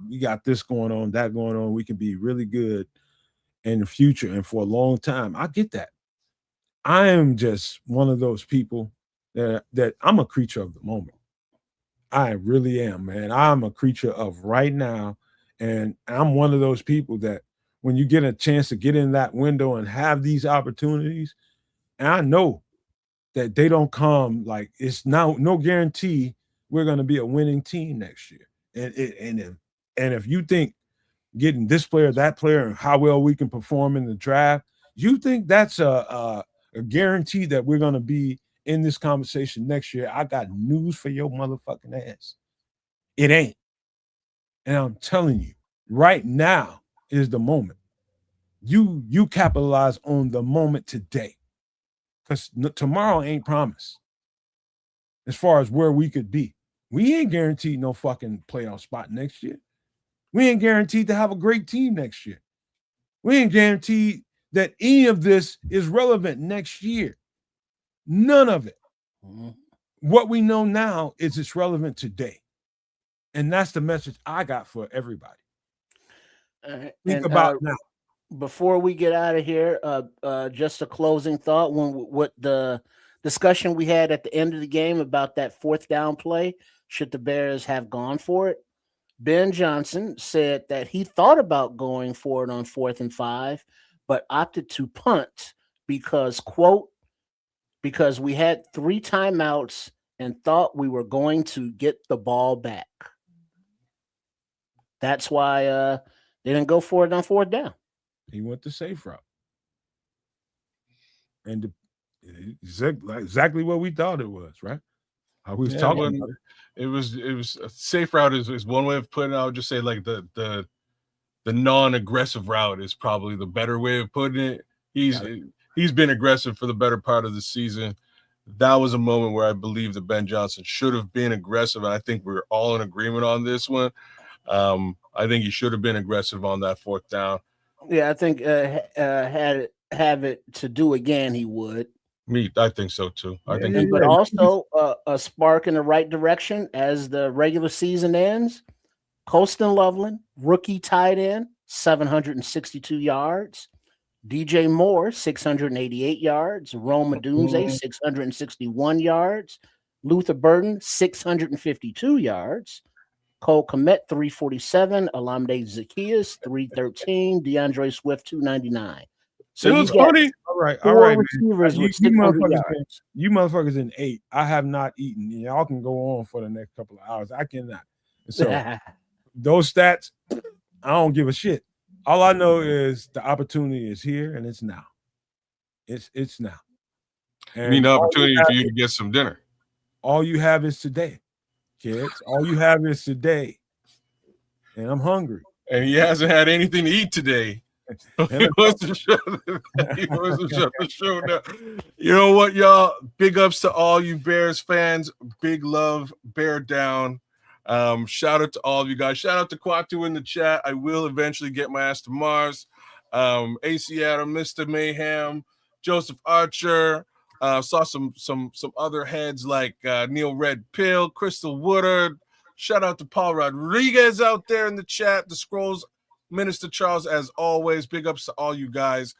we got this going on, that going on. We can be really good in the future and for a long time. I get that. I am just one of those people that I'm a creature of the moment. I really am, man. I'm a creature of right now. And I'm one of those people that when you get a chance to get in that window and have these opportunities, and I know that they don't come, like, it's now no guarantee we're going to be a winning team next year. And if you think getting this player, that player, and how well we can perform in the draft, you think that's a guarantee that we're going to be in this conversation next year, I got news for your motherfucking ass. It ain't. And I'm telling you, right now is the moment. You capitalize on the moment today, because tomorrow ain't promised. As far as where we could be, we ain't guaranteed no fucking playoff spot next year. We ain't guaranteed to have a great team next year. We ain't guaranteed that any of this is relevant next year. None of it. what we know now is it's relevant today. And that's the message I got for everybody. Think And about now. before we get out of here, just a closing thought. What the discussion we had at the end of the game about that fourth down play, should the Bears have gone for it? Ben Johnson said that he thought about going for it on 4th and 5, but opted to punt because, quote, because we had 3 timeouts and thought we were going to get the ball back. That's why they didn't go for it on 4th down. He went the safe route. And exactly what we thought it was, right? How we was talking about it. It was a safe route is one way of putting it. I would just say like the non-aggressive route is probably the better way of putting it. He's been aggressive for the better part of the season. That was a moment where I believe that Ben Johnson should have been aggressive, and I think we're all in agreement on this one. I think he should have been aggressive on that 4th down. Yeah, I think have it to do again, he would. I think so too. But also a spark in the right direction as the regular season ends. Colston Loveland, rookie tight end, 762 yards. DJ Moore, 688 yards. Rome Odunze, 661 yards. Luther Burden, 652 yards. Cole Kmet, 347. Alamde Zacchaeus, 313. DeAndre Swift, 299. So it was funny. All right, receivers with 600 yards. You motherfuckers in 8. I have not eaten. Y'all can go on for the next couple of hours. I cannot. So those stats, I don't give a shit. All I know is the opportunity is here and it's now. It's now. And you mean the opportunity for you to get some dinner. All you have is today, kids. All you have is today. And I'm hungry. And he hasn't had anything to eat today. He wants to shut the show down. You know what, y'all? Big ups to all you Bears fans. Big love. Bear down. Shout out to all of you guys. Shout out to Kwatu in the chat. I will eventually get my ass to Mars. AC Adam, Mr. Mayhem, Joseph Archer. Saw some other heads like Neil Red Pill, Crystal Woodard. Shout out to Paul Rodriguez out there in the chat. The Scrolls, Minister Charles, as always. Big ups to all you guys.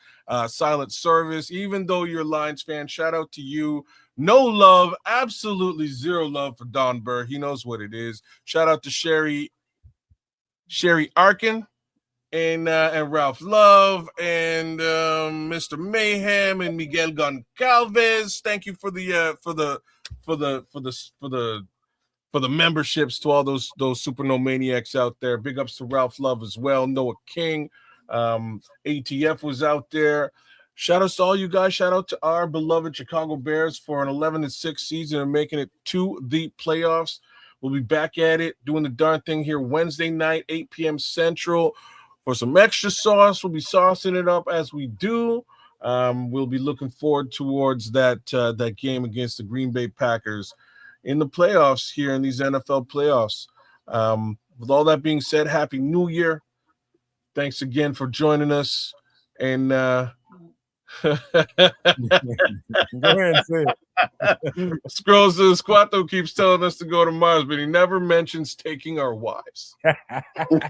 Silent Service, even though you're a Lions fan, shout out to you. No love, absolutely zero love for Don Burr. He knows what it is. Shout out to Sherry Arkin and Ralph Love and Mr. Mayhem and Miguel Goncalves. Thank you for the memberships to all those Super No Maniacs out there. Big ups to Ralph Love as well. Noah King, ATF was out there. Shout out to all you guys. Shout out to our beloved Chicago Bears for an 11-6 season and making it to the playoffs. We'll be back at it, doing the darn thing here Wednesday night, 8 p.m. Central. For some extra sauce, we'll be saucing it up as we do. We'll be looking forward towards that game against the Green Bay Packers in the playoffs here in these NFL playoffs. With all that being said, Happy New Year. Thanks again for joining us. And go ahead and say it. Scrolls to the Squatto keeps telling us to go to Mars, but he never mentions taking our wives.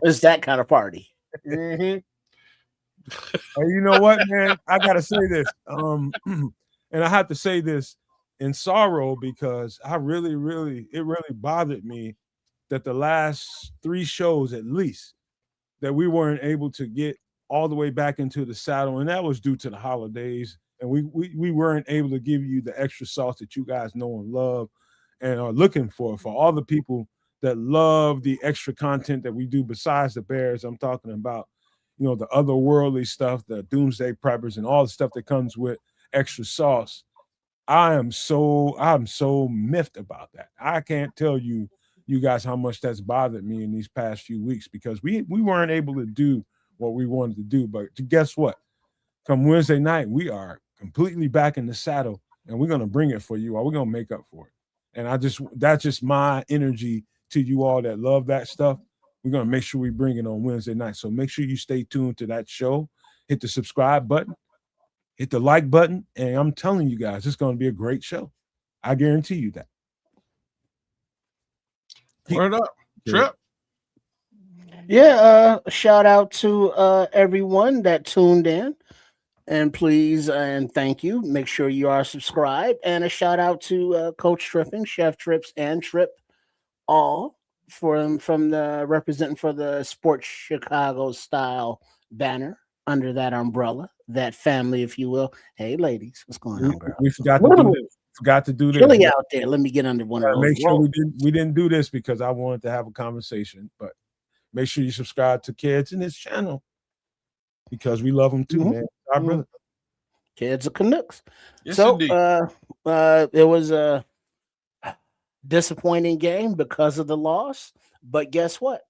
It's that kind of party. Mm-hmm. Hey, you know what, man? I gotta say this. And I have to say this in sorrow because it really bothered me that the last 3 shows at least that we weren't able to get all the way back into the saddle, and that was due to the holidays, and we weren't able to give you the extra sauce that you guys know and love and are looking for all the people that love the extra content that we do besides the Bears. I'm talking about, you know, the otherworldly stuff, the doomsday preppers and all the stuff that comes with extra sauce. I'm so miffed about that. I can't tell you guys how much that's bothered me in these past few weeks because we weren't able to do what we wanted to do. But guess what? Come Wednesday night, we are completely back in the saddle and we're going to bring it for you all. We're going to make up for it. And that's just my energy to you all that love that stuff. We're going to make sure we bring it on Wednesday night. So make sure you stay tuned to that show. Hit the subscribe button, hit the like button. And I'm telling you guys, it's going to be a great show. I guarantee you that. Word up, Trip. Yeah, shout out to everyone that tuned in. And please and thank you. Make sure you are subscribed. And a shout out to Coach Tripping, Chef Trips, and Trip all from the representing for the Sports Chicago style banner under that umbrella, that family, if you will. Hey, ladies, what's going on, girl? We forgot to do this. Forgot to do this. Chilly out there. Let me get under one of those. Make sure we didn't do this because I wanted to have a conversation. But make sure you subscribe to Kids in this channel because we love them too, man. Our brother. Kids are Canucks. Yes, So indeed. it was a disappointing game because of the loss. But guess what?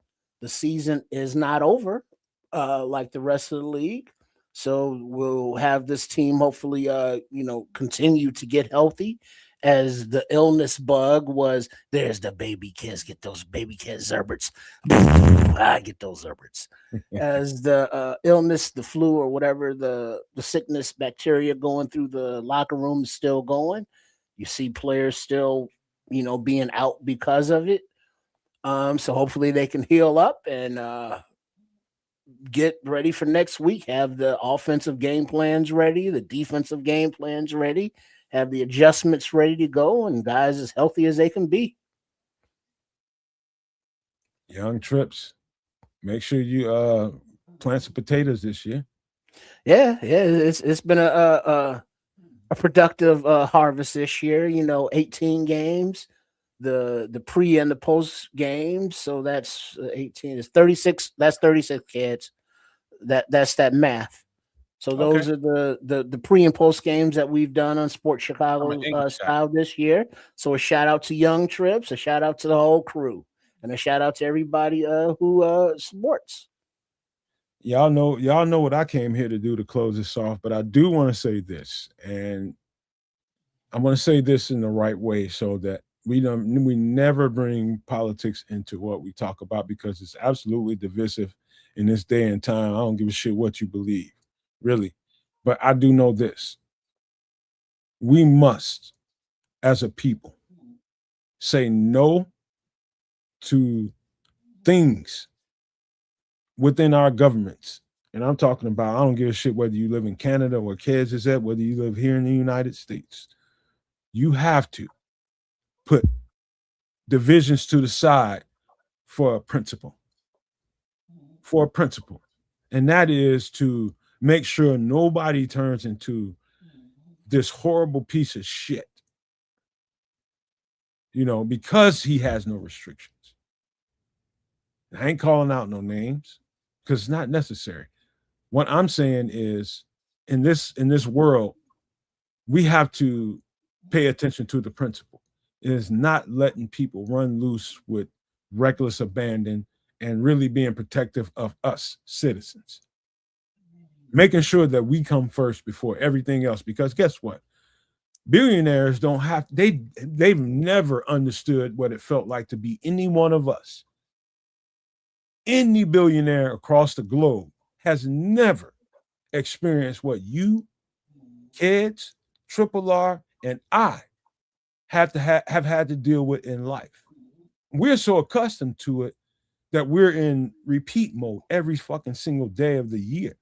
The season is not over like the rest of the league. So we'll have this team hopefully continue to get healthy, as the illness bug was. There's the baby kids. Get those baby kids Zerberts. I get those Zerberts. As the illness, the flu or whatever, the sickness, bacteria going through the locker room is still going. You see players still, being out because of it. So hopefully they can heal up and get ready for next week. Have the offensive game plans ready, the defensive game plans ready, have the adjustments ready to go, and guys as healthy as they can be. Young Trips, make sure you plant some potatoes this year. Yeah, it's been a productive harvest this year. 18 games, the pre and the post games. So that's 18 is 36. That's 36 kids. That's that math. So those are the pre and post games that we've done on Sports Chicago style this year. So a shout out to Young Trips, a shout out to the whole crew, and a shout out to everybody who supports. Y'all know what I came here to do to close this off, but I do want to say this, and I want to say this in the right way so that we never bring politics into what we talk about, because it's absolutely divisive in this day and time. I don't give a shit what you believe, really. But I do know this. We must, as a people, say no to things within our governments. And I'm talking about, I don't give a shit whether you live in Canada or Kansas is at, whether you live here in the United States. You have to put divisions to the side for a principle. For a principle. And that is to make sure nobody turns into this horrible piece of shit, because he has no restrictions. I ain't calling out no names because it's not necessary. What I'm saying is, in this world, we have to pay attention to the principle. It is not letting people run loose with reckless abandon and really being protective of us citizens. Making sure that we come first before everything else, because guess what? Billionaires they've never understood what it felt like to be any one of us. Any billionaire across the globe has never experienced what you, kids, Triple R, and I have had to deal with in life. We're so accustomed to it that we're in repeat mode every fucking single day of the year.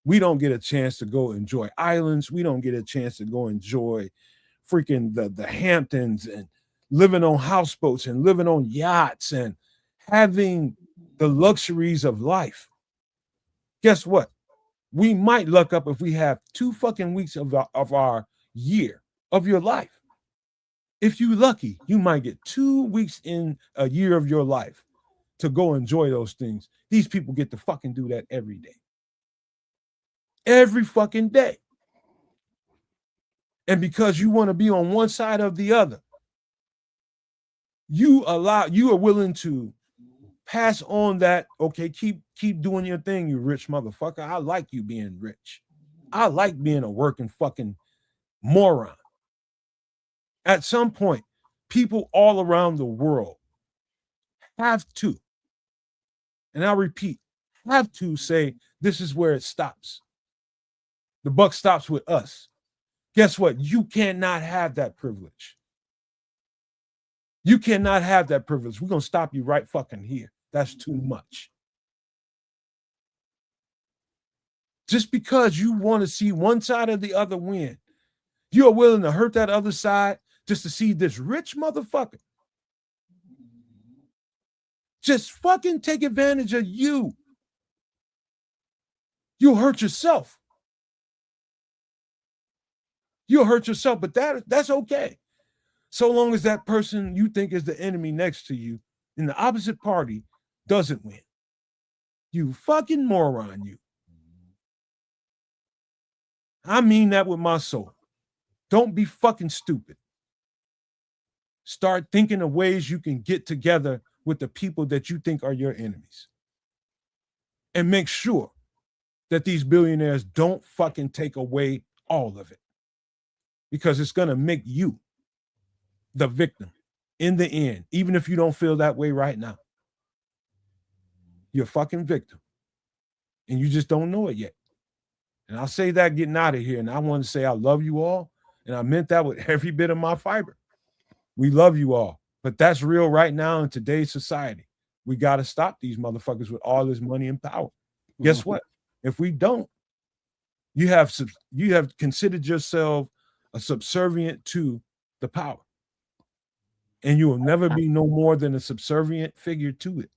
We don't get a chance to go enjoy islands. We don't get a chance to go enjoy freaking the Hamptons and living on houseboats and living on yachts and having the luxuries of life. Guess what? We might luck up if we have 2 fucking weeks of our year of your life. If you're lucky, you might get 2 weeks in a year of your life to go enjoy those things. These people get to fucking do that every day. Every fucking day. And because you want to be on one side or the other, you are willing to pass on that, okay, keep doing your thing, you rich motherfucker. I like you being rich. I like being a working fucking moron. At some point, people all around the world have to, and I'll repeat, have to say, this is where it stops. The buck stops with us. Guess what? You cannot have that privilege. You cannot have that privilege. We're going to stop you right fucking here. That's too much. Just because you want to see one side or the other win, you're willing to hurt that other side just to see this rich motherfucker just fucking take advantage of you. You'll hurt yourself. You'll hurt yourself, but that's okay. So long as that person you think is the enemy next to you in the opposite party doesn't win. You fucking moron, you. I mean that with my soul. Don't be fucking stupid. Start thinking of ways you can get together with the people that you think are your enemies. And make sure that these billionaires don't fucking take away all of it. Because it's going to make you the victim in the end, even if you don't feel that way right now. You're a fucking victim. And you just don't know it yet. And I'll say that getting out of here. And I want to say I love you all. And I meant that with every bit of my fiber. We love you all. But that's real right now in today's society. We got to stop these motherfuckers with all this money and power. Guess what? If we don't, you have considered yourself a subservient to the power. And you will never be no more than a subservient figure to it.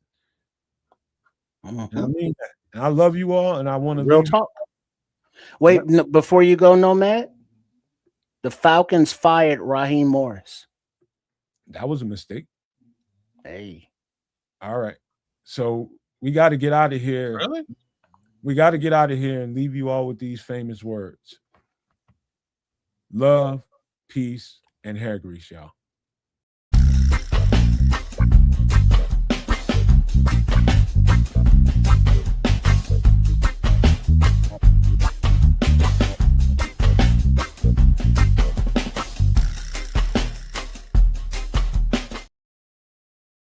And I mean that. And I love you all. And I want to real talk. Wait, no, before you go, Nomad, the Falcons fired Raheem Morris. That was a mistake. Hey. All right. So we got to get out of here. Really? We got to get out of here and leave you all with these famous words. Love, peace, and hair grease, y'all.